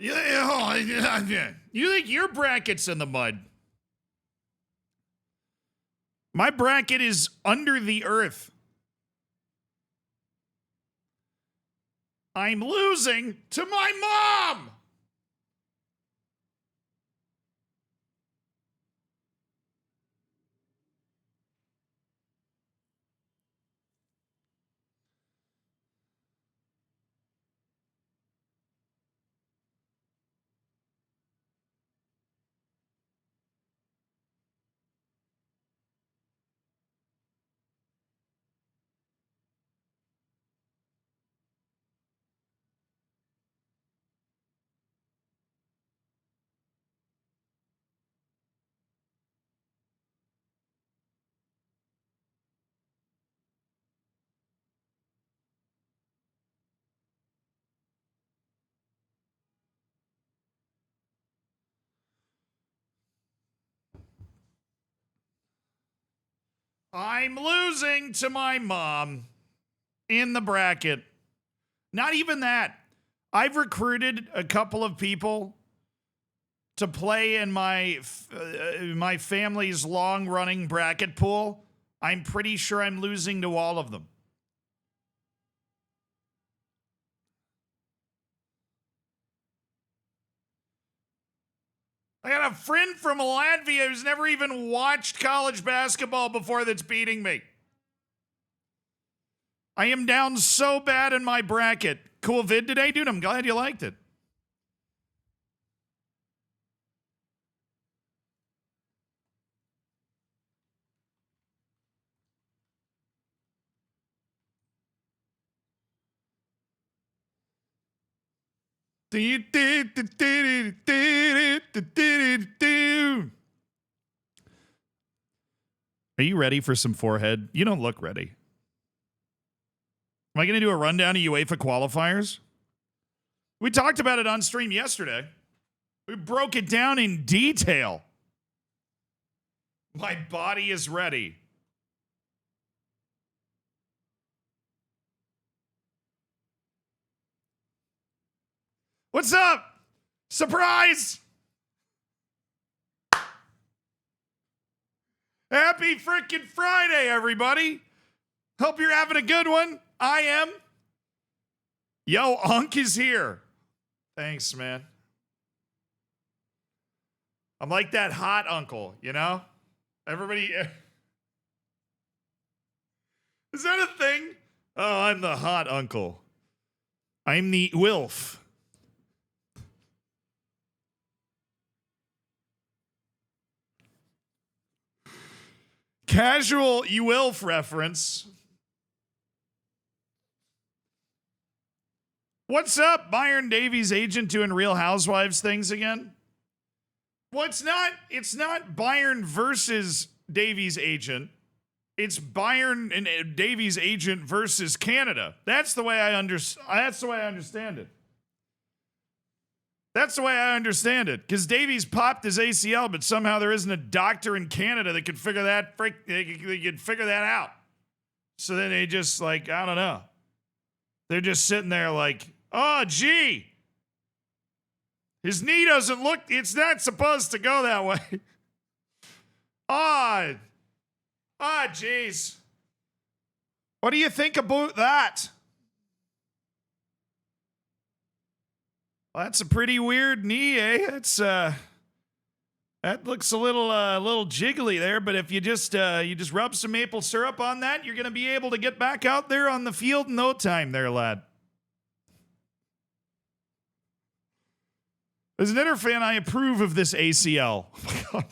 You think your bracket's in the mud? My bracket is under the earth. I'm losing to my mom. I'm losing to my mom in the bracket. Not even that. I've recruited a couple of people to play in my family's long-running bracket pool. I'm pretty sure I'm losing to all of them. I got a friend from Latvia who's never even watched college basketball before that's beating me. I am down so bad in my bracket. Cool vid today, dude. I'm glad you liked it. Are you ready for some forehead? You don't look ready. Am I going to do a rundown of UEFA qualifiers? We talked about it on stream yesterday. We broke it down in detail. My body is ready. What's up? Surprise! Happy freaking Friday, everybody. Hope you're having a good one. I am. Yo, Unk is here. Thanks, man. I'm like that hot uncle, you know? Everybody. Is that a thing? Oh, I'm the hot uncle. I'm the Wilf. Casual Uwilf reference. What's up, Byron Davies agent doing Real Housewives things again? Well, it's not Byron versus Davies agent. It's Byron and Davies agent versus Canada. That's the way I understand it. That's the way I understand it. Because Davies popped his ACL, but somehow there isn't a doctor in Canada that could figure that out. So then they just I don't know. They're just sitting there like, oh, gee. His knee doesn't look, it's not supposed to go that way. Geez. What do you think about that? Well, that's a pretty weird knee, eh? That's that looks a little jiggly there, but if you just rub some maple syrup on that, you're gonna be able to get back out there on the field in no time there, lad. As an Inter fan, I approve of this ACL. Oh my God.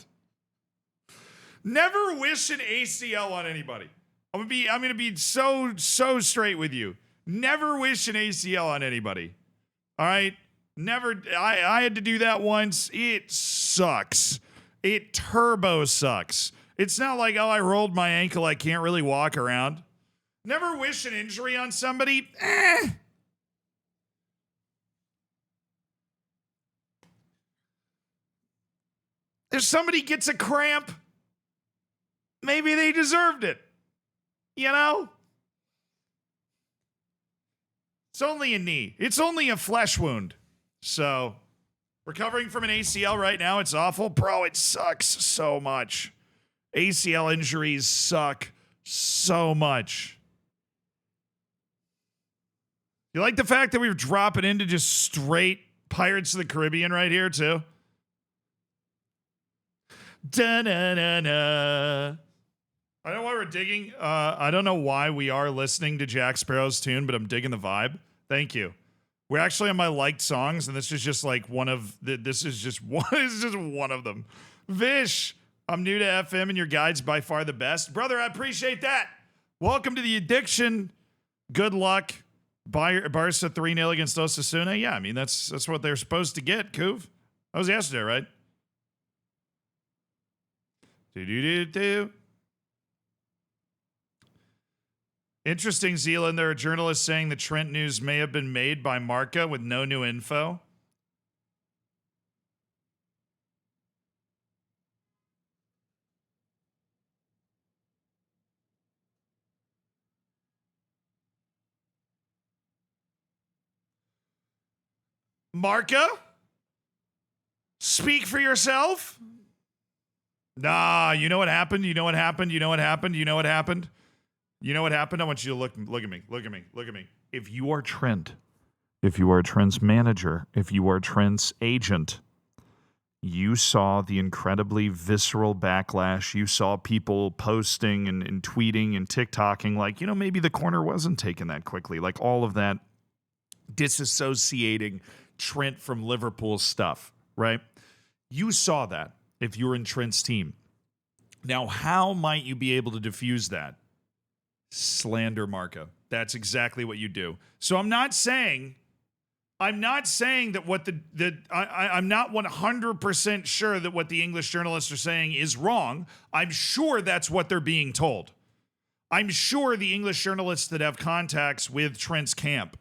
Never wish an ACL on anybody. I'm gonna be so straight with you. Never wish an ACL on anybody. All right? Never. I had to do that once. It sucks. It turbo sucks. It's not like, oh, I rolled my ankle, I can't really walk around. Never wish an injury on somebody. If somebody gets a cramp, maybe they deserved it. You know? It's only a knee. It's only a flesh wound. So, Recovering from an ACL right now, it's awful. Bro, it sucks so much. ACL injuries suck so much. You like the fact that we're dropping into just straight Pirates of the Caribbean right here, too? Da-na-na-na. I don't know why we're digging. I don't know why we are listening to Jack Sparrow's tune, but I'm digging the vibe. Thank you. We're actually on my liked songs, and this is just like one of the, this is just one. This is just one of them. Vish, I'm new to FM, and your guide's by far the best, brother. I appreciate that. Welcome to the addiction. Good luck. Barca 3-0 against Osasuna. Yeah, I mean that's what they're supposed to get. Kuv, that was yesterday, right? Do. Interesting, Zealand. There are journalists saying the Trent news may have been made by Marca with no new info. Marca? Speak for yourself? Nah, you know what happened? You know what happened? You know what happened? You know what happened? You know what happened? I want you to look at me. Look at me. Look at me. If you are Trent, if you are Trent's manager, if you are Trent's agent, you saw the incredibly visceral backlash. You saw people posting and tweeting and TikToking like, you know, maybe the corner wasn't taken that quickly. Like all of that disassociating Trent from Liverpool stuff, right? You saw that if you were in Trent's team. Now, how might you be able to diffuse that? Slander Marca. That's exactly what you do. So I'm not saying that what I'm not 100% sure that what the English journalists are saying is wrong. I'm sure that's what they're being told. I'm sure the English journalists that have contacts with Trent's camp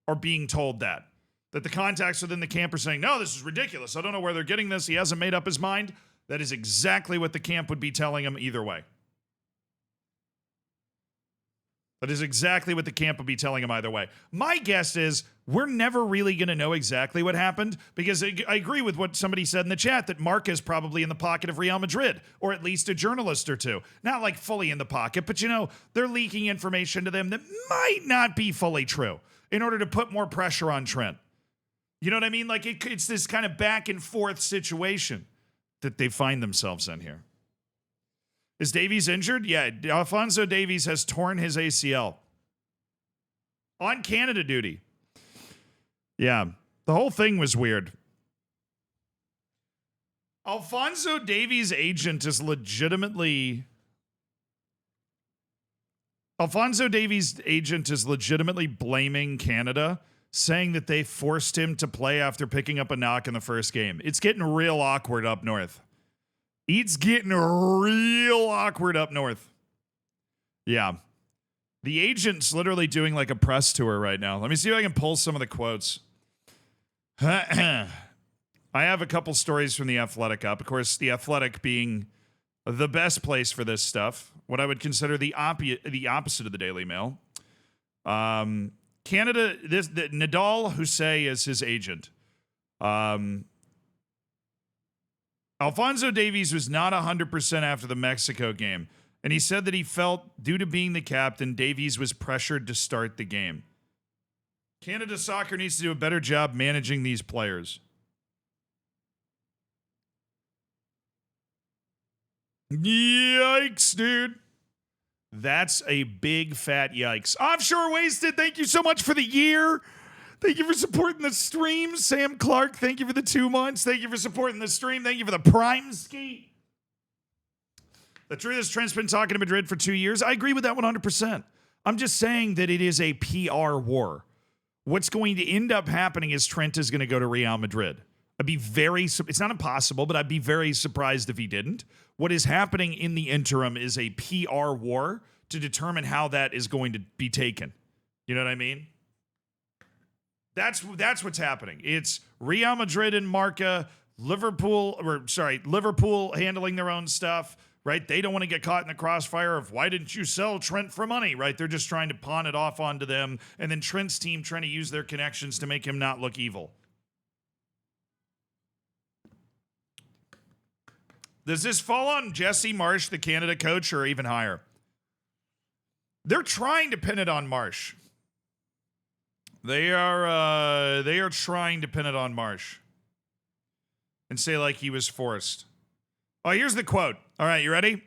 are being told that the contacts within the camp are saying, no, this is ridiculous. I don't know where they're getting this. He hasn't made up his mind. That is exactly what the camp would be telling him either way. That is exactly what the camp would be telling him either way. My guess is we're never really going to know exactly what happened because I agree with what somebody said in the chat that Mark is probably in the pocket of Real Madrid, or at least a journalist or two. Not like fully in the pocket, but you know, they're leaking information to them that might not be fully true in order to put more pressure on Trent. You know what I mean? Like it's this kind of back and forth situation that they find themselves in here. Is Davies injured? Yeah, Alphonso Davies has torn his ACL. On Canada duty. Yeah, the whole thing was weird. Alphonso Davies' agent is legitimately blaming Canada, saying that they forced him to play after picking up a knock in the first game. It's getting real awkward up north. It's getting real awkward up north. Yeah. The agent's literally doing like a press tour right now. Let me see if I can pull some of the quotes. I have a couple stories from The Athletic up. Of course, The Athletic being the best place for this stuff. What I would consider the opposite of the Daily Mail. Canada, Nadal Hussein is his agent. Alphonso Davies was not 100% after the Mexico game, and he said that he felt, due to being the captain, Davies was pressured to start the game. Canada Soccer needs to do a better job managing these players. Yikes, dude. That's a big fat yikes. Offshore Wasted, thank you so much for the year. Thank you for supporting the stream. Sam Clark, thank you for the 2 months. The for supporting the stream. Thank you for the Prime Skate. The truth is, Trent's been talking to Madrid for 2 years. I agree with that 100%. I'm just saying that it is a PR war. What's going to end up happening is Trent is going to go to Real Madrid. It's not impossible, but I'd be very surprised if he didn't. What is happening in the interim is a PR war to determine how that is going to be taken. You know what I mean? That's what's happening. It's Real Madrid and Marca, Liverpool handling their own stuff, right? They don't want to get caught in the crossfire of why didn't you sell Trent for money, right? They're just trying to pawn it off onto them, and then Trent's team trying to use their connections to make him not look evil. Does this fall on Jesse Marsh, the Canada coach, or even higher? They're trying to pin it on Marsh. They are trying to pin it on Marsh and say like he was forced. Oh, here's the quote. All right, you ready?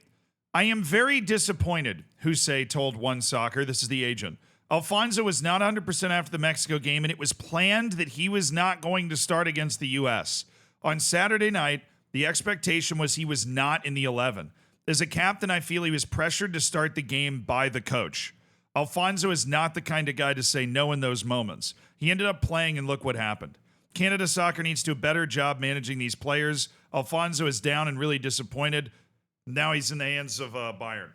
I am very disappointed, Hussein told One Soccer. This is the agent. Alfonso was not 100% after the Mexico game, and it was planned that he was not going to start against the U.S. On Saturday night, the expectation was he was not in the 11. As a captain, I feel he was pressured to start the game by the coach. Alfonso is not the kind of guy to say no in those moments. He ended up playing, and look what happened. Canada Soccer needs to do a better job managing these players. Alfonso is down and really disappointed. Now he's in the hands of Bayern.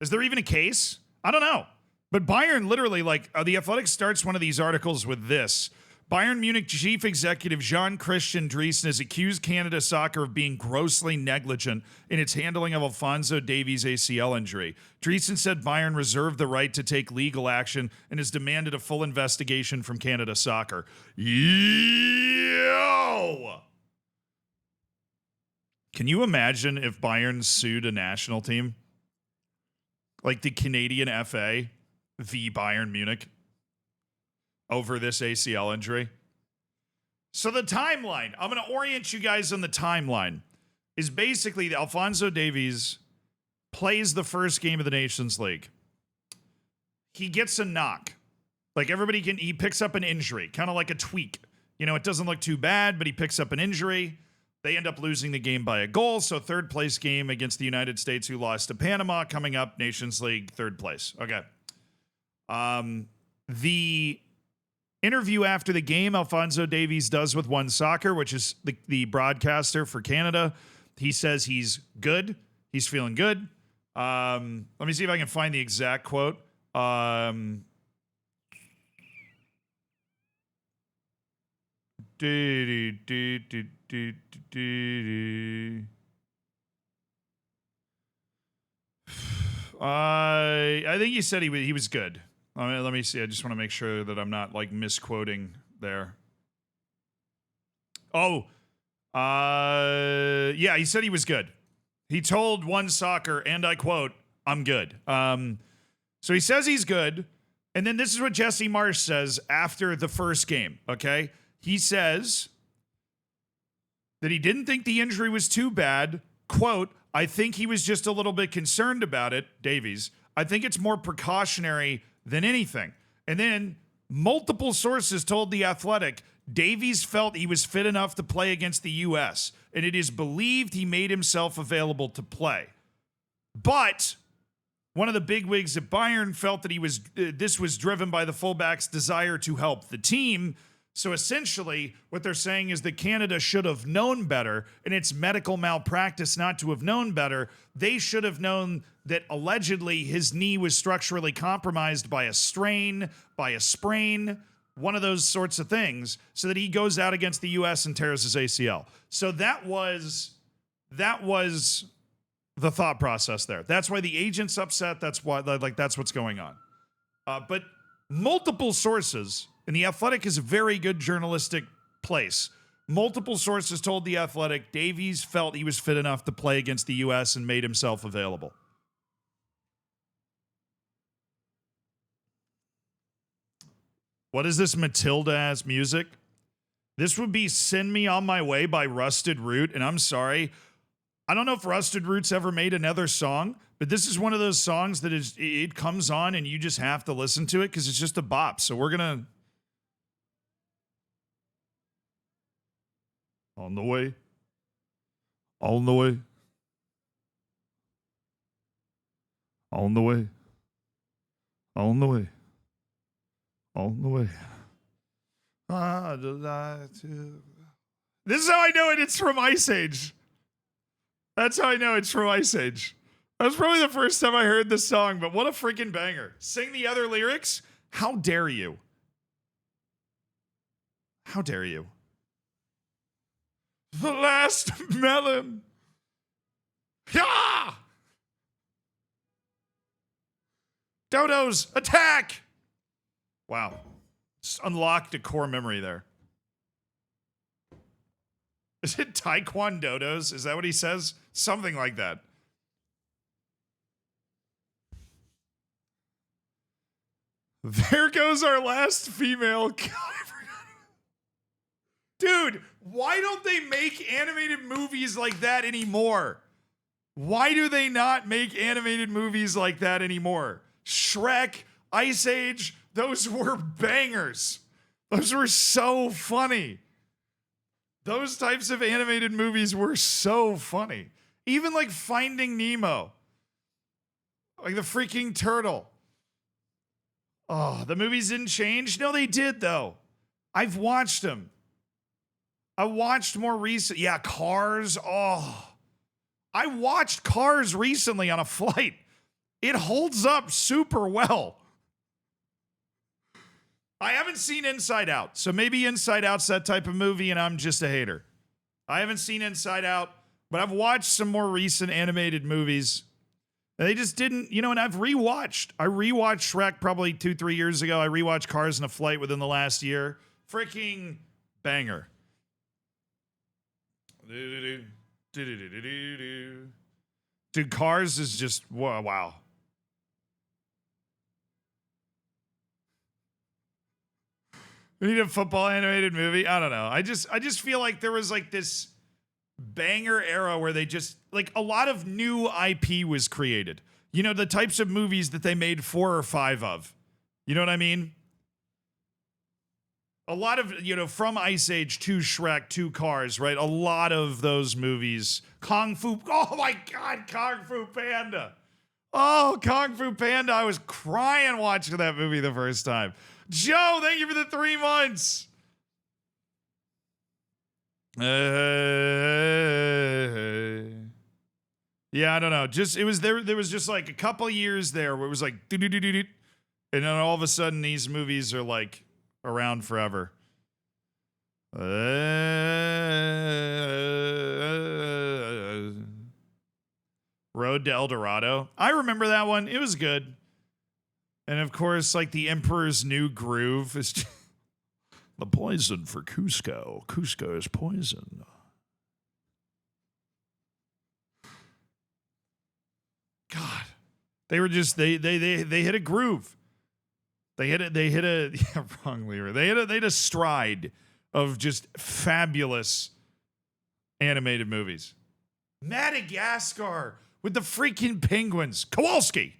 Is there even a case? I don't know. But Bayern literally, The Athletic starts one of these articles with this. Bayern Munich chief executive Jean-Christian Driesen has accused Canada Soccer of being grossly negligent in its handling of Alphonso Davies' ACL injury. Driesen said Bayern reserved the right to take legal action and has demanded a full investigation from Canada Soccer. Yo! Can you imagine if Bayern sued a national team? Like the Canadian FA v. Bayern Munich over this ACL injury. So the timeline, I'm going to orient you guys on the timeline, is basically Alphonso Davies plays the first game of the Nations League. He gets a knock. Like he picks up an injury, kind of like a tweak. You know, it doesn't look too bad, but he picks up an injury. They end up losing the game by a goal. So third place game against the United States, who lost to Panama, coming up, Nations League, third place. Okay. The interview after the game Alphonso Davies does with One Soccer, which is the broadcaster for Canada. He says he's good. He's feeling good. Let me see if I can find the exact quote. I think he said he was good. Let me see. I just want to make sure that I'm not misquoting there. Yeah, he said he was good. He told One Soccer, and I quote, "I'm good." So he says he's good, and then this is what Jesse Marsh says after the first game. Okay, he says that he didn't think the injury was too bad. Quote, I think he was just a little bit concerned about it, Davies. I think it's more precautionary than anything. And then multiple sources told The Athletic Davies felt he was fit enough to play against the U.S., and it is believed he made himself available to play. But one of the bigwigs at Bayern felt that this was driven by the fullback's desire to help the team. So essentially, what they're saying is that Canada should have known better, and it's medical malpractice not to have known better. They should have known that allegedly his knee was structurally compromised by a strain, by a sprain, one of those sorts of things, so that he goes out against the U.S. and tears his ACL. So that was the thought process there. That's why the agent's upset. That's why, that's what's going on. But multiple sources. And The Athletic is a very good journalistic place. Multiple sources told The Athletic Davies felt he was fit enough to play against the U.S. and made himself available. What is this Matilda-ass music? This would be Send Me On My Way by Rusted Root, and I'm sorry. I don't know if Rusted Root's ever made another song, but this is one of those songs that it comes on and you just have to listen to it because it's just a bop. So we're going to... On the way. On the way. On the way. On the way. On the way. This is how I know it's from Ice Age. That's how I know it's from Ice Age. That was probably the first time I heard this song, but what a freaking banger. Sing the other lyrics? How dare you? How dare you? The last melon. Yeah! Dodos, attack! Wow. Just unlocked a core memory there. Is it Taekwondodos? Is that what he says? Something like that. There goes our last female. God, I forgot. Dude, why don't they make animated movies like that anymore? Why do they not make animated movies like that anymore? Shrek, Ice Age, those were bangers. Those were so funny. Those types of animated movies were so funny. Even like Finding Nemo. Like the freaking turtle. Oh, the movies didn't change? No, they did, though. I've watched them. I watched more recent. Yeah, Cars. Oh, I watched Cars recently on a flight. It holds up super well. I haven't seen Inside Out, so maybe Inside Out's that type of movie and I'm just a hater. I haven't seen Inside Out, but I've watched some more recent animated movies. And they just didn't, and I rewatched Shrek probably 2-3 years ago. I rewatched Cars in a Flight within the last year. Freaking banger. Dude, Cars is just, wow. We need a football animated movie. I don't know. I just feel like there was like this banger era where they just like a lot of new IP was created. The types of movies that they made 4 or 5 of. You know what I mean? A lot of, from Ice Age to Shrek to Cars, right? A lot of those movies. Kung Fu. Oh my God, Kung Fu Panda. Oh, Kung Fu Panda. I was crying watching that movie the first time. Joe, thank you for the 3 months. Yeah, I don't know. There was just like a couple years there where it was like, and then all of a sudden these movies are like around forever. Road to El Dorado. I remember that one. It was good. And of course, like the Emperor's New Groove is just the poison for Cusco. Cusco is poison. God, they were just they hit a groove. They hit a yeah, wrong lyric. They hit a stride of just fabulous animated movies. Madagascar with the freaking penguins. Kowalski.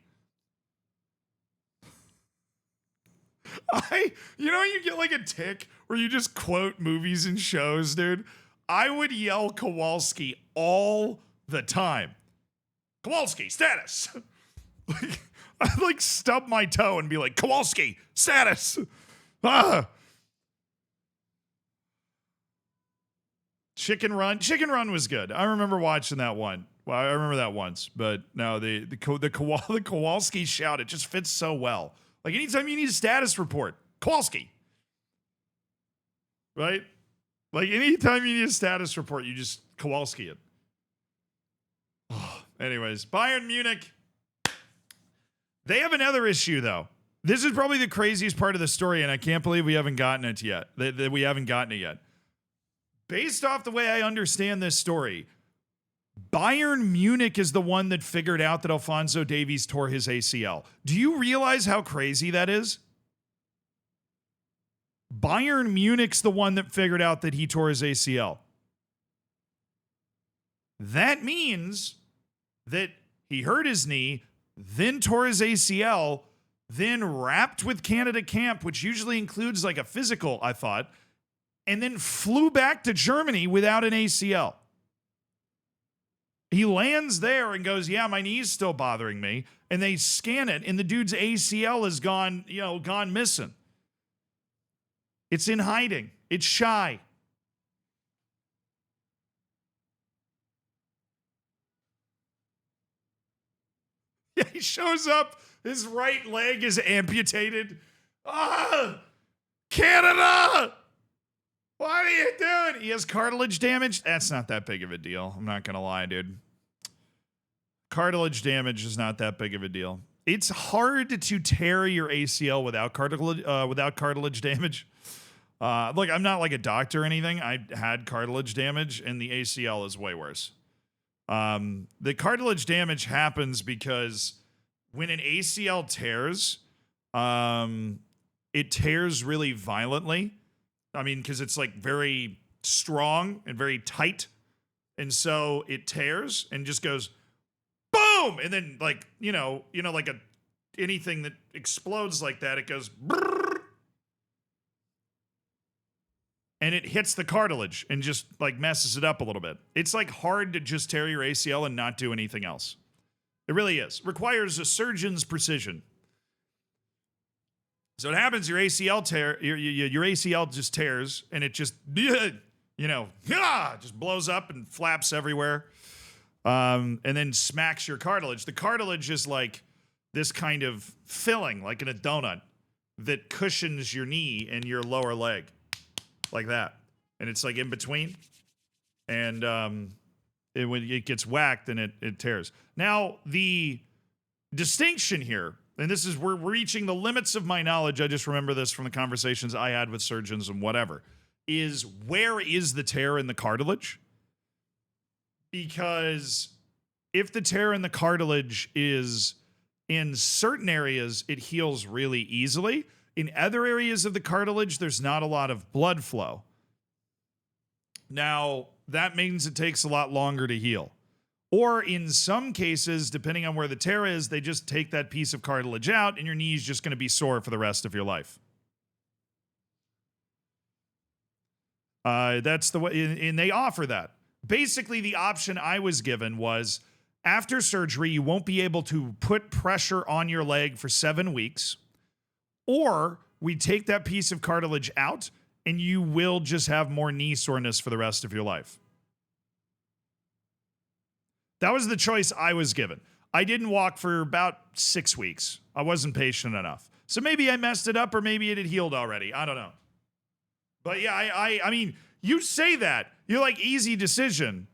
You get like a tick where you just quote movies and shows, dude. I would yell Kowalski all the time. Kowalski, status. I'd like stub my toe and be like, Kowalski, status. Ah. Chicken Run. Chicken Run was good. I remember watching that one. Well, I remember that once, but no, the Kowalski shout, it just fits so well. Like anytime you need a status report, Kowalski. Right? Like anytime you need a status report, you just Kowalski it. Oh, anyways, Bayern Munich. They have another issue, though. This is probably the craziest part of the story, and I can't believe we haven't gotten it yet. That we haven't gotten it yet. Based off the way I understand this story, Bayern Munich is the one that figured out that Alphonso Davies tore his ACL. Do you realize how crazy that is? Bayern Munich's the one that figured out that he tore his ACL. That means that he hurt his knee, then tore his ACL, then wrapped with Canada camp, which usually includes like a physical, I thought, and then flew back to Germany without an ACL. He lands there and goes, yeah, my knee's still bothering me. And they scan it, and the dude's ACL is gone missing. It's in hiding. It's shy. Yeah, he shows up. His right leg is amputated. Ah, Canada! What are you doing? He has cartilage damage. That's not that big of a deal. I'm not going to lie, dude. Cartilage damage is not that big of a deal. It's hard to tear your ACL without cartilage damage. Look, I'm not like a doctor or anything. I had cartilage damage, and the ACL is way worse. The cartilage damage happens because when an ACL tears, it tears really violently. I mean, because it's like very strong and very tight. And so it tears and just goes boom. And then like, like anything that explodes like that, it goes brrr, and it hits the cartilage and just like messes it up a little bit. It's like hard to just tear your ACL and not do anything else. It really is. Requires a surgeon's precision. So it happens, your ACL your ACL just tears and it just, just blows up and flaps everywhere. And then smacks your cartilage. The cartilage is like this kind of filling, like in a donut, that cushions your knee and your lower leg. Like that. And it's like in between. And when it gets whacked, then it tears. Now, the distinction here, and this is, we're reaching the limits of my knowledge, I just remember this from the conversations I had with surgeons and whatever, is where is the tear in the cartilage? Because if the tear in the cartilage is in certain areas, it heals really easily. In other areas of the cartilage, there's not a lot of blood flow. Now, that means it takes a lot longer to heal. Or in some cases, depending on where the tear is, they just take that piece of cartilage out and your knee is just going to be sore for the rest of your life. That's the way, and they offer that. Basically, the option I was given was after surgery, you won't be able to put pressure on your leg for 7 weeks. Or we take that piece of cartilage out and you will just have more knee soreness for the rest of your life. That was the choice I was given. I didn't walk for about 6 weeks. I wasn't patient enough. So maybe I messed it up or maybe it had healed already. I don't know. But yeah, I mean, you say that. You're like, easy decision.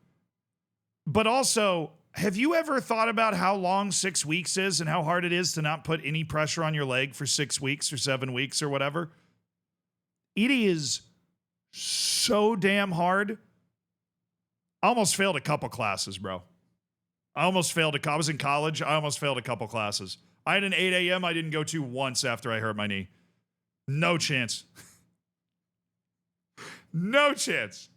But also, have you ever thought about how long 6 weeks is and how hard it is to not put any pressure on your leg for 6 weeks or 7 weeks or whatever? It is so damn hard. I almost failed a couple classes, bro. I was in college. I almost failed a couple classes. I had an 8 a.m. I didn't go to once after I hurt my knee. No chance. No chance.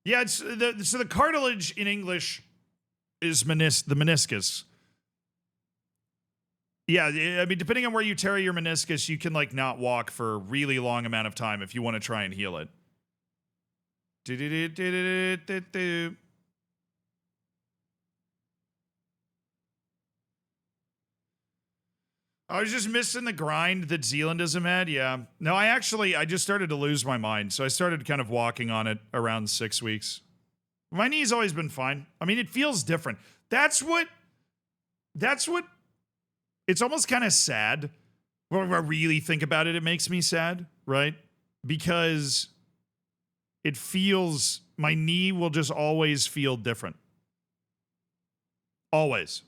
Yeah, so the cartilage in English is the meniscus. Yeah, I mean, depending on where you tear your meniscus, you can like not walk for a really long amount of time if you want to try and heal it. I was just missing the grind that Zealandism had. Yeah. No, I just started to lose my mind. So I started kind of walking on it around 6 weeks. My knee's always been fine. I mean, it feels different. That's what, it's almost kind of sad. When I really think about it, it makes me sad, right? Because it feels, my knee will just always feel different. Always.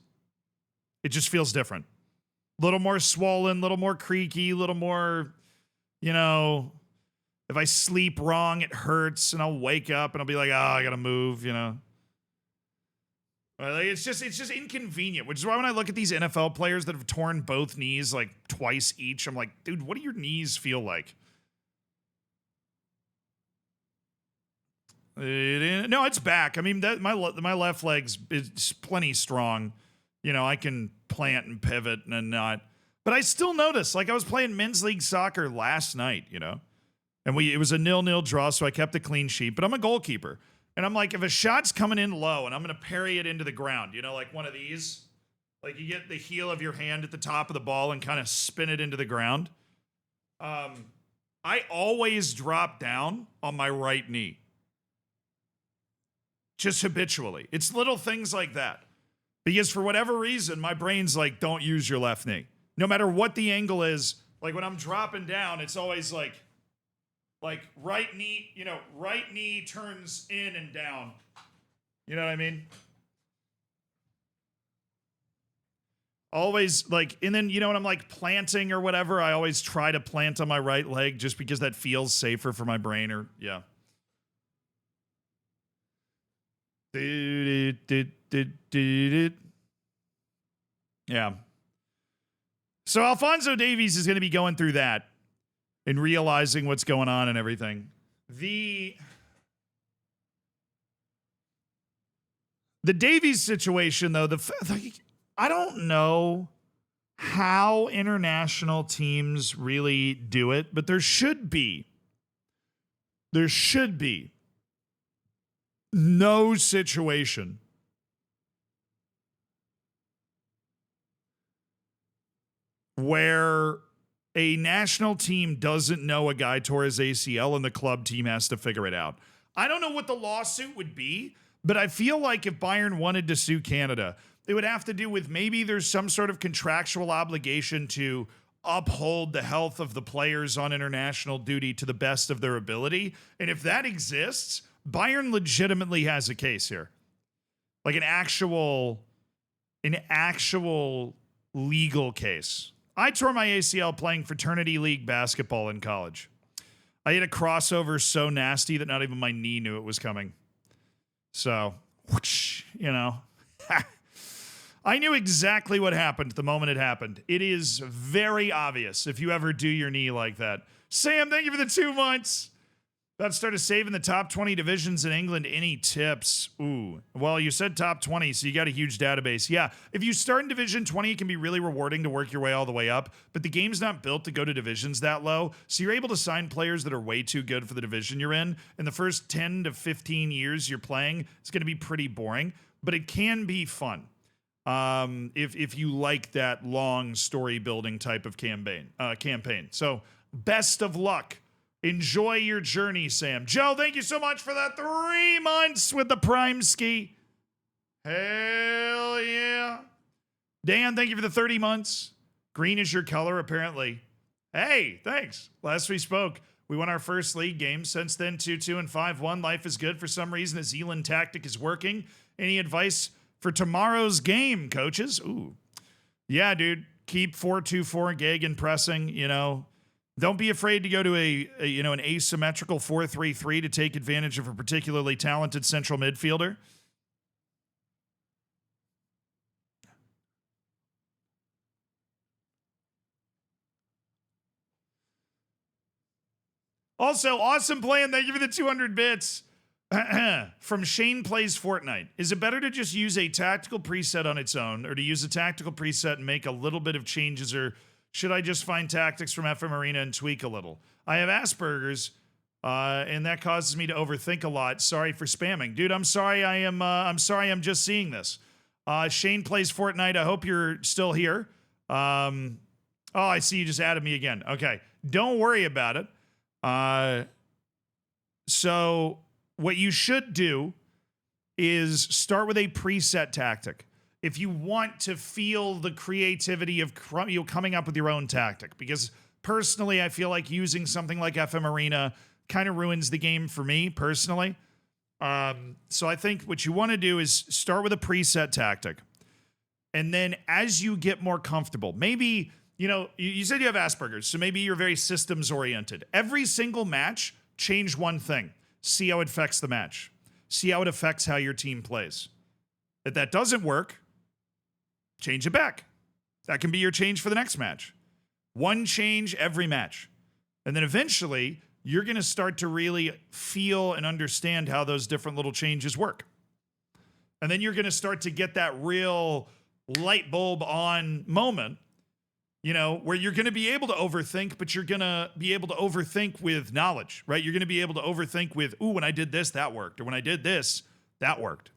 It just feels different. Little more swollen, little more creaky, little more, if I sleep wrong, it hurts and I'll wake up and I'll be like, I gotta move, Like it's just inconvenient, which is why when I look at these NFL players that have torn both knees like twice each, I'm like, dude, what do your knees feel like? No, it's back. I mean, my left leg's is plenty strong. I can plant and pivot and not. But I still notice, like I was playing men's league soccer last night, and it was a 0-0 draw, so I kept a clean sheet. But I'm a goalkeeper. And I'm like, if a shot's coming in low and I'm going to parry it into the ground, like one of these, like you get the heel of your hand at the top of the ball and kind of spin it into the ground. I always drop down on my right knee. Just habitually. It's little things like that. Because for whatever reason, my brain's like, don't use your left knee. No matter what the angle is, like when I'm dropping down, it's always like right knee turns in and down. You know what I mean? Always like, and then, when I'm like planting or whatever, I always try to plant on my right leg just because that feels safer for my brain yeah. Yeah. So Alphonso Davies is going to be going through that and realizing what's going on and everything. The Davies situation, though, I don't know how international teams really do it, but there should be no situation where a national team doesn't know a guy tore his ACL and the club team has to figure it out. I don't know what the lawsuit would be, but I feel like if Bayern wanted to sue Canada, it would have to do with maybe there's some sort of contractual obligation to uphold the health of the players on international duty to the best of their ability. And if that exists, Bayern legitimately has a case here. Like an actual legal case. I tore my ACL playing fraternity league basketball in college. I hit a crossover so nasty that not even my knee knew it was coming. So, whoosh, I knew exactly what happened the moment it happened. It is very obvious if you ever do your knee like that. Sam, thank you for the 2 months. About to start saving the top 20 divisions in England. Any tips? Ooh. Well, you said top 20, so you got a huge database. Yeah, if you start in Division 20, it can be really rewarding to work your way all the way up, but the game's not built to go to divisions that low, so you're able to sign players that are way too good for the division you're in. In the first 10 to 15 years you're playing, it's going to be pretty boring, but it can be fun. If you like that long story building type of campaign. So, best of luck. Enjoy your journey, Sam. Joe, thank you so much for that 3 months with the Prime Ski. Hell yeah. Dan, thank you for the 30 months. Green is your color, apparently. Hey, thanks. Last we spoke, we won our first league game. Since then, 2-2 and 5-1. Life is good. For some reason, a Zealand tactic is working. Any advice for tomorrow's game, coaches? Ooh. Yeah, dude. Keep 4-2-4 Gegen pressing, Don't be afraid to go to an asymmetrical 4-3-3 to take advantage of a particularly talented central midfielder. Also, awesome plan. Thank you for the 200 bits. From Shane Plays Fortnite. Is it better to just use a tactical preset on its own, or to use a tactical preset and make a little bit of changes, or should I just find tactics from FM Arena and tweak a little? I have Asperger's, and that causes me to overthink a lot. Sorry for spamming. Dude, I'm sorry I'm just seeing this. Shane Plays Fortnite. I hope you're still here. I see you just added me again. Okay. Don't worry about it. So what you should do is start with a preset tactic. If you want to feel the creativity of coming up with your own tactic, because personally, I feel like using something like FM Arena kind of ruins the game for me personally. So I think what you want to do is start with a preset tactic. And then as you get more comfortable, maybe, you said you have Asperger's, so maybe you're very systems oriented. Every single match, change one thing. See how it affects the match. See how it affects how your team plays. If that doesn't work, change it back. That can be your change for the next match. One change every match. And then eventually, you're going to start to really feel and understand how those different little changes work. And then you're going to start to get that real light bulb on moment, where you're going to be able to overthink, but you're going to be able to overthink with knowledge, right? You're going to be able to overthink with, when I did this, that worked. Or when I did this, that worked.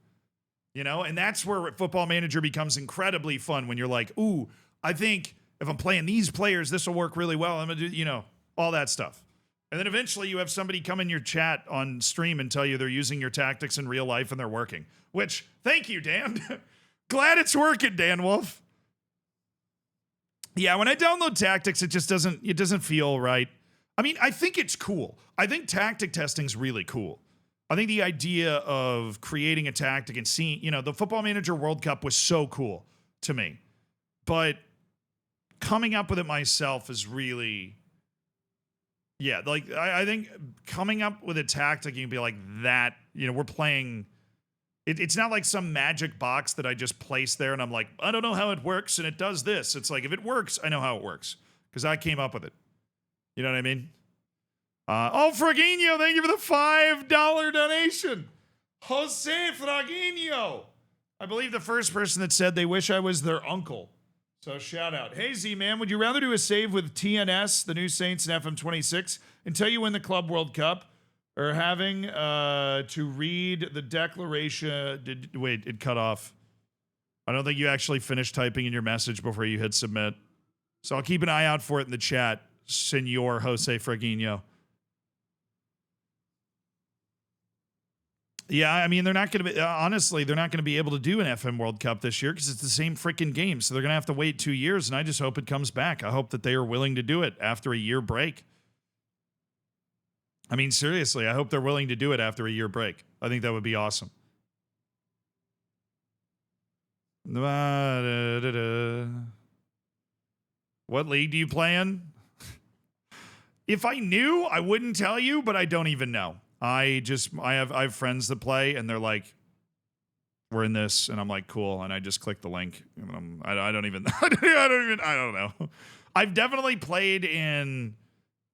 And that's where Football Manager becomes incredibly fun, when you're like, I think if I'm playing these players, this will work really well. I'm going to do, all that stuff. And then eventually you have somebody come in your chat on stream and tell you they're using your tactics in real life and they're working. Which, thank you, Dan. Glad it's working, Dan Wolf. Yeah, when I download tactics, it just doesn't feel right. I mean, I think it's cool. I think tactic testing's really cool. I think the idea of creating a tactic and seeing, the Football Manager World Cup was so cool to me. but coming up with it myself is really, yeah, like I think coming up with a tactic, you can be like that, you know, we're playing, it's not like some magic box that I just place there and I'm like, I don't know how it works and it does this. It's like, if it works, I know how it works because I came up with it. You know what I mean? Fraguinho, thank you for the $5 donation. Jose Fraguinho. I believe the first person that said they wish I was their uncle. So shout out. Hey, Z-Man, would you rather do a save with TNS, the new Saints and FM26, until you win the Club World Cup, or having to read the declaration? Wait, it cut off. I don't think you actually finished typing in your message before you hit submit. So I'll keep an eye out for it in the chat, Senor Jose Fraguinho. Yeah, I mean, they're not going to be, honestly, they're not going to be able to do an FM World Cup this year because it's the same freaking game. So they're going to have to wait 2 years, and I just hope it comes back. I hope that they are willing to do it after a year break. I mean, seriously, I hope they're willing to do it after a year break. I think that would be awesome. What league do you play in? If I knew, I wouldn't tell you, but I don't even know. I have friends that play and they're like, we're in this, and I'm like, cool, and I just click the link. And I don't even I don't know. I've definitely played in,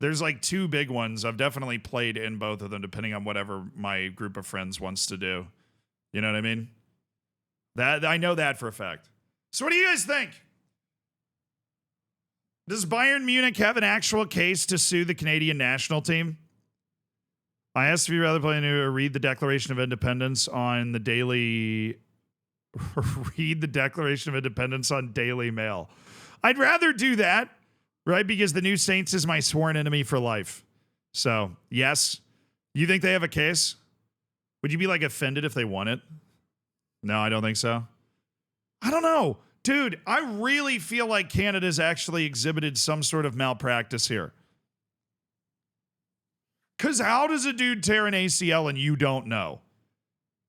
there's like 2 big ones. I've definitely played in both of them depending on whatever my group of friends wants to do. You know what I mean? That I know that for a fact. So what do you guys think? Does Bayern Munich have an actual case to sue the Canadian national team? I asked if you'd rather play or read the Declaration of Independence on the Daily... read the Declaration of Independence on Daily Mail. I'd rather do that, right? Because the new Saints is my sworn enemy for life. So, yes. You think they have a case? Would you be, like, offended if they won it? No, I don't think so. I don't know. Dude, I really feel like Canada's actually exhibited some sort of malpractice here. Because how does a dude tear an ACL and you don't know?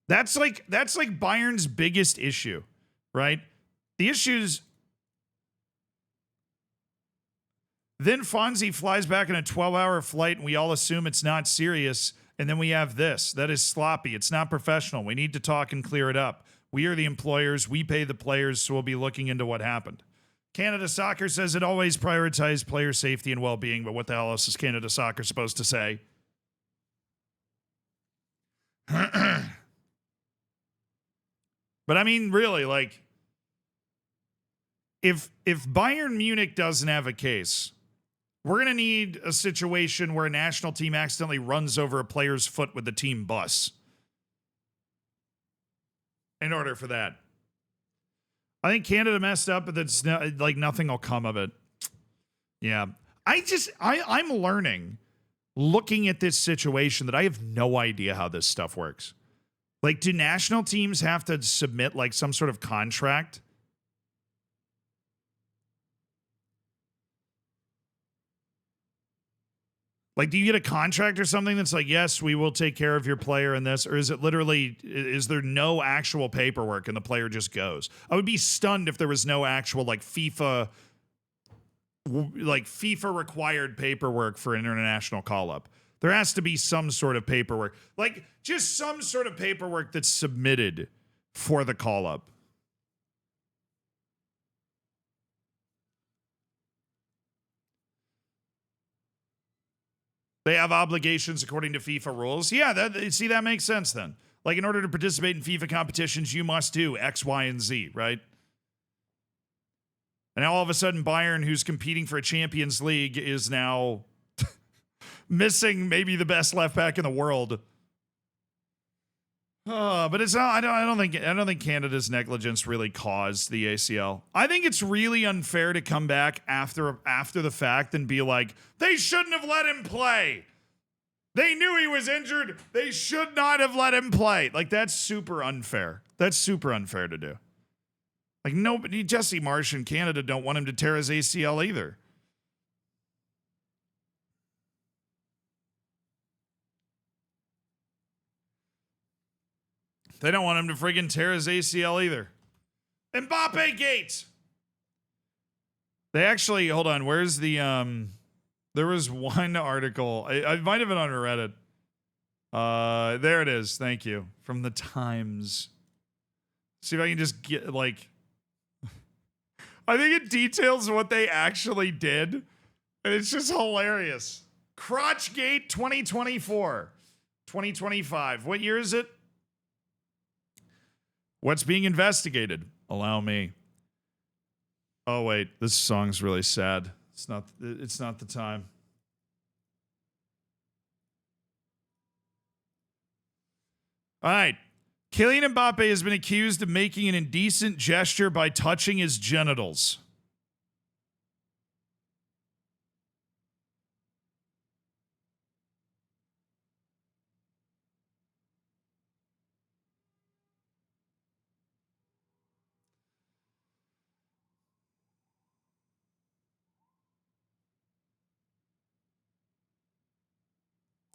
That's like Bayern's biggest issue, right? The issue's then Fonzie flies back in a 12-hour flight and we all assume it's not serious. And then we have this. That is sloppy. It's not professional. We need to talk and clear it up. We are the employers. We pay the players, so we'll be looking into what happened. Canada Soccer says it always prioritizes player safety and well-being, but what the hell else is Canada Soccer supposed to say? But I mean, really, like, if Bayern Munich doesn't have a case, we're going to need a situation where a national team accidentally runs over a player's foot with the team bus. In order for that. I think Canada messed up, but that's like nothing will come of it. Yeah. I'm learning, looking at this situation, that I have no idea how this stuff works. Like, do national teams have to submit like some sort of contract? Like, do you get a contract or something that's like, yes, we will take care of your player in this? Or is it literally, is there no actual paperwork and the player just goes? I would be stunned if there was no actual like FIFA required paperwork for an international call-up. There has to be some sort of paperwork. Like, just some sort of paperwork that's submitted for the call-up. They have obligations according to FIFA rules. Yeah, that makes sense then. Like, in order to participate in FIFA competitions, you must do X, Y, and Z, right? And now all of a sudden, Bayern, who's competing for a Champions League, is now missing maybe the best left back in the world. But it's not. I don't think Canada's negligence really caused the ACL. I think it's really unfair to come back after the fact and be like, they shouldn't have let him play. They knew he was injured. They should not have let him play. Like, that's super unfair. That's super unfair to do. Like, nobody, Jesse Marsh in Canada don't want him to tear his ACL either. They don't want him to friggin' tear his ACL either. Mbappe Gates. They actually, hold on, where's the, there was one article, I might have been on Reddit. There it is, thank you, from the Times. See if I can just get, like, I think it details what they actually did, and it's just hilarious. Crotchgate 2024. 2025. What year is it? What's being investigated? Allow me. Oh wait, this song's really sad. It's not the time. All right. Kylian Mbappe has been accused of making an indecent gesture by touching his genitals.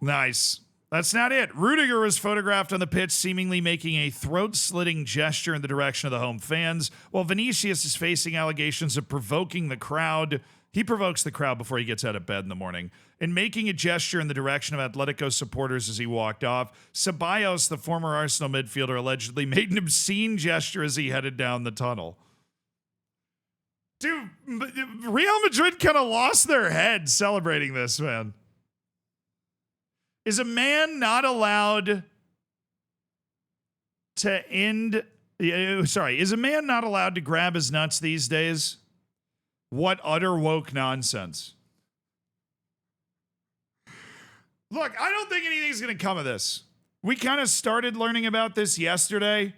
Nice. That's not it. Rudiger was photographed on the pitch seemingly making a throat-slitting gesture in the direction of the home fans, while Vinicius is facing allegations of provoking the crowd. He provokes the crowd before he gets out of bed in the morning and making a gesture in the direction of Atletico supporters as he walked off. Ceballos, the former Arsenal midfielder, allegedly made an obscene gesture as he headed down the tunnel. Dude, Real Madrid kind of lost their head celebrating this, man. Is a man not allowed to is a man not allowed to grab his nuts these days? What utter woke nonsense. Look, I don't think anything's going to come of this. We kind of started learning about this yesterday.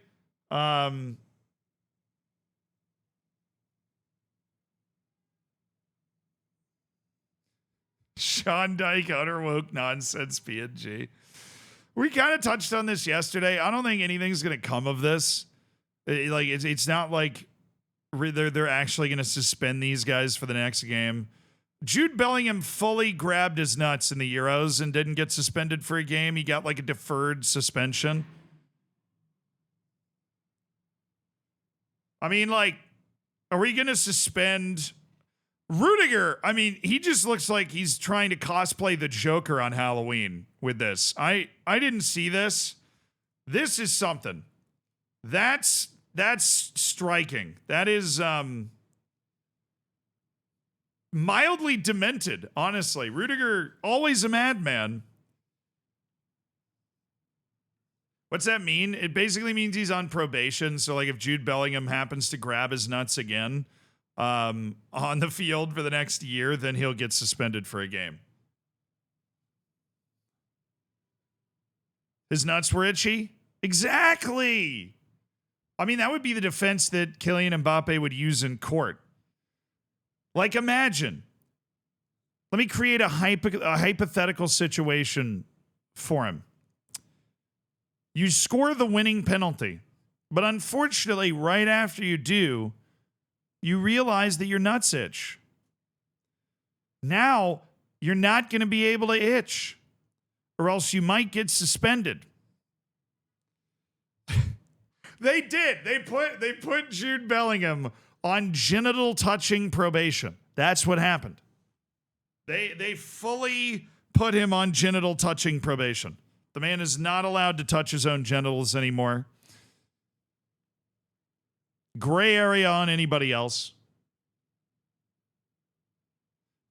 Sean Dyke, utter woke nonsense, PNG. We kind of touched on this yesterday. I don't think anything's going to come of this. It's not like they're actually going to suspend these guys for the next game. Jude Bellingham fully grabbed his nuts in the Euros and didn't get suspended for a game. He got like a deferred suspension. I mean, like, are we going to suspend Rudiger? I mean, he just looks like he's trying to cosplay the Joker on Halloween with this. I didn't see this. This is something. That's striking. That is mildly demented, honestly. Rudiger, always a madman. What's that mean? It basically means he's on probation. So, like, if Jude Bellingham happens to grab his nuts again on the field for the next year, then he'll get suspended for a game. His nuts were itchy? Exactly. I mean, that would be the defense that Kylian Mbappe would use in court. Like, imagine. Let me create a hypothetical situation for him. You score the winning penalty, but unfortunately, right after you do, you realize that your nuts itch. Now, you're not going to be able to itch, or else you might get suspended. They did. They put Jude Bellingham on genital touching probation. That's what happened. They fully put him on genital touching probation. The man is not allowed to touch his own genitals anymore. Gray area on anybody else.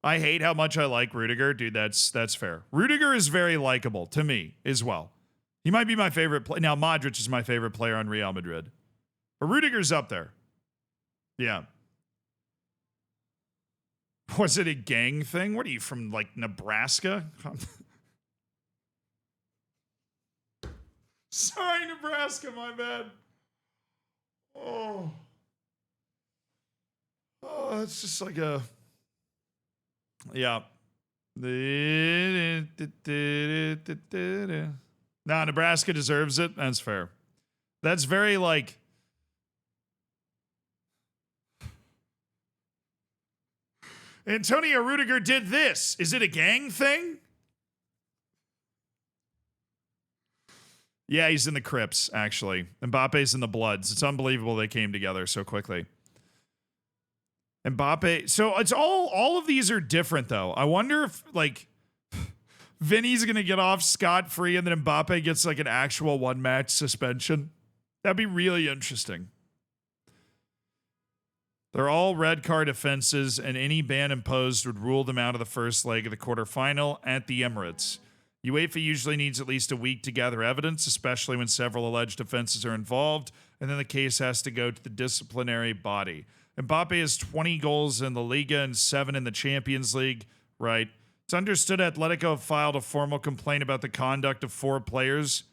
I hate how much I like Rudiger. Dude, that's fair. Rudiger is very likable to me as well. He might be my favorite player. Now, Modric is my favorite player on Real Madrid. But Rudiger's up there. Yeah. Was it a gang thing? What are you, from, like, Nebraska? Sorry, Nebraska, my bad. Oh, it's just like a, yeah. Nah, Nebraska deserves it. That's fair. That's very, like, Antonio Rudiger did this. Is it a gang thing? Yeah, he's in the Crips, actually. Mbappe's in the Bloods. It's unbelievable they came together so quickly. Mbappe. So it's all of these are different though. I wonder if like Vinny's gonna get off scot-free and then Mbappe gets like an actual one-match suspension. That'd be really interesting. They're all red card offenses, and any ban imposed would rule them out of the first leg of the quarterfinal at the Emirates. UEFA usually needs at least a week to gather evidence, especially when several alleged offenses are involved, and then the case has to go to the disciplinary body. Mbappe has 20 goals in the Liga and 7 in the Champions League, right? It's understood Atletico filed a formal complaint about the conduct of 4 players.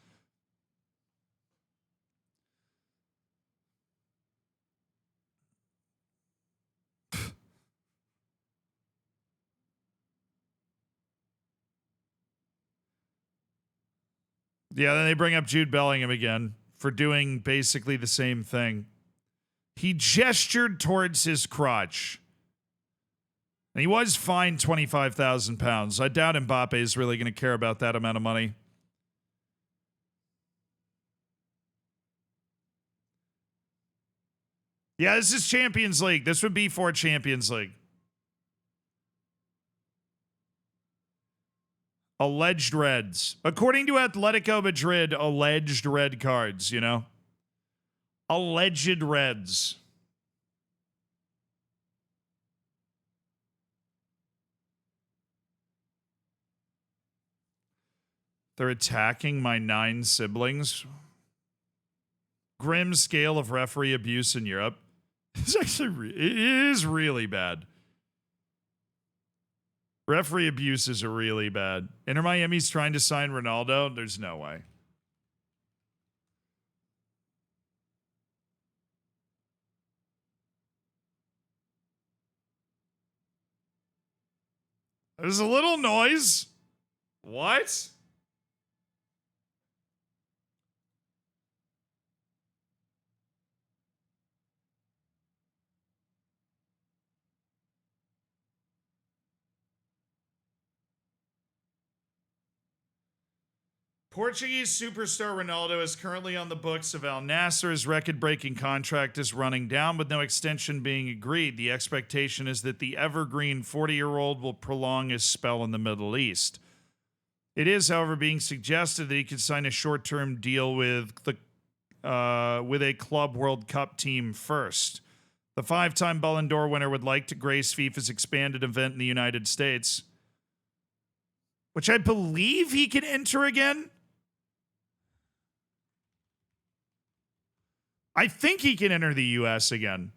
Yeah, then they bring up Jude Bellingham again for doing basically the same thing. He gestured towards his crotch. And he was fined £25,000. I doubt Mbappe is really going to care about that amount of money. Yeah, this is Champions League. This would be for Champions League. Alleged reds. According to Atletico Madrid, alleged red cards, you know? Alleged reds. They're attacking my 9 siblings. Grim scale of referee abuse in Europe. It's actually, it is really bad. Referee abuses are really bad. Inter Miami's trying to sign Ronaldo. There's no way. There's a little noise. What? Portuguese superstar Ronaldo is currently on the books of Al Nassr. His record-breaking contract is running down with no extension being agreed. The expectation is that the evergreen 40-year-old will prolong his spell in the Middle East. It is, however, being suggested that he could sign a short-term deal with a Club World Cup team first. The 5-time Ballon d'Or winner would like to grace FIFA's expanded event in the United States, which I believe he can enter again. I think he can enter the U.S. again.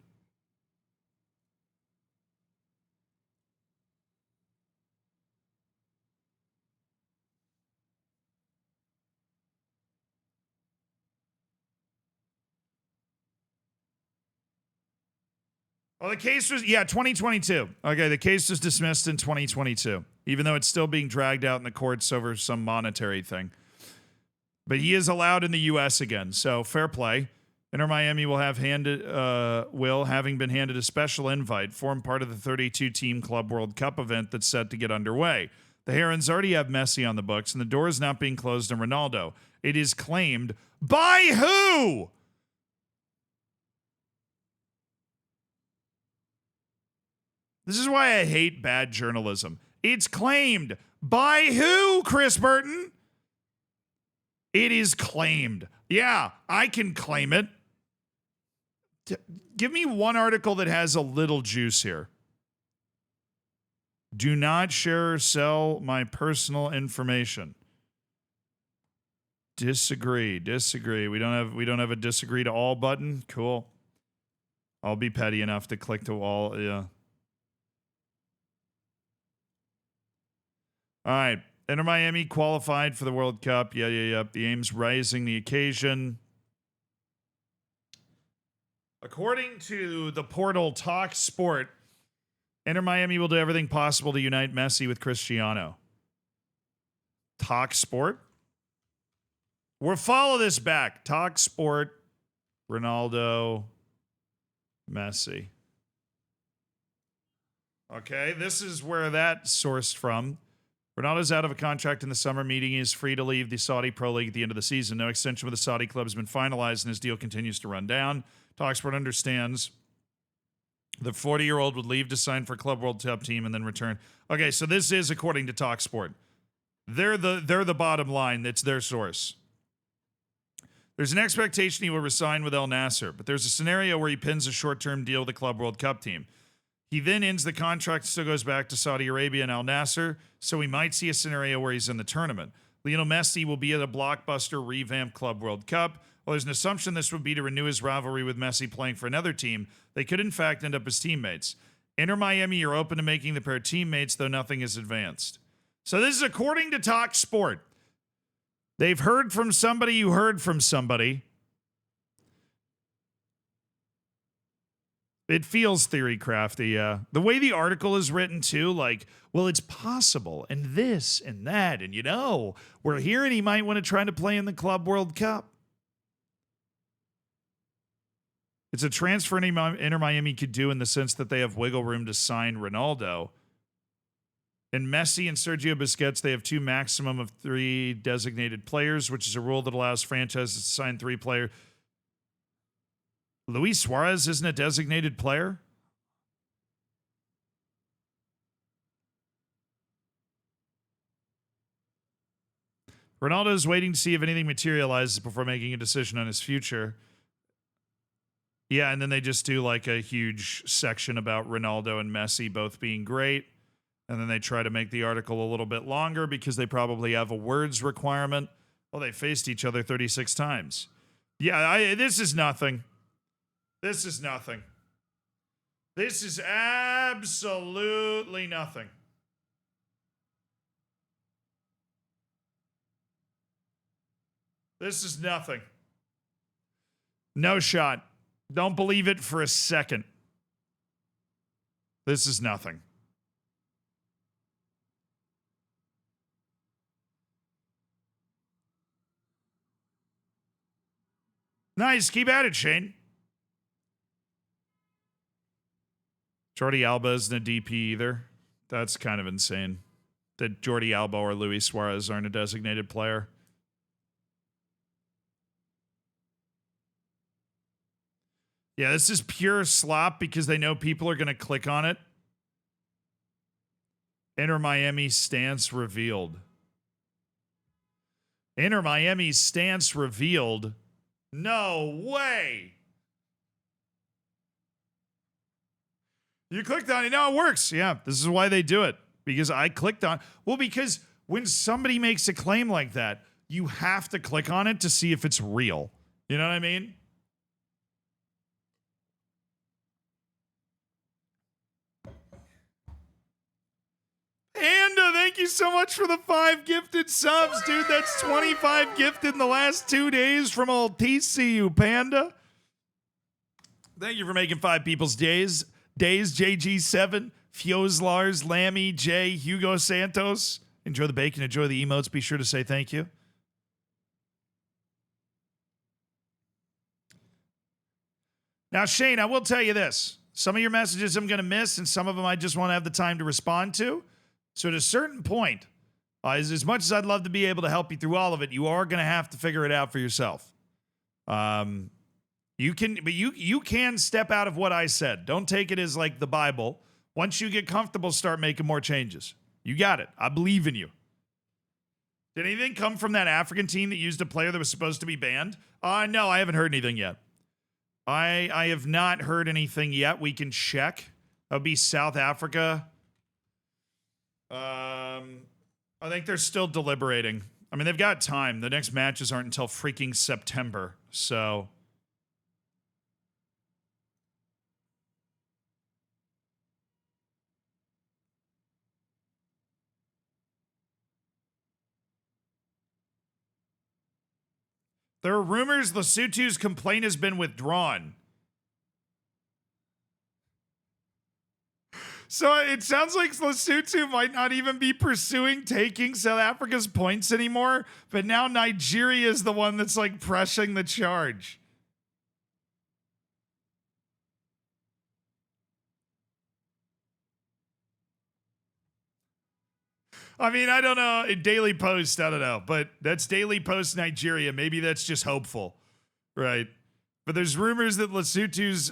Well, the case was, 2022. Okay, the case was dismissed in 2022, even though it's still being dragged out in the courts over some monetary thing. But he is allowed in the U.S. again, so fair play. Inter Miami will having been handed a special invite, form part of the 32-team Club World Cup event that's set to get underway. The Herons already have Messi on the books, and the door is not being closed on Ronaldo. It is claimed by who? This is why I hate bad journalism. It's claimed by who, Chris Burton? It is claimed. Yeah, I can claim it. Give me one article that has a little juice here. Do not share or sell my personal information. Disagree. We don't have a disagree to all button. Cool. I'll be petty enough to click to all. Yeah. All right. Inter Miami qualified for the World Cup. Yeah. The aim's rising the occasion. According to the portal Talk Sport, Inter Miami will do everything possible to unite Messi with Cristiano. Talk Sport? We'll follow this back. Talk Sport, Ronaldo, Messi. Okay, this is where that sourced from. Ronaldo's out of a contract in the summer, meaning he is free to leave the Saudi Pro League at the end of the season. No extension with the Saudi club has been finalized, and his deal continues to run down. Talksport understands The 40-year-old would leave to sign for Club World Cup team and then return. Okay, so this is according to TalkSport. They're the bottom line. That's their source. There's an expectation he will resign with El Nasser, but there's a scenario where he pins a short-term deal with the Club World Cup team. He then ends the contract, still goes back to Saudi Arabia and Al Nasser, so we might see a scenario where he's in the tournament. Lionel Messi will be at a blockbuster revamped Club World Cup. While there's an assumption this would be to renew his rivalry with Messi playing for another team, they could in fact end up as teammates. Inter Miami are open to making the pair teammates, though nothing is advanced. So this is according to TalkSport. They've heard from somebody who heard from somebody. It feels theory crafty, yeah. The way the article is written, too, like, well, it's possible, and this, and that, and we're hearing he might want to try to play in the Club World Cup. It's a transfer Inter Miami could do in the sense that they have wiggle room to sign Ronaldo. And Messi and Sergio Busquets, they have 2 maximum of 3 designated players, which is a rule that allows franchises to sign 3 players. Luis Suarez isn't a designated player? Ronaldo is waiting to see if anything materializes before making a decision on his future. Yeah, and then they just do like a huge section about Ronaldo and Messi both being great. And then they try to make the article a little bit longer because they probably have a words requirement. Well, they faced each other 36 times. Yeah, this is nothing. This is nothing. This is absolutely nothing. This is nothing. No shot. Don't believe it for a second. This is nothing. Nice. Keep at it, Shane. Jordi Alba isn't a DP either. That's kind of insane. That Jordi Alba or Luis Suarez aren't a designated player. Yeah, this is pure slop because they know people are going to click on it. Inter Miami stance revealed. Inter Miami's stance revealed. No way. You clicked on it. No, it works. Yeah, this is why they do it. Because I clicked on. Well, because when somebody makes a claim like that, you have to click on it to see if it's real. You know what I mean? Panda, thank you so much for the 5 gifted subs, dude. That's 25 gifted in the last 2 days from old TCU, Panda. Thank you for making 5 people's days. JG7, Fios Lars, Lammy, Jay, Hugo Santos. Enjoy the bacon, enjoy the emotes. Be sure to say thank you. Now, Shane, I will tell you this. Some of your messages I'm going to miss, and some of them I just want to have the time to respond to. So at a certain point, as much as I'd love to be able to help you through all of it, you are going to have to figure it out for yourself. You can step out of what I said. Don't take it as like the Bible. Once you get comfortable, start making more changes. You got it. I believe in you. Did anything come from that African team that used a player that was supposed to be banned? No, I haven't heard anything yet. I have not heard anything yet. We can check. That would be South Africa. I think they're still deliberating. I mean, they've got time. The next matches aren't until freaking September. So there are rumors Lesotho's complaint has been withdrawn. So it sounds like Lesotho might not even be pursuing taking South Africa's points anymore, but now Nigeria is the one that's like pressing the charge. I mean, I don't know. Daily Post, I don't know. But that's Daily Post Nigeria. Maybe that's just hopeful, right? But there's rumors that Lesotho's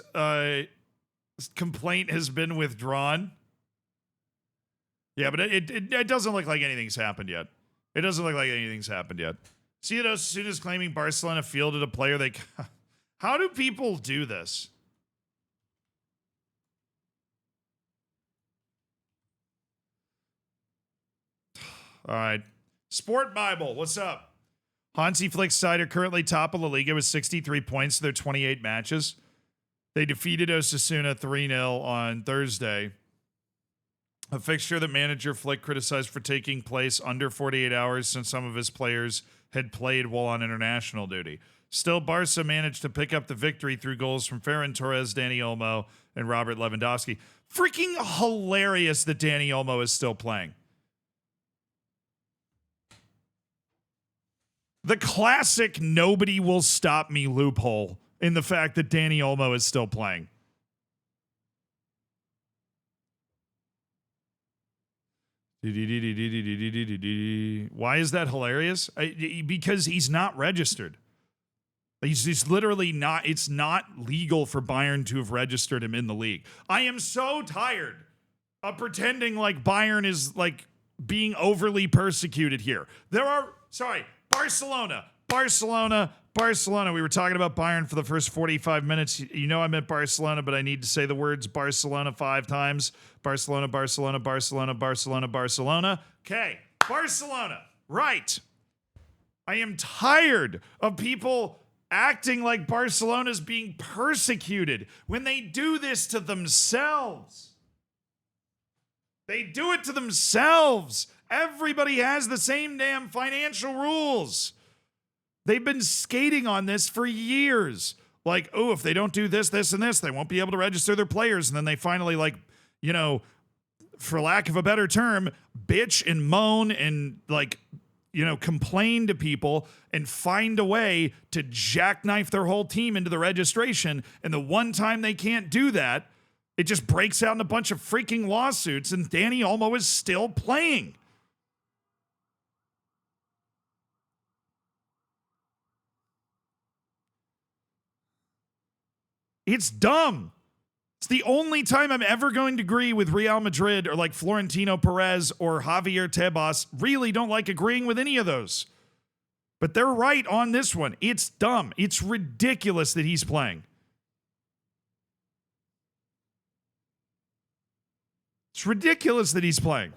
complaint has been withdrawn. Yeah, but it doesn't look like anything's happened yet. It doesn't look like anything's happened yet. See, as soon as claiming Barcelona fielded a player, they... How do people do this? All right. Sport Bible, what's up? Hansi Flick's side are currently top of La Liga with 63 points in their 28 matches. They defeated Osasuna 3-0 on Thursday. A fixture that manager Flick criticized for taking place under 48 hours since some of his players had played while on international duty. Still, Barca managed to pick up the victory through goals from Ferran Torres, Dani Olmo, and Robert Lewandowski. Freaking hilarious that Dani Olmo is still playing. The classic nobody will stop me loophole in the fact that Dani Olmo is still playing. Why is that hilarious? Because he's not registered. He's literally not. It's not legal for Bayern to have registered him in the league. I am so tired of pretending like Bayern is like being overly persecuted here. Barcelona. We were talking about Bayern for the first 45 minutes. You know I meant Barcelona, but I need to say the words Barcelona 5 times. Barcelona. Okay, Barcelona. Right. I am tired of people acting like Barcelona's being persecuted when they do this to themselves. They do it to themselves. Everybody has the same damn financial rules. They've been skating on this for years. Like, oh, if they don't do this, this, and this, they won't be able to register their players. And then they finally, like, you know, for lack of a better term, bitch and moan and, like, you know, complain to people and find a way to jackknife their whole team into the registration. And the one time they can't do that, it just breaks out in a bunch of freaking lawsuits, and Dani Olmo is still playing. It's dumb. It's the only time I'm ever going to agree with Real Madrid or like Florentino Perez or Javier Tebas. Really don't like agreeing with any of those. But they're right on this one. It's dumb. It's ridiculous that he's playing. It's ridiculous that he's playing.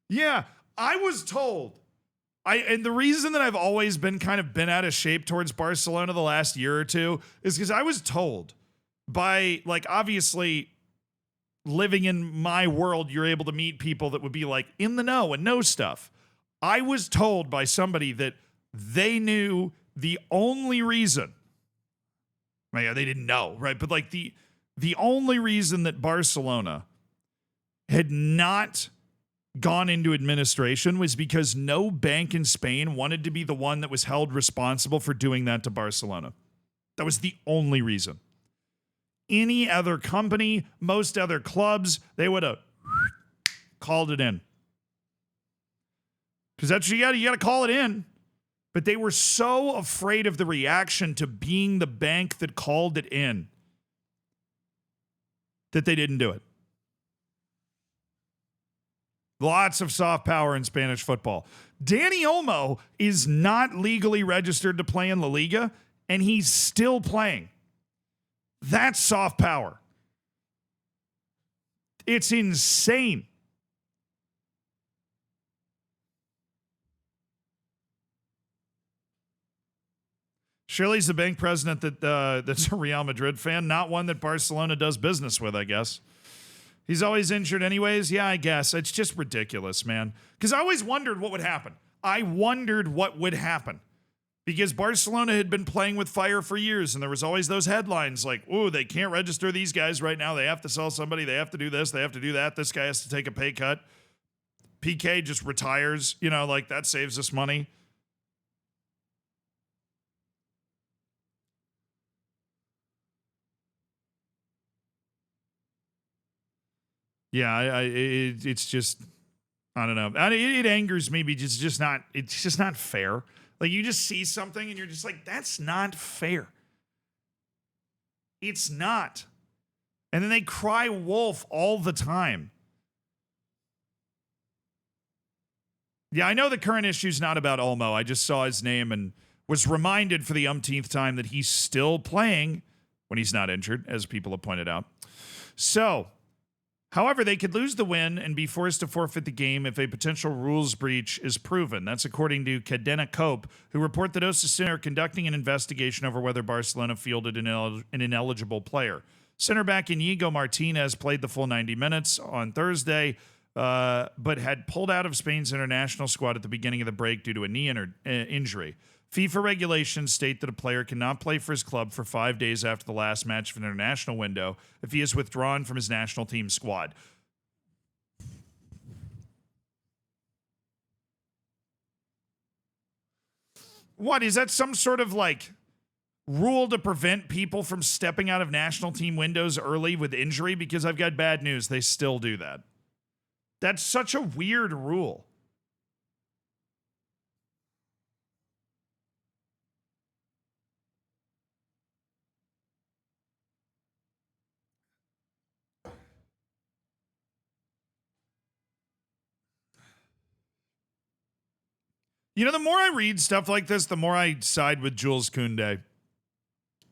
Yeah, I was told. And the reason that I've always been kind of been out of shape towards Barcelona the last year or two is because I was told by, like, obviously living in my world, you're able to meet people that would be like in the know and know stuff. I was told by somebody that they knew the only reason, well, they didn't know, right? But like the only reason that Barcelona had not gone into administration was because no bank in Spain wanted to be the one that was held responsible for doing that to Barcelona. That was the only reason. Any other company, most other clubs, they would have called it in. Because that's what you got to call it in. But they were so afraid of the reaction to being the bank that called it in that they didn't do it. Lots of soft power in Spanish football. Dani Olmo is not legally registered to play in La Liga, and he's still playing. That's soft power. It's insane. Shirley's the bank president that's a Real Madrid fan, not one that Barcelona does business with, I guess. He's always injured anyways? Yeah, I guess. It's just ridiculous, man. Because I always wondered what would happen. Because Barcelona had been playing with fire for years, and there was always those headlines like, oh, they can't register these guys right now. They have to sell somebody. They have to do this. They have to do that. This guy has to take a pay cut. PK just retires. You know, like that saves us money. Yeah, it's just, I don't know. It angers me because it's just not fair. Like, you just see something and you're just like, that's not fair. It's not. And then they cry wolf all the time. Yeah, I know the current issue is not about Olmo. I just saw his name and was reminded for the umpteenth time that he's still playing when he's not injured, as people have pointed out. So, however, they could lose the win and be forced to forfeit the game if a potential rules breach is proven. That's according to Cadena Cope, who report that Osasuna are conducting an investigation over whether Barcelona fielded an ineligible player. Center back Inigo Martinez played the full 90 minutes on Thursday, but had pulled out of Spain's international squad at the beginning of the break due to a knee injury. FIFA regulations state that a player cannot play for his club for 5 days after the last match of an international window if he is withdrawn from his national team squad. What, is that some sort of like rule to prevent people from stepping out of national team windows early with injury? Because I've got bad news. They still do that. That's such a weird rule. You know, the more I read stuff like this, the more I side with Jules Koundé,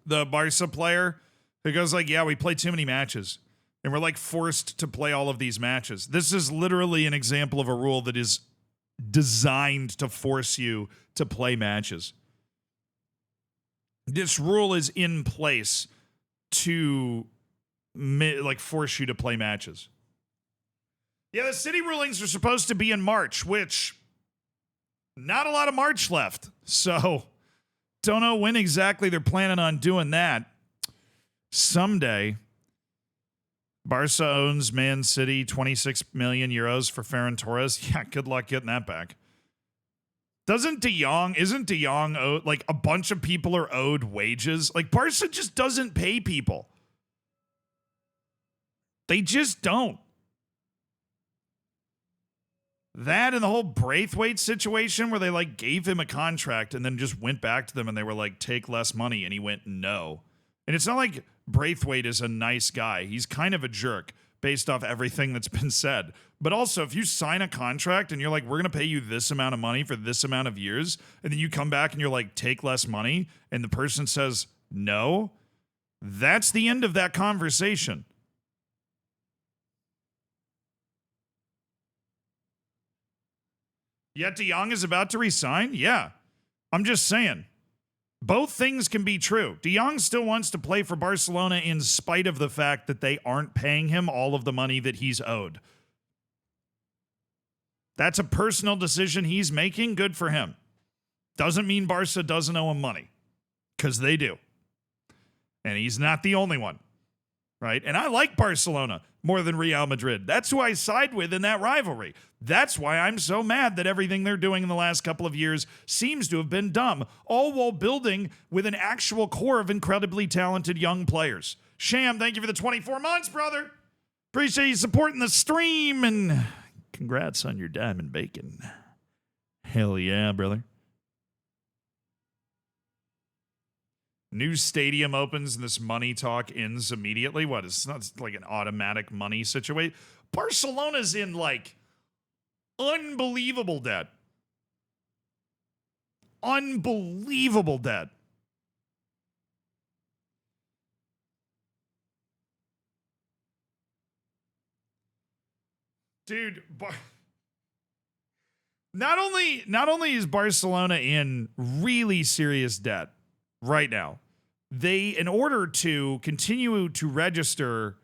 the Barca player who goes like, yeah, we play too many matches and we're like forced to play all of these matches. This is literally an example of a rule that is designed to force you to play matches. This rule is in place to like force you to play matches. Yeah, the city rulings are supposed to be in March, which not a lot of March left. So don't know when exactly they're planning on doing that. Someday. Barca owns Man City, 26 million euros for Ferran Torres. Yeah, good luck getting that back. Isn't De Jong owed, like a bunch of people are owed wages? Like Barca just doesn't pay people. They just don't. That and the whole Braithwaite situation where they like gave him a contract and then just went back to them and they were like, take less money. And he went, no. And it's not like Braithwaite is a nice guy. He's kind of a jerk based off everything that's been said. But also, if you sign a contract and you're like, we're going to pay you this amount of money for this amount of years, and then you come back and you're like, take less money, and the person says no, that's the end of that conversation. Yet De Jong is about to resign? Yeah. I'm just saying. Both things can be true. De Jong still wants to play for Barcelona in spite of the fact that they aren't paying him all of the money that he's owed. That's a personal decision he's making. Good for him. Doesn't mean Barca doesn't owe him money, because they do. And he's not the only one, right? And I like Barcelona more than Real Madrid. That's who I side with in that rivalry. That's why I'm so mad that everything they're doing in the last couple of years seems to have been dumb, all while building with an actual core of incredibly talented young players. Sham, thank you for the 24 months, brother. Appreciate you supporting the stream, and congrats on your diamond bacon. Hell yeah, brother. New stadium opens and this money talk ends immediately. What? It's not like an automatic money situation. Barcelona's in like unbelievable debt. Unbelievable debt. Dude, not only is Barcelona in really serious debt right now, they, in order to continue to register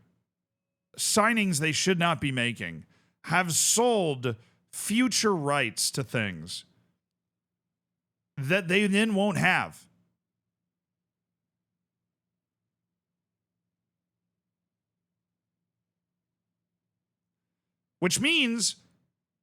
signings they should not be making, have sold future rights to things that they then won't have. Which means,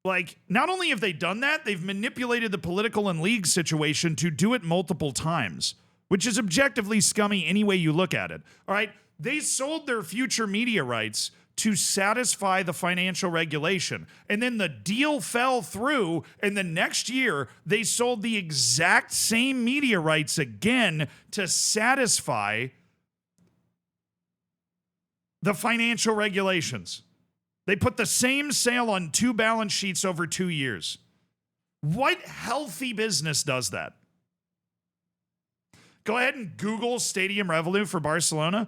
like, not only have they done that, they've manipulated the political and league situation to do it multiple times, which is objectively scummy any way you look at it. All right? They sold their future media rights to satisfy the financial regulation. And then the deal fell through, and the next year, they sold the exact same media rights again to satisfy the financial regulations. They put the same sale on 2 balance sheets over 2 years. What healthy business does that? Go ahead and Google Stadium Revenue for Barcelona.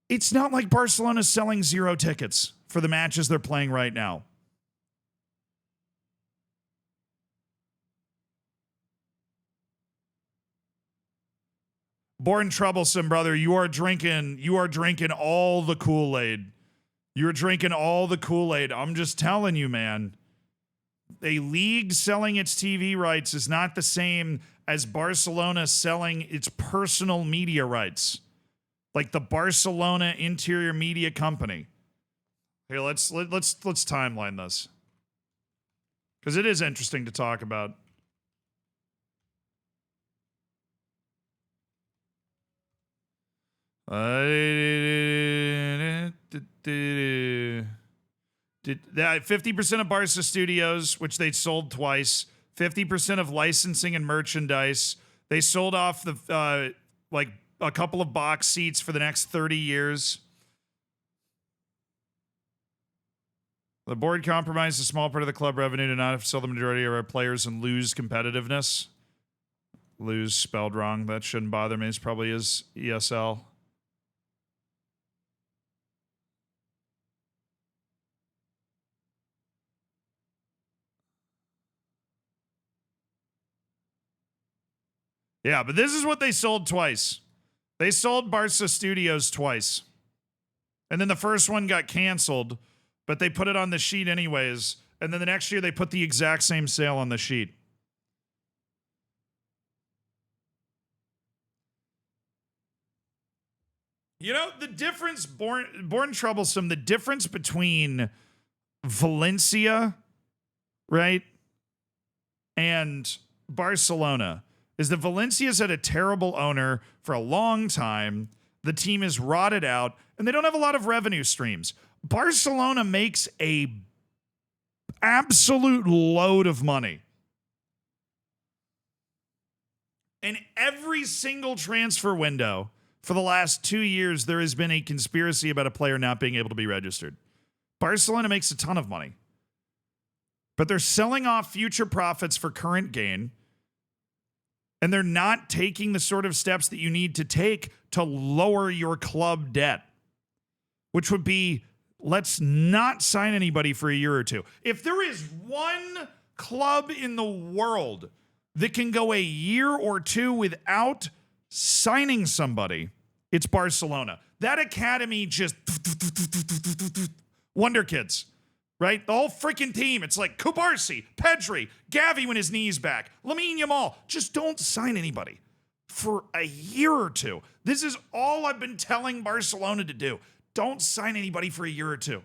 It's not like Barcelona's selling 0 tickets for the matches they're playing right now. Born troublesome, brother. You are drinking all the Kool-Aid. You're drinking all the Kool-Aid. I'm just telling you, man. A league selling its TV rights is not the same as Barcelona selling its personal media rights. Like the Barcelona Interior Media Company. Here, let's timeline this. Because it is interesting to talk about. Did that 50% of Barca Studios, which they sold twice, 50% of licensing and merchandise. They sold off the like a couple of box seats for the next 30 years. The board compromised a small part of the club revenue to not sell the majority of our players and lose competitiveness. Lose spelled wrong. That shouldn't bother me. It probably is ESL. Yeah, but this is what they sold twice. They sold Barca Studios twice. And then the first one got canceled, but they put it on the sheet anyways. And then the next year they put the exact same sale on the sheet. You know, the difference, born troublesome, the difference between Valencia, right, and Barcelona is that Valencia's had a terrible owner for a long time. The team is rotted out, and they don't have a lot of revenue streams. Barcelona makes a absolute load of money. In every single transfer window for the last 2 years, there has been a conspiracy about a player not being able to be registered. Barcelona makes a ton of money, but they're selling off future profits for current gain. And they're not taking the sort of steps that you need to take to lower your club debt, which would be, let's not sign anybody for a year or two. If there is one club in the world that can go a year or two without signing somebody, it's Barcelona. That academy just wonder kids. Right? The whole freaking team. It's like Kubarsi, Pedri, Gavi when his knee's back, Lamine Yamal. Just don't sign anybody for a year or two. This is all I've been telling Barcelona to do. Don't sign anybody for a year or two.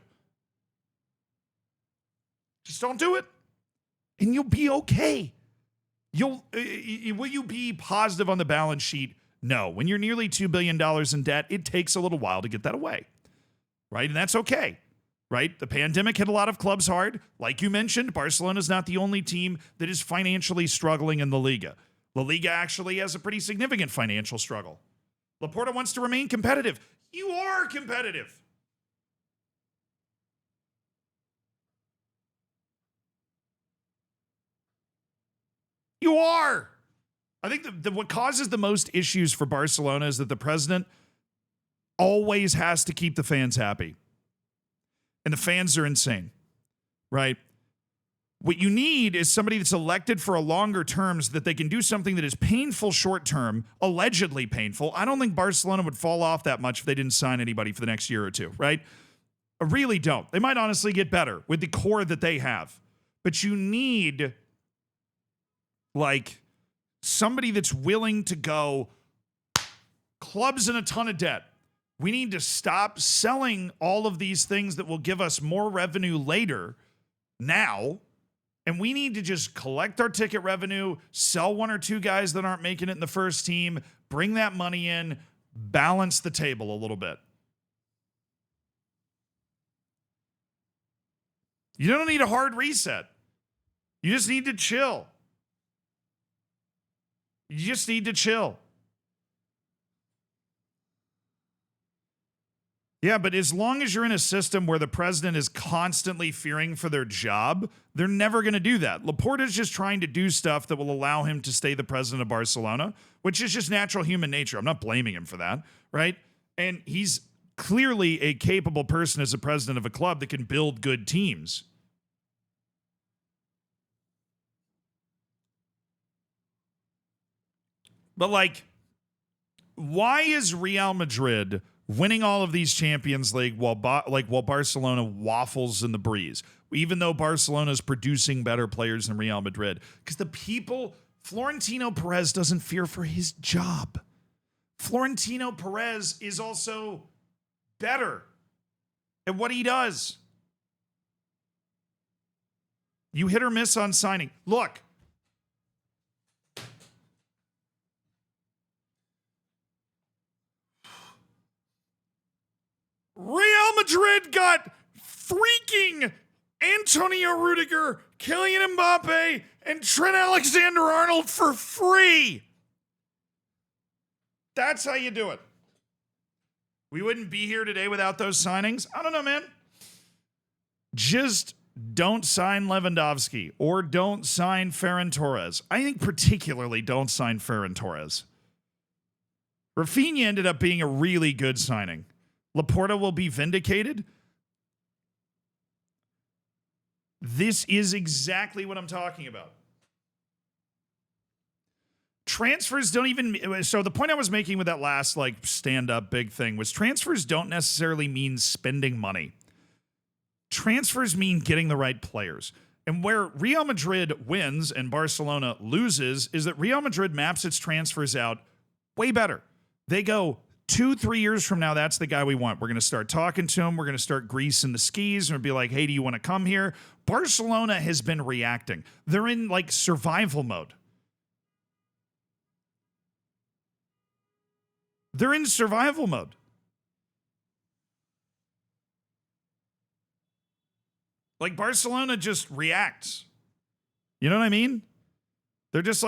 Just don't do it. And you'll be okay. Will you be positive on the balance sheet? No. When you're nearly $2 billion in debt, it takes a little while to get that away. Right? And that's okay. Right? The pandemic hit a lot of clubs hard. Like you mentioned, Barcelona is not the only team that is financially struggling in the Liga. La Liga actually has a pretty significant financial struggle. Laporta wants to remain competitive. You are competitive. You are. I think what causes the most issues for Barcelona is that the president always has to keep the fans happy. And the fans are insane, right? What you need is somebody that's elected for a longer term so that they can do something that is painful short term, allegedly painful. I don't think Barcelona would fall off that much if they didn't sign anybody for the next year or two, right? I really don't. They might honestly get better with the core that they have. But you need, like, somebody that's willing to go, clubs in a ton of debt. We need to stop selling all of these things that will give us more revenue later, now, and we need to just collect our ticket revenue, sell 1 or 2 guys that aren't making it in the first team, bring that money in, balance the table a little bit. You don't need a hard reset. You just need to chill. You just need to chill. Yeah, but as long as you're in a system where the president is constantly fearing for their job, they're never going to do that. Laporta's just trying to do stuff that will allow him to stay the president of Barcelona, which is just natural human nature. I'm not blaming him for that, right? And he's clearly a capable person as a president of a club that can build good teams. But like, why is Real Madrid winning all of these Champions League while Barcelona waffles in the breeze, even though Barcelona is producing better players than Real Madrid? Because Florentino Perez doesn't fear for his job. Florentino Perez is also better at what he does. You hit or miss on signing. Look. Real Madrid got freaking Antonio Rudiger, Kylian Mbappe, and Trent Alexander-Arnold for free. That's how you do it. We wouldn't be here today without those signings. I don't know, man. Just don't sign Lewandowski or don't sign Ferran Torres. I think particularly don't sign Ferran Torres. Rafinha ended up being a really good signing. Laporta will be vindicated. This is exactly what I'm talking about. Transfers don't even... So the point I was making with that last stand-up big thing was transfers don't necessarily mean spending money. Transfers mean getting the right players. And where Real Madrid wins and Barcelona loses is that Real Madrid maps its transfers out way better. They go... 2-3 years from now, that's the guy we want. We're going to start talking to him. We're going to start greasing the skis and be like, hey, do you want to come here? Barcelona has been reacting. They're in survival mode. They're in survival mode. Barcelona just reacts. You know what I mean? They're just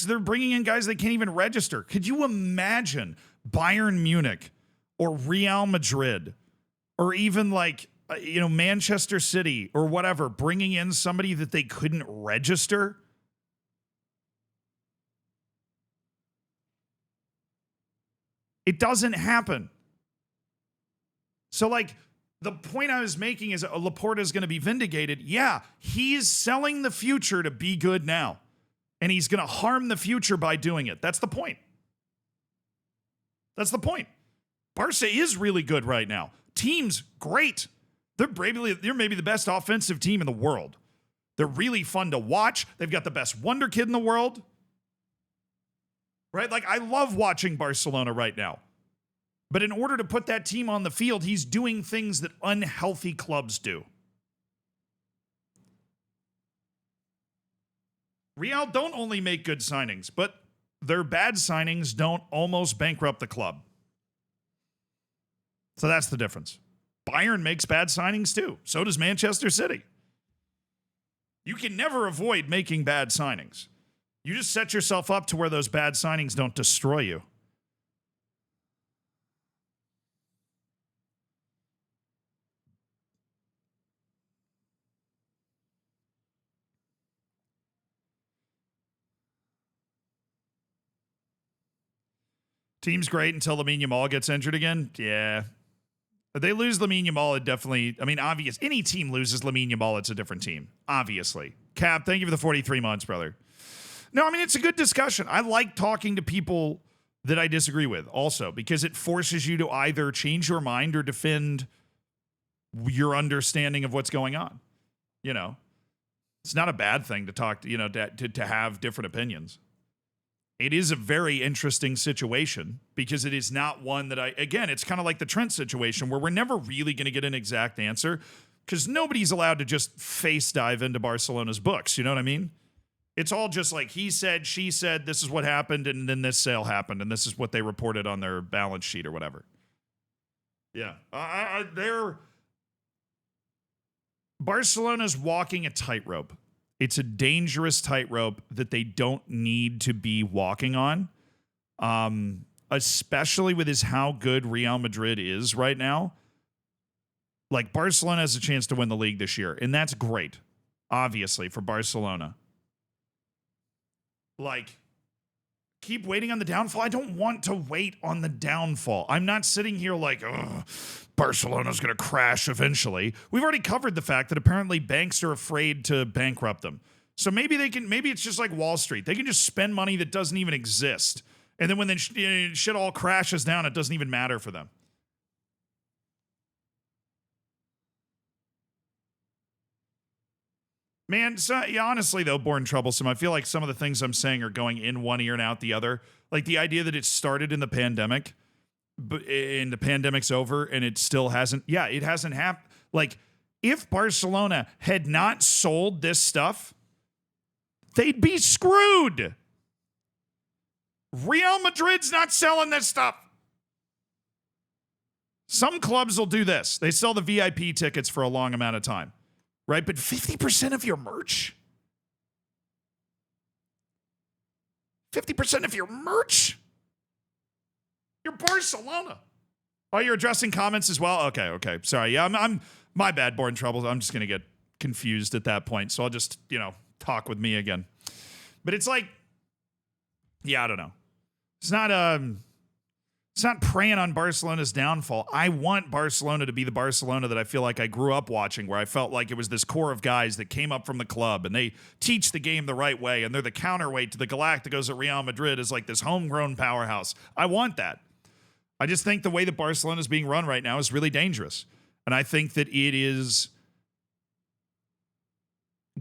they're bringing in guys they can't even register. Could you imagine Bayern Munich or Real Madrid or even Manchester City or whatever bringing in somebody that they couldn't register? It doesn't happen. So the point I was making is Laporta is going to be vindicated. Yeah, he's selling the future to be good now. And he's going to harm the future by doing it. That's the point. That's the point. Barca is really good right now. Team's great. They're maybe the best offensive team in the world. They're really fun to watch. They've got the best wonder kid in the world. Right? I love watching Barcelona right now. But in order to put that team on the field, he's doing things that unhealthy clubs do. Real don't only make good signings, but their bad signings don't almost bankrupt the club. So that's the difference. Bayern makes bad signings too. So does Manchester City. You can never avoid making bad signings. You just set yourself up to where those bad signings don't destroy you. Team's great until Lamine Yamal gets injured again. Yeah. If they lose Lamine Yamal, it definitely, obvious. Any team loses Lamine Yamal, it's a different team. Obviously. Cap, thank you for the 43 months, brother. No, it's a good discussion. I like talking to people that I disagree with also because it forces you to either change your mind or defend your understanding of what's going on. It's not a bad thing to talk to have different opinions. It is a very interesting situation because it is not one that it's kind of like the Trent situation where we're never really going to get an exact answer because nobody's allowed to just face dive into Barcelona's books. You know what I mean? It's all just he said, she said, this is what happened, and then this sale happened, and this is what they reported on their balance sheet or whatever. Yeah. Barcelona's walking a tightrope. It's a dangerous tightrope that they don't need to be walking on, especially with how good Real Madrid is right now. Like, Barcelona has a chance to win the league this year, and that's great, obviously, for Barcelona. Like, keep waiting on the downfall. I don't want to wait on the downfall. I'm not sitting here like, oh, Barcelona's going to crash eventually. We've already covered the fact that apparently banks are afraid to bankrupt them. So maybe it's just like Wall Street. They can just spend money that doesn't even exist. And then when shit all crashes down, it doesn't even matter for them. Man, so, yeah, honestly, though, Born Troublesome, I feel like some of the things I'm saying are going in one ear and out the other. Like the idea that it started in the pandemic, and the pandemic's over, and it still hasn't. Yeah, it hasn't happened. Like, if Barcelona had not sold this stuff, they'd be screwed. Real Madrid's not selling this stuff. Some clubs will do this. They sell the VIP tickets for a long amount of time. Right, but 50% of your merch? 50% of your merch? You're Barcelona. Oh, you're addressing comments as well? Okay. Sorry. Yeah, I'm my bad, Born Trouble. I'm just going to get confused at that point. So I'll just, talk with me again. But it's like, yeah, I don't know. It's not preying on Barcelona's downfall. I want Barcelona to be the Barcelona that I feel like I grew up watching, where I felt like it was this core of guys that came up from the club and they teach the game the right way, and they're the counterweight to the Galacticos at Real Madrid is like this homegrown powerhouse. I want that. I just think the way that Barcelona is being run right now is really dangerous. And I think that it is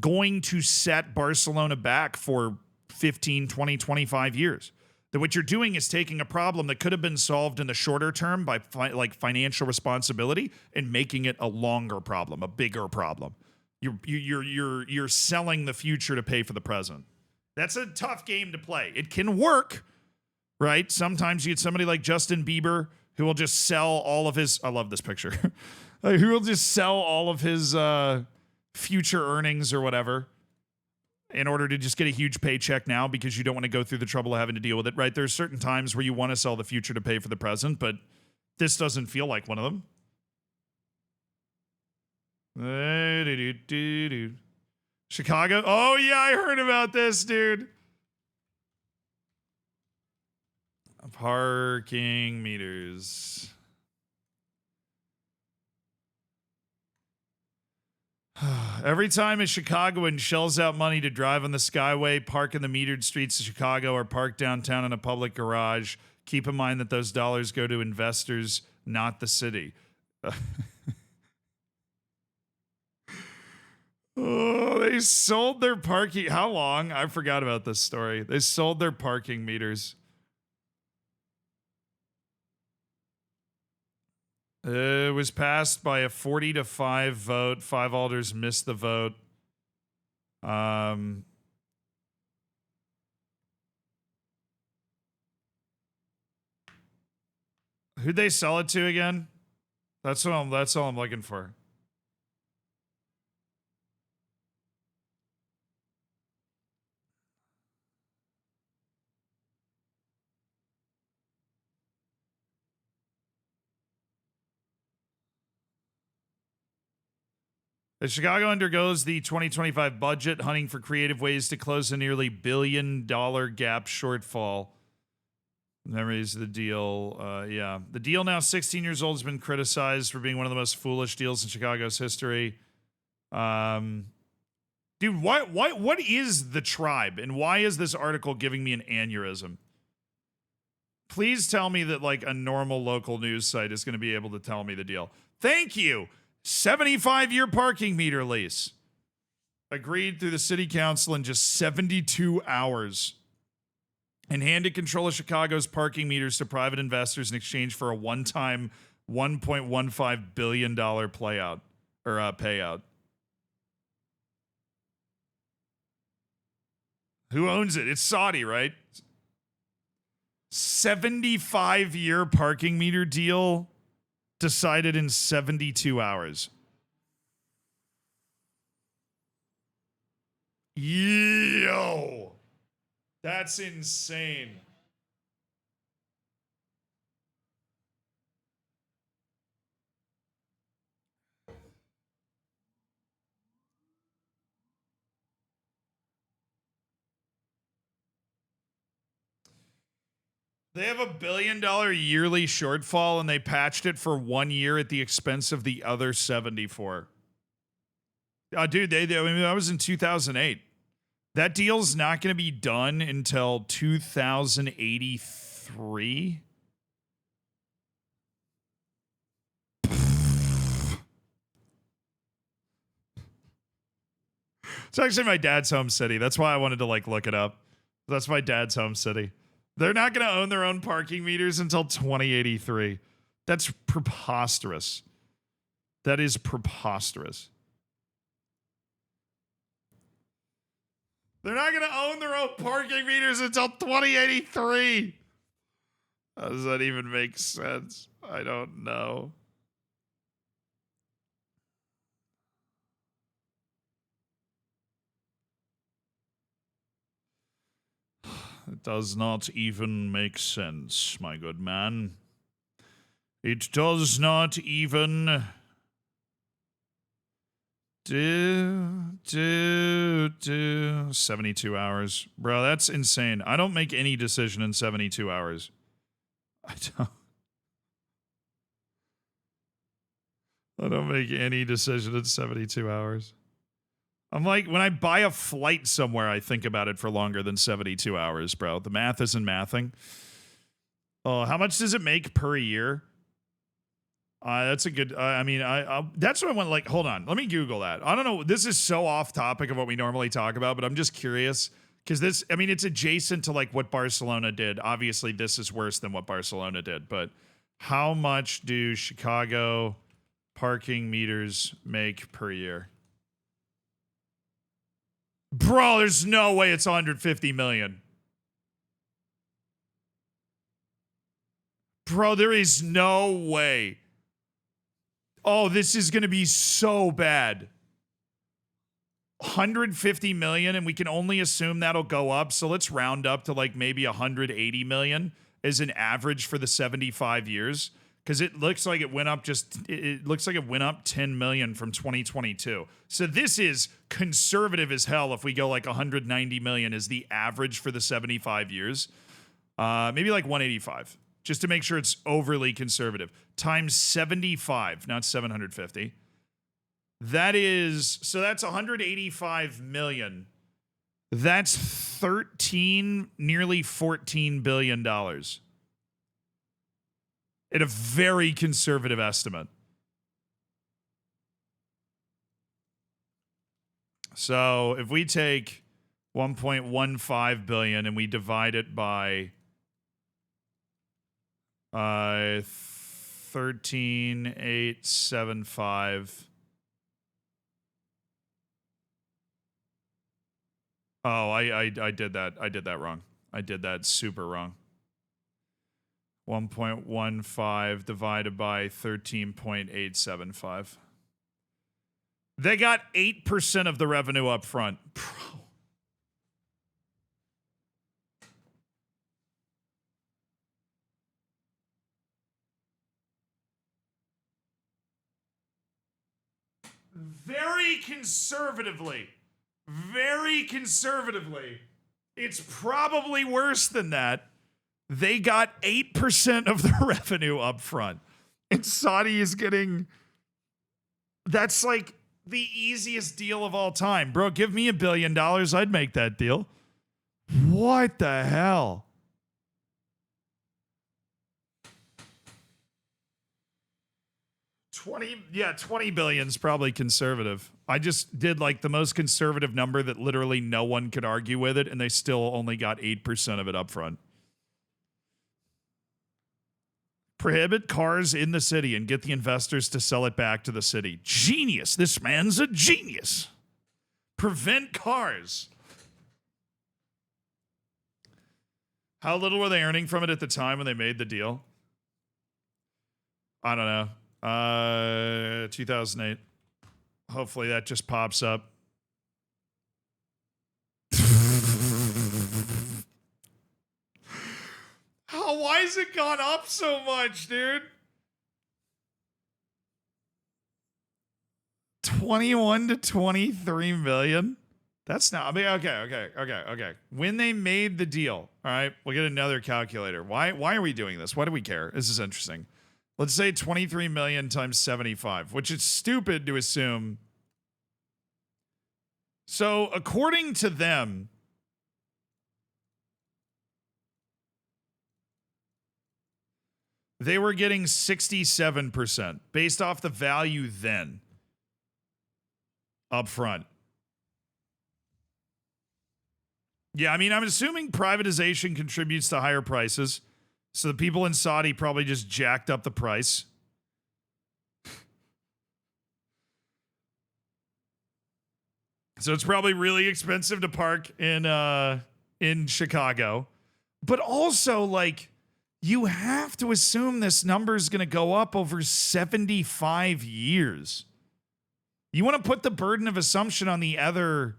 going to set Barcelona back for 15, 20, 25 years. That what you're doing is taking a problem that could have been solved in the shorter term by financial responsibility and making it a longer problem, a bigger problem. You're selling the future to pay for the present. That's a tough game to play. It can work, right? Sometimes you get somebody like Justin Bieber who will just sell all of his. I love this picture. Who will just sell all of his future earnings or whatever, in order to just get a huge paycheck now because you don't want to go through the trouble of having to deal with it, right? There's certain times where you want to sell the future to pay for the present, but this doesn't feel like one of them. Chicago? Oh, yeah, I heard about this, dude. Parking meters. Every time a Chicagoan shells out money to drive on the Skyway, park in the metered streets of Chicago, or park downtown in a public garage, keep in mind that those dollars go to investors, not the city. Oh, they sold their parking. How long? I forgot about this story. They sold their parking meters. It was passed by a 40-5 vote. 5 alders missed the vote. Who'd they sell it to again? That's all I'm looking for. As Chicago undergoes the 2025 budget, hunting for creative ways to close a nearly $1 billion gap shortfall. Memories of the deal. Yeah. The deal, now 16 years old, has been criticized for being one of the most foolish deals in Chicago's history. Dude, what is the tribe, and why is this article giving me an aneurysm? Please tell me that like a normal local news site is going to be able to tell me the deal. Thank you. 75-year parking meter lease. Agreed through the city council in just 72 hours. And handed control of Chicago's parking meters to private investors in exchange for a one-time $1.15 billion payout. Who owns it? It's Saudi, right? 75-year parking meter deal decided in 72 hours. Yo! That's insane. They have $1 billion yearly shortfall, and they patched it for 1 year at the expense of the other 74. Dude, I mean, that was in 2008. That deal's not going to be done until 2083. It's actually my dad's home city. That's why I wanted to look it up. That's my dad's home city. They're not going to own their own parking meters until 2083. That's preposterous. That is preposterous. They're not going to own their own parking meters until 2083. How does that even make sense? I don't know. It does not even make sense, my good man. It does not even... 72 hours. Bro, that's insane. I don't make any decision in 72 hours. I don't make any decision in 72 hours. I'm like, when I buy a flight somewhere, I think about it for longer than 72 hours, bro. The math isn't mathing. Oh, how much does it make per year? That's a good, I mean, that's what I want, hold on. Let me Google that. I don't know. This is so off topic of what we normally talk about, but I'm just curious because this, I mean, it's adjacent to what Barcelona did. Obviously, this is worse than what Barcelona did, but how much do Chicago parking meters make per year? Bro, there's no way it's 150 million. Bro, there is no way. Oh, this is going to be so bad. 150 million, and we can only assume that'll go up. So let's round up to maybe 180 million as an average for the 75 years. Because it looks like it went up it looks like it went up 10 million from 2022. So this is conservative as hell if we go 190 million is the average for the 75 years. Maybe 185, just to make sure it's overly conservative. Times 75, not 750. That's 185 million. That's nearly $14 billion. At a very conservative estimate. So if we take 1.15 billion and we divide it by 13,875. Oh, I did that. I did that wrong. I did that super wrong. 1.15 divided by 13.875. They got 8% of the revenue up front. Bro. Very conservatively, it's probably worse than that. They got 8% of the revenue up front. And Saudi is getting... That's the easiest deal of all time. Bro, give me $1 billion. I'd make that deal. What the hell? $20 billion is probably conservative. I just did the most conservative number that literally no one could argue with it, and they still only got 8% of it up front. Prohibit cars in the city and get the investors to sell it back to the city. Genius. This man's a genius. Prevent cars. How little were they earning from it at the time when they made the deal? I don't know. 2008. Hopefully that just pops up. Why has it gone up so much, dude? 21 to 23 million? That's not, I mean, okay. When they made the deal, all right, we'll get another calculator. Why are we doing this? Why do we care? This is interesting. Let's say 23 million times 75, which is stupid to assume. So according to them, they were getting 67% based off the value then up front. Yeah, I mean, I'm assuming privatization contributes to higher prices. So the people in Saudi probably just jacked up the price. So it's probably really expensive to park in Chicago. But also, like, you have to assume this number is going to go up over 75 years. You want to put the burden of assumption on the other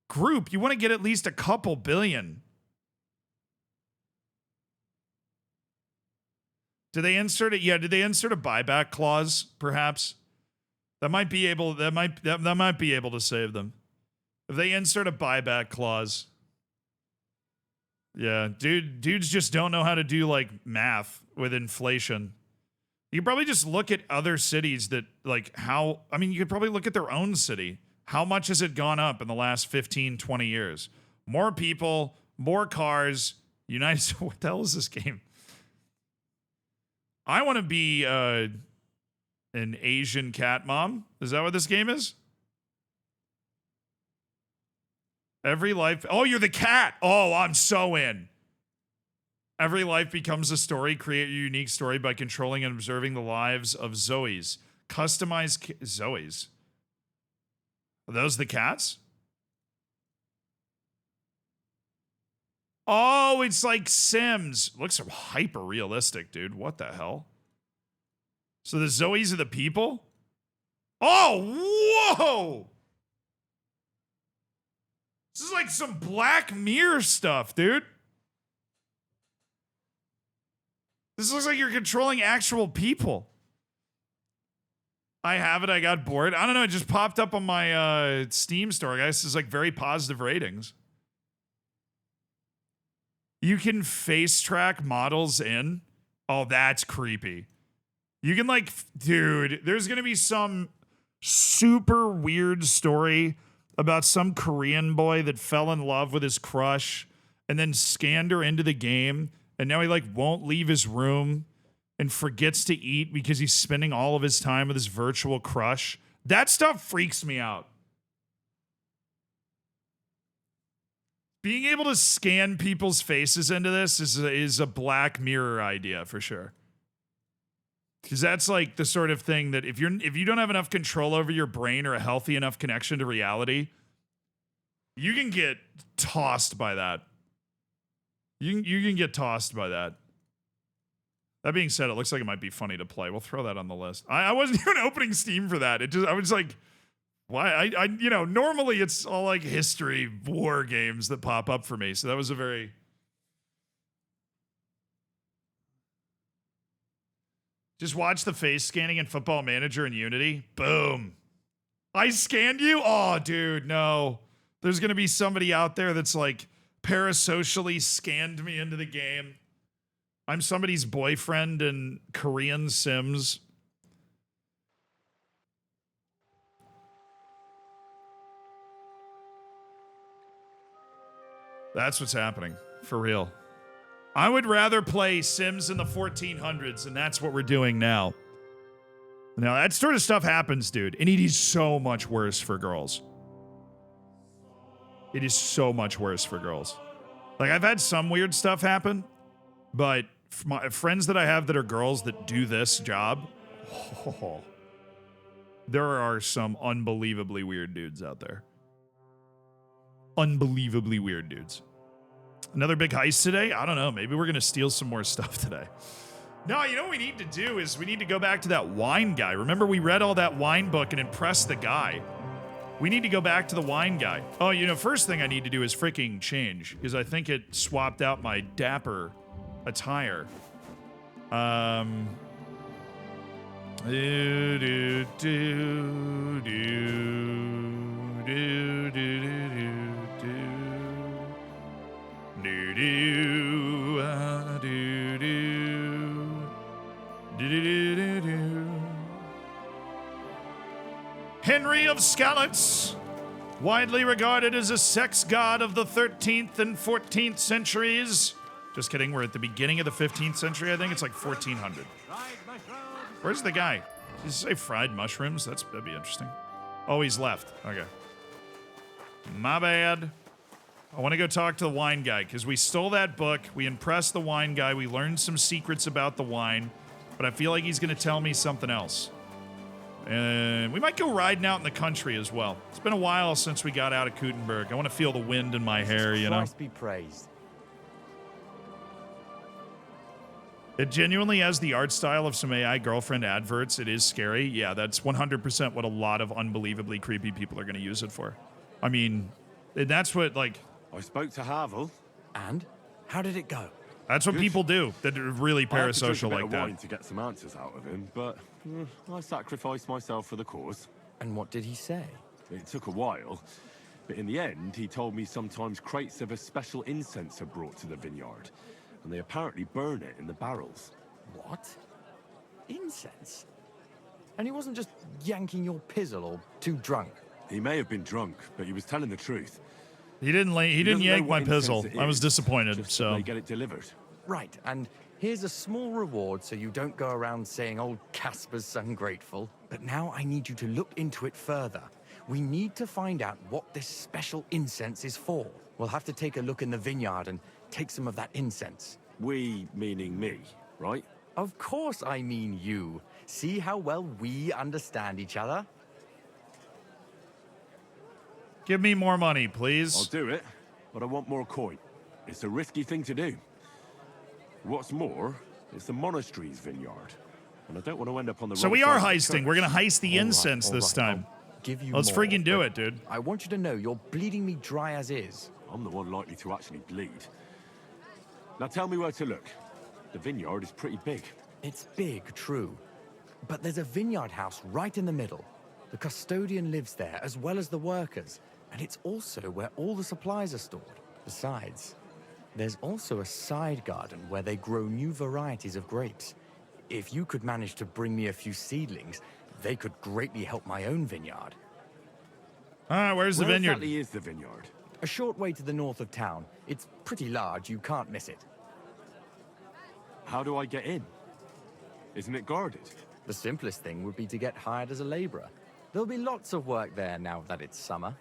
group. You want to get at least a couple billion. Do they insert it? Yeah, did they insert a buyback clause, perhaps? That might be able to save them. If they insert a buyback clause. Yeah, dudes just don't know how to do like math with inflation. You could probably just look at other cities that like you could probably look at their own city. How much has it gone up in the last 15, 20 years? More people, more cars, what the hell is this game? I want to be an Asian cat mom. Is that what this game is? Every life. Oh, you're the cat. Oh, I'm so in. Every life becomes a story. Create your unique story by controlling and observing the lives of Zoes. Customize Zoes. Are those the cats? Oh, it's like Sims. Looks so hyper realistic, dude. What the hell? So the Zoes are the people? Oh, whoa! This is like some Black Mirror stuff, dude. This looks like you're controlling actual people. I have it. I got bored. I don't know. It just popped up on my Steam store, guys. It's like very positive ratings. You can face track models in. Oh, that's creepy. You can dude, there's going to be some super weird story about some Korean boy that fell in love with his crush and then scanned her into the game. And now he won't leave his room and forgets to eat because he's spending all of his time with his virtual crush. That stuff freaks me out. Being able to scan people's faces into this is a Black Mirror idea for sure. Because that's like the sort of thing that if you don't have enough control over your brain or a healthy enough connection to reality, you can get tossed by that. You can get tossed by that. That being said, it looks like it might be funny to play. We'll throw that on the list. I wasn't even opening Steam for that. I was like, why? Normally it's all like history war games that pop up for me. So that was a very... Just watch the face scanning in Football Manager and Unity. Boom. I scanned you? Oh, dude, no. There's going to be somebody out there that's like parasocially scanned me into the game. I'm somebody's boyfriend in Korean Sims. That's what's happening. For real. I would rather play Sims in the 1400s, and that's what we're doing now. Now, that sort of stuff happens, dude, and it is so much worse for girls. It is so much worse for girls. Like, I've had some weird stuff happen, but my friends that I have that are girls that do this job, there are some unbelievably weird dudes out there. Unbelievably weird dudes. Another big heist today? I don't know. Maybe we're going to steal some more stuff today. No, you know what we need to do is we need to go back to that wine guy. Remember, we read all that wine book and impressed the guy. We need to go back to the wine guy. Oh, first thing I need to do is freaking change, because I think it swapped out my dapper attire. Do, do, do, do, do, do, do. Henry of Skalitz, widely regarded as a sex god of the 13th and 14th centuries. Just kidding, we're at the beginning of the 15th century, I think. It's like 1400. Where's the guy? Did he say fried mushrooms? That'd be interesting. Oh, he's left. Okay. My bad. I want to go talk to the wine guy, because we stole that book, we impressed the wine guy, we learned some secrets about the wine, but I feel like he's going to tell me something else. And we might go riding out in the country as well. It's been a while since we got out of Kutenberg. I want to feel the wind in my hair, you know? Christ be praised. It genuinely has the art style of some AI girlfriend adverts. It is scary. Yeah, that's 100% what a lot of unbelievably creepy people are going to use it for. I mean, that's what, like... I spoke to Havel. And? How did it go? That's what people do that are really parasocial like that. I had to get some answers out of him, but I sacrificed myself for the cause. And what did he say? It took a while, but in the end, he told me sometimes crates of a special incense are brought to the vineyard, and they apparently burn it in the barrels. What? Incense? And he wasn't just yanking your pizzle or too drunk? He may have been drunk, but he was telling the truth. He didn't yank my pizzle. I was disappointed, just so... they get it delivered. Right, and here's a small reward so you don't go around saying old Casper's ungrateful. But now I need you to look into it further. We need to find out what this special incense is for. We'll have to take a look in the vineyard and take some of that incense. We, meaning me, right? Of course I mean you. See how well we understand each other? Give me more money, please. I'll do it, but I want more coin. It's a risky thing to do. What's more, it's the monastery's vineyard, and I don't want to end up on the So wrong we are side of the heisting. We're church. gonna heist the incense this time. I'll give you Let's more, freaking do but it, dude. I want you to know you're bleeding me dry as is. I'm the one likely to actually bleed. Now tell me where to look. The vineyard is pretty big. It's big, true. But there's a vineyard house right in the middle. The custodian lives there, as well as the workers. And it's also where all the supplies are stored. Besides, there's also a side garden where they grow new varieties of grapes. If you could manage to bring me a few seedlings, they could greatly help my own vineyard. Where's the Where vineyard? exactly is the vineyard? A short way to the north of town. It's pretty large, you can't miss it. How do I get in? Isn't it guarded? The simplest thing would be to get hired as a laborer. There'll be lots of work there now that it's summer.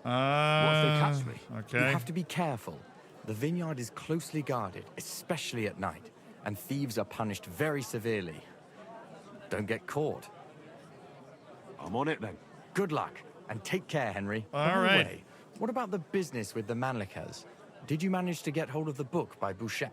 What if they catch me? Okay. You have to be careful. The vineyard is closely guarded, especially at night, and thieves are punished very severely. Don't get caught. I'm on it then. Good luck, and take care, Henry. All By the right. way, what about the business with the Manlikas? Did you manage to get hold of the book by Bouchek?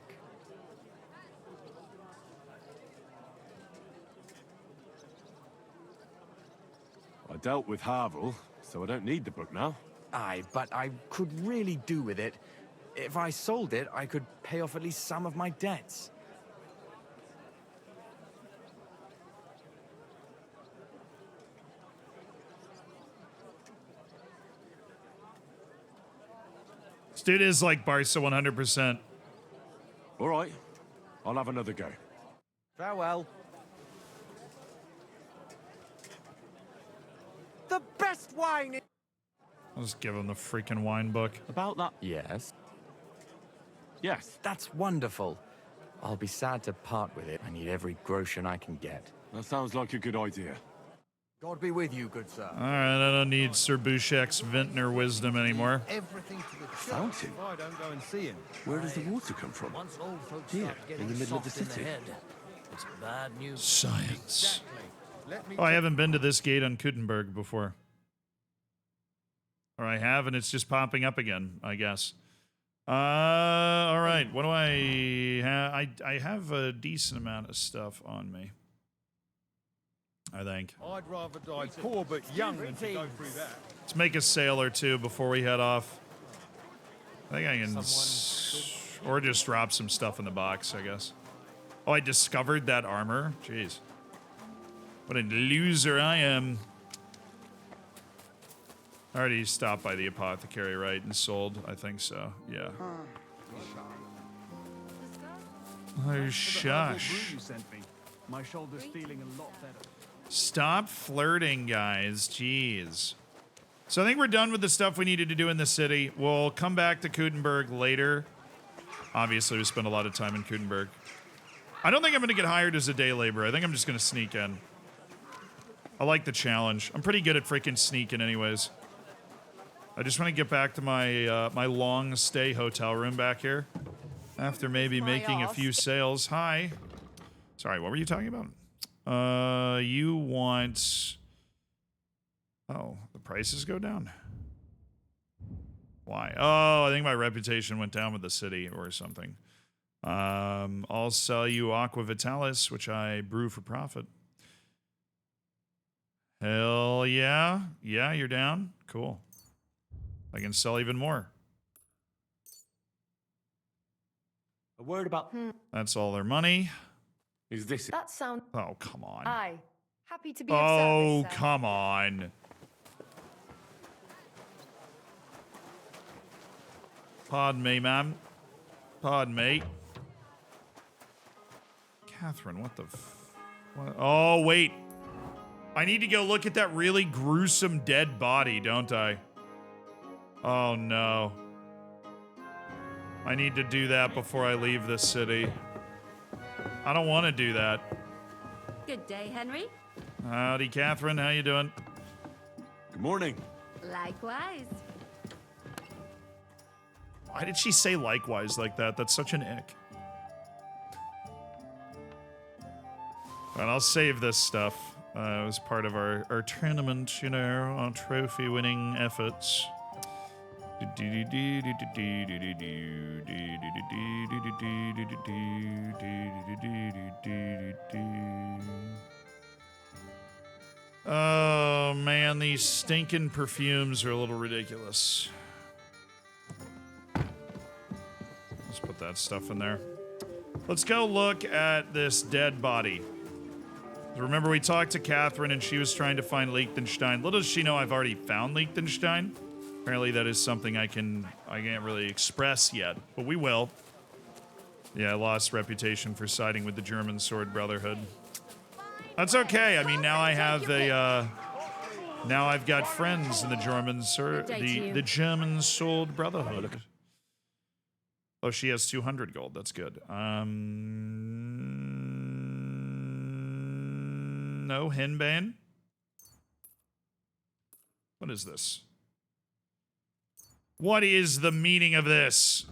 I dealt with Havel, so I don't need the book now. Aye, but I could really do with it. If I sold it, I could pay off at least some of my debts. This dude is like Barca 100%. All right, I'll have another go. Farewell. The best wine! I'll just give him the freaking wine book. About that? Yes. Yes, That's wonderful. I'll be sad to part with it. I need every groschen I can get. that sounds like a good idea. God be with you, good sir. All right, I don't need Sir Bouchek's vintner wisdom anymore. Everything to the church Fountain? if I don't go and see him. Where does the water come from? Once old folks Here, start getting in the middle of the soft in city. head, it's bad news. Science. Exactly. Let me Oh, I haven't been to this gate on Kutenberg before. Or I have, and it's just popping up again, I guess. All right. What do I have? I have a decent amount of stuff on me, I think. I'd rather die poor but young than to go through that. Let's make a sale or two before we head off. I think I can... or just drop some stuff in the box, I guess. Oh, I discovered that armor? Jeez. What a loser I am. I already stopped by the apothecary, right, and sold. I think so. Yeah. Oh, shush. You sent me. My shoulder's feeling a lot better. Stop flirting, guys. Jeez. So I think we're done with the stuff we needed to do in the city. We'll come back to Kutenberg later. Obviously, we spent a lot of time in Kutenberg. I don't think I'm going to get hired as a day laborer. I think I'm just going to sneak in. I like the challenge. I'm pretty good at freaking sneaking anyways. I just want to get back to my my long stay hotel room back here. After maybe making a few sales. Hi. Sorry, what were you talking about? You want... Oh, the prices go down? Why? Oh, I think my reputation went down with the city or something. I'll sell you Aqua Vitalis, which I brew for profit. Hell yeah. Yeah, you're down? Cool. I can sell even more. A word about... That's all their money. Is this... That sound. Oh, come on. Aye. Happy to be of Oh, service, sir. come on. Pardon me, ma'am. Pardon me. Catherine, what the what? Oh, wait. I need to go look at that really gruesome dead body, don't I? Oh, no. I need to do that before I leave this city. I don't want to do that. Good day, Henry. Howdy, Catherine. How you doing? Good morning. Likewise. Why did she say likewise like that? That's such an ick. But I'll save this stuff. It was part of our tournament, you know, our trophy-winning efforts. Oh, man, these stinking perfumes are a little ridiculous. Let's put that stuff in there. Let's go look at this dead body. Remember, we talked to Catherine and she was trying to find Liechtenstein. Little does she know I've already found Liechtenstein. Apparently that is something I can't really express yet, but we will. Yeah, I lost reputation for siding with the German Sword Brotherhood. That's okay. I mean, now I have now I've got friends in the German the German Sword Brotherhood. Oh, she has 200 gold. That's good. No, Henbane. What is this? What is the meaning of this?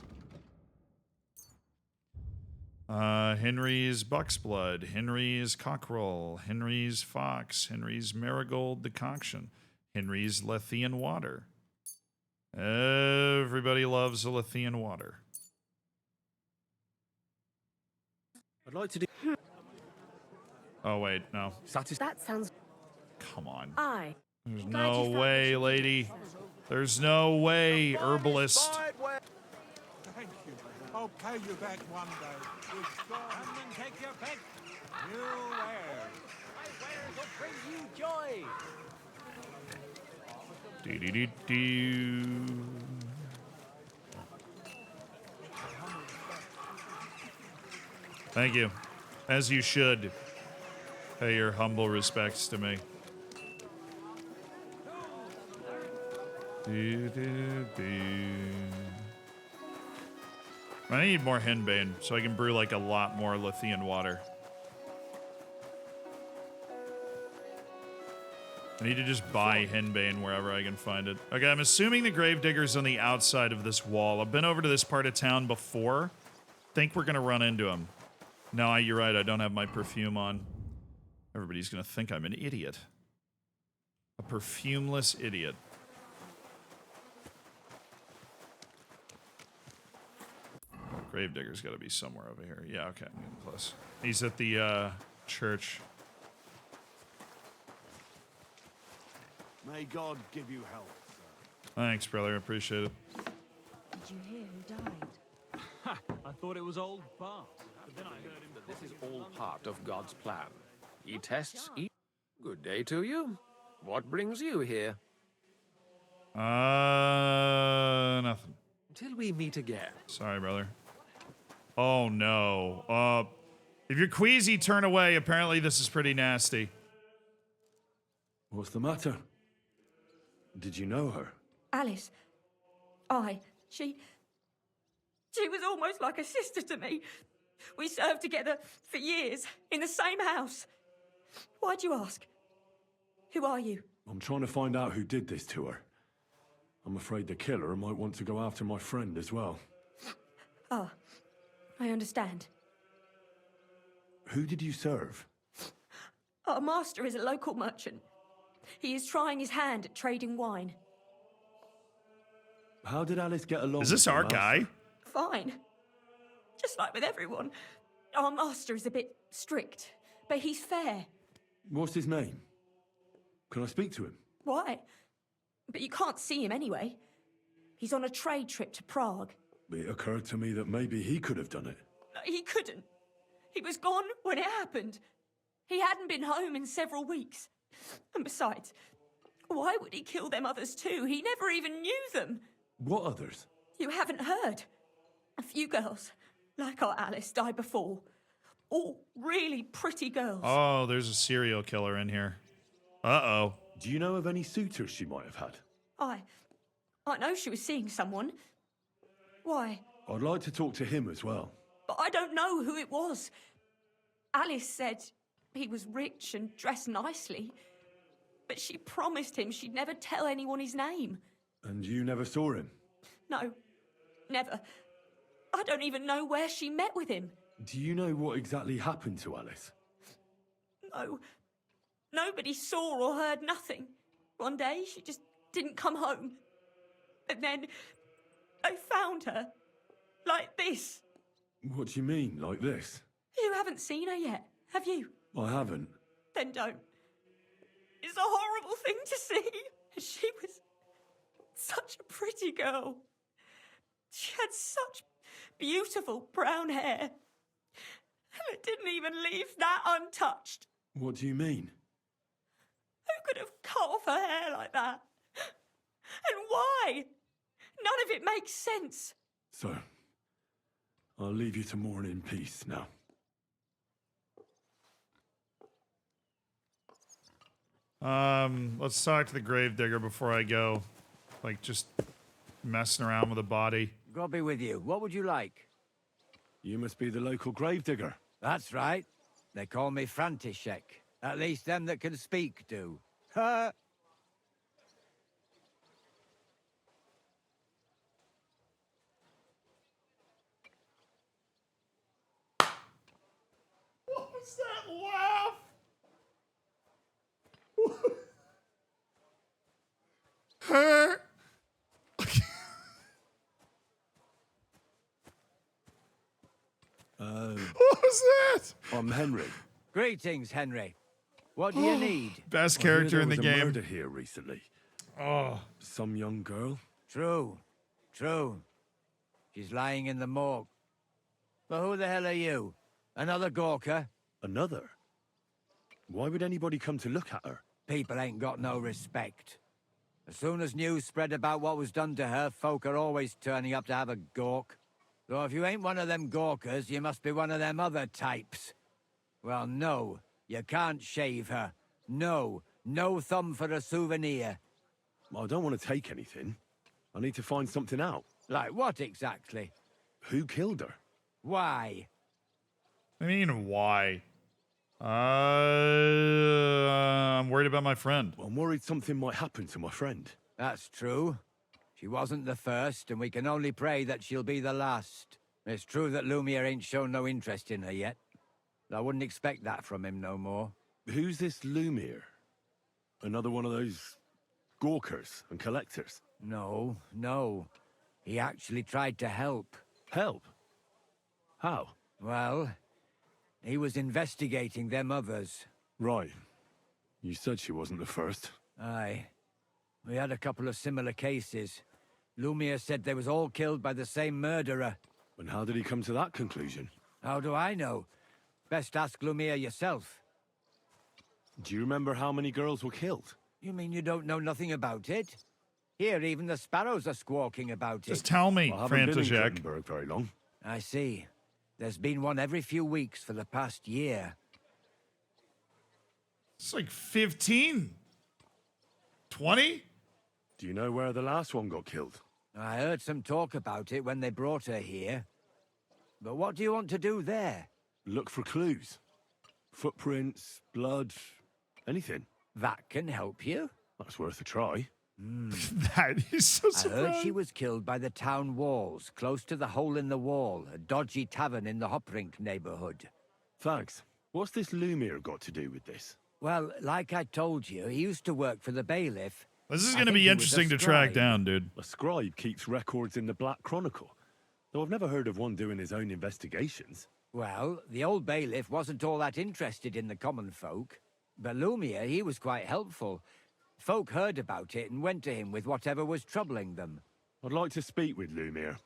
Henry's Buck's Blood, Henry's Cockerel, Henry's Fox, Henry's Marigold Decoction, Henry's Lethean Water. Everybody loves a Lethean Water. I'd like to do... Oh, wait, no. That sounds. Come on. Aye. There's no way, lady. There's no way, herbalist. Thank you. I'll pay you back one day. Come and take your pick. New wares. My wares will bring you joy. Do-do-do-do. Thank you. As you should. Pay your humble respects to me. I need more henbane so I can brew like a lot more Lethean water. I need to just buy henbane wherever I can find it. Okay, I'm assuming the gravedigger's on the outside of this wall. I've been over to this part of town before. Think we're gonna run into him. No, you're right, I don't have my perfume on. Everybody's gonna think I'm an idiot. A perfumeless idiot. Gravedigger's gotta be somewhere over here. Yeah, okay, I'm getting close. He's at the, church. May God give you health. Thanks, brother, I appreciate it. Did you hear who died? I thought it was old Bart, but then I heard him. This is all part of God's plan. He tests each... Good day to you. What brings you here? Nothing. Till we meet again. Sorry, brother. Oh, no. If you're queasy, turn away. Apparently, this is pretty nasty. What's the matter? Did you know her? Alice. She was almost like a sister to me. We served together for years in the same house. Why'd you ask? Who are you? I'm trying to find out who did this to her. I'm afraid the killer might want to go after my friend as well. Ah, I understand. Who did you serve? Our master is a local merchant. He is trying his hand at trading wine. How did Alice get along Is this with our your guy? master? Fine. Just like with everyone. Our master is a bit strict, but he's fair. What's his name? Can I speak to him? Why? But you can't see him anyway. He's on a trade trip to Prague. It occurred to me that maybe he could have done it. He couldn't. He was gone when it happened. He hadn't been home in several weeks. And besides, why would he kill them others too? He never even knew them. What others? You haven't heard. A few girls, like our Alice, died before. All really pretty girls. Oh, there's a serial killer in here. Uh-oh. Do you know of any suitors she might have had? I know she was seeing someone. Why? I'd like to talk to him as well. But I don't know who it was. Alice said he was rich and dressed nicely. But she promised him she'd never tell anyone his name. And you never saw him? No, never. I don't even know where she met with him. Do you know what exactly happened to Alice? No. Nobody saw or heard nothing. One day, she just didn't come home. And then, I found her. Like this. What do you mean, like this? You haven't seen her yet, have you? I haven't. Then don't. It's a horrible thing to see. She was such a pretty girl. She had such beautiful brown hair. And it didn't even leave that untouched. What do you mean? Who could have cut off her hair like that? And why? None of it makes sense. So, I'll leave you to mourn in peace now. Let's talk to the gravedigger before I go. Like, just messing around with a body. God be with you. What would you like? You must be the local gravedigger. That's right. They call me František. At least them that can speak do. Ha! What was that laugh? Her. What was that? I'm Henry. Greetings, Henry. What do you need? Best I hear character there in the was a game. murder here recently. Oh. Some young girl. True. True. She's lying in the morgue. But who the hell are you? Another gawker? Another? Why would anybody come to look at her? People ain't got no respect. As soon as news spread about what was done to her, folk are always turning up to have a gawk. So if you ain't one of them gawkers, you must be one of them other types. Well, no, you can't shave her. No, no thumb for a souvenir. I don't want to take anything. I need to find something out. Like what exactly? Who killed her? Why? I mean, why? I'm worried about my friend. I'm worried something might happen to my friend. That's true. She wasn't the first, and we can only pray that she'll be the last. It's true that Lumiere ain't shown no interest in her yet. I wouldn't expect that from him no more. Who's this Lumiere? Another one of those gawkers and collectors? No, no. He actually tried to help. Help? How? Well, he was investigating them others. Right. You said she wasn't the first. Aye. We had a couple of similar cases. Lumiere said they was all killed by the same murderer. And how did he come to that conclusion? How do I know? Best ask Lumiere yourself. Do you remember how many girls were killed? You mean you don't know nothing about it? Here, even the sparrows are squawking about it. Just tell me, I haven't been in František. Klingenberg very long. I see. There's been one every few weeks for the past year. It's like 15, 20. Do you know where the last one got killed? I heard some talk about it when they brought her here. But what do you want to do there? Look for clues. Footprints, blood, anything. That can help you. That's worth a try. That is so I heard surprised. she was killed by the town walls, close to the Hole in the Wall, a dodgy tavern in the Hoprink neighborhood. Thanks. What's this Lumiere got to do with this? Well, like I told you, he used to work for the bailiff. This is I going to think be he was a interesting to track scribe. down, dude. A scribe keeps records in the Black Chronicle. Though I've never heard of one doing his own investigations. Well, the old bailiff wasn't all that interested in the common folk. But Lumiere, he was quite helpful. Folk heard about it and went to him with whatever was troubling them. I'd like to speak with Lumiere. Do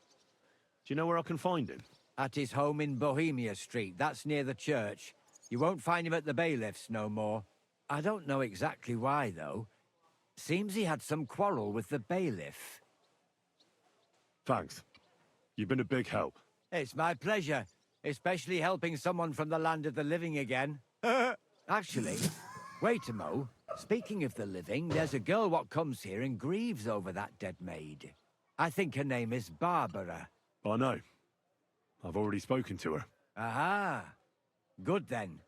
you know where I can find him? At his home in Bohemia Street, that's near the church. You won't find him at the bailiff's no more. I don't know exactly why, though. Seems he had some quarrel with the bailiff. Thanks. You've been a big help. It's my pleasure, especially helping someone from the land of the living again. Actually, wait a mo. Speaking of the living, there's a girl what comes here and grieves over that dead maid. I think her name is Barbara. I know. I've already spoken to her. Aha. Good then.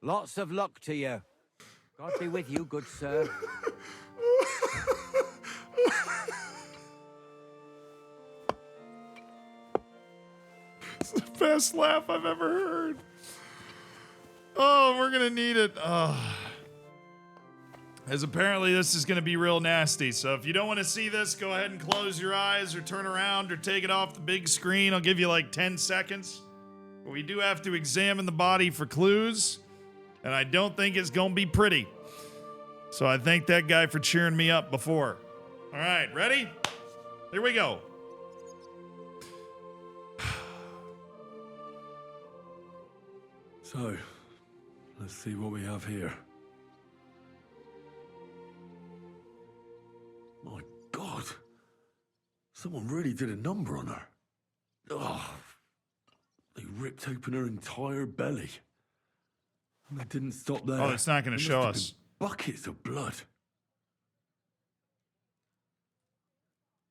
Lots of luck to you. God be with you, good sir. It's the best laugh I've ever heard. Oh, we're gonna need it. As apparently this is gonna be real nasty. So if you don't want to see this, go ahead and close your eyes or turn around or take it off the big screen. I'll give you like 10 seconds. But we do have to examine the body for clues. And I don't think it's gonna be pretty. So I thank that guy for cheering me up before. All right, ready? Here we go. So, let's see what we have here. My God. Someone really did a number on her. Oh, they ripped open her entire belly. And they didn't stop there. Oh, it's not going to show us. Buckets of blood.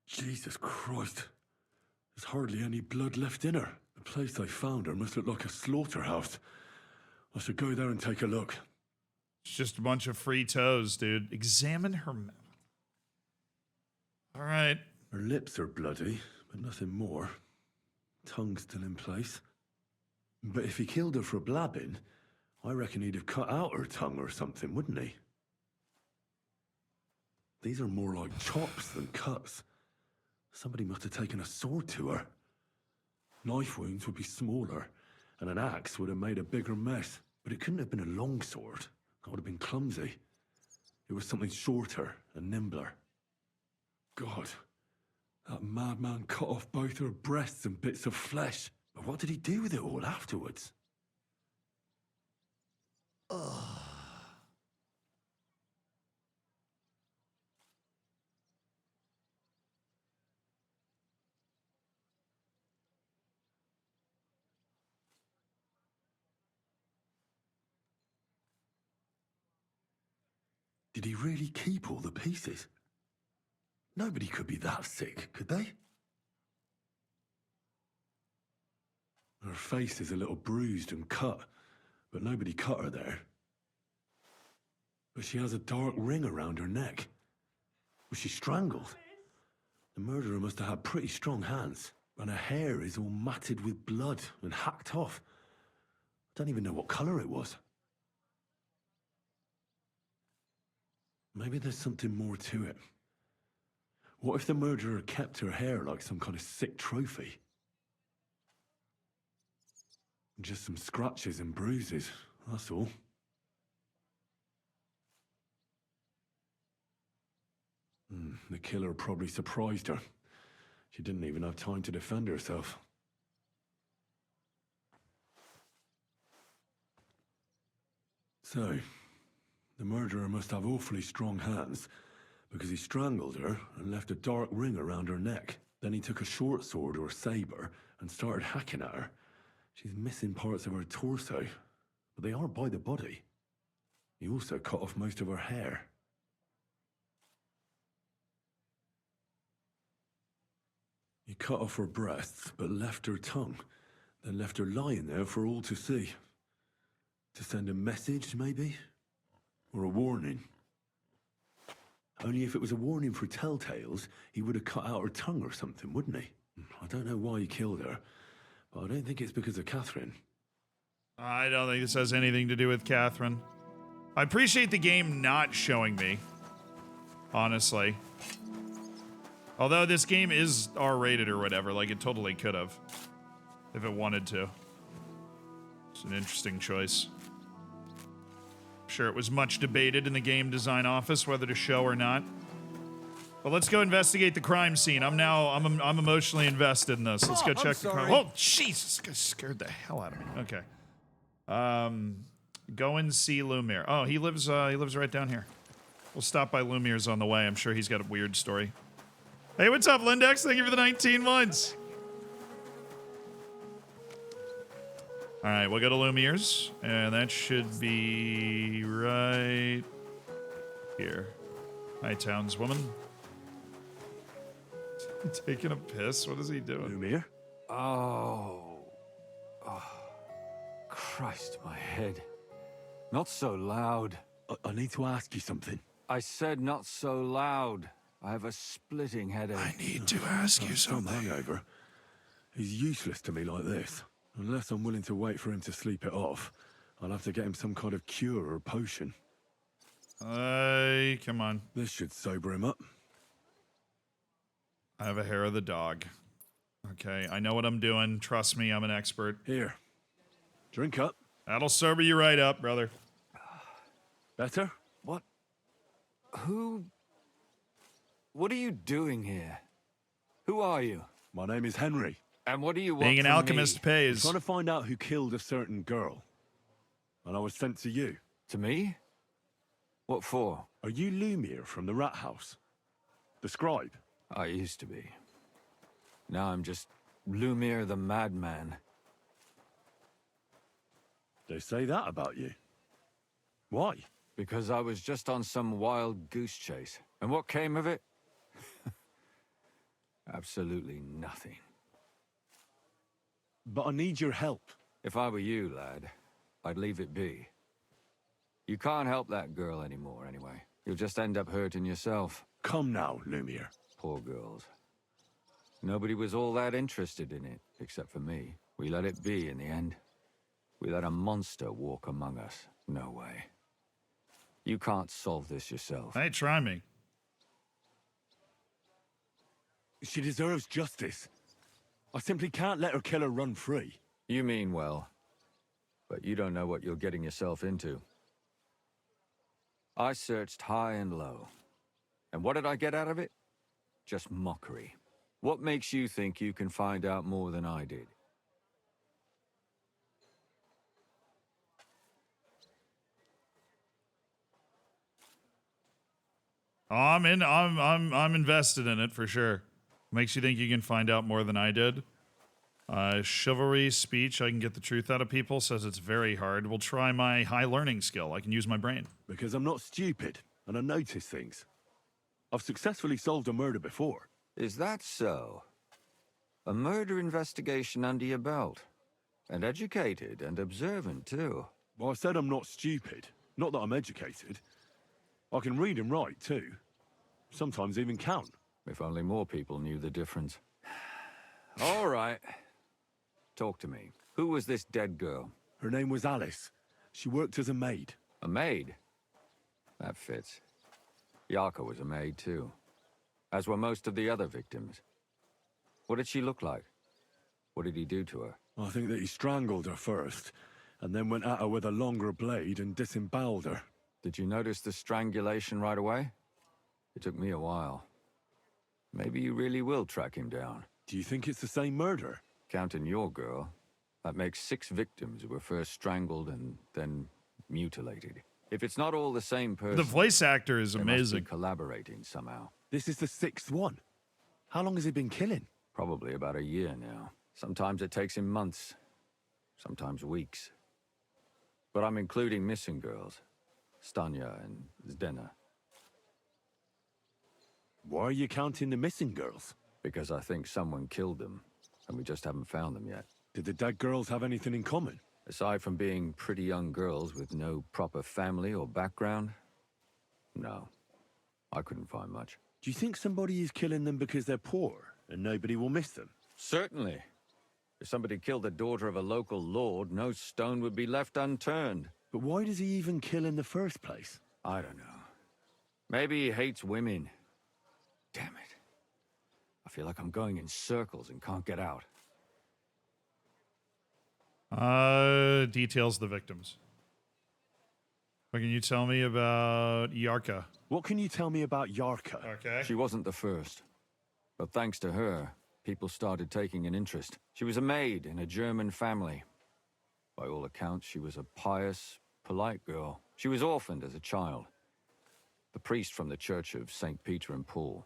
Jesus Christ. There's hardly any blood left in her. The place I found her must look like a slaughterhouse. I should go there and take a look. It's just a bunch of free toes, dude. Examine her mouth. All right. Her lips are bloody, but nothing more. Tongue still in place. But if he killed her for blabbing, I reckon he'd have cut out her tongue or something, wouldn't he? These are more like chops than cuts. Somebody must have taken a sword to her. Knife wounds would be smaller, and an axe would have made a bigger mess. But it couldn't have been a long sword. That would have been clumsy. It was something shorter and nimbler. God, that madman cut off both her breasts and bits of flesh. But what did he do with it all afterwards? Did he really keep all the pieces? Nobody could be that sick, could they? Her face is a little bruised and cut, but nobody cut her there. But she has a dark ring around her neck. Was she strangled? The murderer must have had pretty strong hands, and her hair is all matted with blood and hacked off. I don't even know what colour it was. Maybe there's something more to it. What if the murderer kept her hair like some kind of sick trophy? Just some scratches and bruises, that's all. The killer probably surprised her. She didn't even have time to defend herself. So, the murderer must have awfully strong hands, Because he strangled her and left a dark ring around her neck. Then he took a short sword or saber and started hacking at her. She's missing parts of her torso, but they aren't by the body. He also cut off most of her hair. He cut off her breasts, but left her tongue, then left her lying there for all to see. To send a message, maybe? Or a warning? Only if it was a warning for telltales, he would have cut out her tongue or something, wouldn't he? I don't know why he killed her, but I don't think it's because of Catherine. I don't think this has anything to do with Catherine. I appreciate the game not showing me, honestly. Although this game is R-rated or whatever, like it totally could have, if it wanted to. It's an interesting choice. I'm sure it was much debated in the game design office whether to show or not. But let's go investigate the crime scene. I'm emotionally invested in this. Let's go check the crime. Oh, Jesus! This guy scared the hell out of me. Okay. Go and see Lumiere. Oh, he lives right down here. We'll stop by Lumiere's on the way. I'm sure he's got a weird story. Hey, what's up, Lindex? Thank you for the 19 months. All right, we'll go to Lumiere's, and that should be right here. Hi, townswoman. Taking a piss? What is he doing? Lumiere? Oh. Christ, my head. Not so loud. I need to ask you something. I said not so loud. I have a splitting headache. I need to ask you Some something. hangover. He's useless to me like this. Unless I'm willing to wait for him to sleep it off, I'll have to get him some kind of cure or potion. Come on. This should sober him up. I have a hair of the dog. Okay, I know what I'm doing. Trust me, I'm an expert. Here. Drink up. That'll sober you right up, brother. Better? What? What are you doing here? Who are you? My name is Henry. And what do you want Being an from alchemist me? I'm pays. trying to find out who killed a certain girl. And I was sent to you. To me? What for? Are you Lumiere from the Rat House? The scribe? I used to be. Now I'm just Lumiere the Madman. They say that about you. Why? Because I was just on some wild goose chase. And what came of it? Absolutely nothing. But I need your help. If I were you, lad, I'd leave it be. You can't help that girl anymore, anyway. You'll just end up hurting yourself. Come now, Lumiere. Poor girls. Nobody was all that interested in it, except for me. We let it be in the end. We let a monster walk among us. No way. You can't solve this yourself. Hey, try me. She deserves justice. I simply can't let her killer run free. You mean well. But you don't know what you're getting yourself into. I searched high and low. And what did I get out of it? Just mockery. What makes you think you can find out more than I did? Oh, I'm invested in it for sure. Makes you think you can find out more than I did. Chivalry speech, I can get the truth out of people, says it's very hard. We'll try my high learning skill. I can use my brain. Because I'm not stupid, and I notice things. I've successfully solved a murder before. Is that so? A murder investigation under your belt. And educated and observant, too. Well, I said I'm not stupid. Not that I'm educated. I can read and write, too. Sometimes even count. If only more people knew the difference. All right. Talk to me. Who was this dead girl? Her name was Alice. She worked as a maid. A maid? That fits. Yarka was a maid, too. As were most of the other victims. What did she look like? What did he do to her? I think that he strangled her first, and then went at her with a longer blade and disemboweled her. Did you notice the strangulation right away? It took me a while. Maybe you really will track him down. Do you think it's the same murder? Counting your girl, that makes 6 victims who were first strangled and then mutilated. If it's not all the same person, The voice actor is they must be amazing. collaborating somehow. This is the 6th one. How long has he been killing? Probably about a year now. Sometimes it takes him months, sometimes weeks. But I'm including missing girls, Stanya and Zdena, Why are you counting the missing girls? because I think someone killed them, and we just haven't found them yet. Did the dead girls have anything in common? Aside from being pretty young girls with no proper family or background, no, I couldn't find much. Do you think somebody is killing them because they're poor and nobody will miss them? Certainly. If somebody killed the daughter of a local lord, no stone would be left unturned. But why does he even kill in the first place? I don't know. Maybe he hates women. Damn it. I feel like I'm going in circles and can't get out. Details of the victims. What can you tell me about Yarka? What can you tell me about Yarka? Okay. She wasn't the first. But thanks to her, people started taking an interest. She was a maid in a German family. By all accounts, she was a pious, polite girl. She was orphaned as a child. The priest from the church of St. Peter and Paul,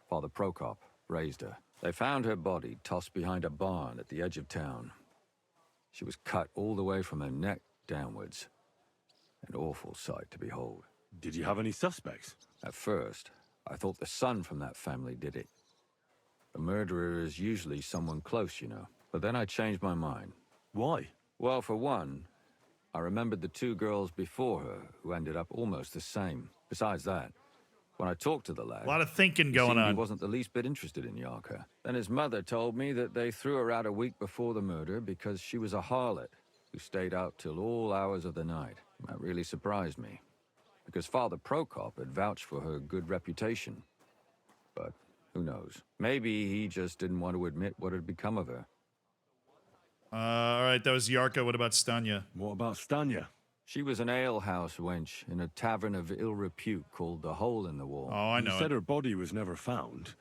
Father Prokop, raised her. They found her body tossed behind a barn at the edge of town. She was cut all the way from her neck downwards. An awful sight to behold. Did you have any suspects? At first, I thought the son from that family did it. A murderer is usually someone close, you know. But then I changed my mind. Why? Well, for one, I remembered the two girls before her who ended up almost the same. Besides that, when I talked to the lad, A lot of thinking it going seemed on. he wasn't the least bit interested in Yarka. Then his mother told me that they threw her out a week before the murder because she was a harlot who stayed out till all hours of the night. That really surprised me, because Father Prokop had vouched for her good reputation. But who knows? Maybe he just didn't want to admit what had become of her. All right, that was Yarka. What about Stanya? What about Stanya? She was an alehouse wench in a tavern of ill repute called the Hole in the Wall. Oh, I know You it. said her body was never found.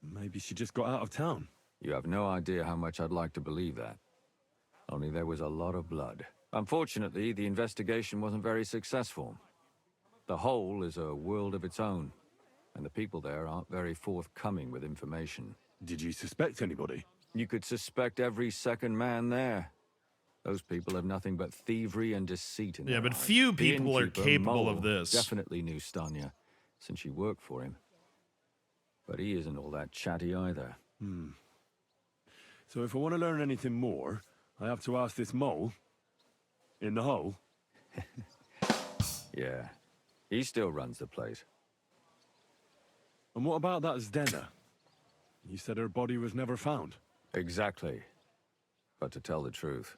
Maybe she just got out of town. You have no idea how much I'd like to believe that. Only there was a lot of blood. Unfortunately, the investigation wasn't very successful. The Hole is a world of its own, and the people there aren't very forthcoming with information. Did you suspect anybody? You could suspect every second man there. Those people have nothing but thievery and deceit in Yeah, their but eyes. few The people are innkeeper, capable Mole, of this. Definitely knew Stanya, since she worked for him. But he isn't all that chatty either. So if I want to learn anything more, I have to ask this mole in the hole. Yeah, he still runs the place. And what about that Zdena? You said her body was never found. Exactly. But to tell the truth,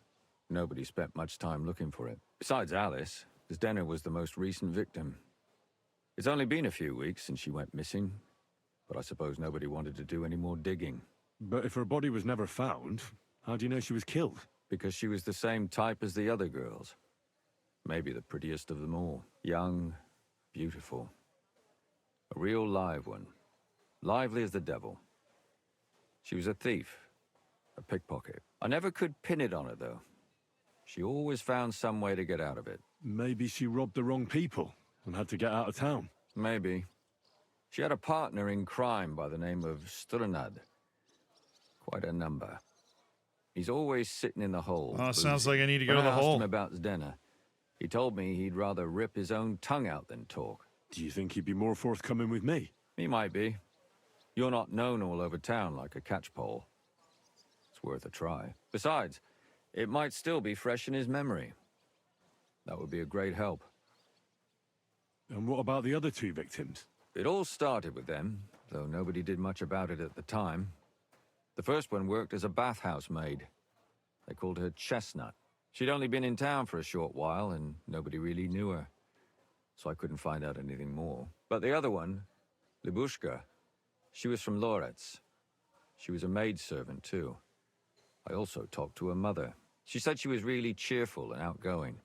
nobody spent much time looking for it. Besides Alice, Zdena was the most recent victim. It's only been a few weeks since she went missing, but I suppose nobody wanted to do any more digging. But if her body was never found, how do you know she was killed? Because she was the same type as the other girls. Maybe the prettiest of them all. Young, beautiful. A real live one. Lively as the devil. She was a thief. A pickpocket. I never could pin it on her, though. She always found some way to get out of it. Maybe she robbed the wrong people and had to get out of town. Maybe. She had a partner in crime by the name of Strunad. Quite a number. He's always sitting in the hole. Oh, sounds like I need to go When to the I asked hole. him about Zdena, he told me he'd rather rip his own tongue out than talk. Do you think he'd be more forthcoming with me? He might be. You're not known all over town like a catchpole. It's worth a try. Besides, it might still be fresh in his memory. That would be a great help. And what about the other two victims? It all started with them, though nobody did much about it at the time. The first one worked as a bathhouse maid. They called her Chestnut. She'd only been in town for a short while, and nobody really knew her. So I couldn't find out anything more. But the other one, Libushka, she was from Loretz. She was a maidservant, too. I also talked to her mother. She said she was really cheerful and outgoing.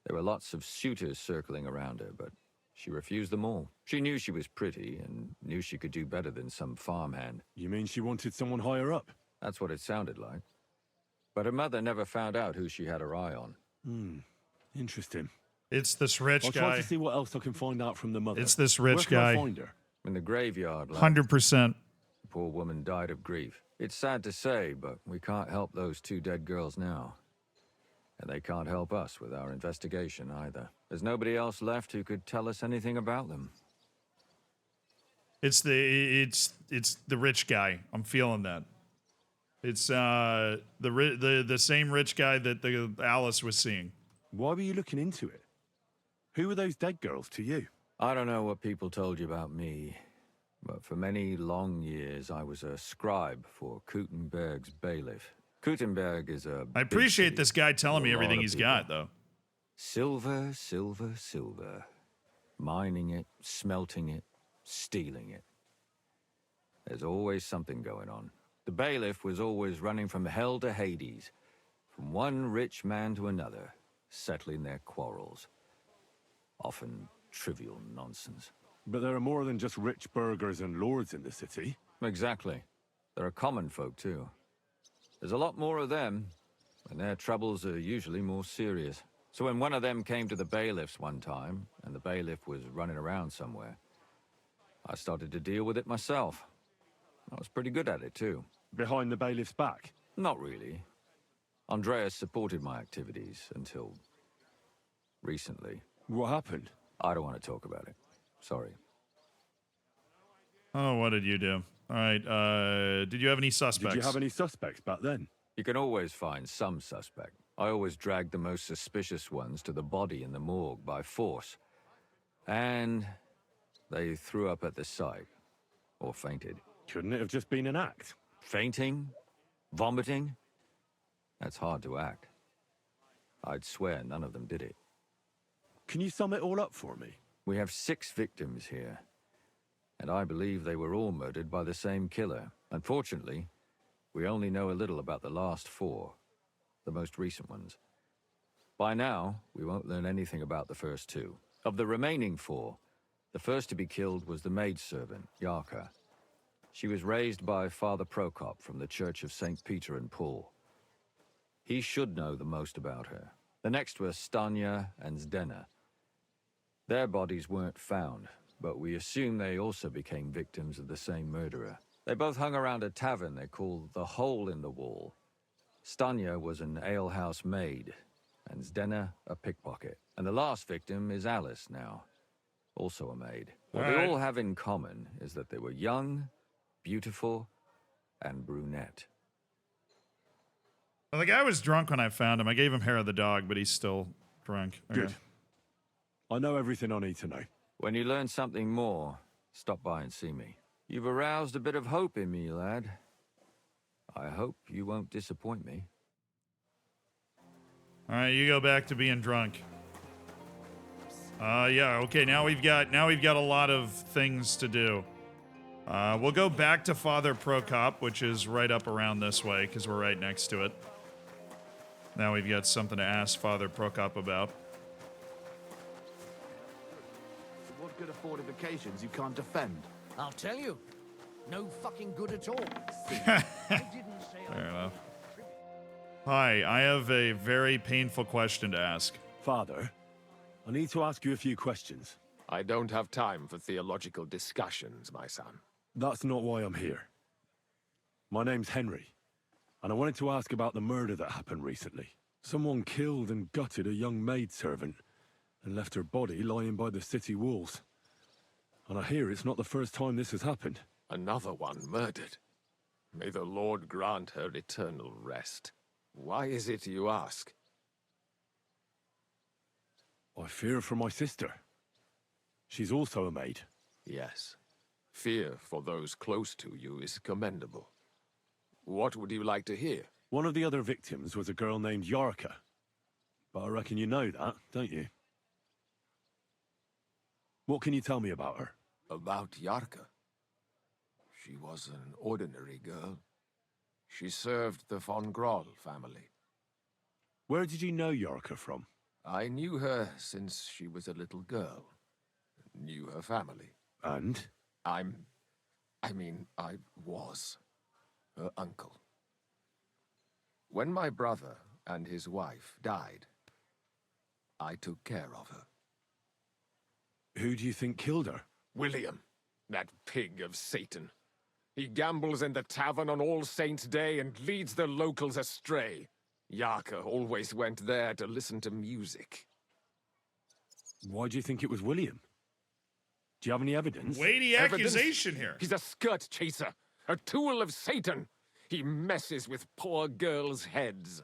There were lots of suitors circling around her, but she refused them all. She knew she was pretty and knew she could do better than some farmhand. You mean she wanted someone higher up? That's what it sounded like. But her mother never found out who she had her eye on. Interesting. It's this rich I'll try guy. to see what else I can find out from the mother. It's this Where rich can I guy. find her? In the graveyard, lad. 100%. The poor woman died of grief. It's sad to say, but we can't help those 2 dead girls now. And they can't help us with our investigation either. There's nobody else left who could tell us anything about them. It's the rich guy. I'm feeling that. It's the same rich guy that the Alice was seeing. Why were you looking into it? Who were those dead girls to you? I don't know what people told you about me, but for many long years I was a scribe for Kuttenberg's bailiff. Kuttenberg is a I big appreciate city this guy telling me with a lot everything of he's people. got, though. Silver, silver, silver. Mining it, smelting it, stealing it. There's always something going on. The bailiff was always running from hell to Hades, from one rich man to another, settling their quarrels. Often trivial nonsense. But there are more than just rich burghers and lords in the city. Exactly. There are common folk, too. There's a lot more of them, and their troubles are usually more serious. So when one of them came to the bailiff's one time, and the bailiff was running around somewhere, I started to deal with it myself. I was pretty good at it, too. Behind the bailiff's back? Not really. Andreas supported my activities until recently. What happened? I don't want to talk about it. Sorry. Oh, what did you do? All right. Did you have any suspects? Did you have any suspects back then? You can always find some suspect. I always dragged the most suspicious ones to the body in the morgue by force. And they threw up at the sight. Or fainted. Couldn't it have just been an act? Fainting? Vomiting? That's hard to act. I'd swear none of them did it. Can you sum it all up for me? We have 6 victims here. And I believe they were all murdered by the same killer. Unfortunately, we only know a little about the last 4. The most recent ones. By now, we won't learn anything about the first 2. Of the remaining 4, the first to be killed was the maidservant, Yarka. She was raised by Father Prokop from the Church of St. Peter and Paul. He should know the most about her. The next were Stanya and Zdena. Their bodies weren't found, but we assume they also became victims of the same murderer. They both hung around a tavern they called the Hole in the Wall. Stanya was an alehouse maid, and Zdena a pickpocket. And the last victim is Alice now, also a maid. What they all have in common is that they were young, beautiful, and brunette. Well, the guy was drunk when I found him. I gave him hair of the dog, but he's still drunk. Okay. Good. I know everything I need to know. When you learn something more, stop by and see me. You've aroused a bit of hope in me, lad. I hope you won't disappoint me. All right, you go back to being drunk. Yeah, okay, now we've got a lot of things to do. We'll go back to Father Prokop, which is right up around this way, because we're right next to it. Now we've got something to ask Father Prokop about. What good are fortifications you can't defend? I'll tell you. No fucking good at all. Fair enough. Hi, I have a very painful question to ask. Father, I need to ask you a few questions. I don't have time for theological discussions, my son. That's not why I'm here. My name's Henry, and I wanted to ask about the murder that happened recently. Someone killed and gutted a young maidservant and left her body lying by the city walls. And I hear it's not the first time this has happened. Another one murdered. May the Lord grant her eternal rest. Why is it you ask? I fear for my sister. She's also a maid. Yes. Fear for those close to you is commendable. What would you like to hear? One of the other victims was a girl named Yarka. But I reckon you know that, don't you? What can you tell me about her? About Yarka? She was an ordinary girl. She served the von Groll family. Where did you know Yarka from? I knew her since she was a little girl. Knew her family. And? I was her uncle. When my brother and his wife died, I took care of her. Who do you think killed her? William, that pig of Satan. He gambles in the tavern on All Saints' Day and leads the locals astray. Yarka always went there to listen to music. Why do you think it was William? Do you have any evidence? Weighty accusation Evidence? here. He's a skirt chaser, a tool of Satan. He messes with poor girls' heads.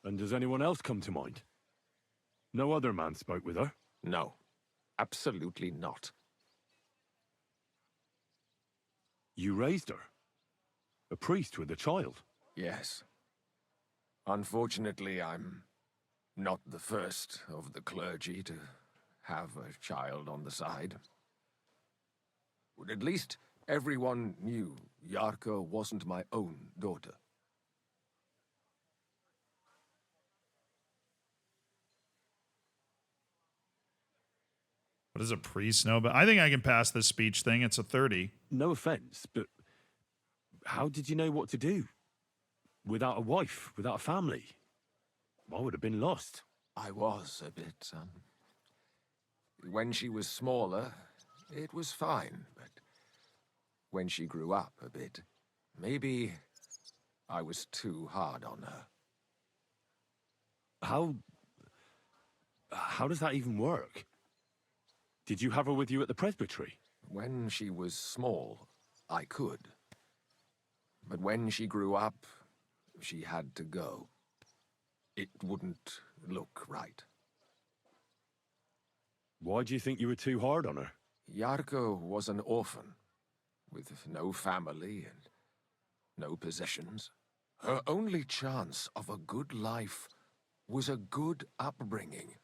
And does anyone else come to mind? No other man spoke with her? No, absolutely not. You raised her? A priest with a child? Yes. Unfortunately, I'm not the first of the clergy to have a child on the side. But at least everyone knew Yarka wasn't my own daughter. What does a priest know? But I think I can pass this speech thing. It's a 30. No offense, but how did you know what to do? Without a wife, without a family? I would have been lost. I was a bit, when she was smaller, it was fine, but when she grew up a bit, maybe I was too hard on her. How does that even work? Did you have her with you at the presbytery? When she was small, I could. But when she grew up, she had to go. It wouldn't look right. Why do you think you were too hard on her? Yarko was an orphan, with no family and no possessions. Her only chance of a good life was a good upbringing.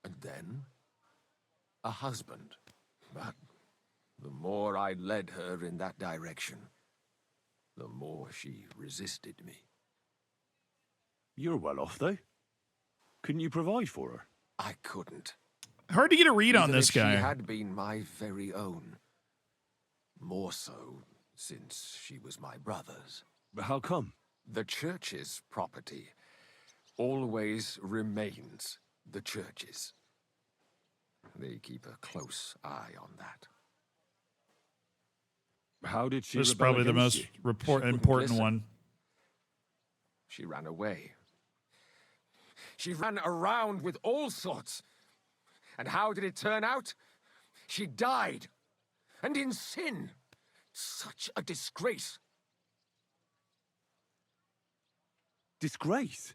And then, a husband. But the more I led her in that direction, the more she resisted me. You're well off, though. Couldn't you provide for her? I couldn't. Hard to get a read on Even this if guy. She had been my very own. More so, since she was my brother's. But how come? The church's property always remains the church's. They keep a close eye on that. How did she This is rebel probably the against most you? important listen. one. She ran away. She ran around with all sorts. And how did it turn out? She died. And in sin. Such a disgrace. Disgrace?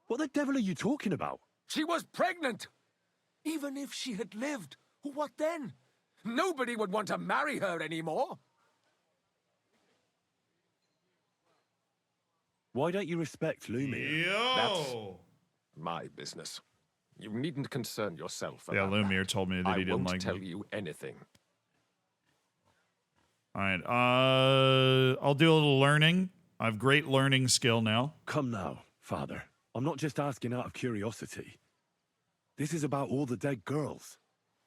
What the devil are you talking about? She was pregnant. Even if she had lived, what then? Nobody would want to marry her anymore. Why don't you respect Lumia? Yo! My business. You needn't concern yourself Yeah, about Lumiere that. told me that I he didn't won't like tell me. you anything. All right. I'll do a little learning. I have great learning skill now. Come now, Father. I'm not just asking out of curiosity. This is about all the dead girls.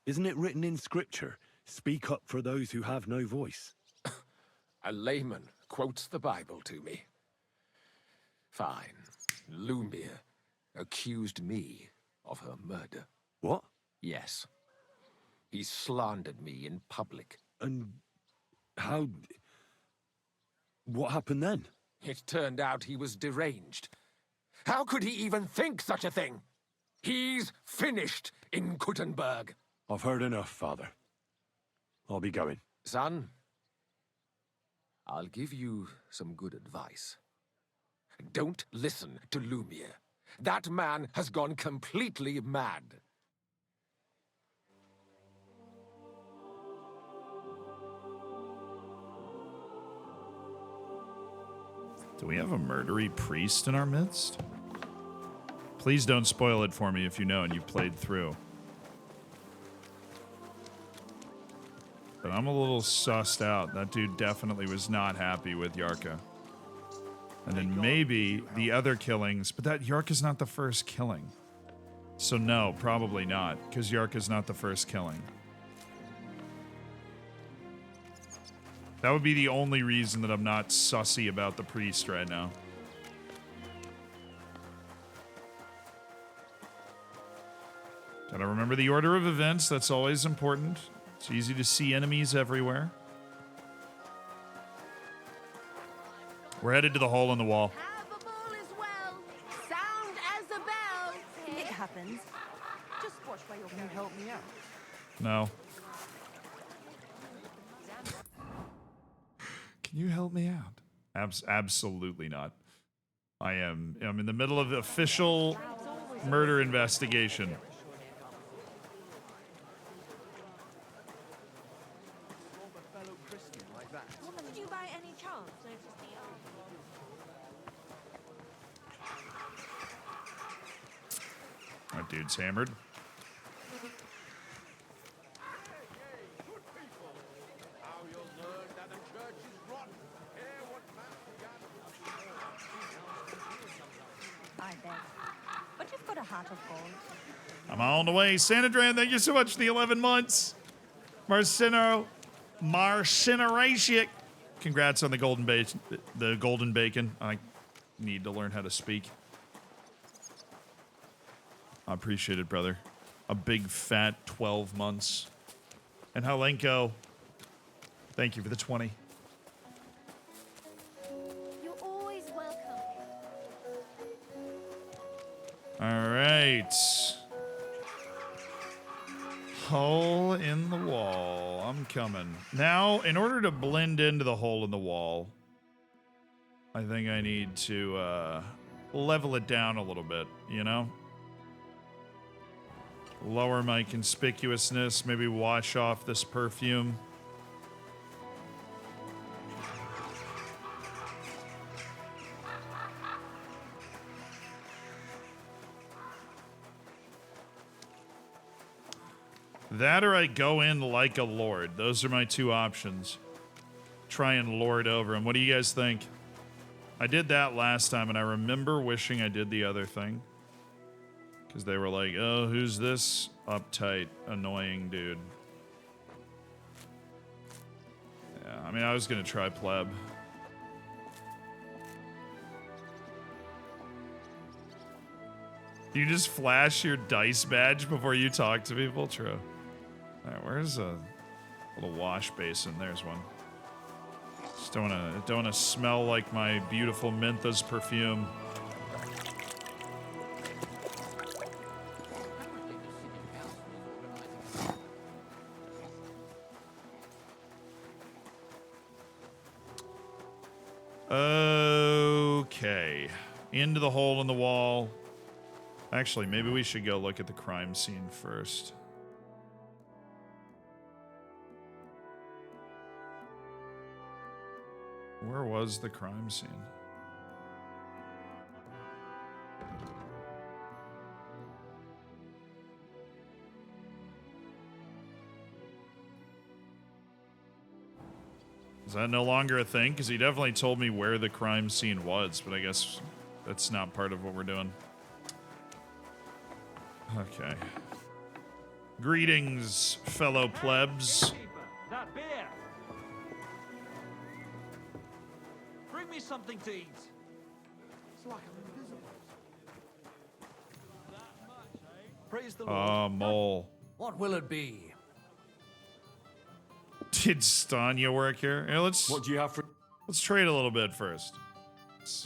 Isn't it written in Scripture? Speak up for those who have no voice. A layman quotes the Bible to me. Fine. Lumiere accused me of her murder. What? Yes. He slandered me in public. And how... What happened then? It turned out he was deranged. How could he even think such a thing? He's finished in Kuttenberg. I've heard enough, Father. I'll be going. Son, I'll give you some good advice. Don't listen to Lumiere. That man has gone completely mad. Do we have a murdery priest in our midst? Please don't spoil it for me if you know and you played through. But I'm a little sussed out. That dude definitely was not happy with Yarka. And then maybe the other killings, but that Yarka's not the first killing. So no, probably not, because Yarka's not the first killing. That would be the only reason that I'm not sussy about the priest right now. Gotta remember the order of events. That's always important. It's easy to see enemies everywhere. We're headed to the hole in the wall. Have a ball as well. Sound as a bell. It happens. Just watch where you're going. Help me out. No. Can you help me out? Absolutely not. I'm in the middle of the official murder investigation. Did you by any chance notice the That dude's hammered. I bet. But you've got a heart of gold. I'm on the way. Sanadran, thank you so much for the 11 months. Marcineracic. Congrats on the golden bacon. I need to learn how to speak. I appreciate it, brother. A big fat 12 months. And Helenko, thank you for the 20. You're always welcome. All right. Hole in the wall. I'm coming. Now, in order to blend into the hole in the wall, I think I need to level it down a little bit, you know? Lower my conspicuousness, maybe wash off this perfume. That or I go in like a lord. Those are my two options. Try and lord over him. What do you guys think? I did that last time, and I remember wishing I did the other thing. Because they were like, oh, who's this uptight, annoying dude? Yeah, I mean, I was going to try pleb. You just flash your dice badge before you talk to people? True. All right, where's a little wash basin? There's one. Just don't want to smell like my beautiful Mentha's perfume. Okay. Into the hole in the wall. Actually, maybe we should go look at the crime scene first. Where was the crime scene? Is that no longer a thing? Because he definitely told me where the crime scene was, but I guess that's not part of what we're doing. Okay. Greetings, fellow plebs. That beer. Bring me something to eat. It's like I'm invisible. Praise the Lord. Mole. What will it be? Did Stanya work here? Here, What do you have for... let's trade a little bit first.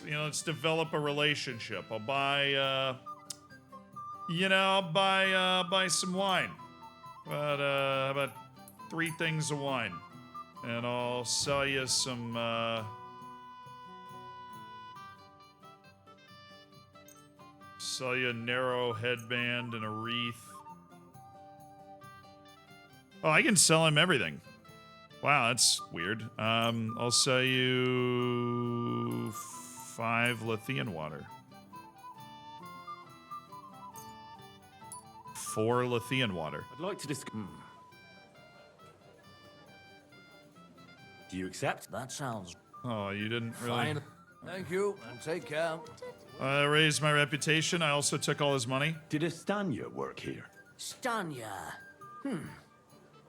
Let's develop a relationship. I'll buy, I'll buy some wine. About 3 things of wine. And I'll sell you some, sell you a narrow headband and a wreath. Oh, I can sell him everything. Wow, that's weird. I'll sell you 5 Lethean water. 4 Lethean water. I'd like to discuss... Do you accept? That sounds Oh, you didn't really... fine. Thank you, and take care. I raised my reputation. I also took all his money. Did Estanya work here? Stanya.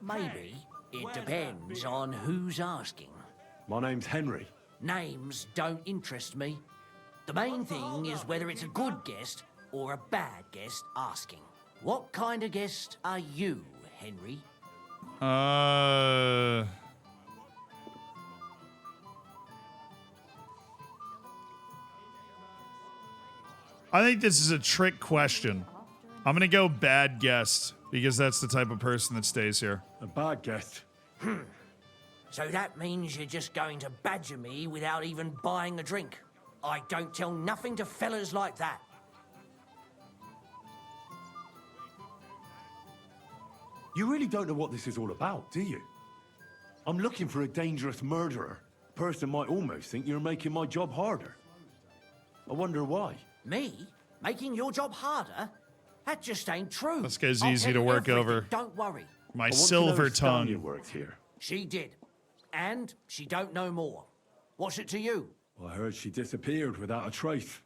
Maybe. It depends on who's asking. My name's Henry. Names don't interest me. The main thing is whether it's a good guest or a bad guest asking. What kind of guest are you, Henry? I think this is a trick question. I'm gonna go bad guest because that's the type of person that stays here. A bad guest. So that means you're just going to badger me without even buying a drink. I don't tell nothing to fellas like that. You really don't know what this is all about, do you? I'm looking for a dangerous murderer. A person might almost think you're making my job harder. I wonder why. Me? Making your job harder? That just ain't true. This guy's I'll easy tell to you work everything. over. Don't worry. My silver tongue. Stanya worked here. She did. And she don't know more. What's it to you? I heard she disappeared without a trace.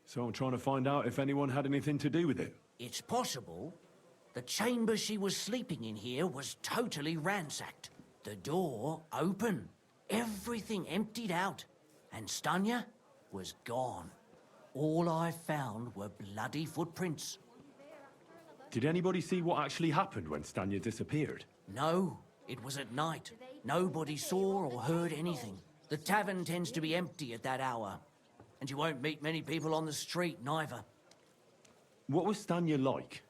So I'm trying to find out if anyone had anything to do with it. It's possible. The chamber she was sleeping in here was totally ransacked. The door open. Everything emptied out. And Stanya was gone. All I found were bloody footprints. Did anybody see what actually happened when Stanya disappeared? No, it was at night. Nobody saw or heard anything. The tavern tends to be empty at that hour. And you won't meet many people on the street, neither. What was Stanya like?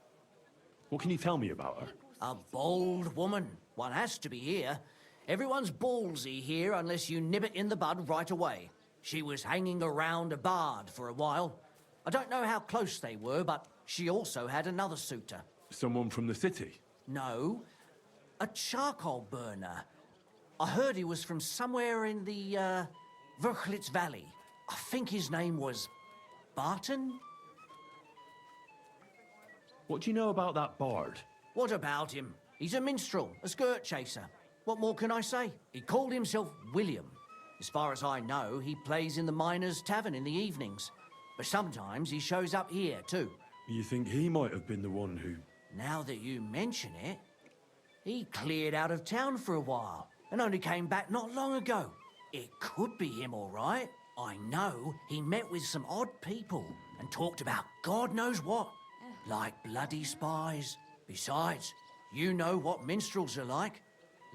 What can you tell me about her? A bold woman. One has to be here. Everyone's ballsy here unless you nib it in the bud right away. She was hanging around a bard for a while. I don't know how close they were, but she also had another suitor. Someone from the city? No, a charcoal burner. I heard he was from somewhere in the, Verchlitz Valley. I think his name was Barton? What do you know about that bard? What about him? He's a minstrel, a skirt chaser. What more can I say? He called himself William. As far as I know, he plays in the miners' tavern in the evenings. But sometimes he shows up here, too. You think he might have been the one who... Now that you mention it, he cleared out of town for a while and only came back not long ago. It could be him, all right. I know he met with some odd people and talked about God knows what, like bloody spies. Besides, you know what minstrels are like.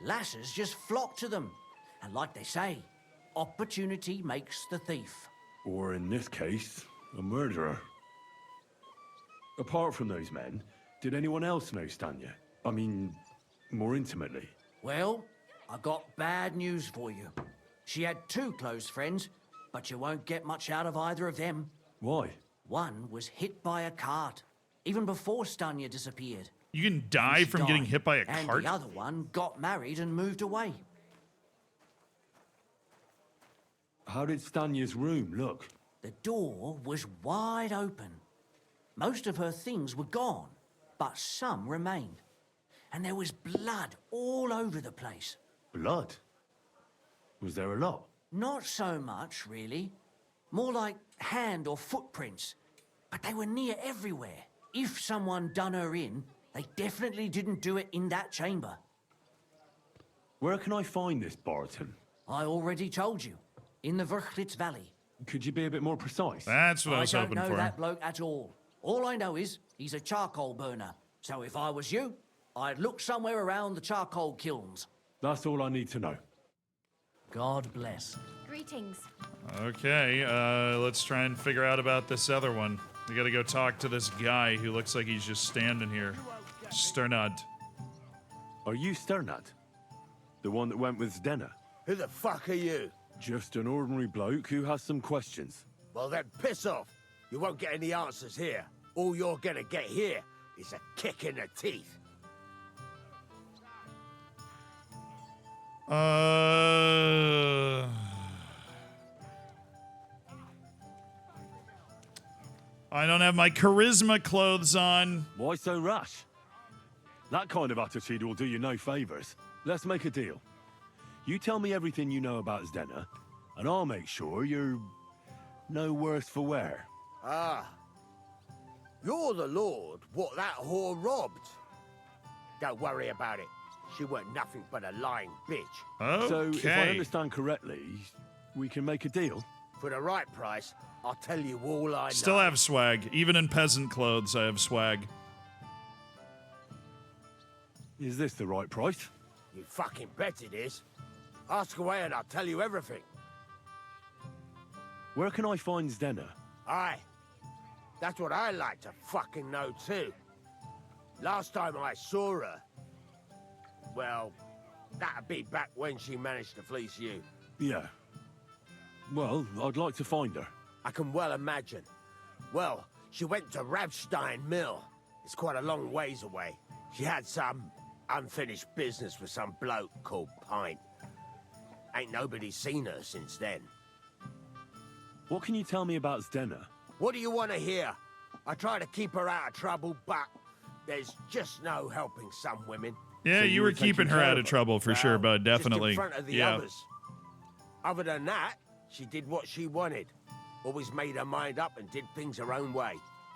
Lasses just flock to them. And like they say, opportunity makes the thief. Or in this case, a murderer. Apart from those men, did anyone else know Stanya? I mean, more intimately. Well, I got bad news for you. She had two close friends, but you won't get much out of either of them. Why? One was hit by a cart, even before Stanya disappeared. You can die She from getting died, hit by a and cart? the other one got married and moved away. How did Stanya's room look? The door was wide open. Most of her things were gone, but some remained. And there was blood all over the place. Blood? Was there a lot? Not so much, really. More like hand or footprints. But they were near everywhere. If someone done her in, they definitely didn't do it in that chamber. Where can I find this Barton? I already told you. In the Verchlitz Valley. Could you be a bit more precise? That's what I was hoping don't know for. that bloke at all. All I know is he's a charcoal burner. So if I was you, I'd look somewhere around the charcoal kilns. That's all I need to know. God bless. Greetings. Okay, let's try and figure out about this other one. We gotta go talk to this guy who looks like he's just standing here. Sternad. Are you Sternad? The one that went with Zdena? Who the fuck are you? Just an ordinary bloke who has some questions. Well then, piss off. You won't get any answers here. All you're gonna get here is a kick in the teeth. I don't have my charisma clothes on. Why so rash? That kind of attitude will do you no favors. Let's make a deal. You tell me everything you know about Zdena, and I'll make sure you're no worse for wear. Ah. You're the lord what that whore robbed. Don't worry about it. She weren't nothing but a lying bitch. Okay. So, if I understand correctly, we can make a deal? For the right price, I'll tell you all I know. Still have swag. Even in peasant clothes, I have swag. Is this the right price? You fucking bet it is. Ask away and I'll tell you everything. Where can I find Zdenna? Aye. That's what I like to fucking know too. Last time I saw her... Well, that'd be back when she managed to fleece you. Yeah. Well, I'd like to find her. I can well imagine. Well, she went to Ravstein Mill. It's quite a long ways away. She had some unfinished business with some bloke called Pint. Ain't nobody seen her since then. What can you tell me about Zdenna? What do you want to hear? I try to keep her out of trouble, but there's just no helping some women. Yeah, So you you were were taking keeping her care out of of her? trouble for sure, bud. Definitely. Just in front of the Yeah. others. Other than that, she did what she wanted. Always made her mind up and did things her own way.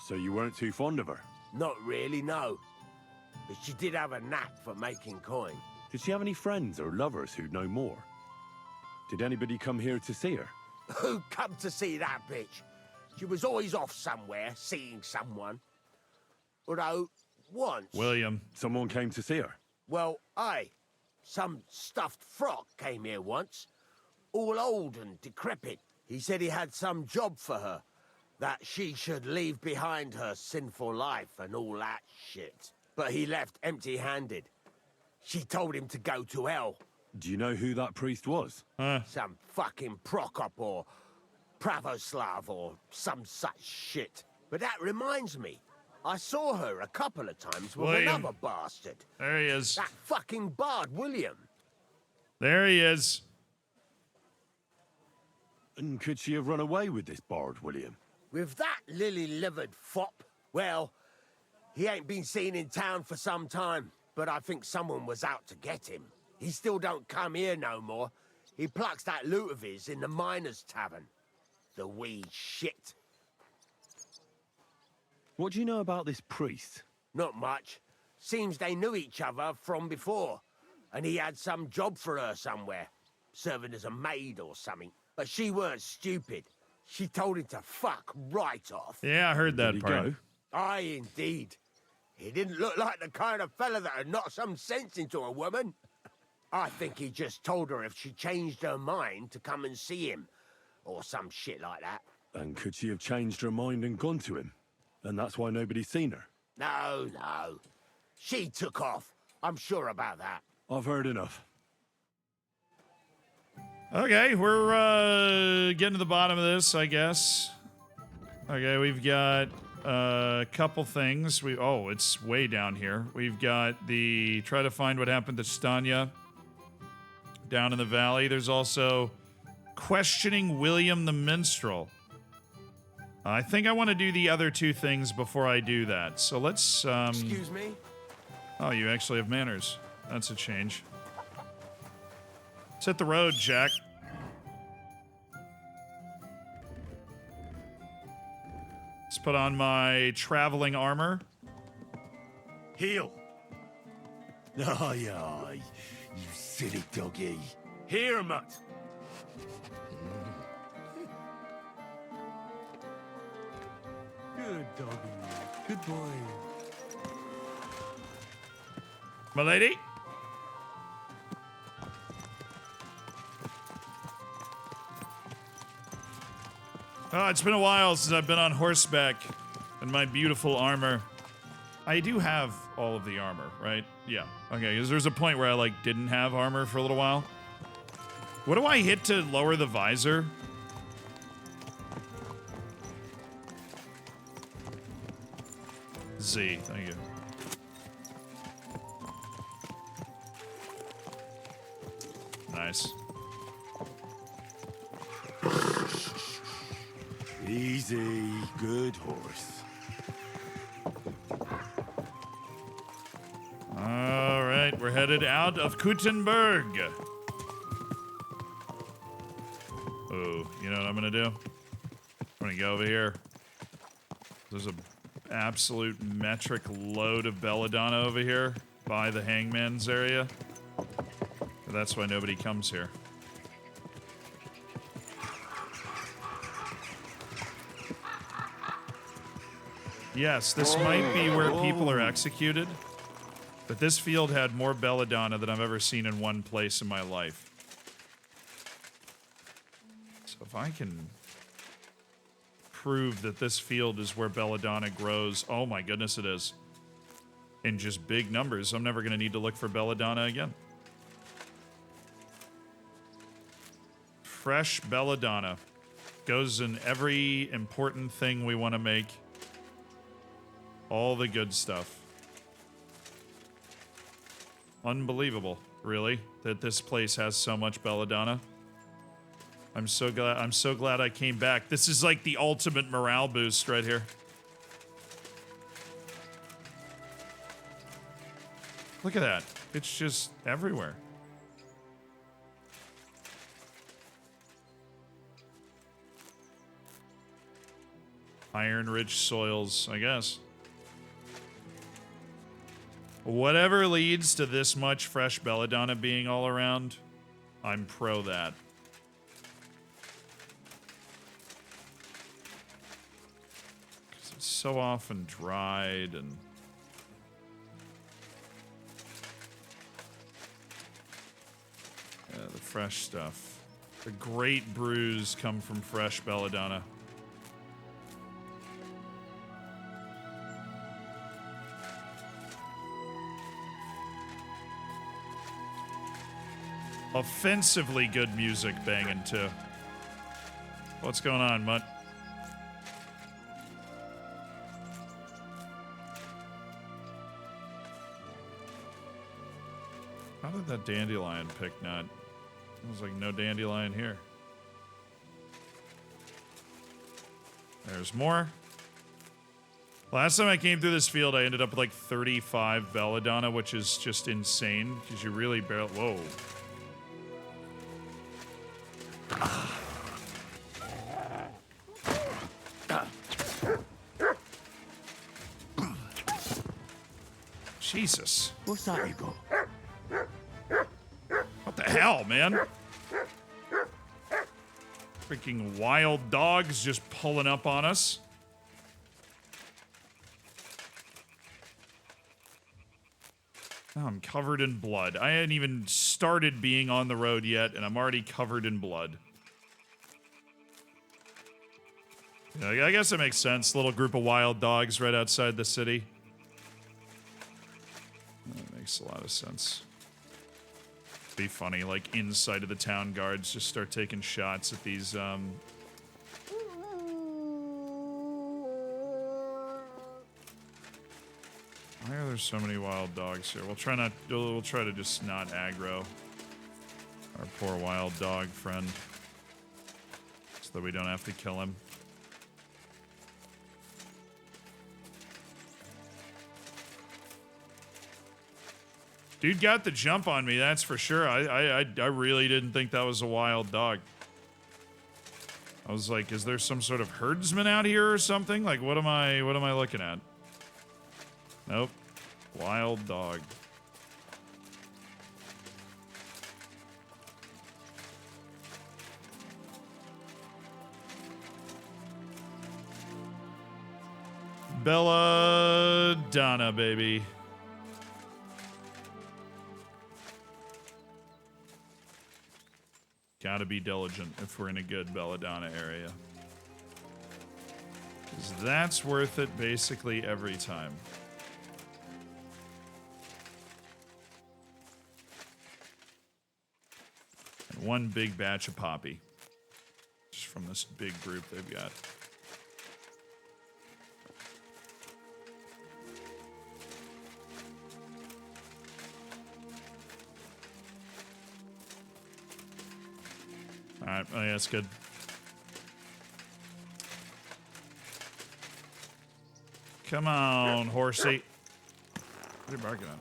So you weren't too fond of her? Not really, no. But she did have a knack for making coin. Did she have any friends or lovers who'd know more? Did anybody come here to see her? Who come to see that bitch? She was always off somewhere, seeing someone. Although, once... William. Someone came to see her? Well, aye. Some stuffed frock came here once. All old and decrepit. He said he had some job for her. That she should leave behind her sinful life and all that shit. But he left empty-handed. She told him to go to hell. Do you know who that priest was? Some fucking Prokop or Pravoslav or some such shit. But that reminds me. I saw her a couple of times with William. another bastard. There he is. That fucking bard, William. There he is. And could she have run away with this bard, William? With that lily-livered fop, well, he ain't been seen in town for some time, but I think someone was out to get him. He still don't come here no more. He plucks that loot of his in the miners' tavern. The wee shit. What do you know about this priest? Not much. Seems they knew each other from before. And he had some job for her somewhere. Serving as a maid or something. But she weren't stupid. She told him to fuck right off. Yeah, I heard that Did he part. go? Aye, indeed. He didn't look like the kind of fella that would knock some sense into a woman. I think he just told her if she changed her mind to come and see him. Or some shit like that. And could she have changed her mind and gone to him? And that's why nobody's seen her? No, no. She took off. I'm sure about that. I've heard enough. Okay, we're getting to the bottom of this, I guess. Okay, we've got a couple things. Oh, it's way down here. We've got the try to find what happened to Stanya down in the valley. There's also questioning William the Minstrel. I think I want to do the other two things before I do that. So let's Excuse me? Oh, you actually have manners. That's a change. Let's hit the road, Jack. Let's put on my traveling armor. Heel! Aye, aye. You silly doggy. Here, Mutt! Good doggy. Good boy. My lady. Oh, it's been a while since I've been on horseback in my beautiful armor. I do have all of the armor, right? Yeah. Okay, because there's a point where I, didn't have armor for a little while. What do I hit to lower the visor? Z, thank you. Nice. Easy. Good horse. All right, we're headed out of Kuttenberg. Oh, you know what I'm gonna do? I'm gonna go over here. There's a absolute metric load of belladonna over here by the hangman's area. That's why nobody comes here. Yes, this might be where people are executed. But this field had more belladonna than I've ever seen in one place in my life. So if I can prove that this field is where belladonna grows, oh my goodness it is. In just big numbers, I'm never going to need to look for belladonna again. Fresh belladonna goes in every important thing we want to make. All the good stuff. Unbelievable, really, that this place has so much belladonna. I'm so glad I came back. This is like the ultimate morale boost right here. Look at that. It's just everywhere. Iron-rich soils, I guess. Whatever leads to this much fresh belladonna being all around, I'm pro that. Because it's so often dried and... the fresh stuff. The great brews come from fresh belladonna. Offensively good music banging too. What's going on, Mutt? How did that dandelion pick not? It was like no dandelion here. There's more. Last time I came through this field, I ended up with like 35 belladonna, which is just insane because you really barely. Whoa. Jesus. What's that you got? What the hell, man? Freaking wild dogs just pulling up on us. Oh, I'm covered in blood. I hadn't even started being on the road yet, and I'm already covered in blood. Yeah, I guess it makes sense. Little group of wild dogs right outside the city. That makes a lot of sense. Be funny, like inside of the town guards just start taking shots at these Why are there so many wild dogs here? We'll try to just not aggro our poor wild dog friend so that we don't have to kill him. Dude got the jump on me, that's for sure. I really didn't think that was a wild dog. I was like, is there some sort of herdsman out here or something? Like, what am I looking at? Nope. Wild dog. Belladonna, baby. Gotta be diligent if we're in a good belladonna area. 'Cause that's worth it basically every time. And one big batch of poppy. Just from this big group they've got. Alright, oh yeah, that's good. Come on, horsey. What are you barking at?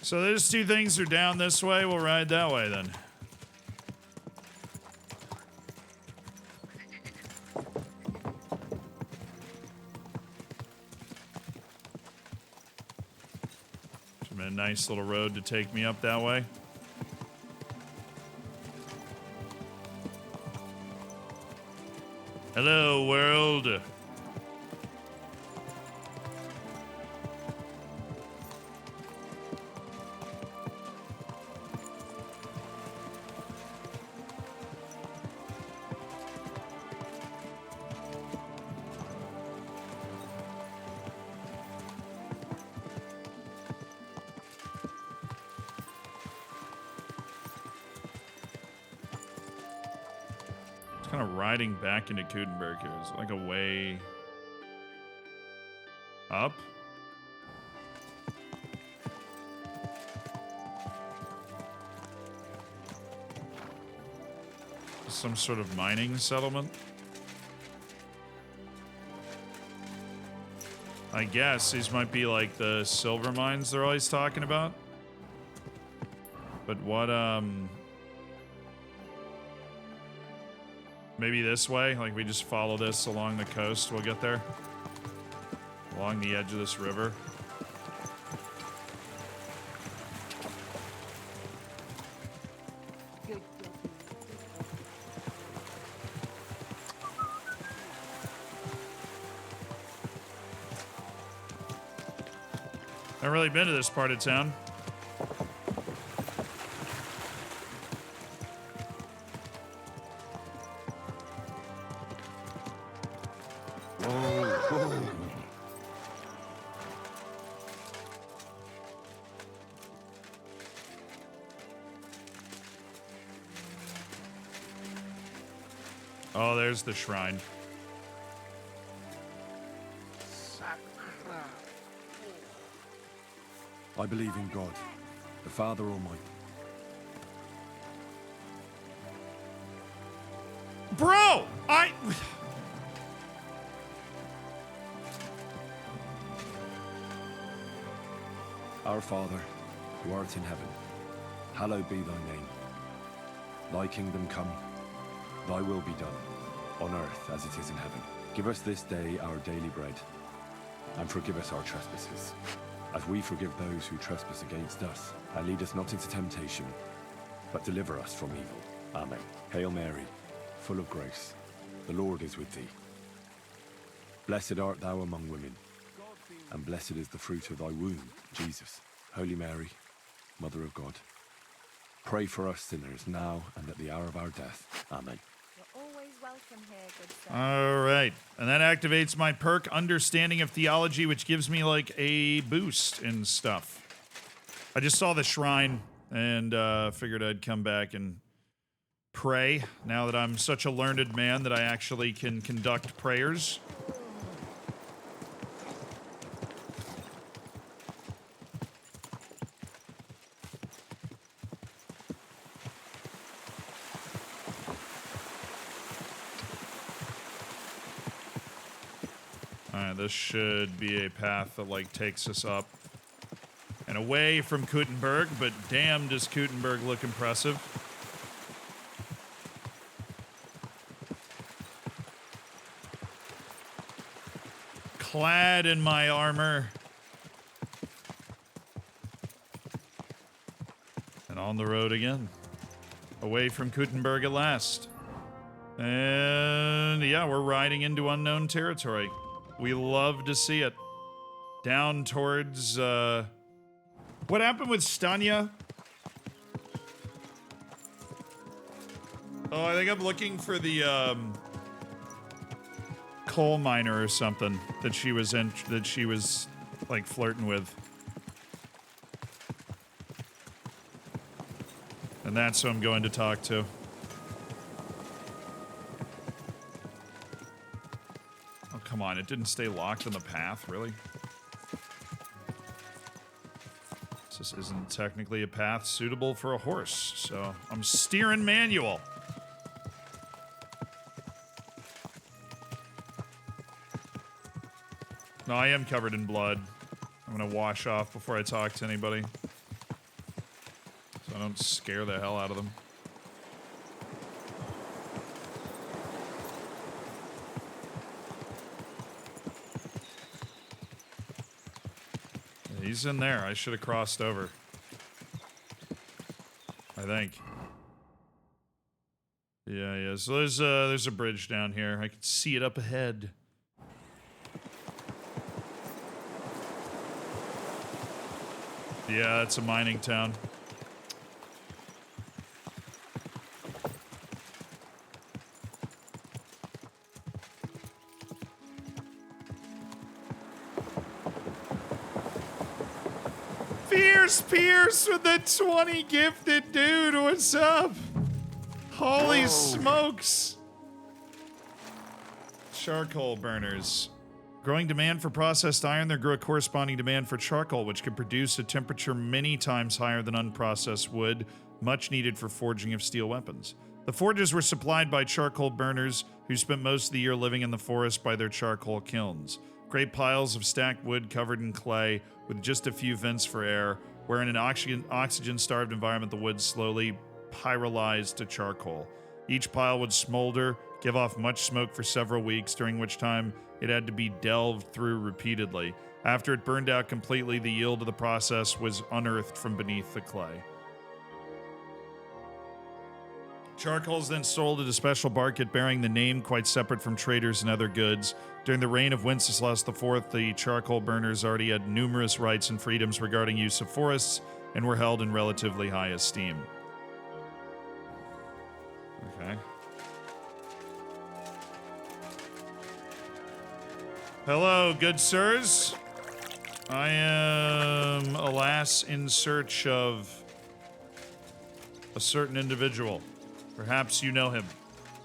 So those two things are down this way, we'll ride that way then. A nice little road to take me up that way. Hello, world. It's kind of riding back into Kudenberg here. Is it like a way up? Some sort of mining settlement? I guess these might be like the silver mines they're always talking about. But what, maybe this way? Like we just follow this along the coast, we'll get there. Along the edge of this river. I've really been to this part of town. Oh, there's the shrine. I believe in God, the Father Almighty. Bro! Our Father, who art in heaven, hallowed be thy name. Thy kingdom come, thy will be done, on earth as it is in heaven. Give us this day our daily bread, and forgive us our trespasses, as we forgive those who trespass against us. And lead us not into temptation, but deliver us from evil. Amen. Hail Mary, full of grace, the Lord is with thee. Blessed art thou among women, and blessed is the fruit of thy womb, Jesus. Holy Mary, Mother of God, pray for us sinners now and at the hour of our death. Amen. You're always welcome here, good sir. All right. And that activates my perk, Understanding of Theology, which gives me like a boost and stuff. I just saw the shrine and figured I'd come back and pray now that I'm such a learned man that I actually can conduct prayers. Alright, this should be a path that, like, takes us up and away from Kutenberg, but damn does Kutenberg look impressive. Clad in my armor. And on the road again. Away from Kutenberg at last. And yeah, we're riding into unknown territory. We love to see it. Down towards, what happened with Stanya? Oh, I think I'm looking for the, coal miner or something that she was like flirting with. And that's who I'm going to talk to. Oh, come on. It didn't stay locked in the path, really? This isn't technically a path suitable for a horse, so I'm steering manual. No, I am covered in blood. I'm gonna wash off before I talk to anybody, so I don't scare the hell out of them. Yeah, he's in there. I should have crossed over, I think. Yeah. So there's a bridge down here. I can see it up ahead. Yeah, it's a mining town. Fierce Pierce with the 20 gifted, dude. What's up? Holy smokes. Charcoal burners. Growing demand for processed iron, there grew a corresponding demand for charcoal, which could produce a temperature many times higher than unprocessed wood, much needed for forging of steel weapons. The forges were supplied by charcoal burners, who spent most of the year living in the forest by their charcoal kilns. Great piles of stacked wood covered in clay, with just a few vents for air, where in an oxygen-starved environment the wood slowly pyrolyzed to charcoal. Each pile would smolder, give off much smoke for several weeks, during which time it had to be delved through repeatedly. After it burned out completely, the yield of the process was unearthed from beneath the clay. Charcoal is then sold at a special market bearing the name, quite separate from traders and other goods. During the reign of Wenceslas IV, the charcoal burners already had numerous rights and freedoms regarding use of forests and were held in relatively high esteem. Okay. Hello, good sirs. I am, alas, in search of a certain individual. Perhaps you know him.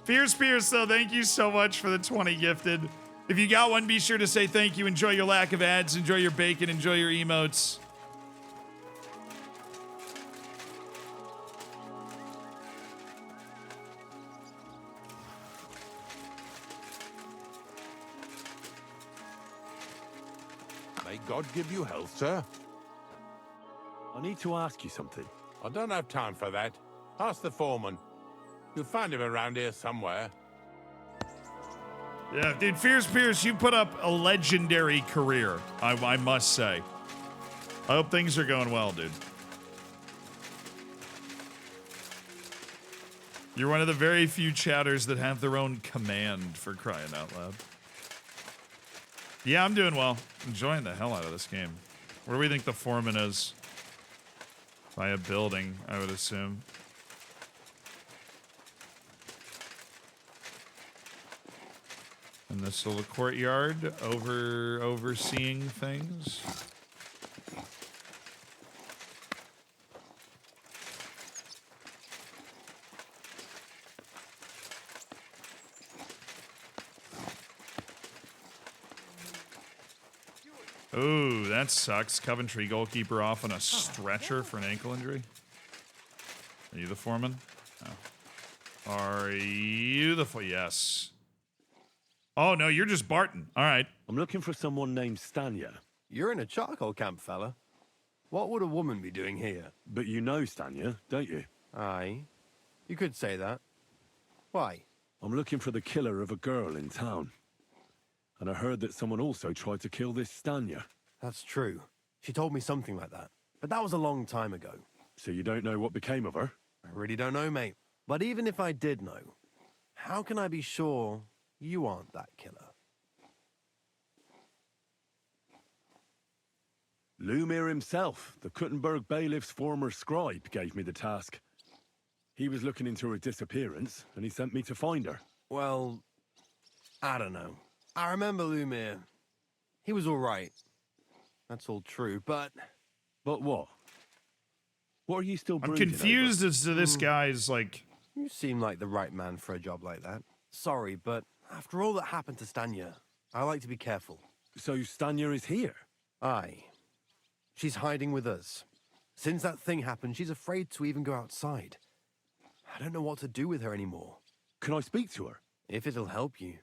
Fierce Pierce, though, thank you so much for the 20 gifted. If you got one, be sure to say thank you. Enjoy your lack of ads. Enjoy your bacon. Enjoy your emotes. May God give you health, sir. I need to ask you something. I don't have time for that. Ask the foreman. You'll find him around here somewhere. Yeah, dude, Fierce Pierce, you put up a legendary career, I must say. I hope things are going well, dude. You're one of the very few chatters that have their own command, for crying out loud. Yeah, I'm doing well. Enjoying the hell out of this game. Where do we think the foreman is? By a building, I would assume. In this little courtyard, overseeing things. Ooh, that sucks. Coventry goalkeeper off on a stretcher for an ankle injury. Are you the foreman? Oh. Are you the Yes. Oh, no, you're just Barton. All right. I'm looking for someone named Stanya. You're in a charcoal camp, fella. What would a woman be doing here? But you know Stanya, don't you? Aye. You could say that. Why? I'm looking for the killer of a girl in town. And I heard that someone also tried to kill this Stanya. That's true. She told me something like that. But that was a long time ago. So you don't know what became of her? I really don't know, mate. But even if I did know, how can I be sure you aren't that killer? Lumir himself, the Kuttenberg bailiff's former scribe, gave me the task. He was looking into her disappearance, and he sent me to find her. Well, I don't know. I remember Lumir. He was all right. That's all true, but... But what? What are you still I'm brooding confused over? as to this guy's, like... You seem like the right man for a job like that. Sorry, but after all that happened to Stanya, I like to be careful. So Stanya is here? Aye. She's hiding with us. Since that thing happened, she's afraid to even go outside. I don't know what to do with her anymore. Can I speak to her? If it'll help you.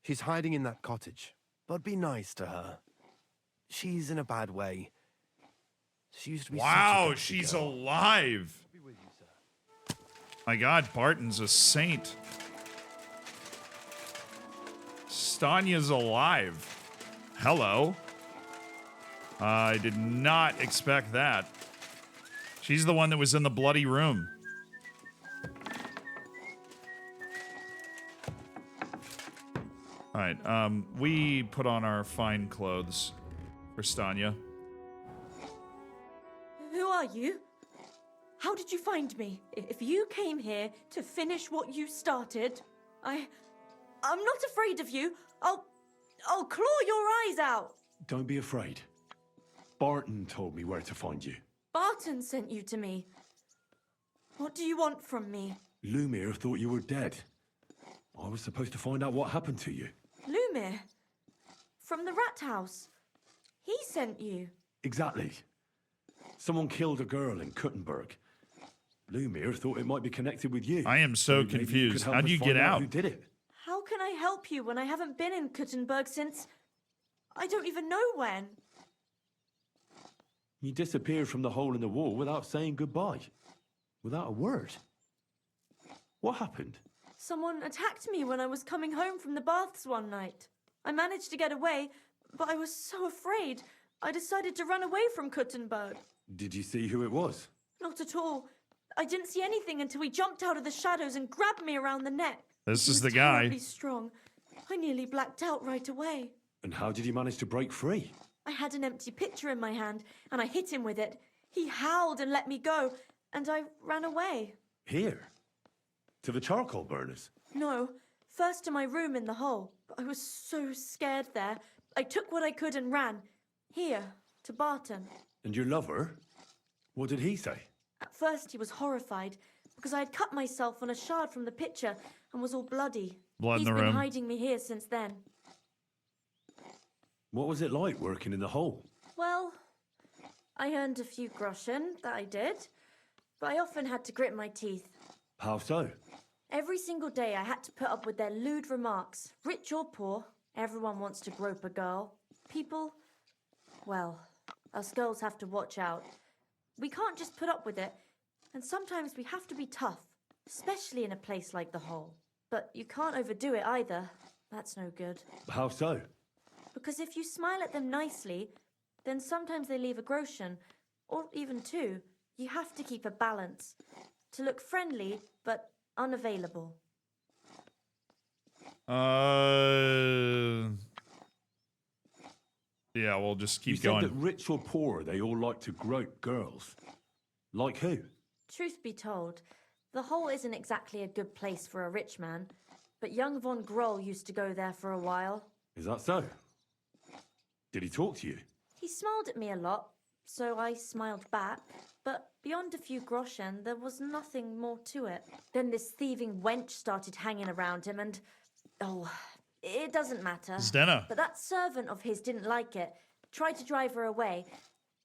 She's hiding in that cottage, but be nice to her. She's in a bad way. She used to be Wow, such a she's girl. alive. My God, Barton's a saint. Stanya's alive. Hello. I did not expect that. She's the one that was in the bloody room. All right, we put on our fine clothes for Stanya. Who are you? How did you find me? If you came here to finish what you started, I'm not afraid of you. I'll claw your eyes out. Don't be afraid. Barton told me where to find you. Barton sent you to me. What do you want from me? Lumir thought you were dead. I was supposed to find out what happened to you. Lumir. From the rat house. He sent you. Exactly. Someone killed a girl in Kuttenberg. Lumir thought it might be connected with you. I am so maybe you could confused. help How'd us you find get out? Who did it? How can I help you when I haven't been in Kuttenberg since... I don't even know when. You disappeared from the hole in the wall without saying goodbye. Without a word. What happened? Someone attacked me when I was coming home from the baths one night. I managed to get away, but I was so afraid. I decided to run away from Kuttenberg. Did you see who it was? Not at all. I didn't see anything until he jumped out of the shadows and grabbed me around the neck. This He is was the guy. terribly strong. I nearly blacked out right away. And how did you manage to break free? I had an empty pitcher in my hand, and I hit him with it. He howled and let me go, and I ran away. Here? To the charcoal burners? No, first to my room in the hole. But I was so scared there. I took what I could and ran. Here, to Barton. And your lover? What did he say? At first he was horrified, because I had cut myself on a shard from the pitcher and was all bloody. Blood in He's the been room. hiding me here since then. What was it like working in the hole? Well, I earned a few groschen, that I did. But I often had to grit my teeth. How so? Every single day I had to put up with their lewd remarks. Rich or poor, everyone wants to grope a girl. People, well, us girls have to watch out. We can't just put up with it, and sometimes we have to be tough, especially in a place like the hole. But you can't overdo it either. That's no good. How so? Because if you smile at them nicely, then sometimes they leave a groschen, or even two. You have to keep a balance. To look friendly, but unavailable. Yeah, we'll just keep you going. said that rich or poor, they all like to grope girls. Like who? Truth be told, the hole isn't exactly a good place for a rich man, but young von Groll used to go there for a while. Is that so? Did he talk to you? He smiled at me a lot, so I smiled back, but beyond a few groschen, there was nothing more to it. Then this thieving wench started hanging around him and... oh, it doesn't matter. Stenna. But that servant of his didn't like it, tried to drive her away,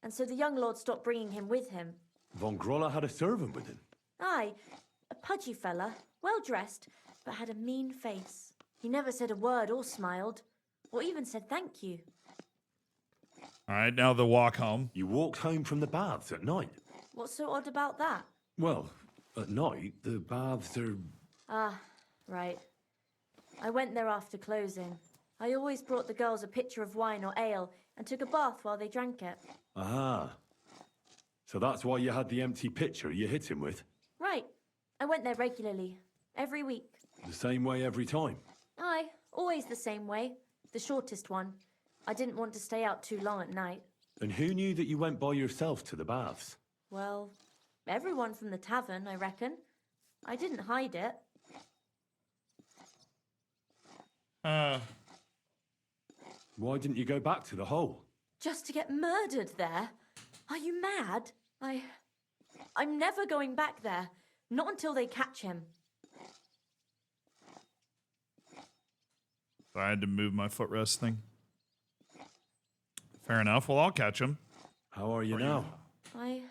and so the young lord stopped bringing him with him. Von Groller had a servant with him? Aye, a pudgy fella, well-dressed, but had a mean face. He never said a word or smiled, or even said thank you. All right, now the walk home. You walked home from the baths at night? What's so odd about that? Well, at night, the baths are... Ah, right. I went there after closing. I always brought the girls a pitcher of wine or ale and took a bath while they drank it. Ah. So that's why you had the empty pitcher you hit him with? Right. I went there regularly. Every week. The same way every time? Aye, always the same way. The shortest one. I didn't want to stay out too long at night. And who knew that you went by yourself to the baths? Well, everyone from the tavern, I reckon. I didn't hide it. Why didn't you go back to the hole? Just to get murdered there? Are you mad? I'm never going back there. Not until they catch him. I had to move my footrest thing. Fair enough. Well, I'll catch him. How are you now? I'm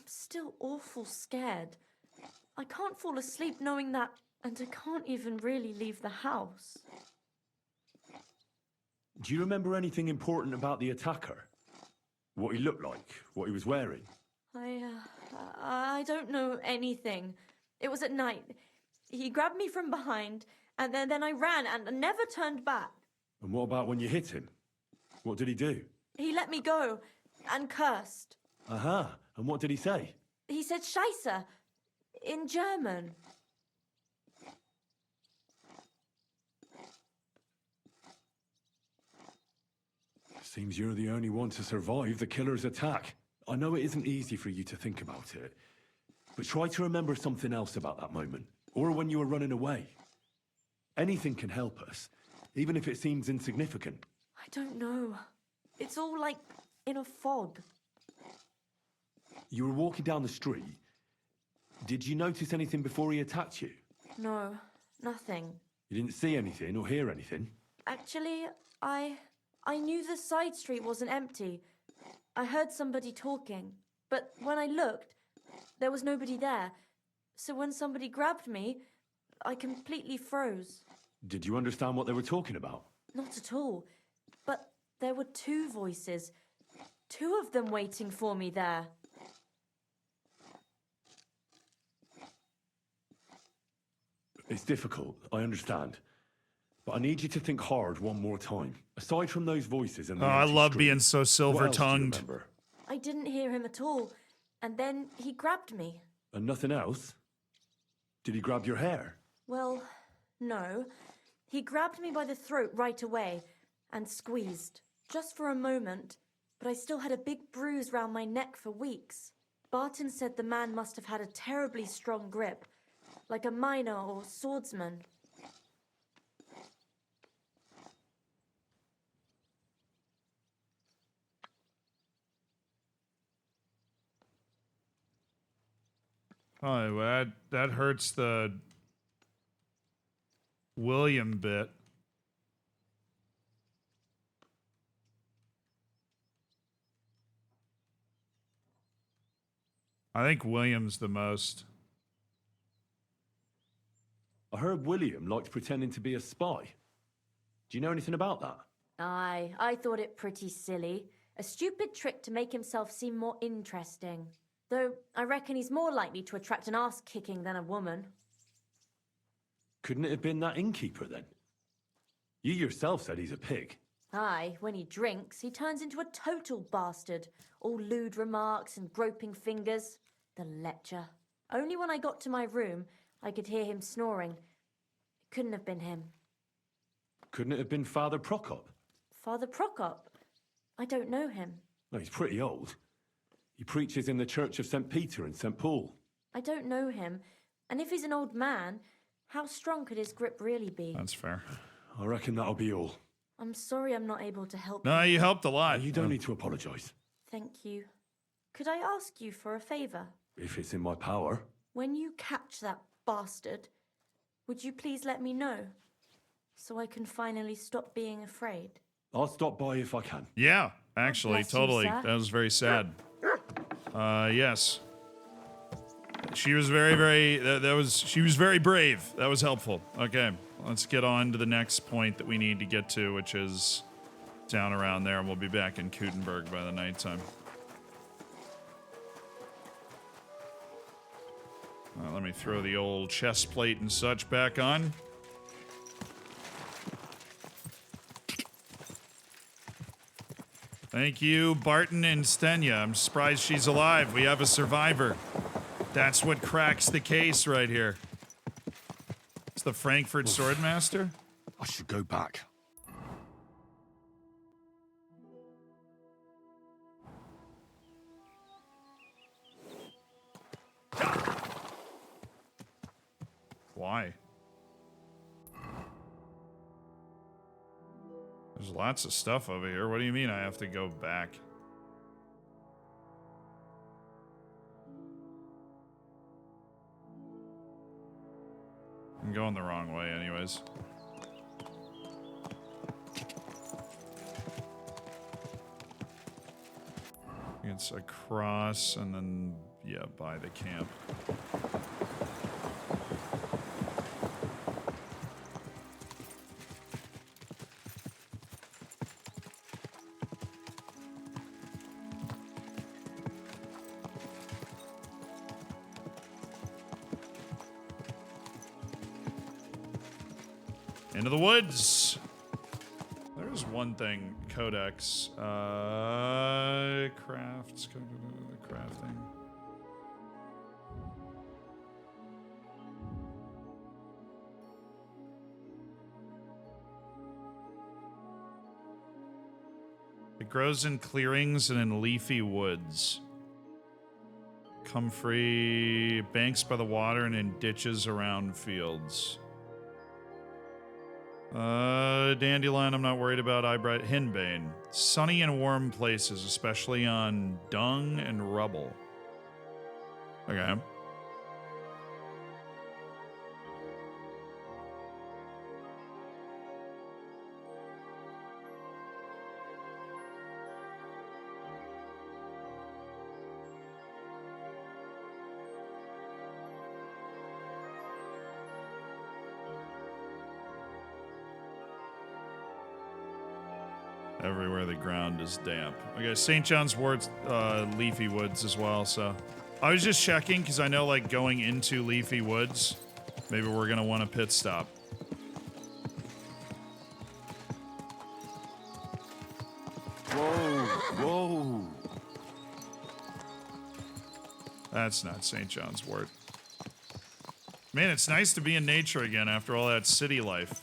still awful scared. I can't fall asleep knowing that, and I can't even really leave the house. Do you remember anything important about the attacker? What he looked like? What he was wearing? I don't know anything. It was at night. He grabbed me from behind, and then I ran and never turned back. And what about when you hit him? What did he do? He let me go and cursed. Aha. And what did he say? He said Scheisse in German. Seems you're the only one to survive the killer's attack. I know it isn't easy for you to think about it, but try to remember something else about that moment, or when you were running away. Anything can help us, even if it seems insignificant. I don't know. It's all like in a fog. You were walking down the street. Did you notice anything before he attacked you? No, Nothing. You didn't see anything or hear anything? Actually, I knew the side street wasn't empty. I heard somebody talking, but when I looked, there was nobody there. So when somebody grabbed me, I completely froze. Did you understand what they were talking about? Not at all. But there were two voices. Two of them waiting for me there. It's difficult, I understand. But I need you to think hard one more time. Aside from those voices and the I empty love street, being so what else do you silver-tongued. remember? I didn't hear him at all. And then he grabbed me. And nothing else? Did he grab your hair? Well, no. He grabbed me by the throat right away and squeezed. Just for a moment. But I still had a big bruise round my neck for weeks. Barton said the man must have had a terribly strong grip. Like a miner or swordsman. Oh, that hurts the William bit. I think William's the most. I heard William liked pretending to be a spy. Do you know anything about that? Aye, I thought it pretty silly. A stupid trick to make himself seem more interesting. Though I reckon he's more likely to attract an ass-kicking than a woman. Couldn't it have been that innkeeper then? You yourself said he's a pig. Aye, when he drinks, he turns into a total bastard. All lewd remarks and groping fingers. The lecher. Only when I got to my room, I could hear him snoring. It couldn't have been him. Couldn't it have been Father Prokop? Father Prokop? I don't know him. No, he's pretty old. He preaches in the Church of St. Peter and St. Paul. I don't know him. And if he's an old man, how strong could his grip really be? That's fair. I reckon that'll be all. I'm sorry I'm not able to help No, you helped a lot. You don't need to apologize. Thank you. Could I ask you for a favor? If it's in my power. When you catch that bastard, would you please let me know? So I can finally stop being afraid. I'll stop by if I can. Yeah, actually, bless you, totally. sir. That was very sad. Yes. She was very, she was very brave. That was helpful. Okay, let's get on to the next point that we need to get to, which is down around there, and we'll be back in Kutenberg by the nighttime. Let me throw the old chest plate and such back on. Thank you, Barton and Stenya. I'm surprised she's alive. We have a survivor. That's what cracks the case right here. It's the Frankfurt Swordmaster. I should go back. Why? There's lots of stuff over here. What do you mean I have to go back? I'm going the wrong way anyways. It's across and then, yeah, by the camp. Into the woods. There's one thing, codex. Crafts, crafting. It grows in clearings and in leafy woods. Comfrey, banks by the water and in ditches around fields. Dandelion, I'm not worried about. Eyebright, Henbane. Sunny and warm places, especially on dung and rubble. Okay. Everywhere the ground is damp. Okay, St. John's Wort, Leafy Woods as well, so. I was just checking, because I know, like, going into Leafy Woods, maybe we're gonna want a pit stop. Whoa, whoa. That's not St. John's Wort. Man, it's nice to be in nature again after all that city life.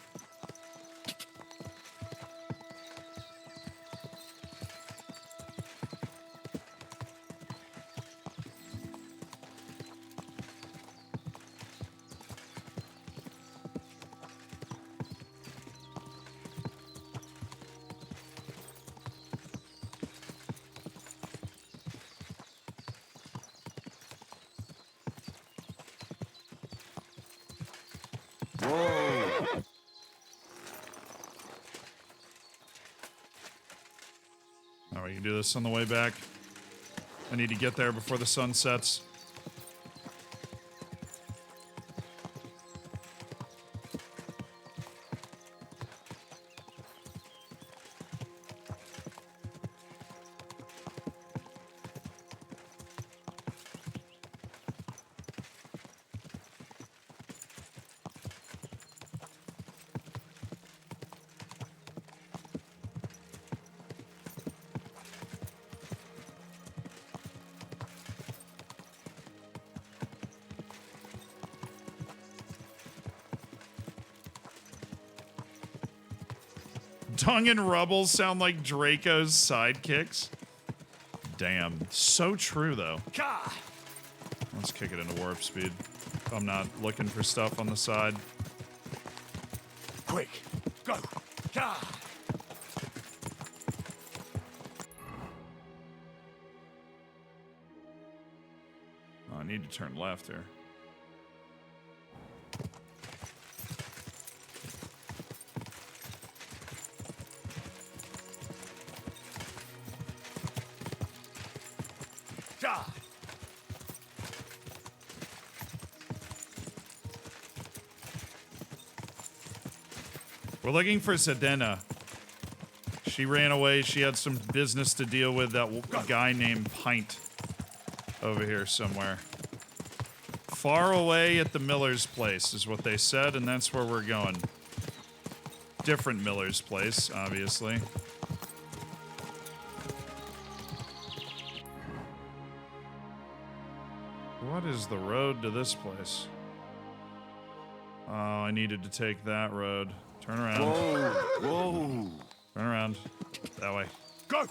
Now we can do this on the way back. I need to get there before the sun sets. Dung and Rubble sound like Draco's sidekicks. Damn. So true, though. Let's kick it into warp speed. If I'm not looking for stuff on the side. Quick, go! Ka! Oh, I need to turn left here. We're looking for Sedena. She ran away. She had some business to deal with that guy named Pint over here somewhere. Far away at the Miller's place is what they said, and that's where we're going. Different Miller's place, obviously. What is the road to this place? Oh, I needed to take that road. Turn around. Whoa, whoa. Turn around. That way. Go!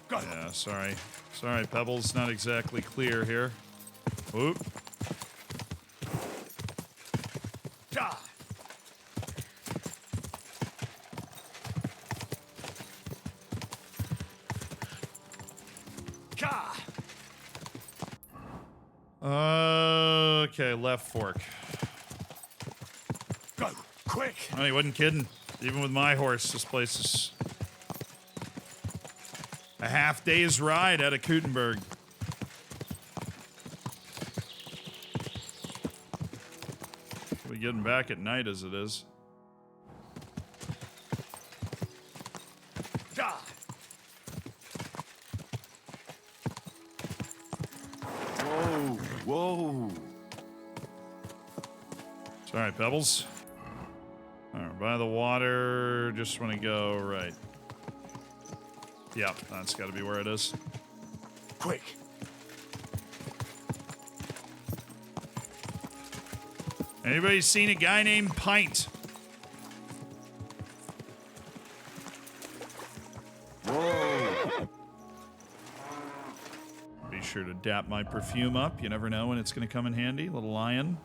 Go! Yeah, sorry. Sorry, Pebbles. Not exactly clear here. Oop. Ja! Ja! Okay, left fork. Go! Quick! Oh, he wasn't kidding. Even with my horse, this place is a half day's ride out of Kutenberg. We're getting back at night as it is. Ja! Whoa, whoa. Sorry, Pebbles. All right, by the water. Just want to go right. Yep, that's got to be where it is. Quick! Anybody seen a guy named Pint? Whoa. Be sure to dap my perfume up. You never know when it's going to come in handy. Little lion.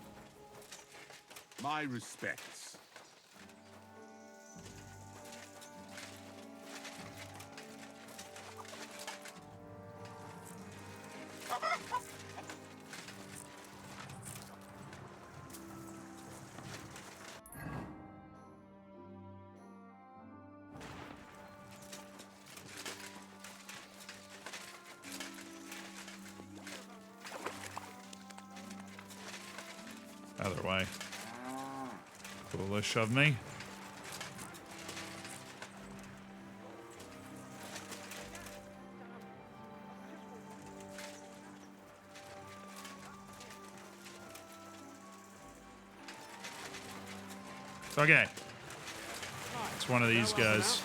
My respects. Other way. Foolish of me. Okay. It's one of these guys.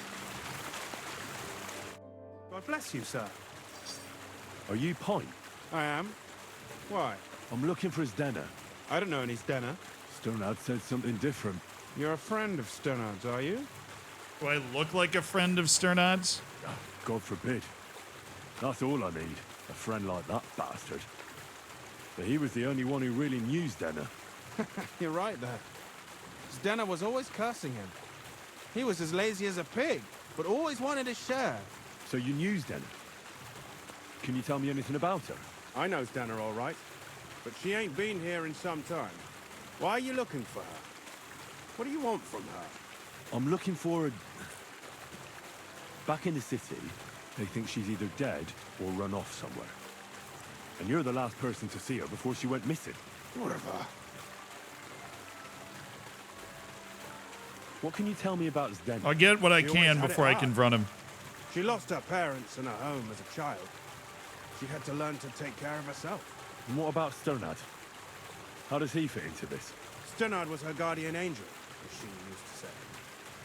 God bless you, sir. Are you Pine? I am. Why? I'm looking for his Denner. I don't know any Stenner. Sternad said something different. You're a friend of Sternard's, are you? Do I look like a friend of Sternad's? God forbid. That's all I need. A friend like that bastard. But he was the only one who really knew Denner. You're right there. Stenner was always cursing him. He was as lazy as a pig, but always wanted his share. So you knew Denner? Can you tell me anything about her? I know Stenner all right, but she ain't been here in some time. Why are you looking for her? What do you want from her? I'm looking for a... Back in the city, they think she's either dead or run off somewhere. And you're the last person to see her before she went missing. Whatever. What can you tell me about Denner? I'll get what I She can always had before it I hard. confront him. She lost her parents and her home as a child. She had to learn to take care of herself. And what about Sternad? How does he fit into this? Sternard was her guardian angel, as she used to say.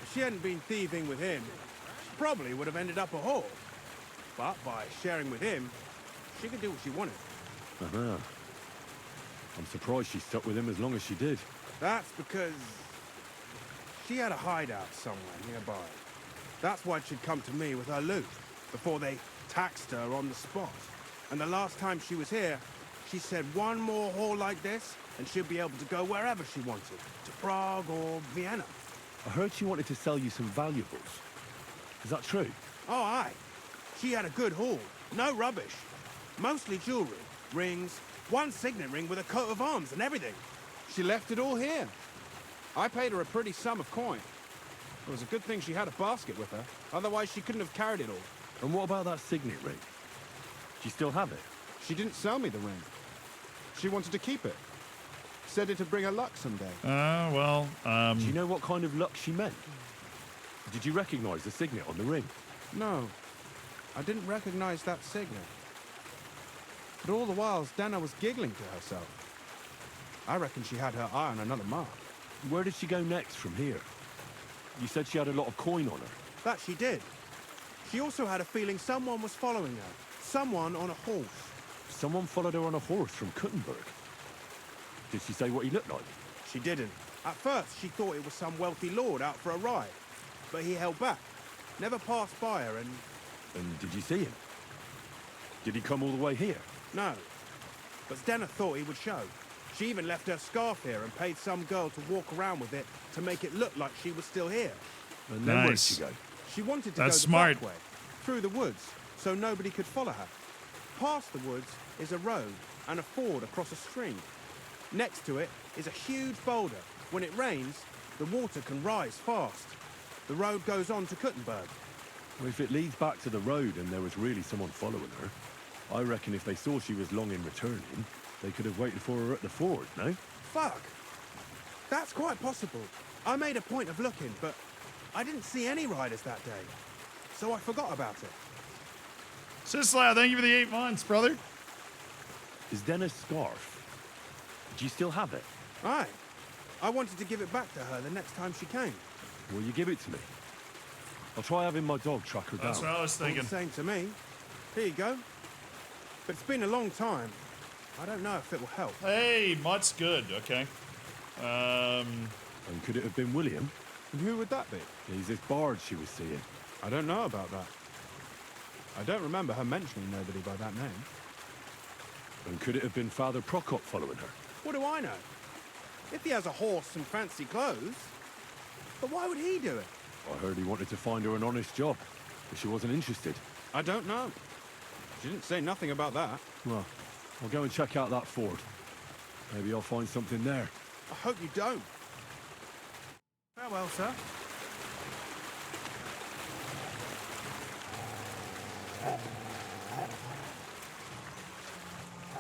If she hadn't been thieving with him, she probably would have ended up a whore. But by sharing with him, she could do what she wanted. Uh-huh. I'm surprised she stuck with him as long as she did. That's because she had a hideout somewhere nearby. That's why she'd come to me with her loot, before they taxed her on the spot. And the last time she was here, she said one more haul like this, and she'd be able to go wherever she wanted, to Prague or Vienna. I heard she wanted to sell you some valuables. Is that true? Oh, aye. She had a good haul. No rubbish. Mostly jewelry, rings, one signet ring with a coat of arms and everything. She left it all here. I paid her a pretty sum of coin. It was a good thing she had a basket with her. Otherwise, she couldn't have carried it all. And what about that signet ring? Do you still have it? She didn't sell me the ring. She wanted to keep it. Said it'd bring her luck someday. Well, Do you know what kind of luck she meant? Did you recognize the signet on the ring? No. I didn't recognize that signet. But all the while, Dana was giggling to herself. I reckon she had her eye on another mark. Where did she go next from here? You said she had a lot of coin on her. That she did. She also had a feeling someone was following her. Someone on a horse. Someone followed her on a horse from Kuttenberg. Did she say what he looked like? She didn't. At first, she thought it was some wealthy lord out for a ride. But he held back. Never passed by her and... And did you see him? Did he come all the way here? No. But Stenna thought he would show. She even left her scarf here and paid some girl to walk around with it to make it look like she was still here. And then where did she go? She wanted to That's go the smart. back way, through the woods, so nobody could follow her. Past the woods is a road and a ford across a stream. Next to it is a huge boulder. When it rains, the water can rise fast. The road goes on to Kuttenberg. Well, if it leads back to the road and there was really someone following her, I reckon if they saw she was long in returning, they could have waited for her at the ford, no? Fuck! That's quite possible. I made a point of looking, but I didn't see any riders that day. So I forgot about it. Sislav, thank you for the 8 months, brother. Is Denna's scarf? Do you still have it? Aye. I wanted to give it back to her the next time she came. Will you give it to me? I'll try having my dog track her down. That's what I was thinking. All the same to me. Here you go. But it's been a long time. I don't know if it will help. Hey, Mutt's good, okay. And could it have been William? And who would that be? He's this bard she was seeing. I don't know about that. I don't remember her mentioning nobody by that name. And could it have been Father Prokop following her? What do I know? If he has a horse and fancy clothes. But why would he do it? I heard he wanted to find her an honest job, but she wasn't interested. I don't know. She didn't say nothing about that. Well, I'll go and check out that ford. Maybe I'll find something there. I hope you don't. Farewell, sir.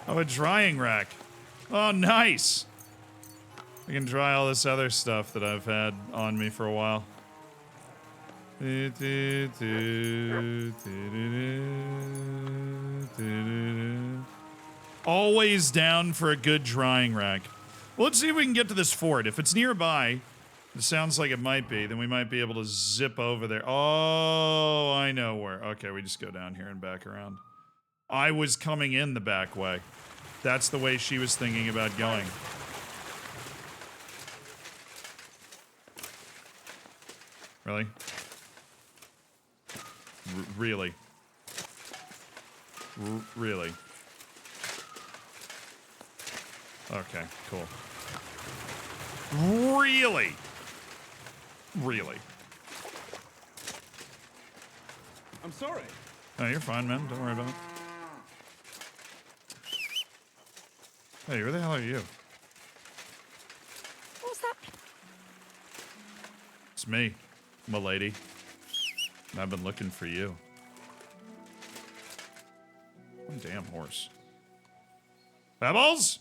Oh, a drying rack. Oh, nice. I can try all this other stuff that I've had on me for a while. Always down for a good drying rack. Well, let's see if we can get to this fort. If it's nearby, it sounds like it might be, then we might be able to zip over there. Oh, I know where. Okay, we just go down here and back around. I was coming in the back way. That's the way she was thinking about going. Really? Really? Really? Okay, cool. Really? Really? I'm sorry. No, you're fine, man. Don't worry about it. Hey, where the hell are you? What was that? It's me, m'lady. And I've been looking for you. One damn horse. Pebbles?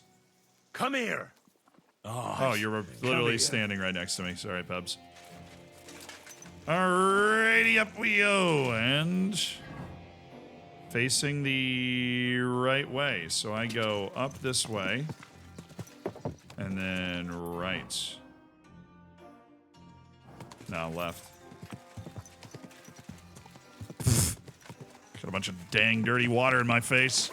Come here. Oh, you were literally standing right next to me. Sorry, Pebs. Alrighty, up we go. And facing the right way. So I go up this way. And then right. No, left. Got a bunch of dang dirty water in my face.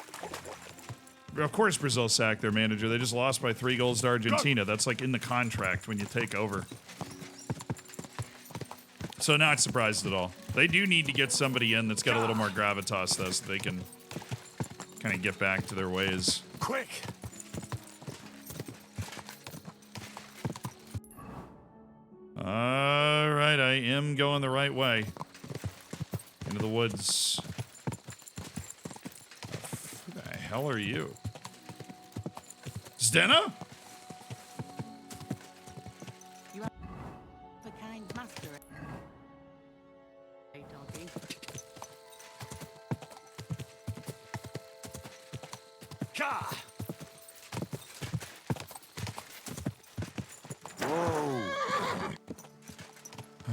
Of course Brazil sacked their manager. They just lost by 3 goals to Argentina. That's like in the contract when you take over. So not surprised at all. They do need to get somebody in that's got a little more gravitas, though, so they can kind of get back to their ways. Quick! Alright, I am going the right way. Into the woods. Who the hell are you? Stena? You have the kind master. Hey, doggy. Ka!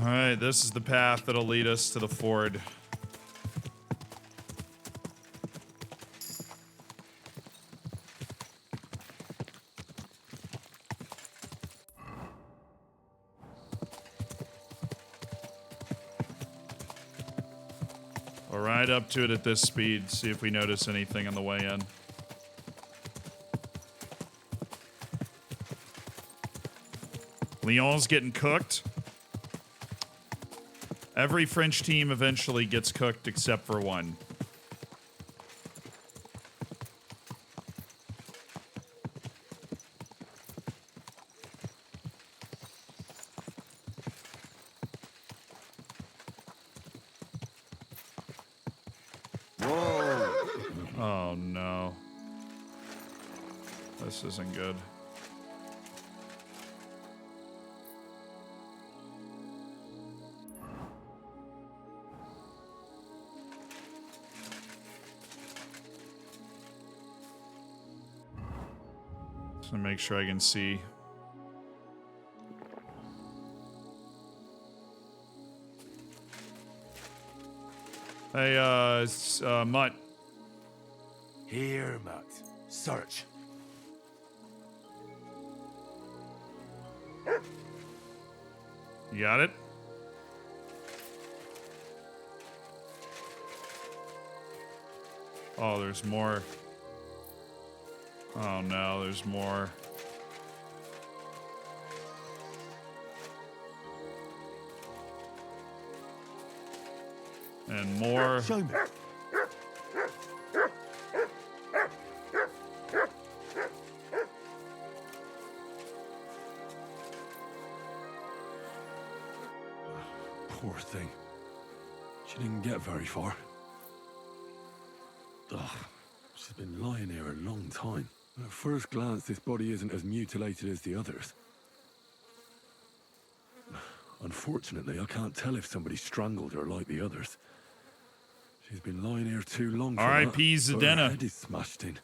Alright, this is the path that'll lead us to the ford. We'll ride up to it at this speed, see if we notice anything on the way in. Lyon's getting cooked. Every French team eventually gets cooked except for one. Whoa! Oh no. This isn't good. Just gonna make sure I can see. Hey, Mutt. Here, Mutt. Search. You got it? Oh, there's more. Oh no, there's more. And more. Show me. Poor thing. She didn't get very far. Ugh, she's been lying here a long time. At first glance, this body isn't as mutilated as the others. Unfortunately, I can't tell if somebody strangled her like the others. She's been lying here too long. R.I.P. Her Zdena. head is smashed in.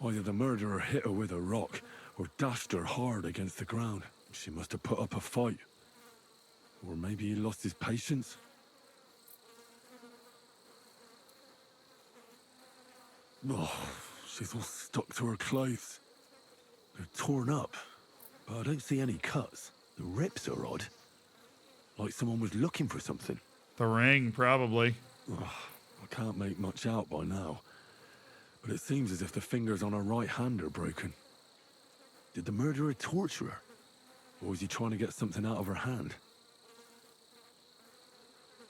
Either the murderer hit her with a rock, or dashed her hard against the ground. She must have put up a fight. Or maybe he lost his patience. Oh, she's all stuck to her clothes. They're torn up, but I don't see any cuts. The rips are odd. Like someone was looking for something. The ring, probably. Oh, I can't make much out by now. But it seems as if the fingers on her right hand are broken. Did the murderer torture her? Or was he trying to get something out of her hand?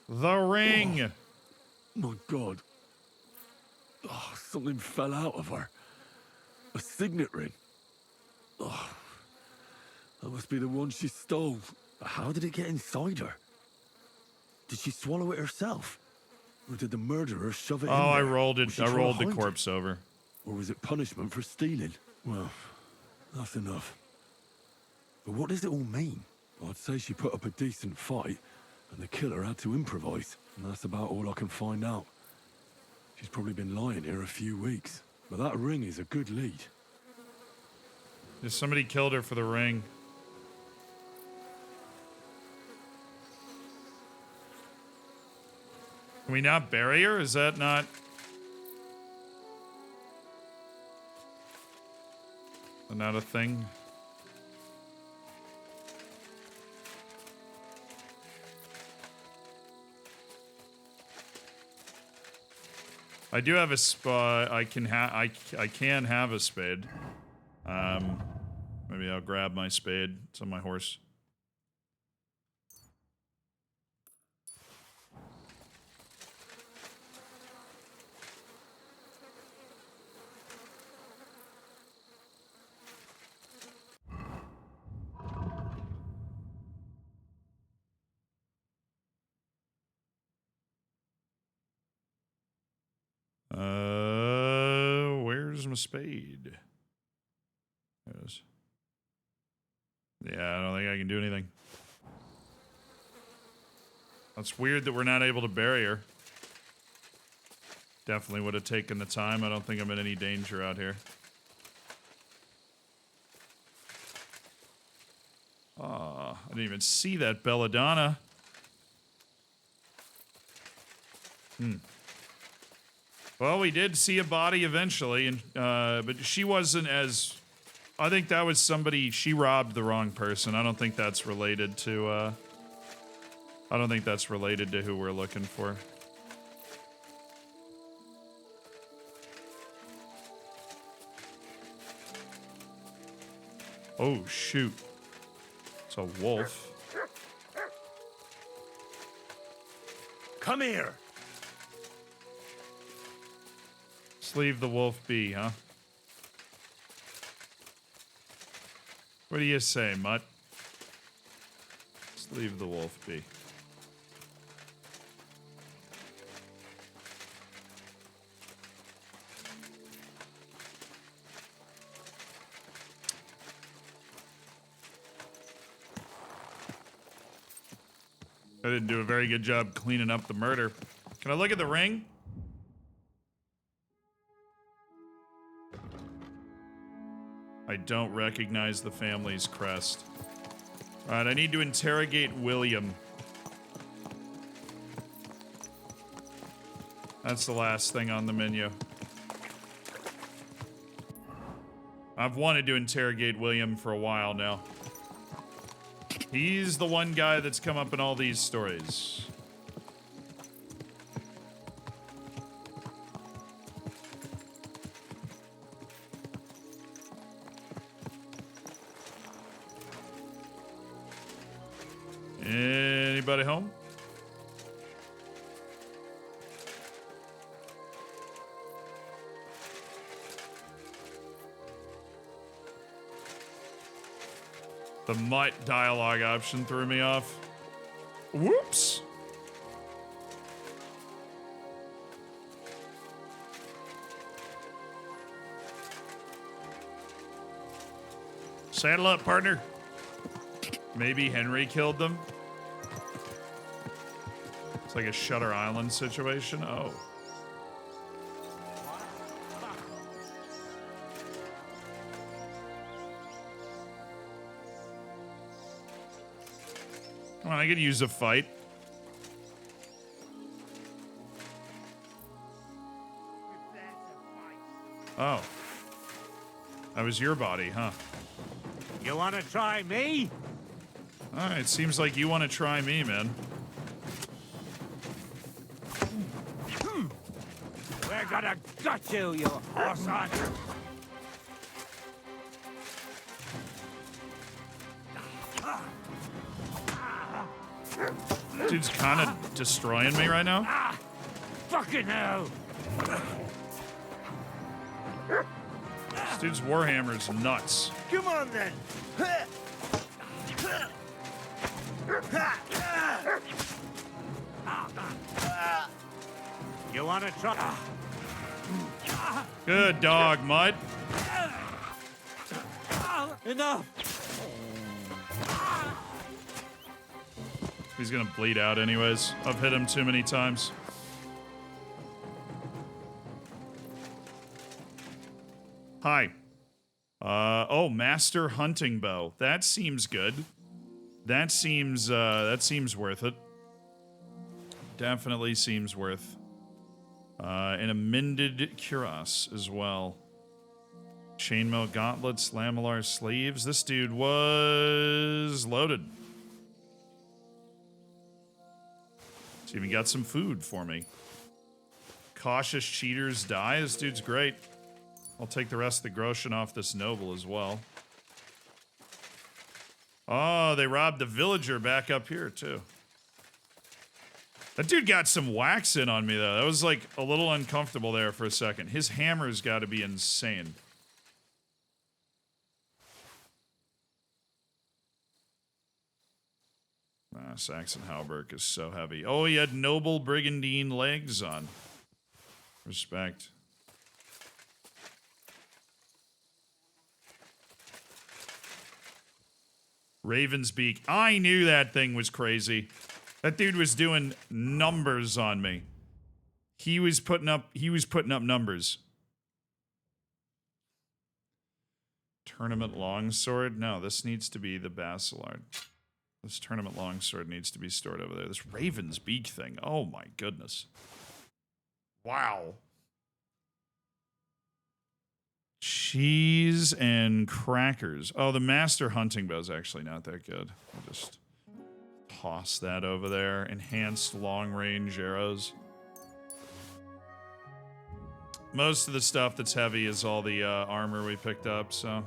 The ring! Oh, my God. Oh, something fell out of her. A signet ring. Oh, that must be the one she stole. How did it get inside her? Did she swallow it herself? Or did the murderer shove it in there? I rolled it. Was she I trying to rolled the hide corpse it? over. Or was it punishment for stealing? Well, that's enough. But what does it all mean? I'd say she put up a decent fight, and the killer had to improvise, and that's about all I can find out. She's probably been lying here a few weeks, but that ring is a good lead. If somebody killed her for the ring. Can we not bury her? Is that not... not a thing? I do have a spot. I can have a spade. Maybe I'll grab my spade. It's on my horse. Where's my spade? There it is. Yeah, I don't think I can do anything. That's weird that we're not able to bury her. Definitely would have taken the time. I don't think I'm in any danger out here. I didn't even see that belladonna. Well, we did see a body eventually, and but she wasn't as... I think that was somebody... She robbed the wrong person. I don't think that's related to... I don't think that's related to who we're looking for. Oh, shoot. It's a wolf. Come here! Let's leave the wolf be, huh? What do you say, Mutt? Let's leave the wolf be. I didn't do a very good job cleaning up the murder. Can I look at the ring? I don't recognize the family's crest. Alright, I need to interrogate William. That's the last thing on the menu. I've wanted to interrogate William for a while now. He's the one guy that's come up in all these stories. Anybody home? The Mutt dialogue option threw me off. Whoops! Saddle up, partner. Maybe Henry killed them? It's like a Shutter Island situation. Oh. Come on, I could use a fight. Oh. That was your body, huh? You want to try me? Alright, seems like you want to try me, man. We're gonna gut you, you horse on. Dude's kind of destroying me right now. Fucking hell! This dude's Warhammer's nuts. Come on then. You want to try? Good dog, Mud. Enough! He's gonna bleed out anyways. I've hit him too many times. Hi. Oh, Master Hunting Bow. That seems good. That seems worth it. Definitely seems worth. An amended cuirass as well. Chainmail gauntlets, lamellar sleeves. This dude was loaded. He's even got some food for me. Cautious cheaters die. This dude's great. I'll take the rest of the groschen off this noble as well. Oh, they robbed the villager back up here too. That dude got some wax in on me though. That was like a little uncomfortable there for a second. His hammer's got to be insane. Saxon Halberg is so heavy. Oh, he had noble brigandine legs on. Respect. Raven's Beak. I knew that thing was crazy. That dude was doing numbers on me. He was putting up numbers. Tournament longsword? No, this needs to be the Basilard. This tournament longsword needs to be stored over there. This Raven's Beak thing. Oh my goodness. Wow. Cheese and crackers. Oh, the Master Hunting Bow is actually not that good. I'll just toss that over there. Enhanced long-range arrows. Most of the stuff that's heavy is all the armor we picked up, so...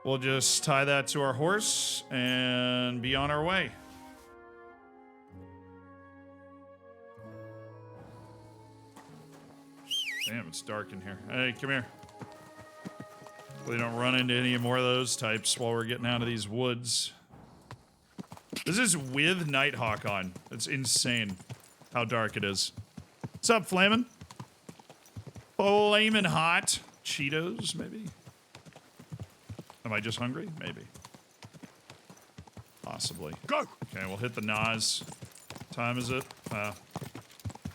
We'll just tie that to our horse and be on our way. Damn, it's dark in here. Hey, come here. We don't run into any more of those types while we're getting out of these woods. This is with Nighthawk on. It's insane how dark it is. What's up, Flamin'? Flamin' hot. Cheetos, maybe? Am I just hungry? Maybe. Possibly. Go! Okay, we'll hit the Nas. Time is it?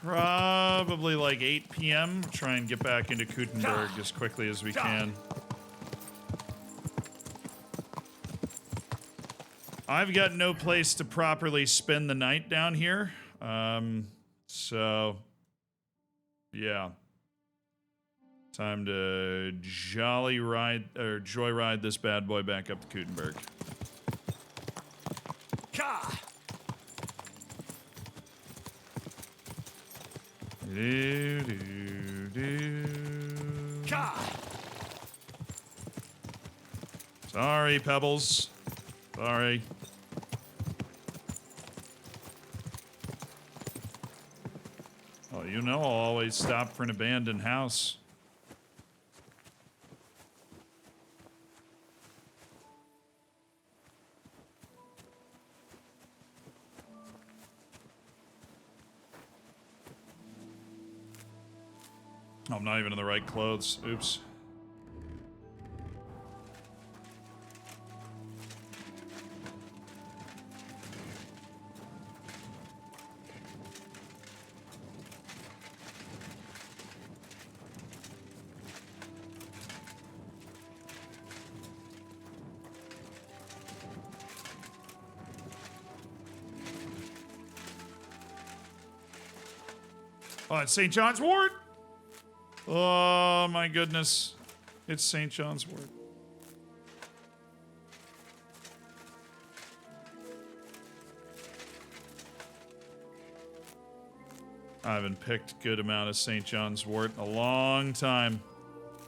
Probably like 8 p.m. Try and get back into Kuttenberg as quickly as we can. I've got no place to properly spend the night down here. So, yeah. Time to joyride this bad boy back up to Kuttenberg. Sorry, Pebbles. Sorry. Oh, you know I'll always stop for an abandoned house. Oh, I'm not even in the right clothes. Oops. Oh, it's St. John's Wort. Oh my goodness. It's St. John's Wort. I haven't picked a good amount of St. John's Wort in a long time.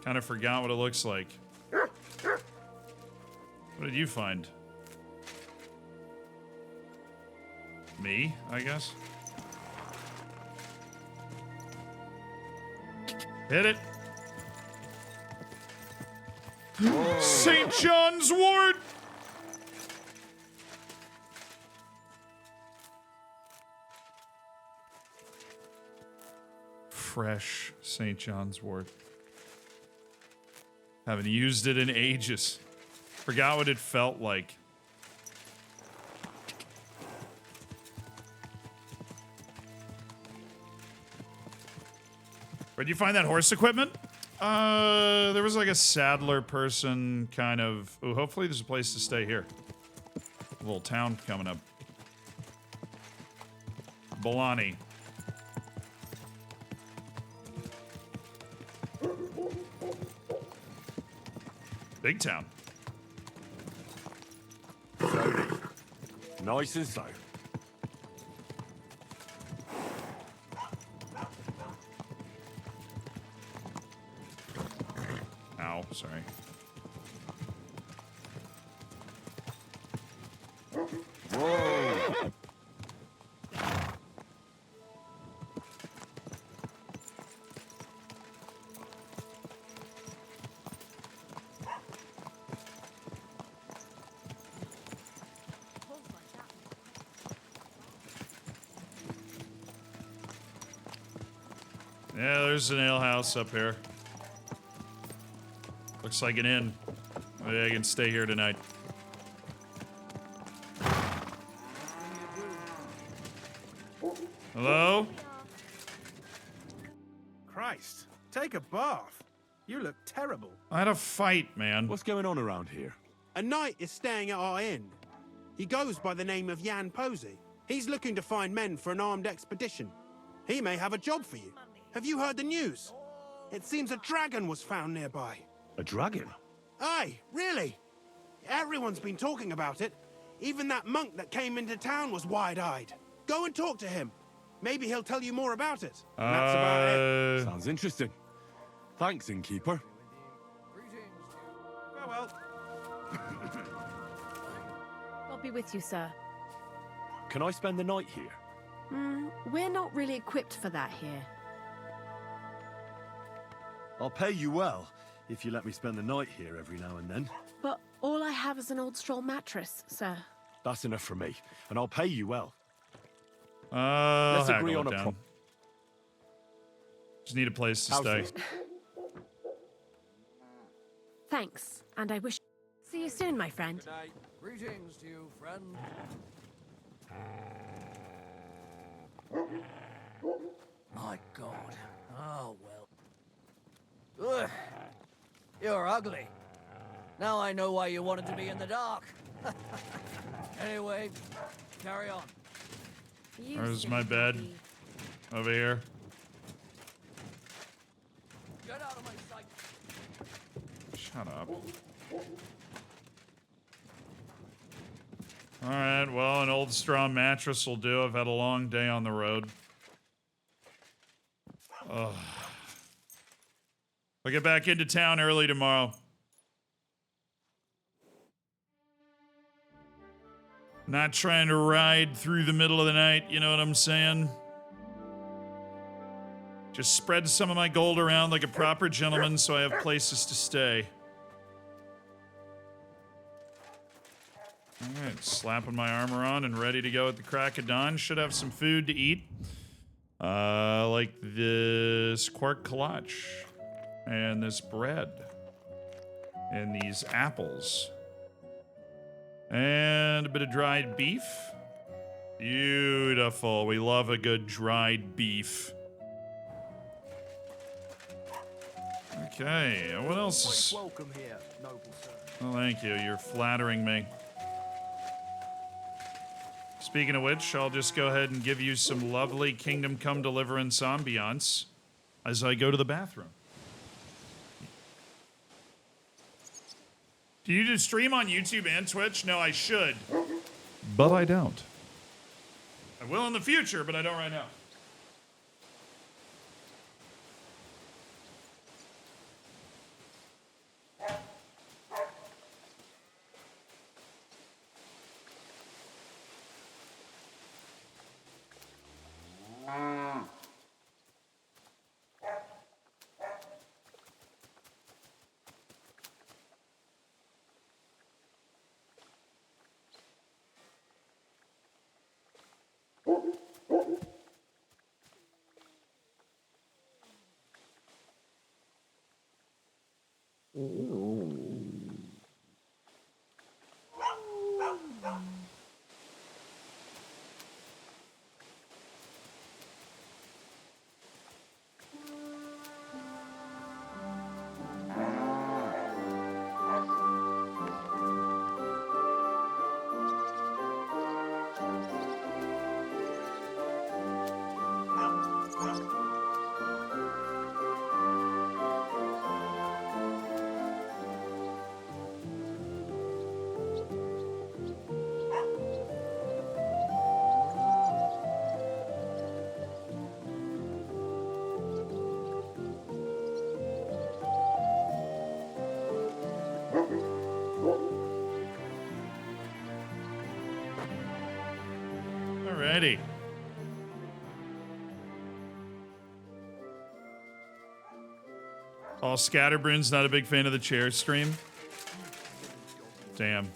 Kind of forgot what it looks like. What did you find? Me, I guess. Hit it. St. John's Wort! Fresh St. John's Wort. Haven't used it in ages. Forgot what it felt like. Where'd you find that horse equipment? There was like a saddler person kind of... Ooh, hopefully there's a place to stay here. A little town coming up. Bolani. Big town. Nice and so. Ow, sorry. Whoa! Yeah, there's an alehouse up here. Looks like an inn. Maybe I can stay here tonight. Hello? Christ, take a bath. You look terrible. I had a fight, man. What's going on around here? A knight is staying at our inn. He goes by the name of Jan Posey. He's looking to find men for an armed expedition. He may have a job for you. Have you heard the news? It seems a dragon was found nearby. A dragon? Aye, really. Everyone's been talking about it. Even that monk that came into town was wide-eyed. Go and talk to him. Maybe he'll tell you more about it. And that's about it. Sounds interesting. Thanks, innkeeper. Farewell. God be with you, sir. Can I spend the night here? We're not really equipped for that here. I'll pay you well if you let me spend the night here every now and then. But all I have is an old straw mattress, sir. That's enough for me, and I'll pay you well. Let's agree on a down. Just need a place to How's stay. this? Thanks, and I wish... See you soon, my friend. Greetings to you, friend. My God. Oh, well. Ugh. You're ugly. Now I know why you wanted to be in the dark. Anyway, carry on. Where's my bed? Over here. Get out of my sight. Shut up. Alright, well, an old straw mattress will do. I've had a long day on the road. Ugh. I'll get back into town early tomorrow. Not trying to ride through the middle of the night, you know what I'm saying? Just spread some of my gold around like a proper gentleman so I have places to stay. Alright, slapping my armor on and ready to go at the crack of dawn. Should have some food to eat. Like this quark kolache. And this bread. And these apples. And a bit of dried beef. Beautiful. We love a good dried beef. Okay, what else is... Welcome here, noble sir. Oh, thank you. You're flattering me. This Speaking of which, I'll just go ahead and give you some lovely Kingdom Come Deliverance ambiance as I go to the bathroom. Do you just stream on YouTube and Twitch? No, I should. But I don't. I will in the future, but I don't right now. Alrighty. Oh, Scatterbrain's not a big fan of the chair stream. Damn.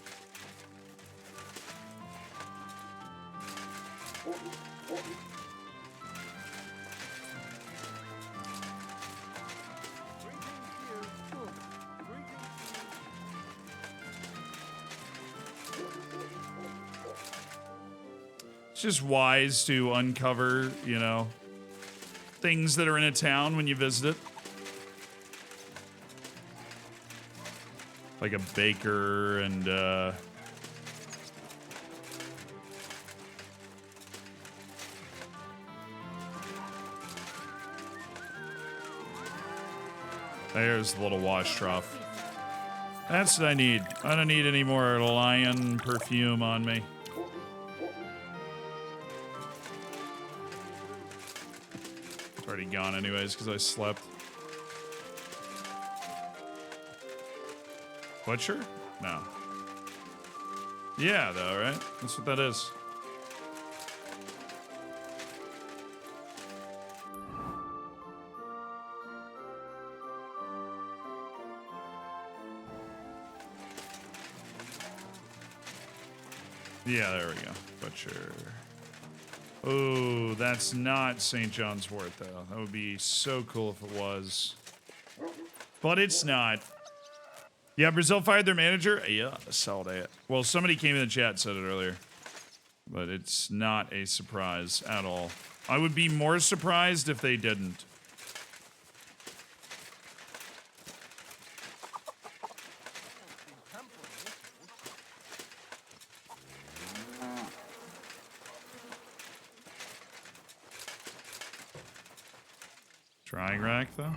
It's just wise to uncover, you know, things that are in a town when you visit it. Like a baker and, there's the little wash trough. That's what I need. I don't need any more lion perfume on me. It's already gone anyways because I slept. Butcher? No. Yeah, though, right? That's what that is. Yeah, there we go. Butcher. Oh, that's not St. John's Wort, though. That would be so cool if it was. But it's not. Yeah, Brazil fired their manager? Yeah, sold it. Well, somebody came in the chat and said it earlier. But it's not a surprise at all. I would be more surprised if they didn't. Drying rack, though?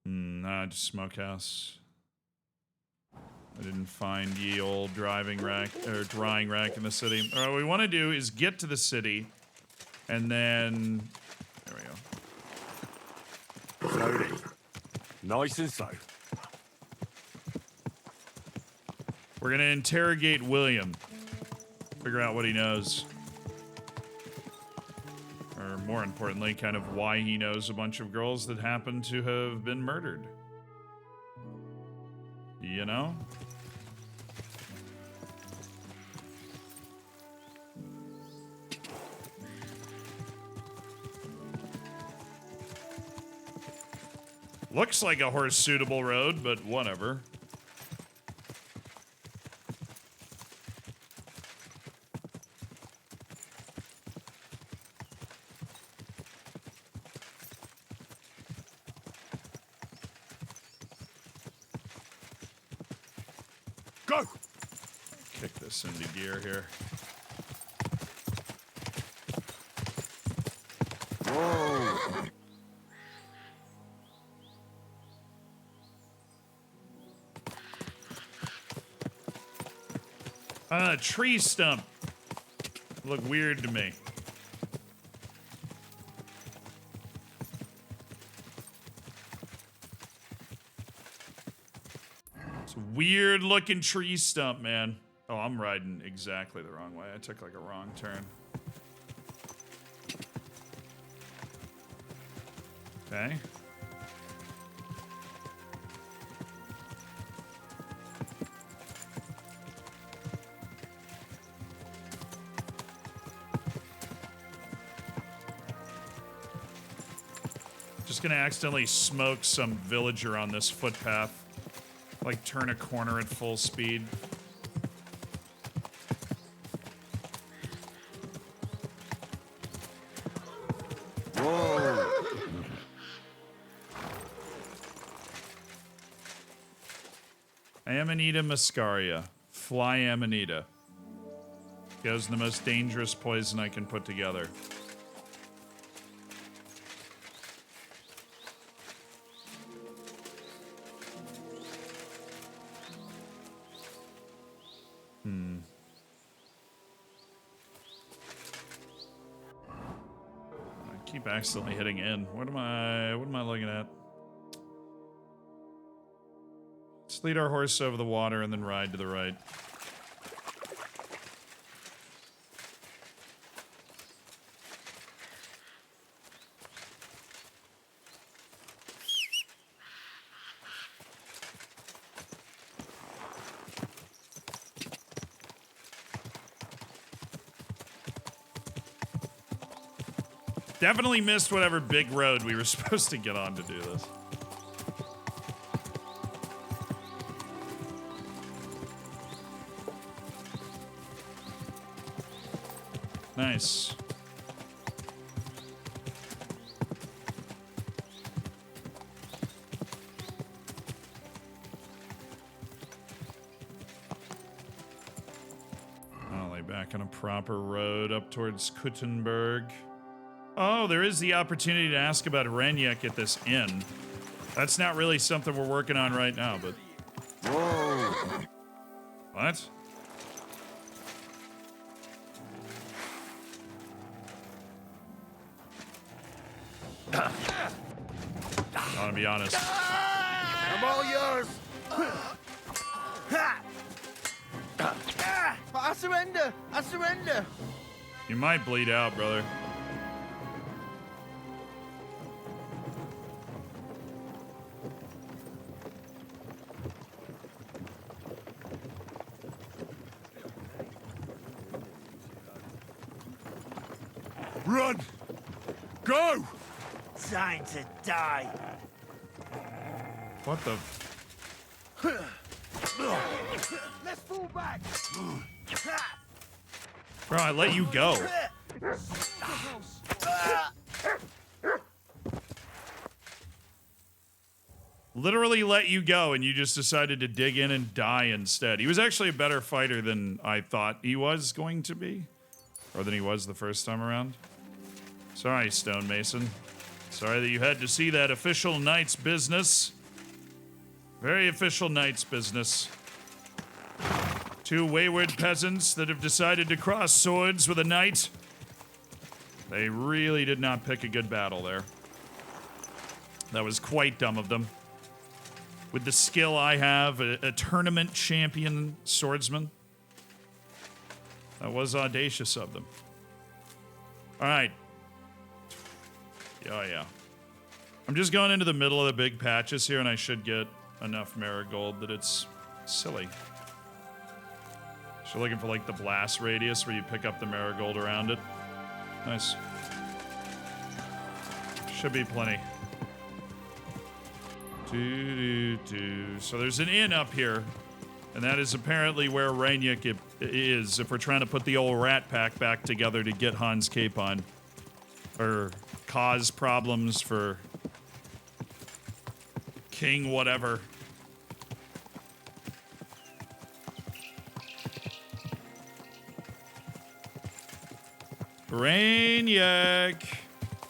Nah, just smokehouse. I didn't find ye old driving rack or drying rack in the city. All right, what we want to do is get to the city, and then there we go. Slowly. Nice and slow. We're gonna interrogate William. Figure out what he knows. Or more importantly, kind of why he knows a bunch of girls that happen to have been murdered. You know? Looks like a horse-suitable road, but whatever. Go! Kick this into gear here. Tree stump. Look weird to me. It's a weird looking tree stump, man. Oh, I'm riding exactly the wrong way. I took like a wrong turn. Okay. Just gonna accidentally smoke some villager on this footpath. Like turn a corner at full speed. Whoa! Amanita muscaria. Fly Amanita. Goes the most dangerous poison I can put together. I keep accidentally hitting in. What am I looking at? Let's lead our horse over the water and then ride to the right. Definitely missed whatever big road we were supposed to get on to do this. Nice. I'll lay back on a proper road up towards Kuttenberg. Oh, there is the opportunity to ask about Renyek at this inn. That's not really something we're working on right now, but... Whoa! What? I want to be honest. I'm all yours! I surrender! I surrender! You might bleed out, brother. Run! Go! Time to die. What the? Let's fall back. Bro, I let you go. Literally let you go, and you just decided to dig in and die instead. He was actually a better fighter than I thought he was going to be. Or than he was the first time around. Sorry, Stonemason. Sorry that you had to see that official knight's business. Very official knight's business. Two wayward peasants that have decided to cross swords with a knight. They really did not pick a good battle there. That was quite dumb of them. With the skill I have, a tournament champion swordsman. That was audacious of them. All right. Oh, yeah. I'm just going into the middle of the big patches here, and I should get enough marigold that it's silly. So looking for, like, the blast radius where you pick up the marigold around it. Nice. Should be plenty. So there's an inn up here, and that is apparently where Renyek is, if we're trying to put the old rat pack back together to get Hans Capon. Or cause problems for King whatever. Renyek,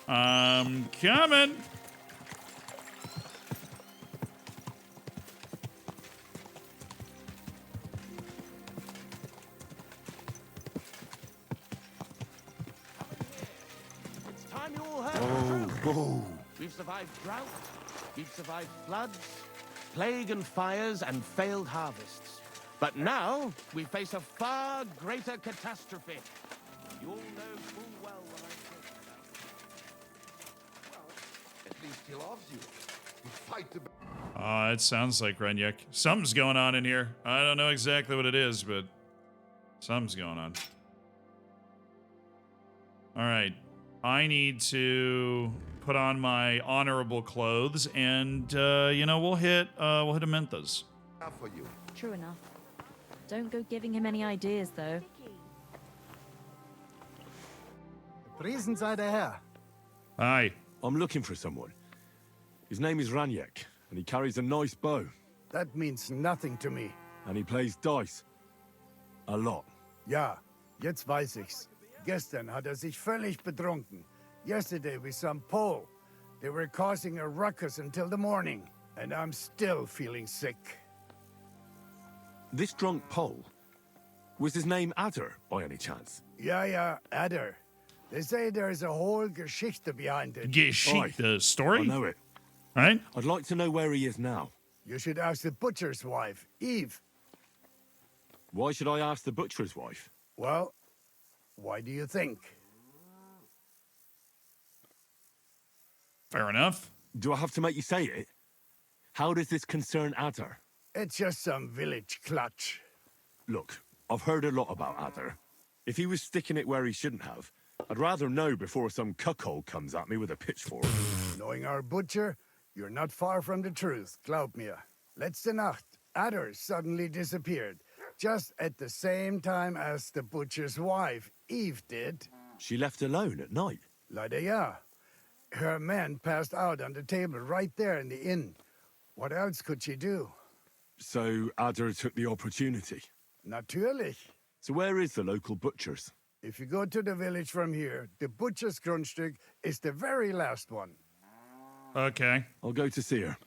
I'm coming. We've survived drought, we've survived floods, plague and fires, and failed harvests. But now, we face a far greater catastrophe. You all know full well what I'm talking about. Well, at least he loves you. You fight the... It sounds like Renyek. Something's going on in here. I don't know exactly what it is, but something's going on. All right. I need to put on my honorable clothes, and you know, we'll hit Amenthas. For you. True enough. Don't go giving him any ideas, though. Priesen sei der Herr. Hi. I'm looking for someone. His name is Ranyek, and he carries a nice bow. That means nothing to me. And he plays dice. A lot. Ja, jetzt weiß ich's. Gestern hat sich völlig betrunken. Yesterday with some Pole. They were causing a ruckus until the morning, and I'm still feeling sick. This drunk Pole, was his name Adder, by any chance? Ja, Adder. They say there's a whole Geschichte behind it. Geschichte, story? I know it. Right? I'd like to know where he is now. You should ask the butcher's wife, Eve. Why should I ask the butcher's wife? Well, why do you think? Fair enough. Do I have to make you say it? How does this concern Adder? It's just some village clutch. Look, I've heard a lot about Adder. If he was sticking it where he shouldn't have, I'd rather know before some cuckold comes at me with a pitchfork. Knowing our butcher, you're not far from the truth, glaub mir. Letzte Nacht, Adder suddenly disappeared, just at the same time as the butcher's wife, Eve, did. She left alone at night? Leider ja. Her man passed out on the table right there in the inn. What else could she do? So Adder took the opportunity? Natürlich. So where is the local butcher's? If you go to the village from here, the butcher's Grundstück is the very last one. Okay. I'll go to see her.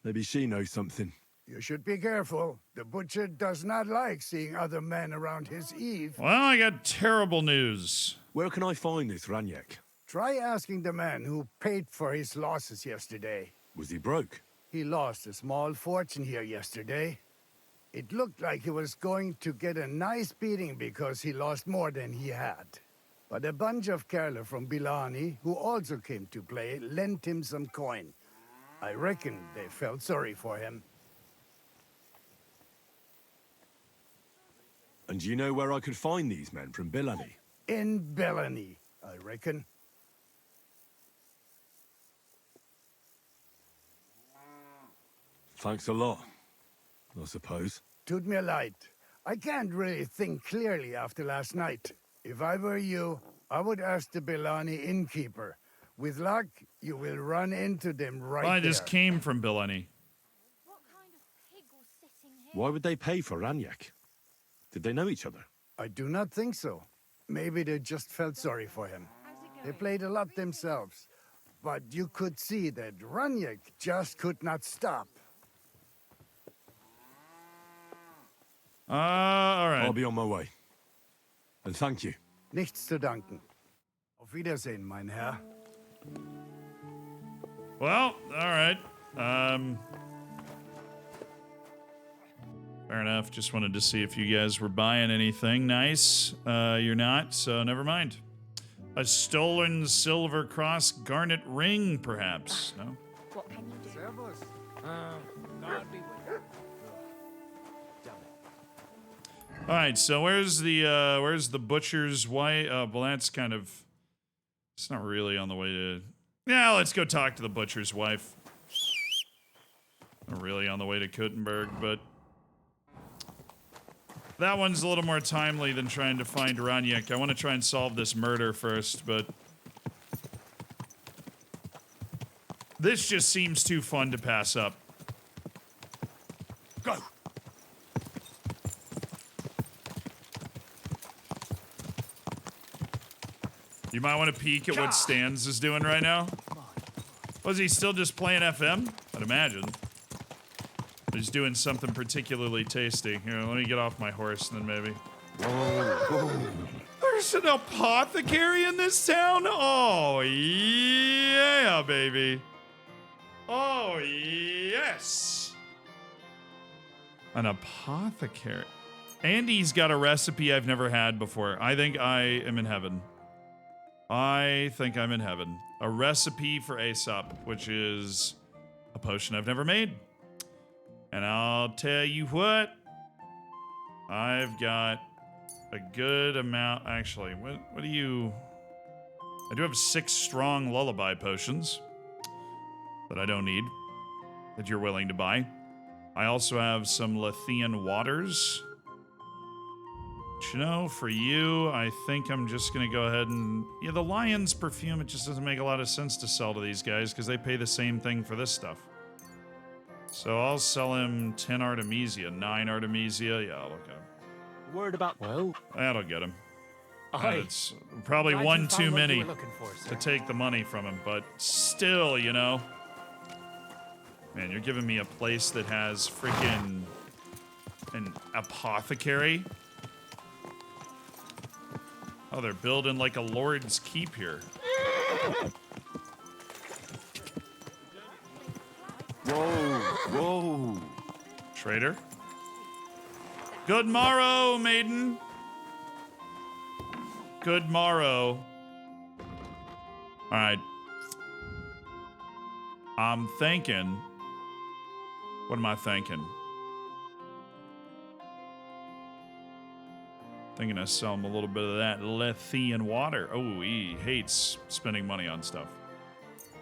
Maybe she knows something. You should be careful. The butcher does not like seeing other men around his Eve. Well, I got terrible news. Where can I find this Ranyek? Try asking the man who paid for his losses yesterday. Was he broke? He lost a small fortune here yesterday. It looked like he was going to get a nice beating because he lost more than he had. But a bunch of Kerler from Bilani, who also came to play, lent him some coin. I reckon they felt sorry for him. And do you know where I could find these men from Bilani? In Bilani, I reckon. Thanks a lot, I suppose. Tut mir leid. I can't really think clearly after last night. If I were you, I would ask the Bilani innkeeper. With luck, you will run into them right I there. just came from Bilani. Why would they pay for Ranyek? Did they know each other? I do not think so. Maybe they just felt sorry for him. They played a lot themselves. But you could see that Ranyek just could not stop. All right. I'll be on my way. And thank you. Nichts zu danken. Auf Wiedersehen, mein Herr. Well, all right. Fair enough. Just wanted to see if you guys were buying anything nice. You're not, so never mind. A stolen silver cross garnet ring, perhaps. No? What can you do? Servus. God be with you. All right, so where's the butcher's wife? Well, that's kind of... It's not really on the way to... Yeah, let's go talk to the butcher's wife. Not really on the way to Kuttenberg, but... That one's a little more timely than trying to find Ranyek. I want to try and solve this murder first, but... This just seems too fun to pass up. Go! You might want to peek at what Stans is doing right now. Was he still just playing FM? I'd imagine. He's doing something particularly tasty. Here, let me get off my horse and then maybe. There's an apothecary in this town? Oh, yeah, baby. Oh, yes. An apothecary. Andy's got a recipe I've never had before. I think I am in heaven. I think I'm in heaven. A recipe for Aesop, which is a potion I've never made. And I'll tell you what, I've got a good amount. Actually, what do you... I do have 6 strong lullaby potions that I don't need, that you're willing to buy. I also have some Lethean waters. But you know, for you, I think I'm just going to go ahead and... Yeah, the lion's perfume, it just doesn't make a lot of sense to sell to these guys because they pay the same thing for this stuff. So I'll sell him 10 Artemisia, 9 Artemisia. Yeah, I'll look at him. Word about... Well... That'll get him. Aye. It's probably Glad one you too found what you many were looking for, to sir. take the money from him, but still, you know. Man, you're giving me a place that has freaking an apothecary. Oh, they're building like a lord's keep here. Whoa, whoa. Trader. Good morrow, maiden. Good morrow. All right. I'm thinking. What am I thinking? Thinking I sell him a little bit of that Lethean water. Oh, he hates spending money on stuff.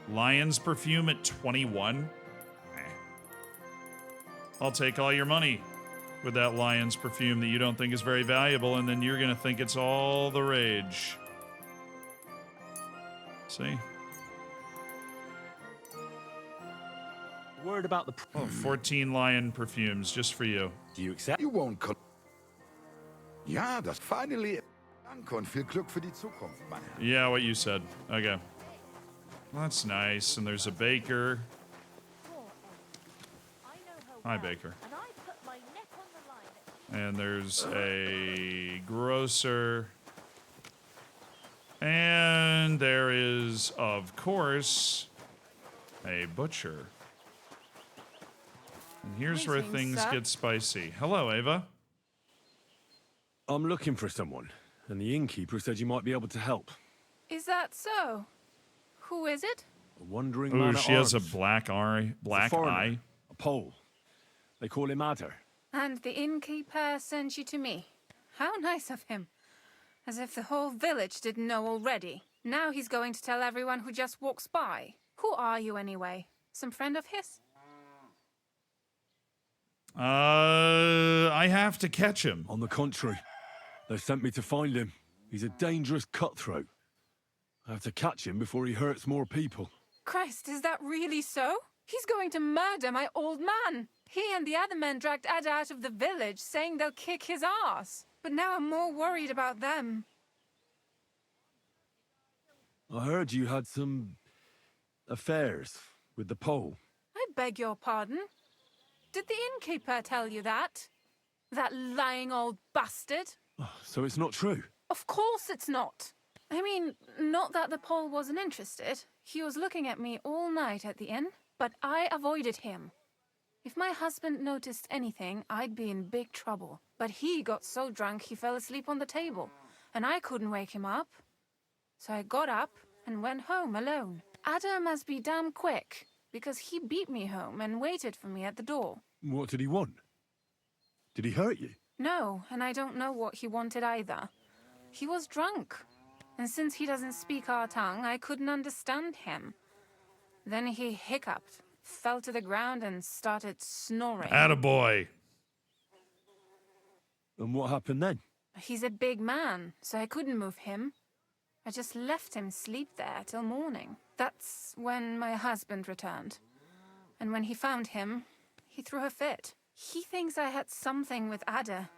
Lion's perfume at 21. I'll take all your money with that lion's perfume that you don't think is very valuable, and then you're gonna think it's all the rage. See? Word about the... Oh, 14 lion perfumes just for you. Do you accept? You won't call. Ja, das finally. Danke und viel Glück für die Zukunft, mein Herr. Yeah, what you said. Okay. Well, that's nice. And there's a baker. Hi, baker. And there's a grocer. And there is, of course, a butcher. And here's where Greetings, things sir. get spicy. Hello, Ava. I'm looking for someone, and the innkeeper said you might be able to help. Is that so? Who is it? A wandering Ooh, man at she has a arms. black eye. Black foreigner. eye. A Pole. They call him Adder. And the innkeeper sent you to me. How nice of him. As if the whole village didn't know already. Now he's going to tell everyone who just walks by. Who are you anyway? Some friend of his? I have to catch him. On the contrary, they sent me to find him. He's a dangerous cutthroat. I have to catch him before he hurts more people. Christ, is that really so? He's going to murder my old man. He and the other men dragged Ada out of the village, saying they'll kick his ass. But now I'm more worried about them. I heard you had some affairs with the Pole. I beg your pardon? Did the innkeeper tell you that? That lying old bastard? So it's not true. Of course it's not. I mean, not that the Pole wasn't interested. He was looking at me all night at the inn, but I avoided him. If my husband noticed anything, I'd be in big trouble. But he got so drunk he fell asleep on the table, and I couldn't wake him up. So I got up and went home alone. Ada must be damn quick, because he beat me home and waited for me at the door. What did he want? Did he hurt you? No, and I don't know what he wanted either. He was drunk, and since he doesn't speak our tongue, I couldn't understand him. Then he hiccuped, fell to the ground, and started snoring. Attaboy. And what happened then? He's a big man, so I couldn't move him. I just left him sleep there till morning. That's when my husband returned. And when he found him, he threw a fit. He thinks I had something with Ada.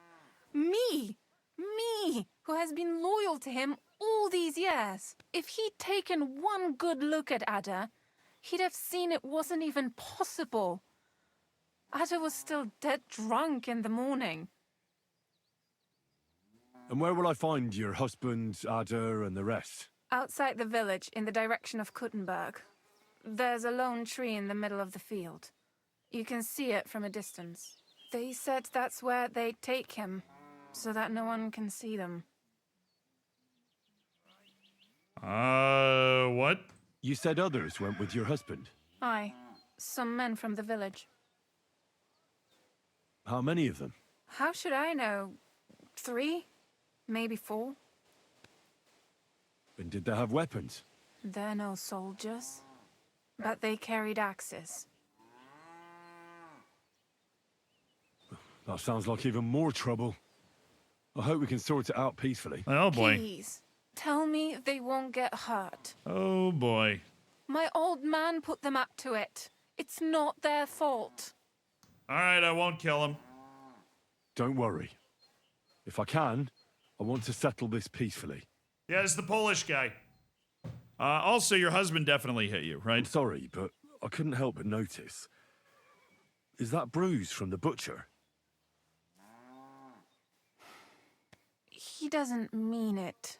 Me! Me, who has been loyal to him all these years. If he'd taken one good look at Ada, he'd have seen it wasn't even possible. Ada was still dead drunk in the morning. And where will I find your husband, Ada, and the rest? Outside the village, in the direction of Kuttenberg. There's a lone tree in the middle of the field. You can see it from a distance. They said that's where they'd take him, so that no one can see them. What? You said others went with your husband. Aye, some men from the village. How many of them? How should I know? 3? Maybe 4? And did they have weapons? They're no soldiers, but they carried axes. That sounds like even more trouble. I hope we can sort it out peacefully. Oh boy. Please, tell me they won't get hurt. Oh boy. My old man put them up to it. It's not their fault. Alright, I won't kill him. Don't worry. If I can, I want to settle this peacefully. Yeah, it's the Polish guy. Also, your husband definitely hit you, right? I'm sorry, but I couldn't help but notice. Is that bruise from the butcher? He doesn't mean it.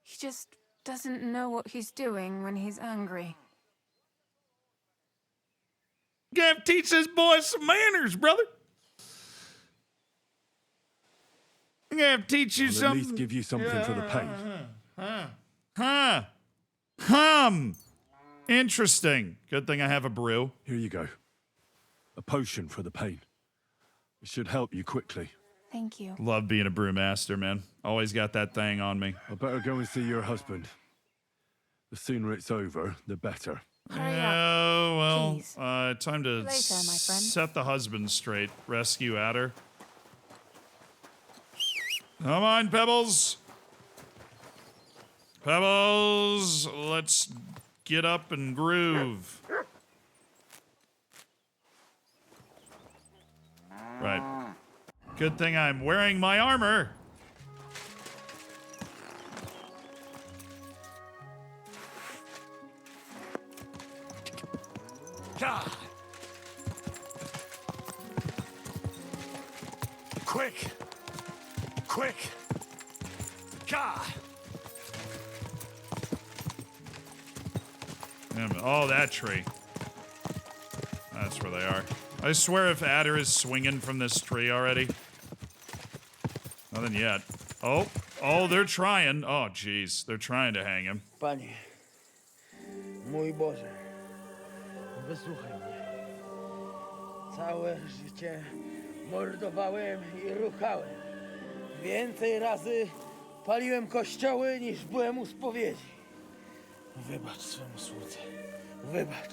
He just doesn't know what he's doing when he's angry. You gotta teach this boy some manners, brother. I'm gonna have to teach you I'll something. at least give you something for the pain. Interesting. Good thing I have a brew. Here you go. A potion for the pain. It should help you quickly. Thank you. Love being a brewmaster, man. Always got that thing on me. I better go and see your husband. The sooner it's over, the better. Oh, well, please. Time to Later, my friend. set the husband straight. Rescue Adder. Come on, Pebbles. Pebbles, let's get up and groove. Right. Good thing I'm wearing my armor. God. Quick! Quick! God! Oh, that tree. That's where they are. I swear if Adder is swinging from this tree already. Nothing yet. Oh, they're trying. Oh, jeez. They're trying to hang him. Panie, mój Boże, wysłuchaj mnie. Całe życie mordowałem i ruchałem. Więcej razy paliłem kościoły, niż byłem u spowiedzi. Wybacz swemu słudze. Wybacz.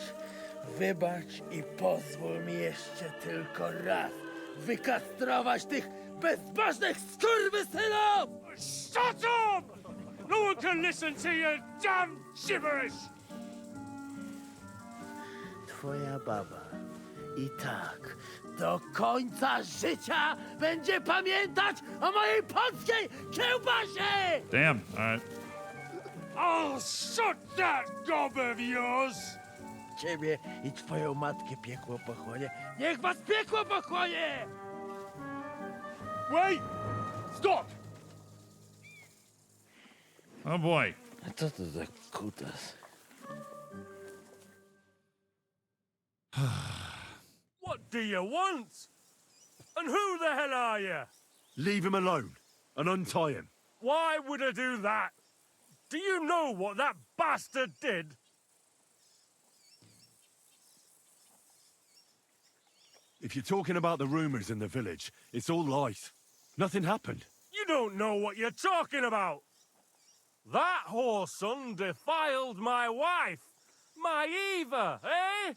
Wybacz i pozwól mi jeszcze tylko raz wykastrować tych bezbożnych skurwysynów! Shut up! No one can listen to your damn gibberish! Twoja baba i tak do końca życia będzie pamiętać o mojej polskiej kiełbasie! Damn, alright. I'll shut that gob of yours! Ciebie i twoją matkę piekło pochłonie. Niech was piekło pochłonie! Wait! Stop! Oh boy. A co to za kutas? What do you want? And who the hell are you? Leave him alone and untie him. Why would I do that? Do you know what that bastard did? If you're talking about the rumors in the village, it's all lies. Nothing happened. You don't know what you're talking about. That whoreson defiled my wife, my Eva, eh?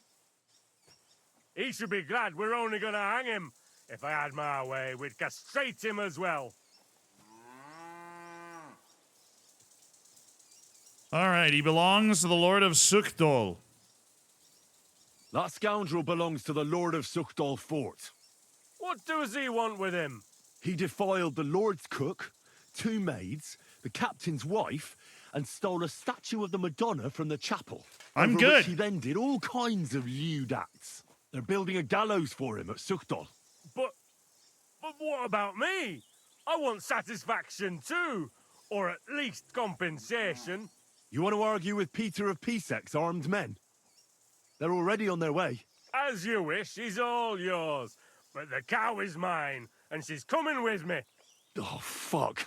He should be glad we're only gonna hang him. If I had my way, we'd castrate him as well. All right, he belongs to the Lord of Sukdol. That scoundrel belongs to the Lord of Sukdal Fort. What does he want with him? He defiled the Lord's cook, 2 maids, the captain's wife, and stole a statue of the Madonna from the chapel. I'm over good. Which he then did all kinds of lewd acts. They're building a gallows for him at Sukdal. But what about me? I want satisfaction too. Or at least compensation. You want to argue with Peter of Pisek's armed men? They're already on their way. As you wish, she's all yours. But the cow is mine, and she's coming with me. Oh, fuck.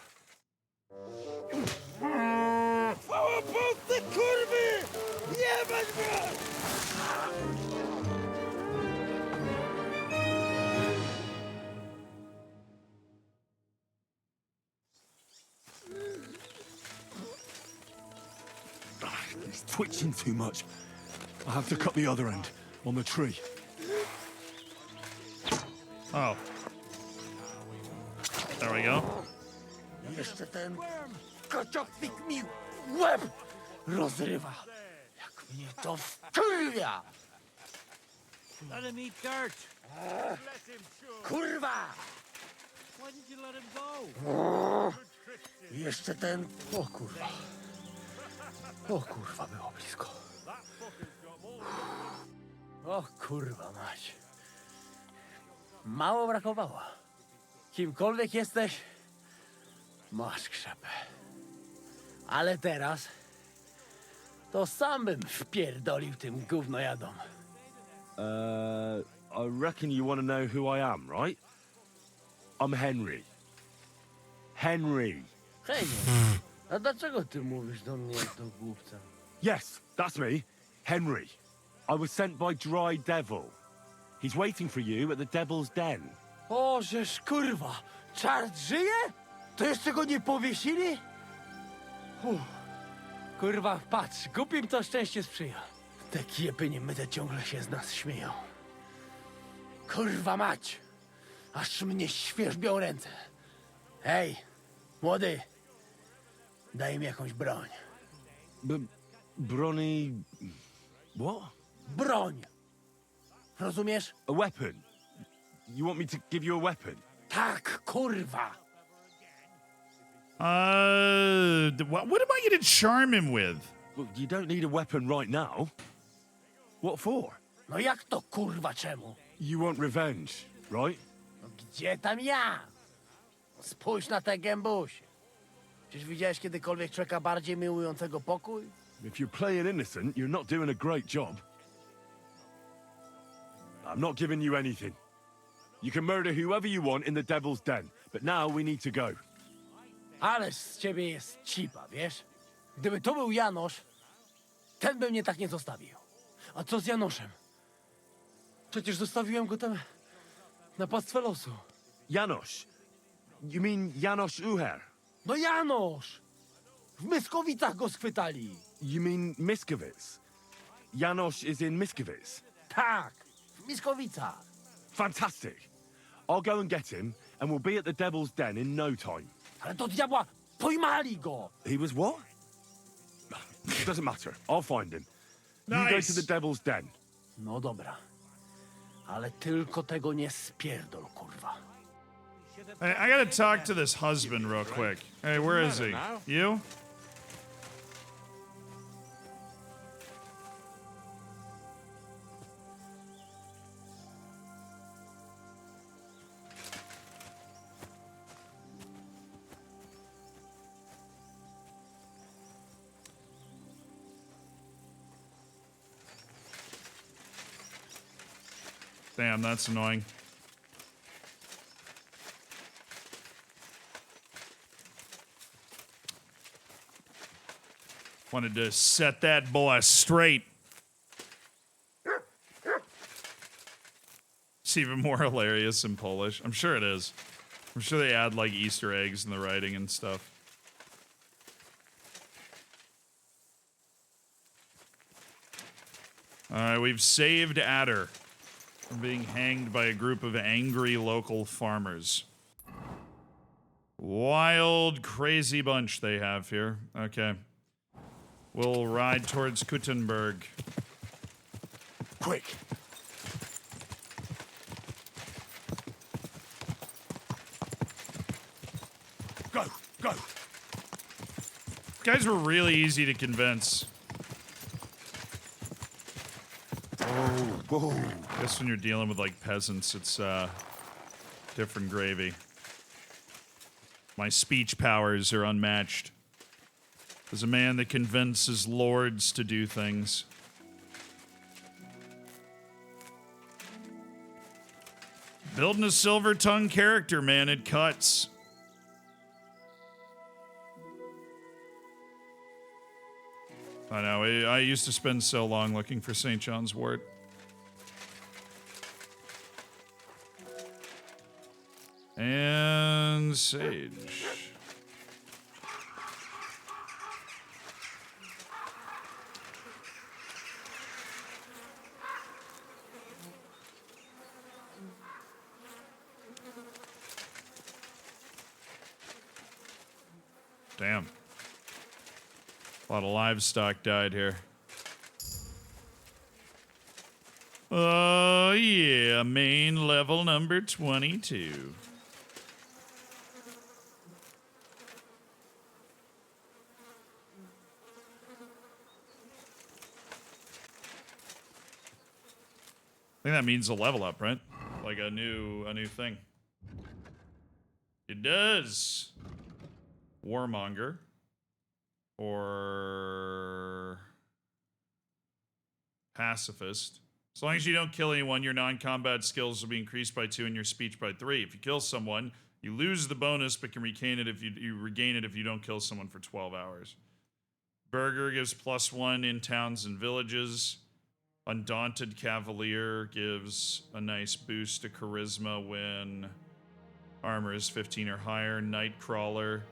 He's twitching too much. I have to cut the other end, on the tree. Oh. There we go. Jeszcze ten kociopnik mi łeb rozrywa. Jak mnie to wkurwia! Let him eat dirt. Kurwa! Why did you let him go? Jeszcze ten... O kurwa. O kurwa, było blisko. O kurwa mać. Mało brakowało. Kimkolwiek jesteś, masz krzepę. Ale teraz to sam bym wpierdolił tym gównojadom. I reckon you want to know who I am, right? I'm Henry. Henry. Hej, a dlaczego ty mówisz do mnie jak do głupca? Yes, that's me. Henry. I was sent by Dry Devil. He's waiting for you at the Devil's Den. O, żeż kurwa, czart żyje? To jeszcze go nie powiesili? Kurwa, patrz, głupim to szczęście sprzyja. Te kiepy niemyte ciągle się z nas śmieją. Kurwa mać, aż mnie świerzbią ręce. Hej, młody, daj mi jakąś broń. Brony... What? Broń! Rozumiesz? A weapon? You want me to give you a weapon? Tak, kurwa! What am I gonna charm him with? Well, you don't need a weapon right now. What for? No jak to kurwa czemu? You want revenge, right? No gdzie tam ja? Spójrz na te gębusie. Czyż widziałeś kiedykolwiek człowieka bardziej miłującego pokój? If you're playing innocent, you're not doing a great job. I'm not giving you anything. You can murder whoever you want in the Devil's Den, but now we need to go. Ależ z ciebie jest cipa, wiesz? Gdyby to był Janosz, ten by mnie tak nie zostawił. A co z Janoszem? Przecież zostawiłem go tam na pastwę losu. Janosz? You mean Janosz Uher? No Janosz! W Myskowicach go schwytali. You mean Miskowic? Janosz is in Miskowic? Tak, w Miskowicach. Fantastic. I'll go and get him, and we'll be at the Devil's Den in no time. Ale do diabła, pojmali go! He was what? Doesn't matter. I'll find him. You go to the Devil's Den. No dobra. Ale tylko tego nie spierdol, kurwa. Hey, I gotta talk to this husband real quick. Hey, where is he? You? Damn, that's annoying. Wanted to set that boy straight. It's even more hilarious in Polish. I'm sure it is. I'm sure they add like Easter eggs in the writing and stuff. Alright, we've saved Adder from being hanged by a group of angry local farmers. Wild, crazy bunch they have here. Okay. We'll ride towards Kuttenberg. Quick. Go, go. Guys were really easy to convince. Whoa. I guess when you're dealing with like peasants, it's different gravy. My speech powers are unmatched. As a man that convinces lords to do things. Building a silver tongue character, man, it cuts. I know, I used to spend so long looking for St. John's wort. And sage. Damn. A lot of livestock died here. Oh, yeah. Main level number 22. I think that means a level up, right? Like a new thing. It does. Warmonger. Or pacifist. As long as you don't kill anyone, your non-combat skills will be increased by 2 and your speech by 3. If you kill someone, you lose the bonus, but can regain it if you regain it if you don't kill someone for 12 hours. Burger gives +1 in towns and villages. Undaunted Cavalier gives a nice boost to charisma when armor is 15 or higher. Nightcrawler.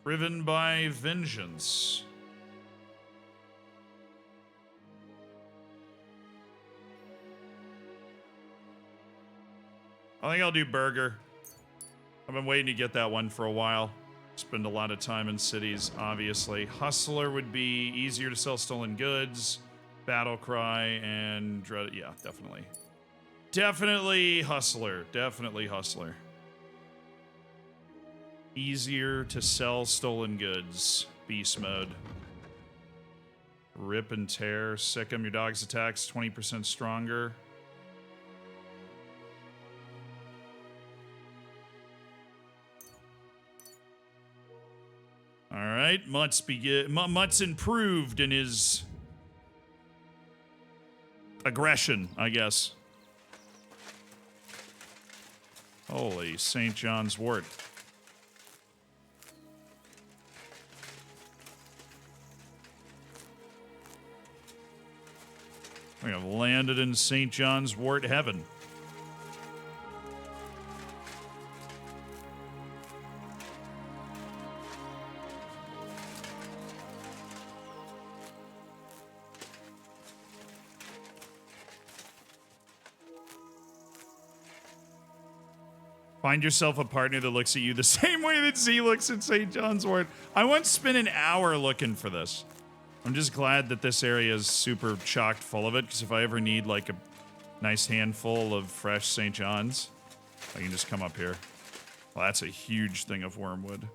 Driven by vengeance. I think I'll do Burger. I've been waiting to get that one for a while. Spend a lot of time in cities, obviously. Hustler would be easier to sell stolen goods. Battle Cry and Dread. Yeah, definitely. Definitely Hustler. Definitely Hustler. Easier to sell stolen goods. Beast mode. Rip and tear. Sick 'em. Your dog's attacks 20% stronger. Alright, Mutt's improved in his aggression, I guess. Holy St. John's wort. We have landed in St. John's wort heaven. Find yourself a partner that looks at you the same way that Z looks at St. John's wort. I once spent an hour looking for this. I'm just glad that this area is super chocked full of it, because if I ever need like a nice handful of fresh St. John's, I can just come up here. Well, that's a huge thing of wormwood.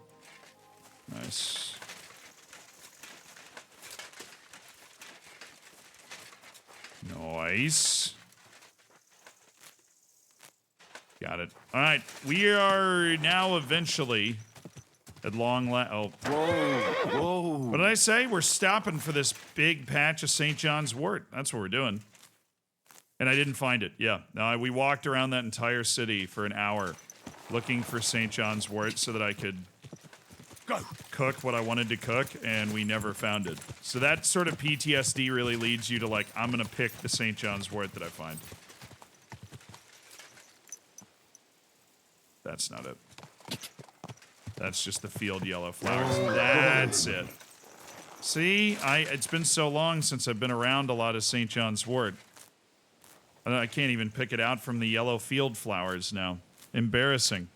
Nice. Nice. Got it. All right, we are now eventually at long last. Oh, whoa! What did I say? We're stopping for this big patch of St. John's wort. That's what we're doing. And I didn't find it. Yeah, no, we walked around that entire city for an hour, looking for St. John's wort so that I could cook what I wanted to cook, and we never found it. So that sort of PTSD really leads you to like, I'm gonna pick the St. John's wort that I find. That's not it. That's just the field yellow flowers. That's it. See, it's been so long since I've been around a lot of St. John's wort. I can't even pick it out from the yellow field flowers now. Embarrassing.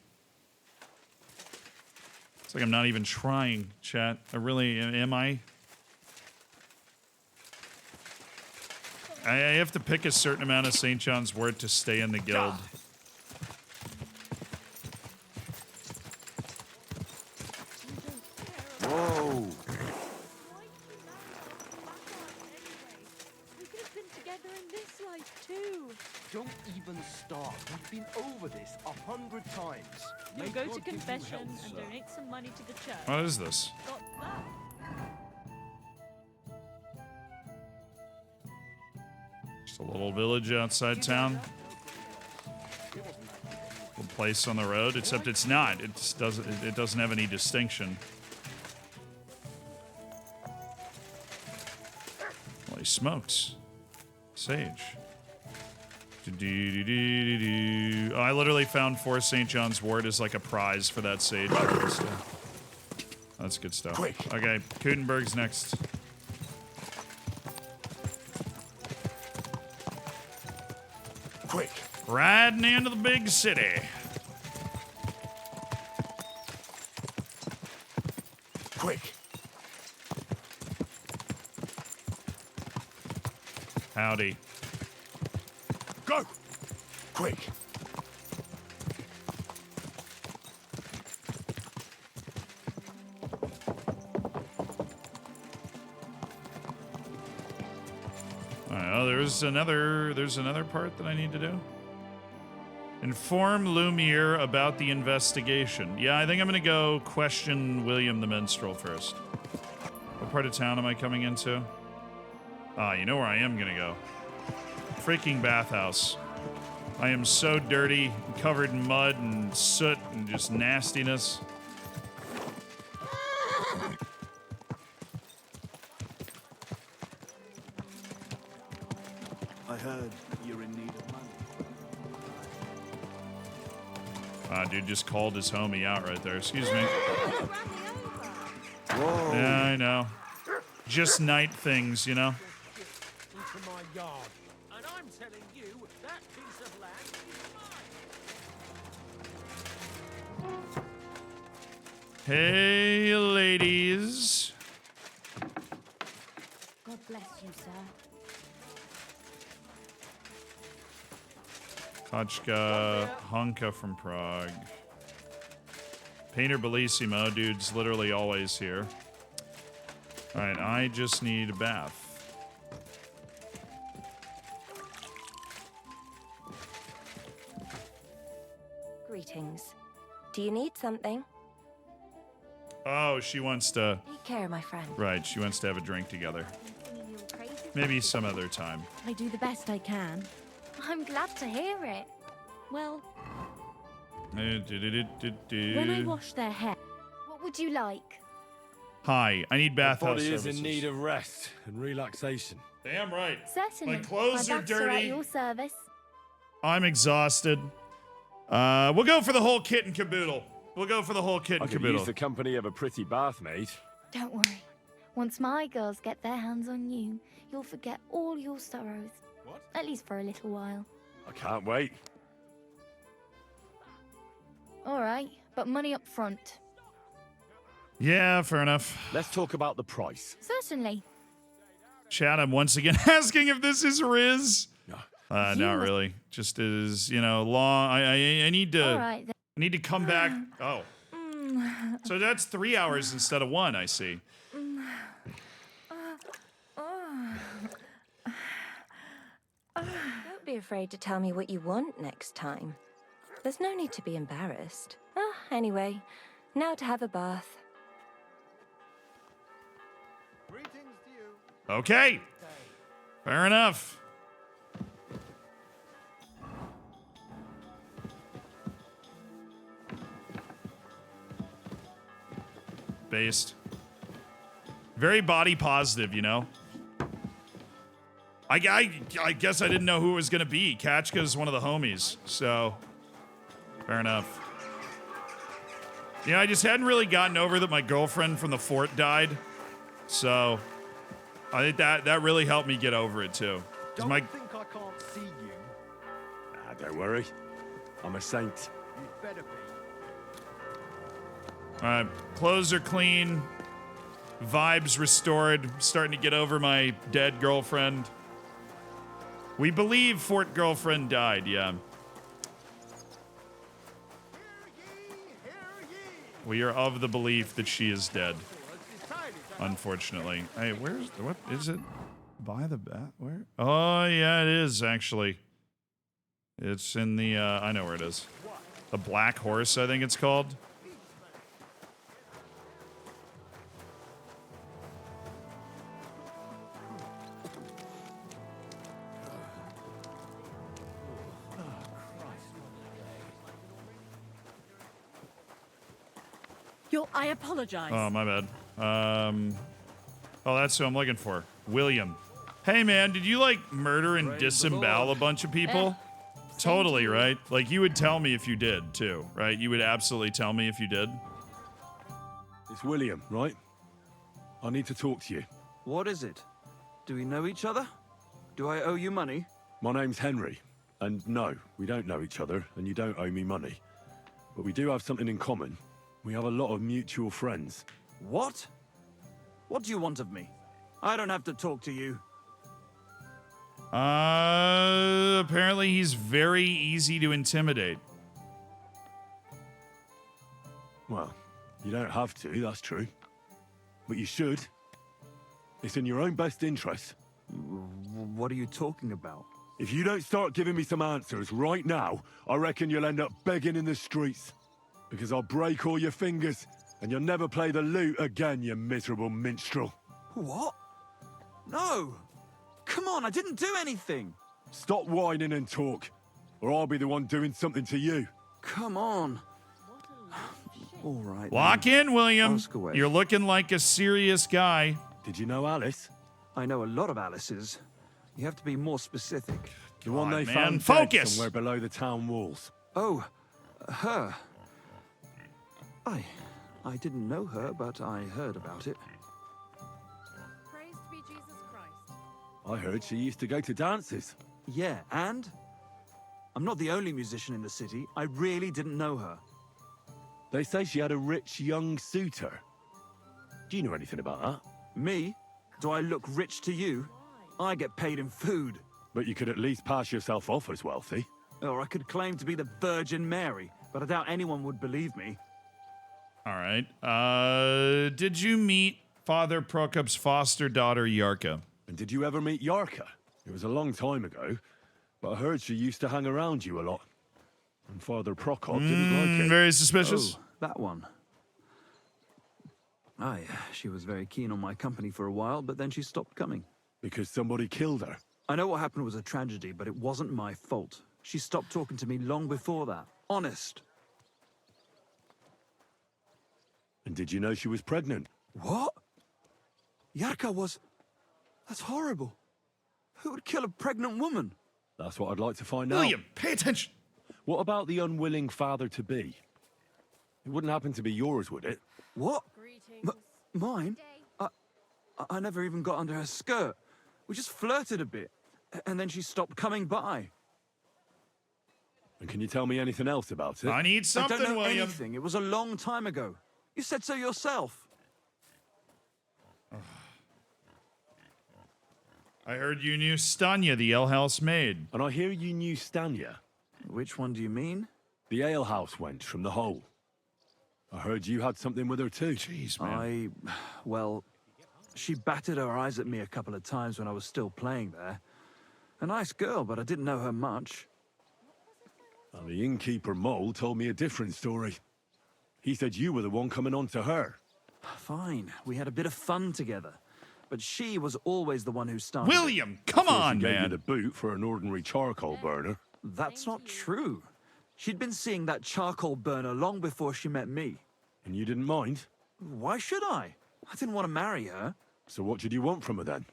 It's like I'm not even trying, chat. I really, am I? I have to pick a certain amount of St. John's wort to stay in the guild. Whoa. Don't even start. We've been over this 100 times. You'll May go God to give you confession help, and sir. donate some money to the church. What is this? Got that? Just a little village outside town. Little place on the road, except it's not. It just doesn't. It doesn't have any distinction. Well, he smokes sage. Oh, I literally found 4 St. John's Wort as like a prize for that sage harvester. That's good stuff. Okay, Kutenberg's next. Quick. Riding into the big city. Quick. Howdy. Go. Quick. Oh, there's another part that I need to do. Inform Lumiere about the investigation. Yeah, I think I'm gonna go question William the Minstrel first. What part of town am I coming into? Ah, you know where I am gonna go. Freaking bathhouse. I am so dirty, covered in mud and soot and just nastiness. I heard you're in need of money. Dude just called his homie out right there. Excuse me. Whoa. Yeah, I know. Just night things, you know? Into my yard. And I'm telling you, that piece of land is mine. Hey, ladies. God bless you, sir. Kochka, Honka from Prague. Painter Bellissimo, dude's literally always here. Alright, I just need a bath. Greetings. Do you need something? Oh, she wants to... Take care, my friend. Right, she wants to have a drink together. Maybe some other time. I do the best I can. I'm glad to hear it. Well, When when I wash their hair, What would you like? Hi, I need My bathhouse body services. is in need of rest and relaxation. Damn right. Certainly. My clothes My are baths at dirty. your service. I'm exhausted. We'll go for the whole kit and caboodle. We'll go for the whole kit I and could caboodle. use the company of a pretty bath maid. Don't worry. Once my girls get their hands on you, you'll forget all your sorrows. What? At least for a little while. I can't wait. All right, but money up front. Yeah, fair enough. Let's talk about the price. Certainly. Chad, I'm once again asking if this is Riz. No. Not You- really. Just is, you know, long. I need to. All right, then. I need to come back. Oh, Mm. so that's 3 hours instead of 1. I see. Don't be afraid to tell me what you want next time. There's no need to be embarrassed. Anyway, now to have a bath. Okay. Fair enough. Based. Very body positive, you know? I guess I didn't know who it was going to be. Kachka's one of the homies, so fair enough. Yeah, I just hadn't really gotten over that my girlfriend from the fort died, so I think that really helped me get over it too. 'Cause my think I can't see you. Don't worry. I'm a saint. You better be. clothes are clean, vibes restored. Starting to get over my dead girlfriend. We believe Fort girlfriend died. Yeah. We are of the belief that she is dead. Unfortunately. Hey, what is it? By the bat? Where? Oh, yeah, it is actually. It's in the, I know where it is. The Black Horse, I think it's called. I apologize. Oh, my bad. Oh, that's who I'm looking for. William. Hey, man, did you, like, murder and disembowel a bunch of people? Totally, right? Like, you would tell me if you did, too, right? You would absolutely tell me if you did. It's William, right? I need to talk to you. What is it? Do we know each other? Do I owe you money? My name's Henry, and no, we don't know each other, and you don't owe me money. But we do have something in common. We have a lot of mutual friends. What? What do you want of me? I don't have to talk to you. Apparently he's very easy to intimidate. Well, you don't have to, that's true. But you should. It's in your own best interest. What are you talking about? If you don't start giving me some answers right now, I reckon you'll end up begging in the streets. Because I'll break all your fingers, and you'll never play the lute again, you miserable minstrel. What? No! Come on, I didn't do anything! Stop whining and talk, or I'll be the one doing something to you. Come on. All right. Lock in, William. Ask away. You're looking like a serious guy. Did you know Alice? I know a lot of Alices. You have to be more specific. The one they man, found focus! dead somewhere below the town walls. Oh, her. I didn't know her, but I heard about it. Praised be Jesus Christ. I heard she used to go to dances. Yeah, and? I'm not the only musician in the city. I really didn't know her. They say she had a rich young suitor. Do you know anything about that? Me? Do I look rich to you? I get paid in food. But you could at least pass yourself off as wealthy. Or I could claim to be the Virgin Mary, but I doubt anyone would believe me. All right. Did you meet Father Prokop's foster daughter, Yarka? And did you ever meet Yarka? It was a long time ago, but I heard she used to hang around you a lot. And Father Prokop didn't like it. Very suspicious. Oh, that one. Aye, she was very keen on my company for a while, but then she stopped coming. Because somebody killed her? I know what happened was a tragedy, but it wasn't my fault. She stopped talking to me long before that. Honest. And did you know she was pregnant? What? Yarka was... That's horrible. Who would kill a pregnant woman? That's what I'd like to find out. William, pay attention. What about the unwilling father-to-be? It wouldn't happen to be yours, would it? What? Mine? I never even got under her skirt. We just flirted a bit, and then she stopped coming by. And can you tell me anything else about it? I need something, I don't know William. anything. It was a long time ago. You said so yourself. I heard you knew Stanya, the alehouse maid. And I hear you knew Stanya. Which one do you mean? The alehouse wench from the hole. I heard you had something with her too. Jeez, man. Well, she batted her eyes at me a couple of times when I was still playing there. A nice girl, but I didn't know her much. And the innkeeper Mole told me a different story. He said you were the one coming on to her. Fine, we had a bit of fun together. But she was always the one who started. William, come on, She gave you man. the boot for an ordinary charcoal burner. That's not true. She'd been seeing that charcoal burner long before she met me. And you didn't mind? Why should I? I didn't want to marry her. So what did you want from her then?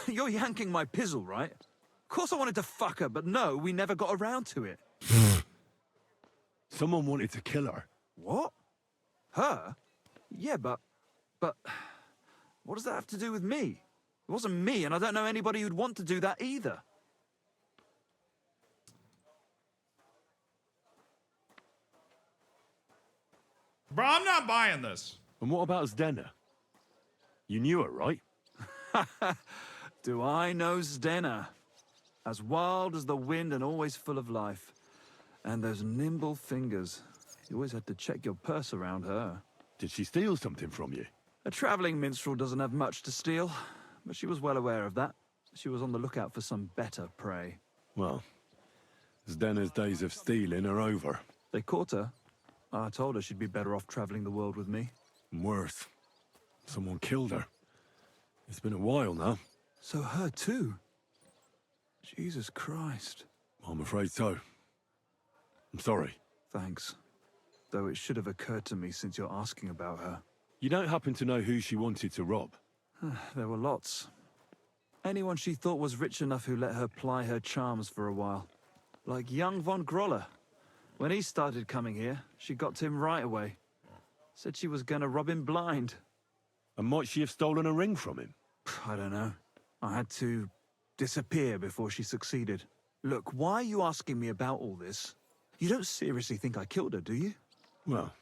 You're yanking my pizzle, right? Of course I wanted to fuck her, but no, we never got around to it. Someone wanted to kill her. What? Her? Yeah, but... What does that have to do with me? It wasn't me, and I don't know anybody who'd want to do that either. Bro, I'm not buying this. And what about Zdena? You knew her, right? Do I know Zdena? As wild as the wind and always full of life. And those nimble fingers. You always had to check your purse around her. Did she steal something from you? A traveling minstrel doesn't have much to steal, but she was well aware of that. She was on the lookout for some better prey. Well, Zdena's days of stealing are over. They caught her. I told her she'd be better off traveling the world with me. And worse, someone killed her. It's been a while now. So her too? Jesus Christ. I'm afraid so. I'm sorry. Thanks. Though it should have occurred to me since you're asking about her. You don't happen to know who she wanted to rob? There were lots. Anyone she thought was rich enough who let her ply her charms for a while. Like young von Groller. When he started coming here, she got to him right away. Said she was gonna rob him blind. And might she have stolen a ring from him? I don't know. I had to disappear before she succeeded. Look, why are you asking me about all this? You don't seriously think I killed her, do you? Well,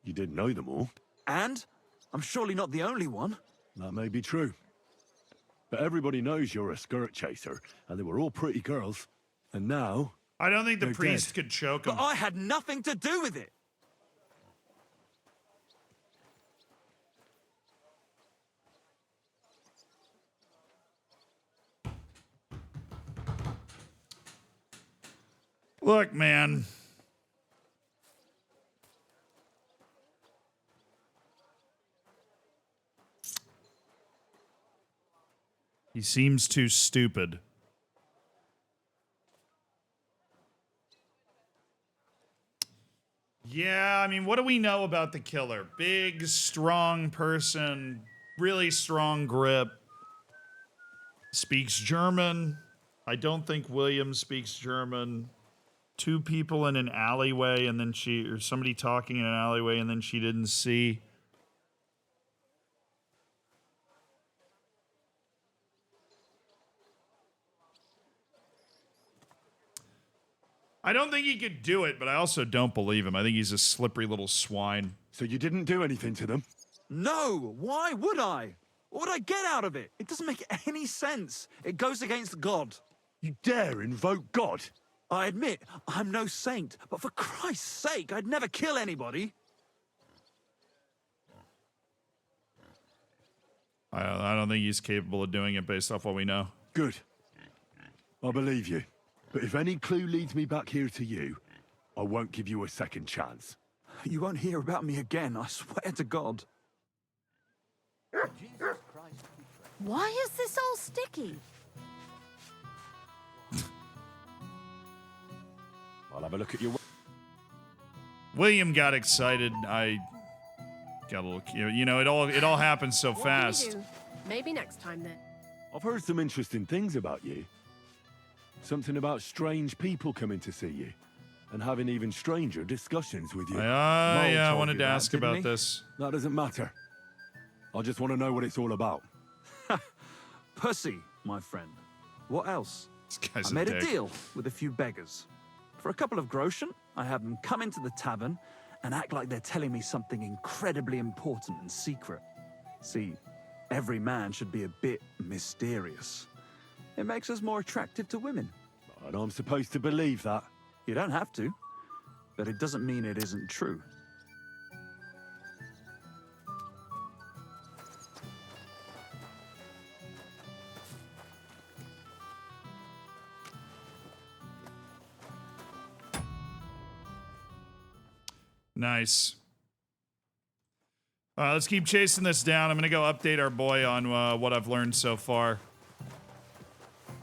you did know them all. And? I'm surely not the only one. That may be true. But everybody knows you're a skirt chaser, and they were all pretty girls. And now... I don't think the they're priest dead. could choke him. But I had nothing to do with it! Look, man. He seems too stupid. Yeah, I mean, what do we know about the killer? Big, strong person, really strong grip. Speaks German. I don't think William speaks German. Two people in an alleyway, and then or somebody talking in an alleyway, and then she didn't see. I don't think he could do it, but I also don't believe him. I think he's a slippery little swine. So you didn't do anything to them? No! Why would I? What would I get out of it? It doesn't make any sense. It goes against God. You dare invoke God? I admit, I'm no saint, but for Christ's sake, I'd never kill anybody. I don't think he's capable of doing it based off what we know. Good. I believe you. But if any clue leads me back here to you, I won't give you a second chance. You won't hear about me again, I swear to God. Why is this all sticky? I'll have a look at your... William got excited. I got a little... You know, it all happened so fast. What do you do? Maybe next time, then. I've heard some interesting things about you. Something about strange people coming to see you. And having even stranger discussions with you. Yeah, I wanted to ask about this. That doesn't matter. I just want to know what it's all about. Pussy, my friend. What else? This guy's I made a dick. deal with a few beggars. For a couple of groschen, I have them come into the tavern and act like they're telling me something incredibly important and secret. See, every man should be a bit mysterious. It makes us more attractive to women. And I'm supposed to believe that? You don't have to, but it doesn't mean it isn't true. Nice. Let's keep chasing this down. I'm going to go update our boy on what I've learned so far.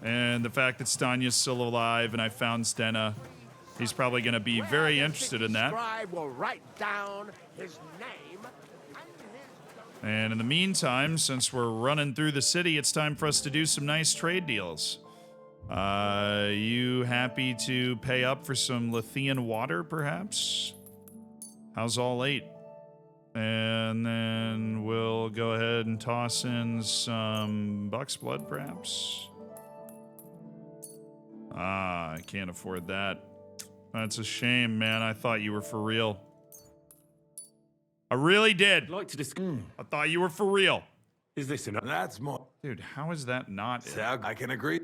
And the fact that Stanya's still alive and I found Stena. He's probably going to be very interested in that. Scribe will write down his name. And in the meantime, since we're running through the city, it's time for us to do some nice trade deals. You happy to pay up for some Lithian water, perhaps? How's all 8? And then we'll go ahead and toss in some buck's blood, perhaps. I can't afford that. That's a shame, man. I thought you were for real. I really did. I'd like to discuss. I thought you were for real. Is this enough? That's more. Dude, how is that not it? I can agree.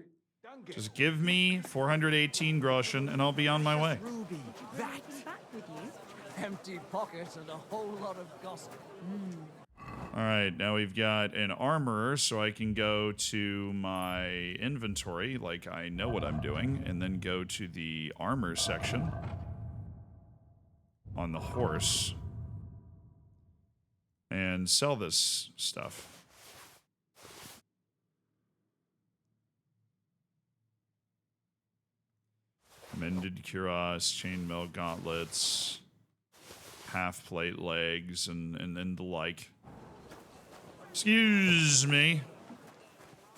Just give me 418 groschen and I'll be on my way. Ruby, that. Back with you. Empty pockets and a whole lot of gossip. All right, now we've got an armorer, so I can go to my inventory like I know what I'm doing, and then go to the armor section on the horse and sell this stuff. Mended cuirass, chainmail gauntlets, half-plate legs, and the like. Excuse me.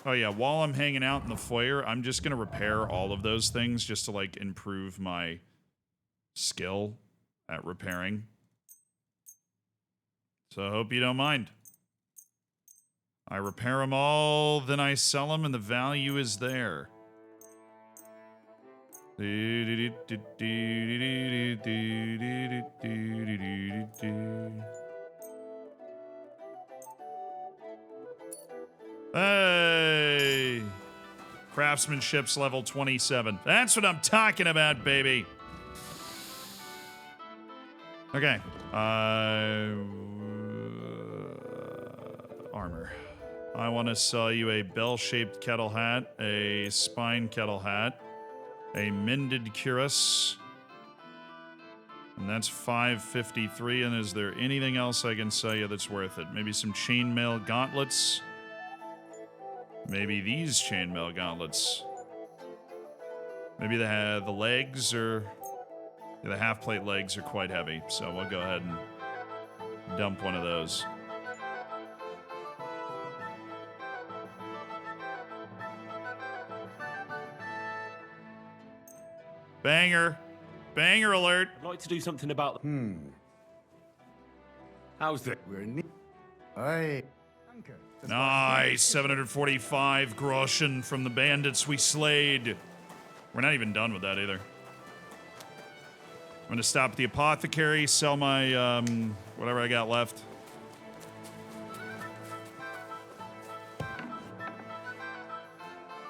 Oh yeah, while I'm hanging out in the foyer, I'm just gonna repair all of those things just to like improve my skill at repairing. So I hope you don't mind. I repair them all, then I sell them, and the value is there. Hey! Craftsmanship's level 27. That's what I'm talking about, baby. Okay. Armor. I want to sell you a bell-shaped kettle hat, a spine kettle hat, a mended cuirass, and that's 553. And is there anything else I can sell you that's worth it? Maybe some chainmail gauntlets? Maybe these chainmail gauntlets. Maybe the legs are... the half-plate legs are quite heavy, so we'll go ahead and dump one of those. Banger. Banger alert. I'd like to do something about... How's that? We're neat. Aye. Nice. 745 groschen from the bandits we slayed. We're not even done with that either. I'm going to stop at the apothecary, sell my, whatever I got left.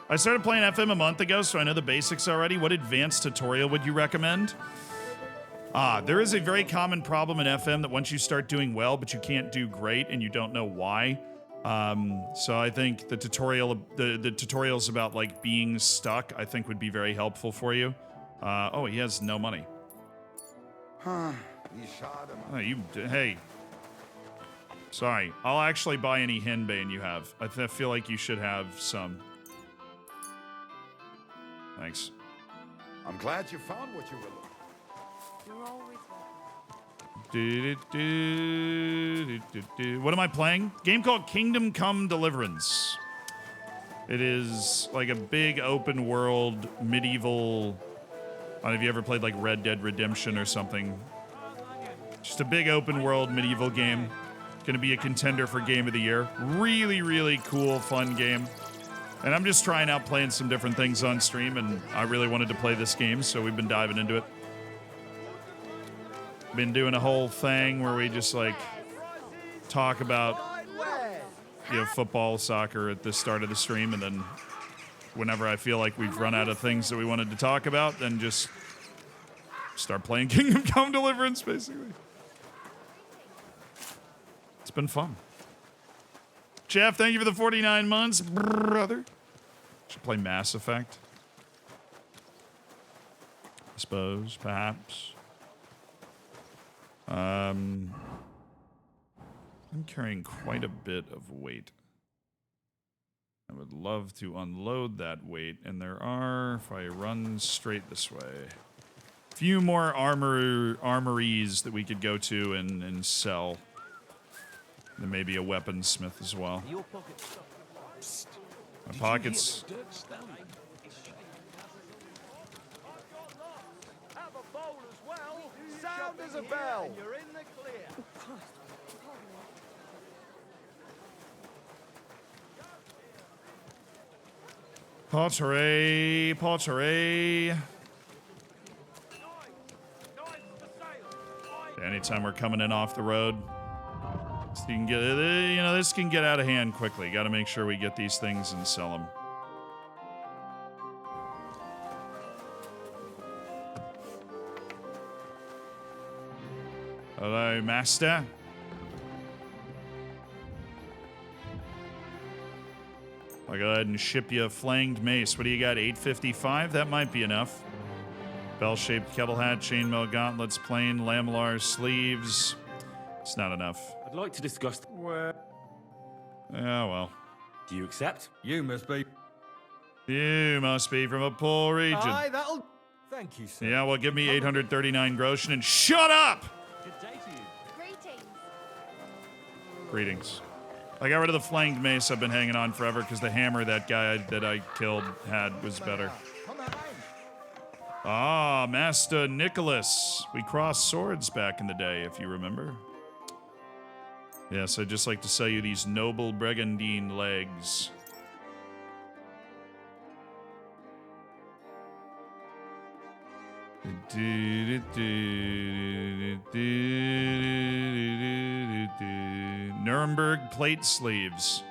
I started playing FM a month ago, so I know the basics already. What advanced tutorial would you recommend? There is a very common problem in FM that once you start doing well, but you can't do great, and you don't know why. So I think the tutorials about, like, being stuck, I think would be very helpful for you. Oh, he has no money. Oh, hey. Sorry. I'll actually buy any henbane you have. I feel like you should have some. Thanks. I'm glad you found what you were looking for. You're always What am I playing? Game called Kingdom Come Deliverance. It is like a big open world medieval... I don't know if you ever played like Red Dead Redemption or something. Just a big open world medieval game. Gonna be a contender for Game of the Year. Really, really cool, fun game. And I'm just trying out playing some different things on stream, and I really wanted to play this game, so we've been diving into it. Been doing a whole thing where we just like talk about, you know, football, soccer at the start of the stream, and then whenever I feel like we've run out of things that we wanted to talk about, then just start playing Kingdom Come Deliverance, basically. It's been fun. Jeff, thank you for the 49 months, brother. Should play Mass Effect. I suppose, perhaps. I'm carrying quite a bit of weight. I would love to unload that weight, and there are, if I run straight this way, a few more armories that we could go to and sell. And maybe a weaponsmith as well. My pockets. Have a bowl as well. Sound as a bell. You're in the clear. Pottery, pottery. Anytime we're coming in off the road, so you can get, you know, this can get out of hand quickly. Got to make sure we get these things and sell them. Hello, master. I'll go ahead and ship you a flanged mace. What do you got? 855? That might be enough. Bell-shaped kettle hat, chainmail gauntlets, plain lamellar sleeves. It's not enough. I'd like to discuss. Yeah, well. Do you accept? You must be. You must be from a poor region. Aye, that'll. Thank you, sir. Yeah, well, give me 839 groschen and shut up! Good day to you. Greetings. Greetings. I got rid of the flanged mace I've been hanging on forever because the hammer that guy that I killed had was better. Ah, Master Nicholas. We crossed swords back in the day, if you remember. Yes, I'd just like to sell you these noble brigandine legs. Nuremberg plate sleeves.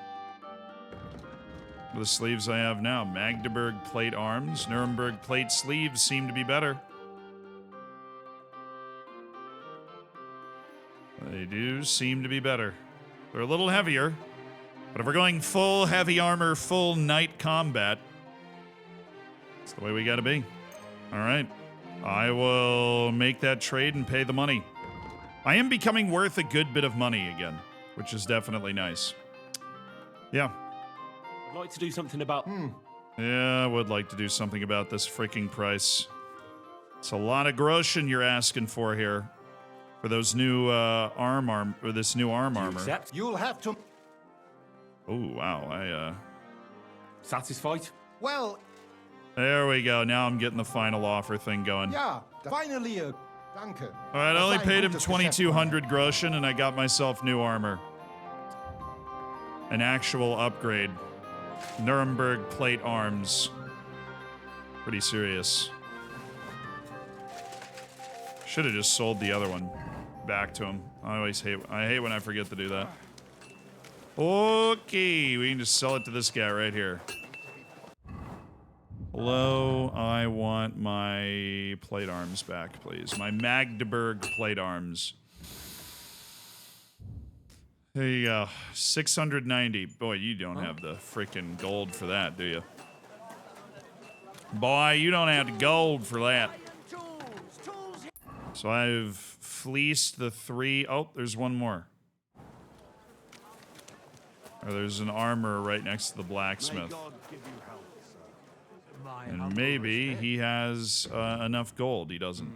The sleeves I have now. Magdeburg plate arms. Nuremberg plate sleeves seem to be better. They do seem to be better. They're a little heavier. But if we're going full heavy armor, full knight combat, that's the way we gotta be. Alright. I will make that trade and pay the money. I am becoming worth a good bit of money again, which is definitely nice. Yeah. I'd like to do something about. Yeah, I would like to do something about this freaking price. It's a lot of groschen you're asking for here. For those new armor. Accept? You'll have to. Oh, wow. Satisfied? Well, There we go. Now I'm getting the final offer thing going. ja, finally, danke. All right, I only paid him 2,200 groschen, and I got myself new armor. An actual upgrade. Nuremberg plate arms. Pretty serious. Should have just sold the other one back to him. I hate when I forget to do that. Okay, we can just sell it to this guy right here. Hello, I want my plate arms back, please. My Magdeburg plate arms. There you go. 690. Boy, you don't have the freaking gold for that, do you? Boy, you don't have the gold for that. So I've fleeced the 3. Oh, there's one more. Or there's an armor right next to the blacksmith. And maybe he has enough gold. He doesn't.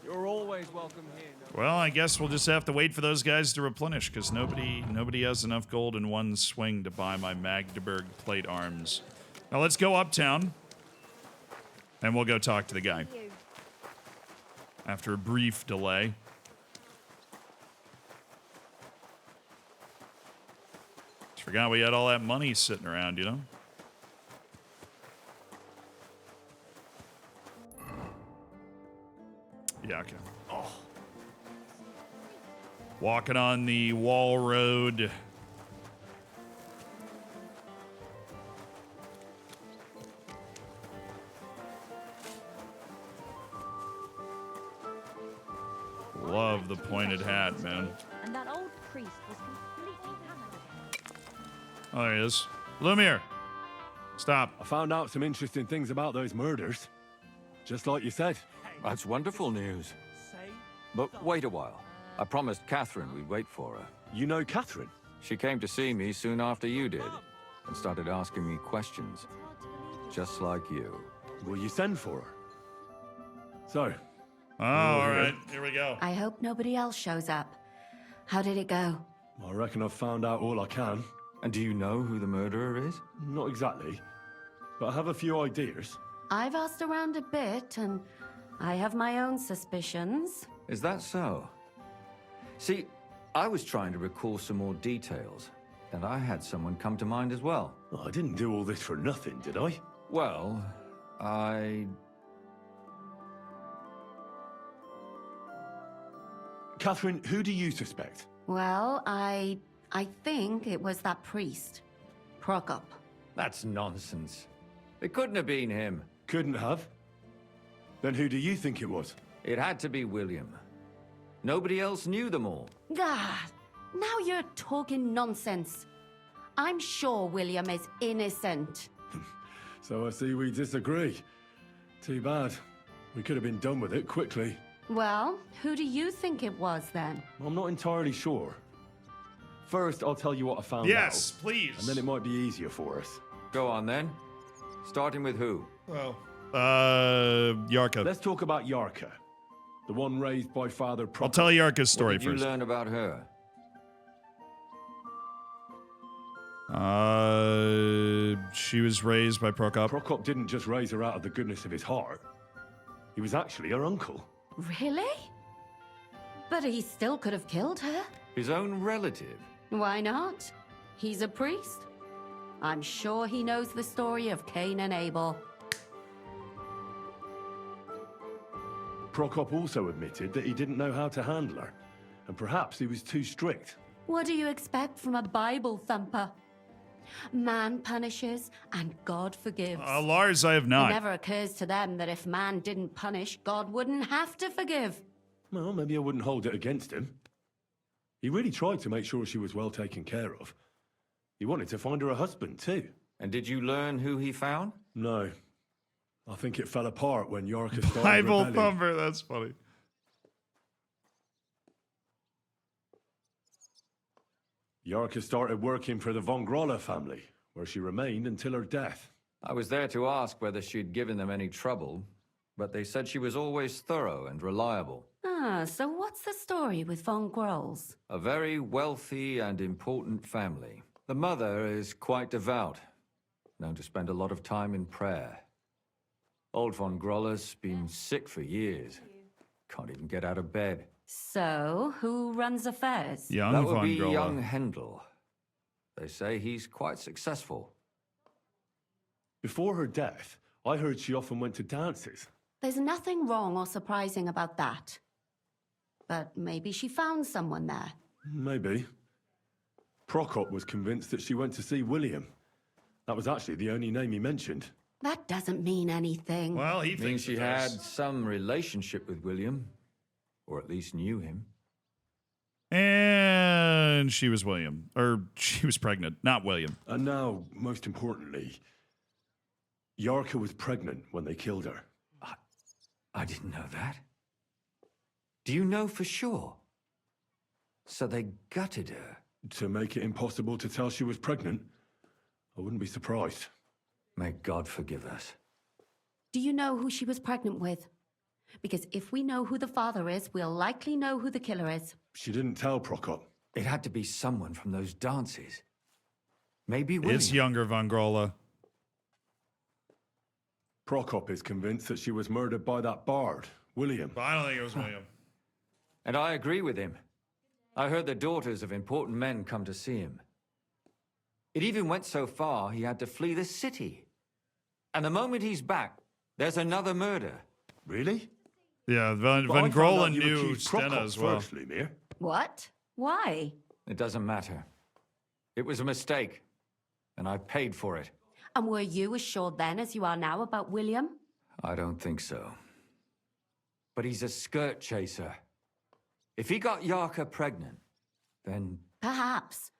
You're always welcome here. Well, I guess we'll just have to wait for those guys to replenish, because nobody has enough gold in one swing to buy my Magdeburg plate arms. Now let's go uptown, and we'll go talk to the guy. After a brief delay. Just forgot we had all that money sitting around, you know? Yeah, okay. Oh. Walking on the wall road. Love the pointed hat, man. And that old priest was completely hammered. Oh, there he is. Lumiere. Stop. I found out some interesting things about those murders. Just like you said. That's wonderful news. But wait a while. I promised Catherine we'd wait for her. You know Catherine? She came to see me soon after you did, and started asking me questions. Just like you. Will you send for her? So. Oh, all right. Here we go. I hope nobody else shows up. How did it go? I reckon I've found out all I can. And do you know who the murderer is? Not exactly. But I have a few ideas. I've asked around a bit, and I have my own suspicions. Is that so? See, I was trying to recall some more details, and I had someone come to mind as well. I didn't do all this for nothing, did I? Well, Catherine, who do you suspect? Well, I think it was that priest, Prokop. That's nonsense. It couldn't have been him. Couldn't have? Then who do you think it was? It had to be William. Nobody else knew them all. God, now you're talking nonsense. I'm sure William is innocent. So I see we disagree. Too bad. We could have been done with it quickly. Well, who do you think it was then? I'm not entirely sure. First, I'll tell you what I found out. Yes, please. And then it might be easier for us. Go on then. Starting with who? Well, Yarka. Let's talk about Yarka. The one raised by Father Prokop. I'll tell Yarka's story What did first. you learn about her? She was raised by Prokop. Prokop didn't just raise her out of the goodness of his heart. He was actually her uncle. Really? But he still could have killed her. His own relative? Why not? He's a priest. I'm sure he knows the story of Cain and Abel. Prokop also admitted that he didn't know how to handle her, and perhaps he was too strict. What do you expect from a Bible thumper? Man punishes and God forgives. Lars, I have not. It never occurs to them that if man didn't punish, God wouldn't have to forgive. Well, maybe I wouldn't hold it against him. He really tried to make sure she was well taken care of. He wanted to find her a husband, too. And did you learn who he found? No. I think it fell apart when Yarka started Bible rebelling. thumper, that's funny. Yarka started working for the von Grolla family, where she remained until her death. I was there to ask whether she'd given them any trouble, but they said she was always thorough and reliable. Ah, so what's the story with von Grolls? A very wealthy and important family. The mother is quite devout, known to spend a lot of time in prayer. Old von Grolla's been sick for years. Can't even get out of bed. So, who runs affairs? Young That would von be Grolla. young Hendel. They say he's quite successful. Before her death, I heard she often went to dances. There's nothing wrong or surprising about that. But maybe she found someone there. Maybe. Prokop was convinced that she went to see William. That was actually the only name he mentioned. That doesn't mean anything. Well, he Means thinks she it had does. some relationship with William, or at least knew him. And she was William. Or she was pregnant, not William. And now, most importantly, Yarka was pregnant when they killed her. I didn't know that. Do you know for sure? So they gutted her? To make it impossible to tell she was pregnant? I wouldn't be surprised. May God forgive us. Do you know who she was pregnant with? Because if we know who the father is, we'll likely know who the killer is. She didn't tell Prokop. It had to be someone from those dances. Maybe William. It's younger von Grolla. Prokop is convinced that she was murdered by that bard, William. But I don't think it was William. And I agree with him. I heard the daughters of important men come to see him. It even went so far he had to flee the city. And the moment he's back, there's another murder. Really? Yeah, von But I found Grolla out you knew accused Stena Prokop as well. first, Lemire. What? Why? It doesn't matter. It was a mistake. And I paid for it. And were you as sure then as you are now about William? I don't think so. But he's a skirt chaser. If he got Yarka pregnant, then... Perhaps.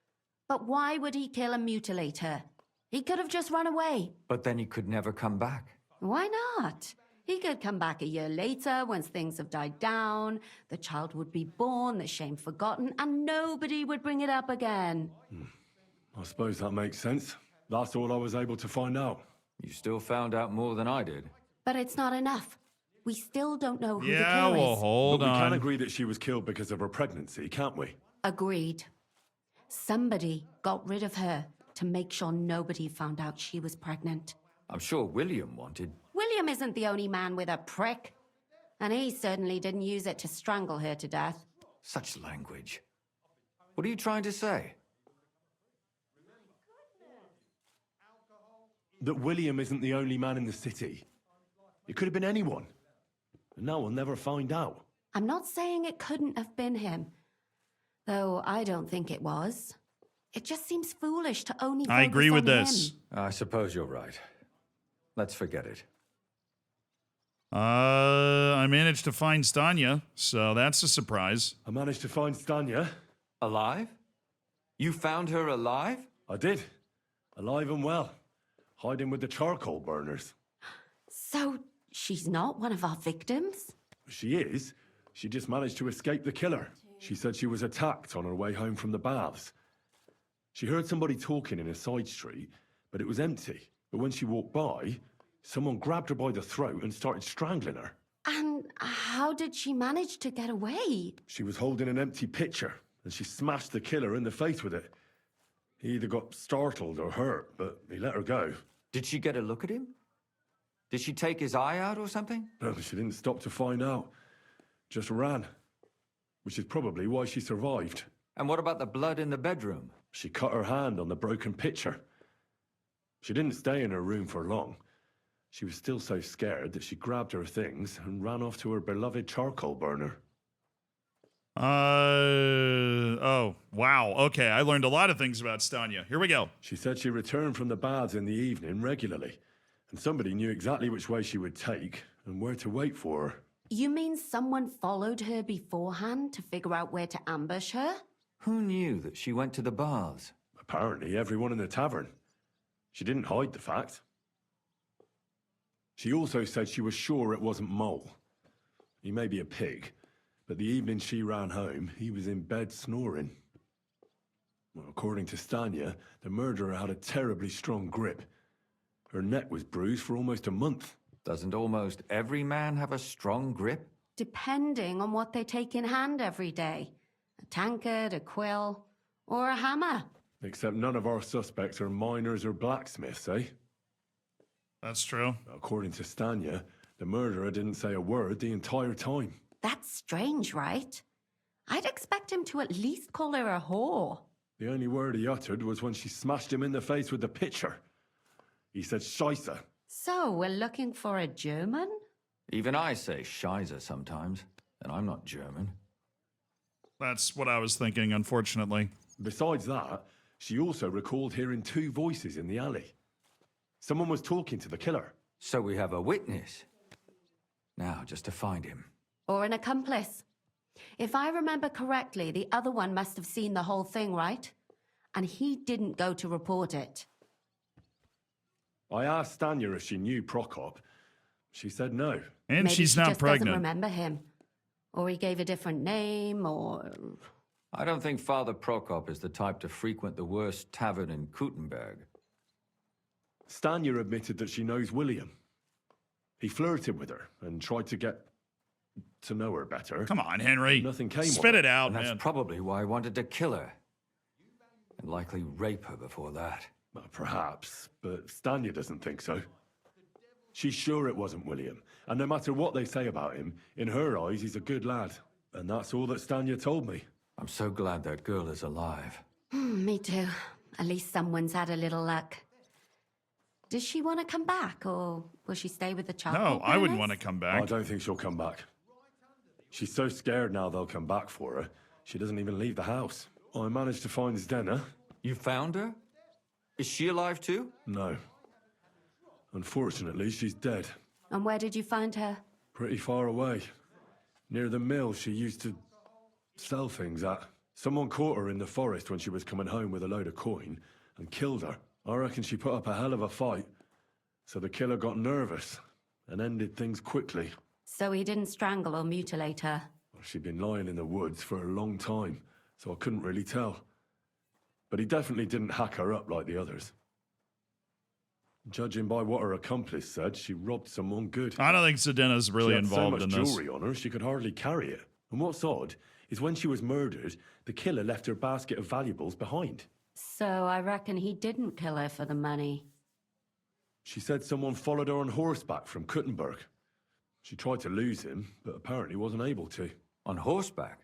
But why would he kill and mutilate her? He could have just run away. But then he could never come back. Why not? He could come back a year later once things have died down, the child would be born, the shame forgotten, and nobody would bring it up again. I suppose that makes sense. That's all I was able to find out. You still found out more than I did. But it's not enough. We still don't know who the Yeah, killer well, is. hold But we can on. agree that she was killed because of her pregnancy, can't we? Agreed. Somebody got rid of her to make sure nobody found out she was pregnant. I'm sure William wanted... William isn't the only man with a prick. And he certainly didn't use it to strangle her to death. Such language. What are you trying to say? That William isn't the only man in the city. It could have been anyone. And now we'll never find out. I'm not saying it couldn't have been him. Though I don't think it was. It just seems foolish to only I agree focus with on this. him. I suppose you're right. Let's forget it. I managed to find Stanya, so that's a surprise. I managed to find Stanya. Alive? You found her alive? I did. Alive and well. Hiding with the charcoal burners. So, she's not one of our victims? She is. She just managed to escape the killer. She said she was attacked on her way home from the baths. She heard somebody talking in a side street, but it was empty. But when she walked by, someone grabbed her by the throat and started strangling her. And how did she manage to get away? She was holding an empty pitcher, and she smashed the killer in the face with it. He either got startled or hurt, but he let her go. Did she get a look at him? Did she take his eye out or something? No, she didn't stop to find out. Just ran. Which is probably why she survived. And what about the blood in the bedroom? She cut her hand on the broken pitcher. She didn't stay in her room for long. She was still so scared that she grabbed her things and ran off to her beloved charcoal burner. Oh, wow. Okay, I learned a lot of things about Stanya. Here we go. She said she returned from the baths in the evening regularly, and somebody knew exactly which way she would take and where to wait for her. You mean someone followed her beforehand to figure out where to ambush her? Who knew that she went to the baths? Apparently everyone in the tavern. She didn't hide the fact. She also said she was sure it wasn't Mole. He may be a pig, but the evening she ran home, he was in bed snoring. Well, according to Stanya, the murderer had a terribly strong grip. Her neck was bruised for almost a month. Doesn't almost every man have a strong grip? Depending on what they take in hand every day. A tankard, a quill, or a hammer. Except none of our suspects are miners or blacksmiths, eh? That's true. According to Stanya, the murderer didn't say a word the entire time. That's strange, right? I'd expect him to at least call her a whore. The only word he uttered was when she smashed him in the face with the pitcher. He said Scheisse. So, we're looking for a German? Even I say Scheiße sometimes, and I'm not German. That's what I was thinking, unfortunately. Besides that, she also recalled hearing two voices in the alley. Someone was talking to the killer. So we have a witness. Now, just to find him. Or an accomplice. If I remember correctly, the other one must have seen the whole thing, right? And he didn't go to report it. I asked Stanya if she knew Prokop. She said no. And Maybe she's she not just pregnant. doesn't remember him. Or he gave a different name, or... I don't think Father Prokop is the type to frequent the worst tavern in Kuttenberg. Stanya admitted that she knows William. He flirted with her and tried to get to know her better. Come on, Henry. Nothing came Spit of it out, And man. that's probably why I wanted to kill her. And likely rape her before that. Well, perhaps, but Stanya doesn't think so. She's sure it wasn't William, and no matter what they say about him, in her eyes he's a good lad. And that's all that Stanya told me. I'm so glad that girl is alive. Me too. At least someone's had a little luck. Does she want to come back, or will she stay with the child? No, I wouldn't want to come back. I don't think she'll come back. She's so scared now they'll come back for her, she doesn't even leave the house. I managed to find Zdena. You found her? Is she alive too? No. Unfortunately, she's dead. And where did you find her? Pretty far away. Near the mill she used to sell things at. Someone caught her in the forest when she was coming home with a load of coin and killed her. I reckon she put up a hell of a fight. So the killer got nervous and ended things quickly. So he didn't strangle or mutilate her? She'd been lying in the woods for a long time, so I couldn't really tell. But he definitely didn't hack her up like the others. Judging by what her accomplice said, she robbed someone good. I don't think Sedena's really she had involved so in much this. jewelry on her, she could hardly carry it. And what's odd is when she was murdered, the killer left her basket of valuables behind. So I reckon he didn't kill her for the money. She said someone followed her on horseback from Kuttenberg. She tried to lose him, but apparently wasn't able to. On horseback?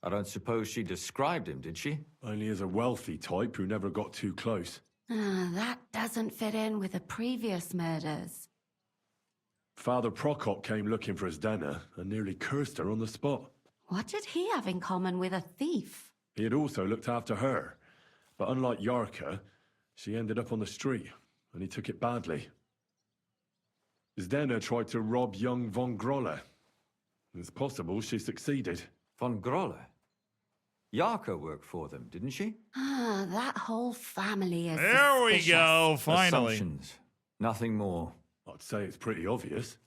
I don't suppose she described him, did she? Only as a wealthy type who never got too close. That doesn't fit in with the previous murders. Father Prokop came looking for Zdena and nearly cursed her on the spot. What did he have in common with a thief? He had also looked after her, but unlike Yarka, she ended up on the street, and he took it badly. Zdena tried to rob young von Grolle. It's possible she succeeded. Von Grolle? Yarka worked for them, didn't she? Ah, that whole family is There we suspicious. go, finally. Assumptions. Nothing more. I'd say it's pretty obvious.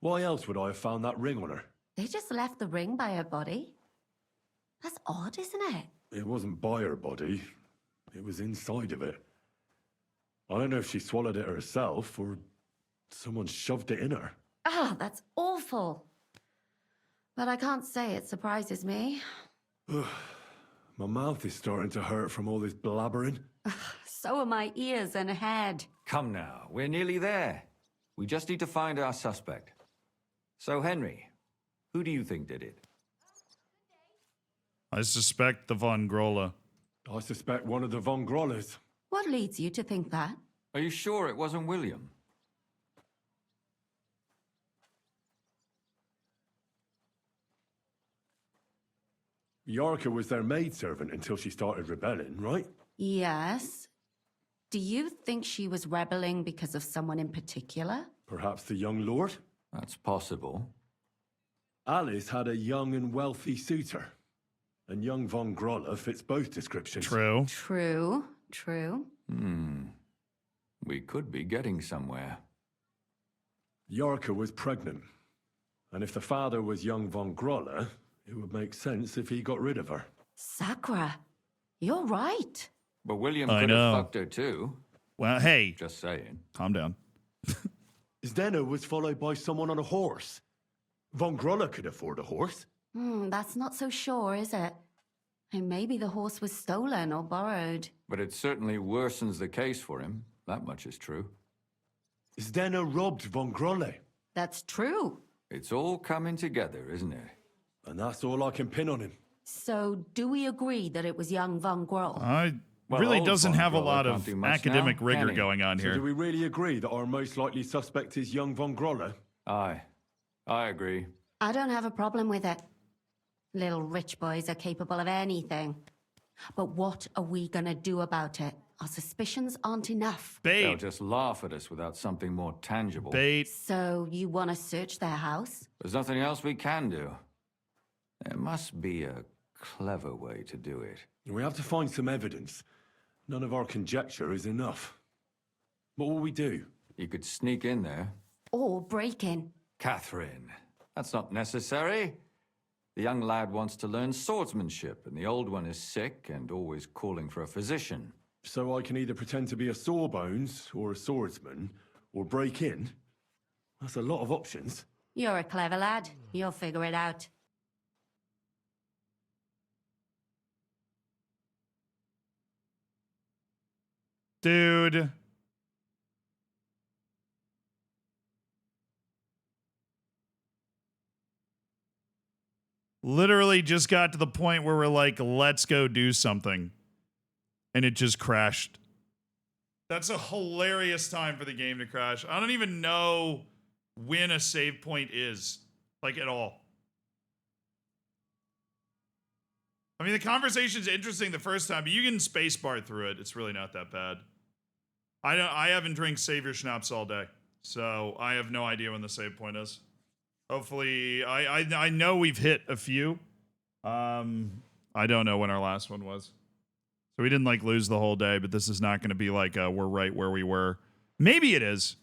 Why else would I have found that ring on her? They just left the ring by her body. That's odd, isn't it? It wasn't by her body. It was inside of it. I don't know if she swallowed it herself or someone shoved it in her. Ah, that's awful. But I can't say it surprises me. My mouth is starting to hurt from all this blabbering. So are my ears and head. Come now, we're nearly there. We just need to find our suspect. So, Henry, who do you think did it? I suspect the Von Grolla. I suspect one of the Von Grollas. What leads you to think that? Are you sure it wasn't William? Yarka was their maidservant until she started rebelling, right? Yes. Do you think she was rebelling because of someone in particular? Perhaps the young lord? That's possible. Alice had a young and wealthy suitor. And young Von Grolla fits both descriptions. True. True. True. We could be getting somewhere. Yarka was pregnant. And if the father was young Von Grolla, it would make sense if he got rid of her. Sakura, you're right. But William I could know. have fucked her too. Well, hey. Just saying. Calm down. Zdeno was followed by someone on a horse. Von Grolla could afford a horse. That's not so sure, is it? And maybe the horse was stolen or borrowed. But it certainly worsens the case for him. That much is true. Zdeno robbed Von Grolla. That's true. It's all coming together, isn't it? And that's all I can pin on him. So, do we agree that it was young Von Groll? Really old doesn't Von have a Grolla lot can't of do much academic now, rigor can he? going on So here. do we really agree that our most likely suspect is young Von Grolla? Aye. I agree. I don't have a problem with it. Little rich boys are capable of anything. But what are we gonna do about it? Our suspicions aren't enough. They'll just laugh at us without something more tangible. So, you want to search their house? There's nothing else we can do. There must be a clever way to do it. We have to find some evidence. None of our conjecture is enough. What will we do? You could sneak in there. Or break in? Catherine, that's not necessary. The young lad wants to learn swordsmanship, and the old one is sick and always calling for a physician. So I can either pretend to be a sawbones or a swordsman, or break in? That's a lot of options. You're a clever lad. You'll figure it out. Dude. Literally just got to the point where we're like, let's go do something. And it just crashed. That's a hilarious time for the game to crash. I don't even know when a save point is, like, at all. I mean, the conversation's interesting the first time, but you can spacebar through it. It's really not that bad. I haven't drank Savior Schnapps all day, so I have no idea when the save point is. Hopefully, I know we've hit a few. I don't know when our last one was. So we didn't, like, lose the whole day, but this is not going to be like we're right where we were. Maybe it is.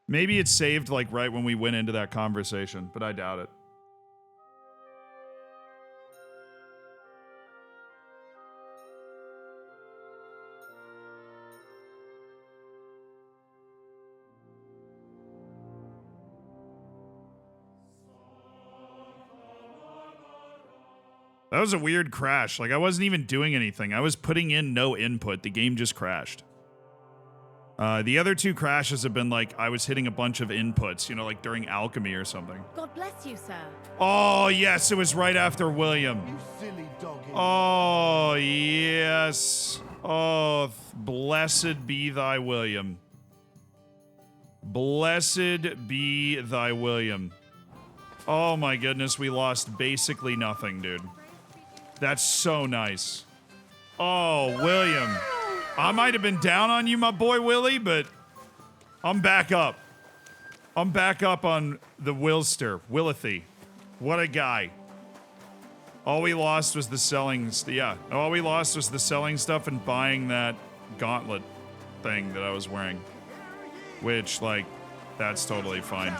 Maybe it's saved, like, right when we went into that conversation, but I doubt it. That was a weird crash. Like, I wasn't even doing anything. I was putting in no input. The game just crashed. The other two crashes have been like, I was hitting a bunch of inputs, you know, like during alchemy or something. God bless you, sir. Oh, yes, it was right after William. You silly doggy. Oh, yes. Oh, blessed be thy William. Blessed be thy William. Oh my goodness, we lost basically nothing, dude. That's so nice. Oh, William. I might have been down on you, my boy Willie, but I'm back up. I'm back up on the Wilster. Willithy. What a guy. All we lost was the selling. Yeah, all we lost was the selling stuff and buying that gauntlet thing that I was wearing. Which, like, that's totally fine.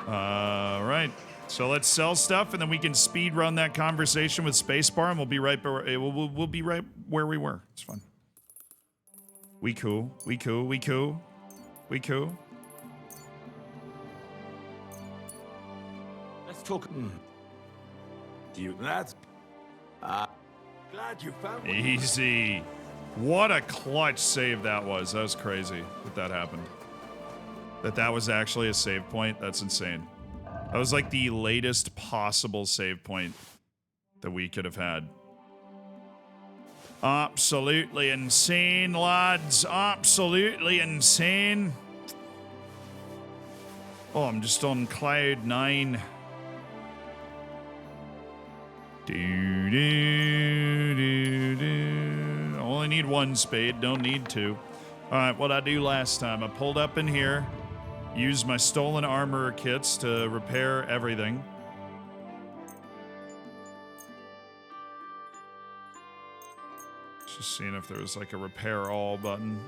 Right. So let's sell stuff, and then we can speed run that conversation with Spacebar, and we'll be right. We'll be right where we were. It's fun. We cool. We cool. We cool. We cool. Let's talk. You. That's. Glad you found one. Easy. What a clutch save that was. That was crazy that happened. That was actually a save point. That's insane. That was like the latest possible save point that we could have had. Absolutely insane, lads. Absolutely insane. Oh, I'm just on cloud 9. I only need one spade, don't need two. Alright, what I do last time, I pulled up in here, used my stolen armor kits to repair everything. Just seeing if there was like a repair all button.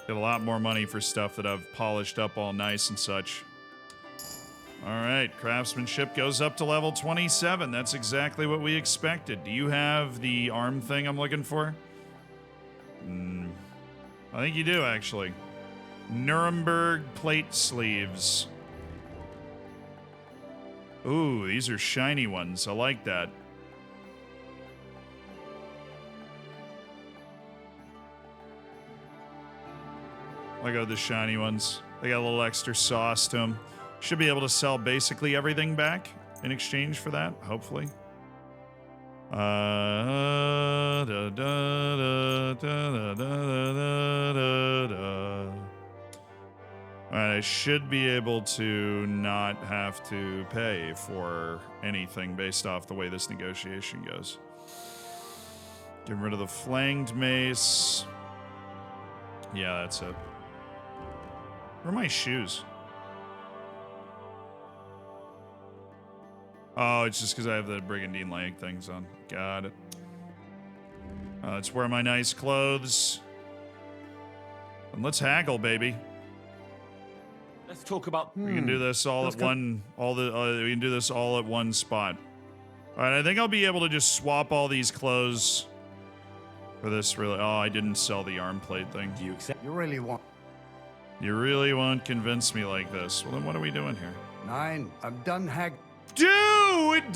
Get a lot more money for stuff that I've polished up all nice and such. Alright, craftsmanship goes up to level 27. That's exactly what we expected. Do you have the arm thing I'm looking for? I think you do, actually. Nuremberg plate sleeves. Ooh, these are shiny ones. I like that. I got the shiny ones. They got a little extra sauce to them. Should be able to sell basically everything back in exchange for that, hopefully. Alright, I should be able to not have to pay for anything based off the way this negotiation goes. Getting rid of the flanged mace. Yeah, that's it. Where are my shoes? Oh, it's just because I have the brigandine leg things on. Got it. Let's wear my nice clothes. And let's haggle, baby. Let's talk about. We can do this all at one. We can do this all at one spot. All right, I think I'll be able to just swap all these clothes for this. Really? Oh, I didn't sell the arm plate thing. Do you accept? You really want? You really won't convince me like this. Well, then what are we doing here? 9. I'm done Dude!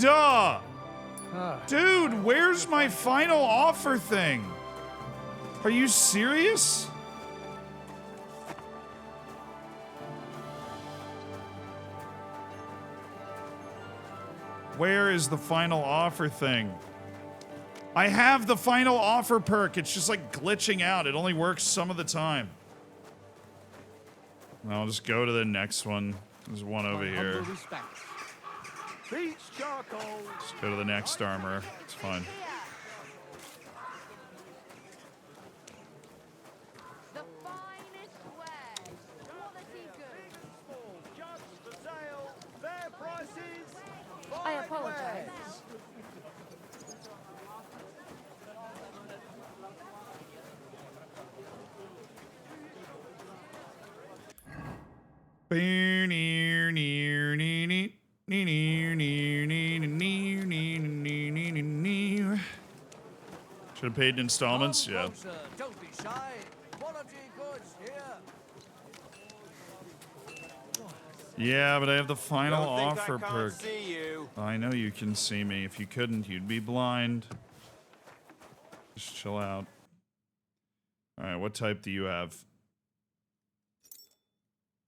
Dude, where's my final offer thing? Are you serious? Where is the final offer thing? I have the final offer perk. It's just like glitching out. It only works some of the time. I'll just go to the next one. There's one over here. Beach charcoal. Let's go to the next armor. It's fine. The finest wares. Quality goods. Small jugs for sale. Fair prices. I apologize. Should have paid in installments. Yeah. Don't be shy. Quality goods here. Yeah, but I have the final Don't think offer I can't perk. see you. I know you can see me. If you couldn't, you'd be blind. Just chill out. All right, what type do you have?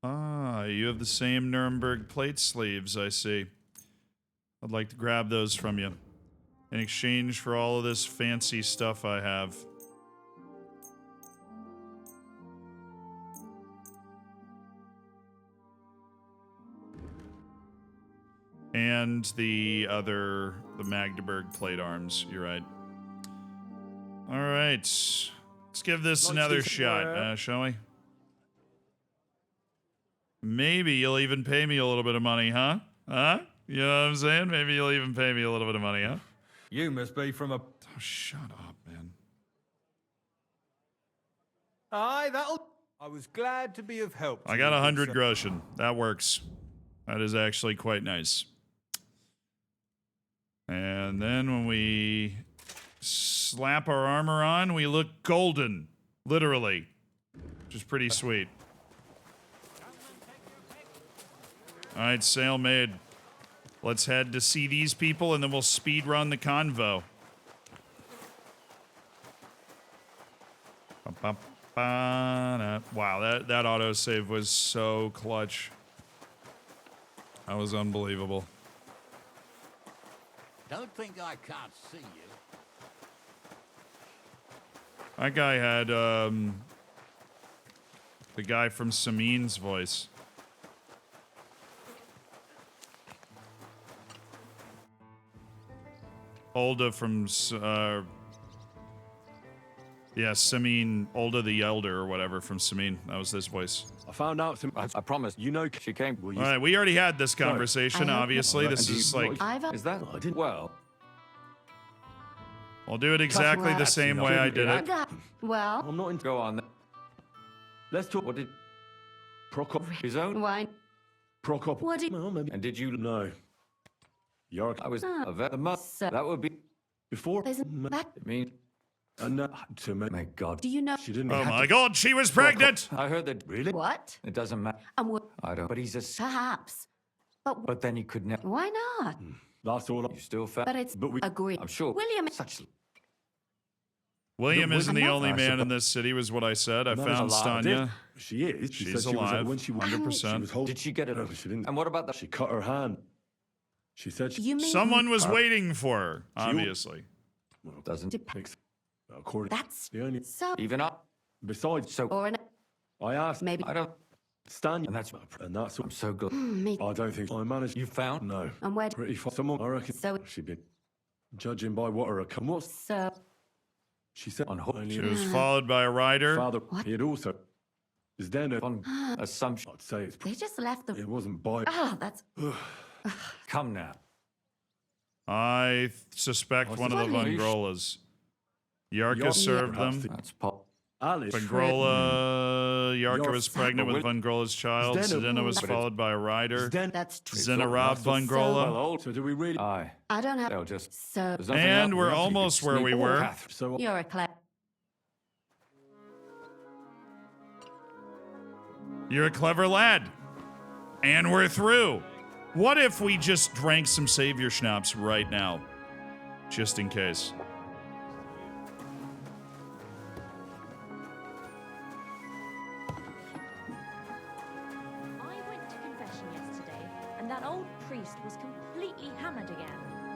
Ah, you have the same Nuremberg plate sleeves, I see. I'd like to grab those from you in exchange for all of this fancy stuff I have. And the Magdeburg plate arms, you're right. All right, let's give this another shot, shall we? Maybe you'll even pay me a little bit of money, huh? Huh? You know what I'm saying? Maybe you'll even pay me a little bit of money, huh? You must be from a... Oh, shut up, man. Aye, that'll... I was glad to be of help. I got 100 groschen. That works. That is actually quite nice. And then when we slap our armor on, we look golden. Literally. Which is pretty sweet. Alright, sail made. Let's head to see these people, and then we'll speed run the convo. Wow, that autosave was so clutch. That was unbelievable. Don't think I can't see you. That guy had, the guy from Samin's voice. Olda from, yeah, Samin, Olda the Elder or whatever from Samin. That was his voice. I found out some... I promise. You know she came. All right, we already had this conversation, No. obviously. This is like... Is that... I didn't... Well... I'll do it exactly the same way I did it. Well, I'm not into... Go on. Let's talk... What did... Prokop... His own? why? Prokop... What did... Well, maybe... And did you... No. York... I was... Oh. a vet... The month... So- That would be... Before... Isn't that... I mean... And to me... My God. Do you know... She didn't... Oh have my to- god, she was pregnant! I heard that... Really? What? It doesn't matter. And what... I don't... But he's a... Perhaps. But But then he could never... why not? That's all I... You still fat? But it's... But we... Agree. I'm sure... William... Such... William isn't the I'm not- only man in this city, was what I said. I No, found there's a lot. Stanya. She is. She She's said she was alive. when she 100%. She was holding... Did she get it? No, she didn't. And what about the... She cut her hand. She said she... You mean... Someone was waiting for her, She- obviously. Well, Doesn't... according... That's... The only... So... Even up... Besides... So... Or an... I asked... Maybe... I don't... Stan... And that's... I'm so good. Me... I don't think I managed... You found? No. And where... Pretty far. Someone... I reckon... So... She'd been... Judging by what her account was... So... She said... On hold. only She was followed by a rider. Father... He had also... Is then a... On assumption. I'd say it's... They just left the... It wasn't by... Ah, that's... Come now. I suspect one of the What? Von Grolas. Yarka served them. That's Paul. Alice... Von Grola, Yarka Your was pregnant with family- Von Grola's child. Zdena- Sedena was But followed by a rider. Then... That's true. Zena robbed Von Well, Grola. old. So do we really... Aye. I don't have... They'll just... So... There's nothing And else. we're Nothing you almost could where sneak- we Oh, were. Catherine. So... You're a clever... You're a clever lad. And we're through. What if we just drank some Savior Schnapps right now? Just in case. I went to confession yesterday, and that old priest was completely hammered again.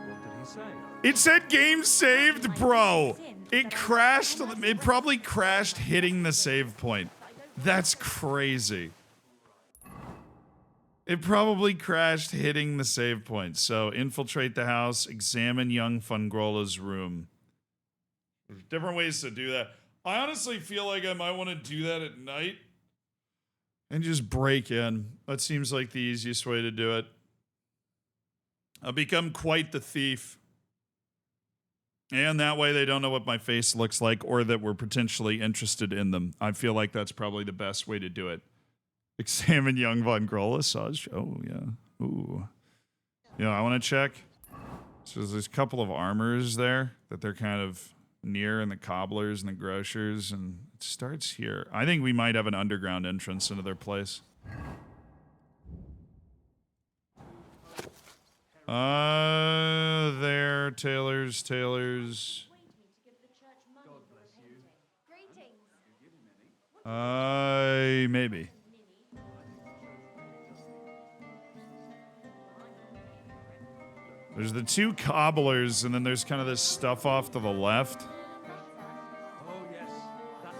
What did he say? It said game saved, bro. It crashed. It probably crashed hitting the save point. That's crazy. It probably crashed hitting the save point. So infiltrate the house, examine young Fungrola's room. There's different ways to do that. I honestly feel like I might want to do that at night and just break in. That seems like the easiest way to do it. I'll become quite the thief. And that way they don't know what my face looks like or that we're potentially interested in them. I feel like that's probably the best way to do it. Examine young Von Grolas. Oh, yeah. Ooh. Yeah, I want to check. So there's a couple of armors there that they're kind of near, and the cobblers and the grocers, and it starts here. I think we might have an underground entrance into their place. There, tailors. Maybe. There's the two cobblers, and then there's kind of this stuff off to the left. Oh, yes. That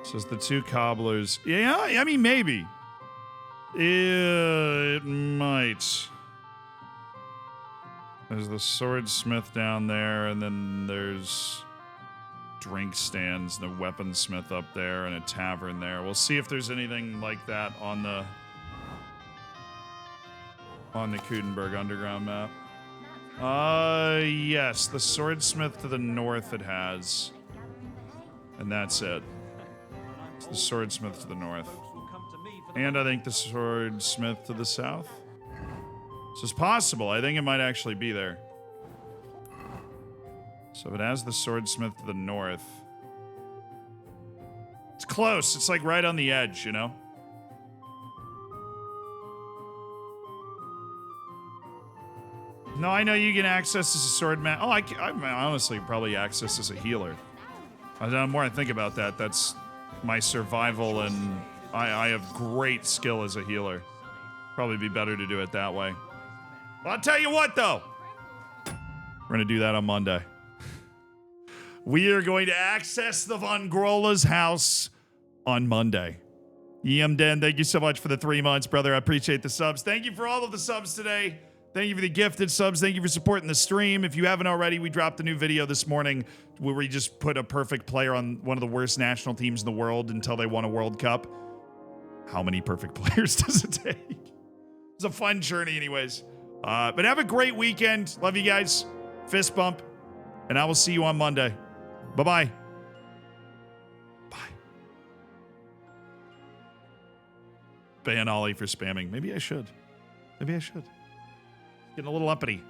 So it's the two cobblers. Yeah, I mean, maybe. It might. There's the swordsmith down there, and then there's drink stands, the weaponsmith up there, and a tavern there. We'll see if there's anything like that on the Kudenberg Underground map. Yes, the swordsmith to the north it has. And that's it. It's the swordsmith to the north. And I think the swordsmith to the south. So it's possible. I think it might actually be there. So if it has the swordsmith to the north. It's close. It's like right on the edge, you know? No, I know you can access as a sword man. Oh, I honestly probably access as a healer. The more I think about that, that's my survival, and I have great skill as a healer. Probably be better to do it that way. Well, I'll tell you what, though. We're going to do that on Monday. We are going to access the Von Grola's house on Monday. Den, thank you so much for the 3 months, brother. I appreciate the subs. Thank you for all of the subs today. Thank you for the gifted subs. Thank you for supporting the stream. If you haven't already, we dropped a new video this morning where we just put a perfect player on one of the worst national teams in the world until they won a World Cup. How many perfect players does it take? It's a fun journey anyways. But have a great weekend. Love you guys. Fist bump. And I will see you on Monday. Bye-bye. Bye. Ban Ollie for spamming. Maybe I should. Getting a little uppity.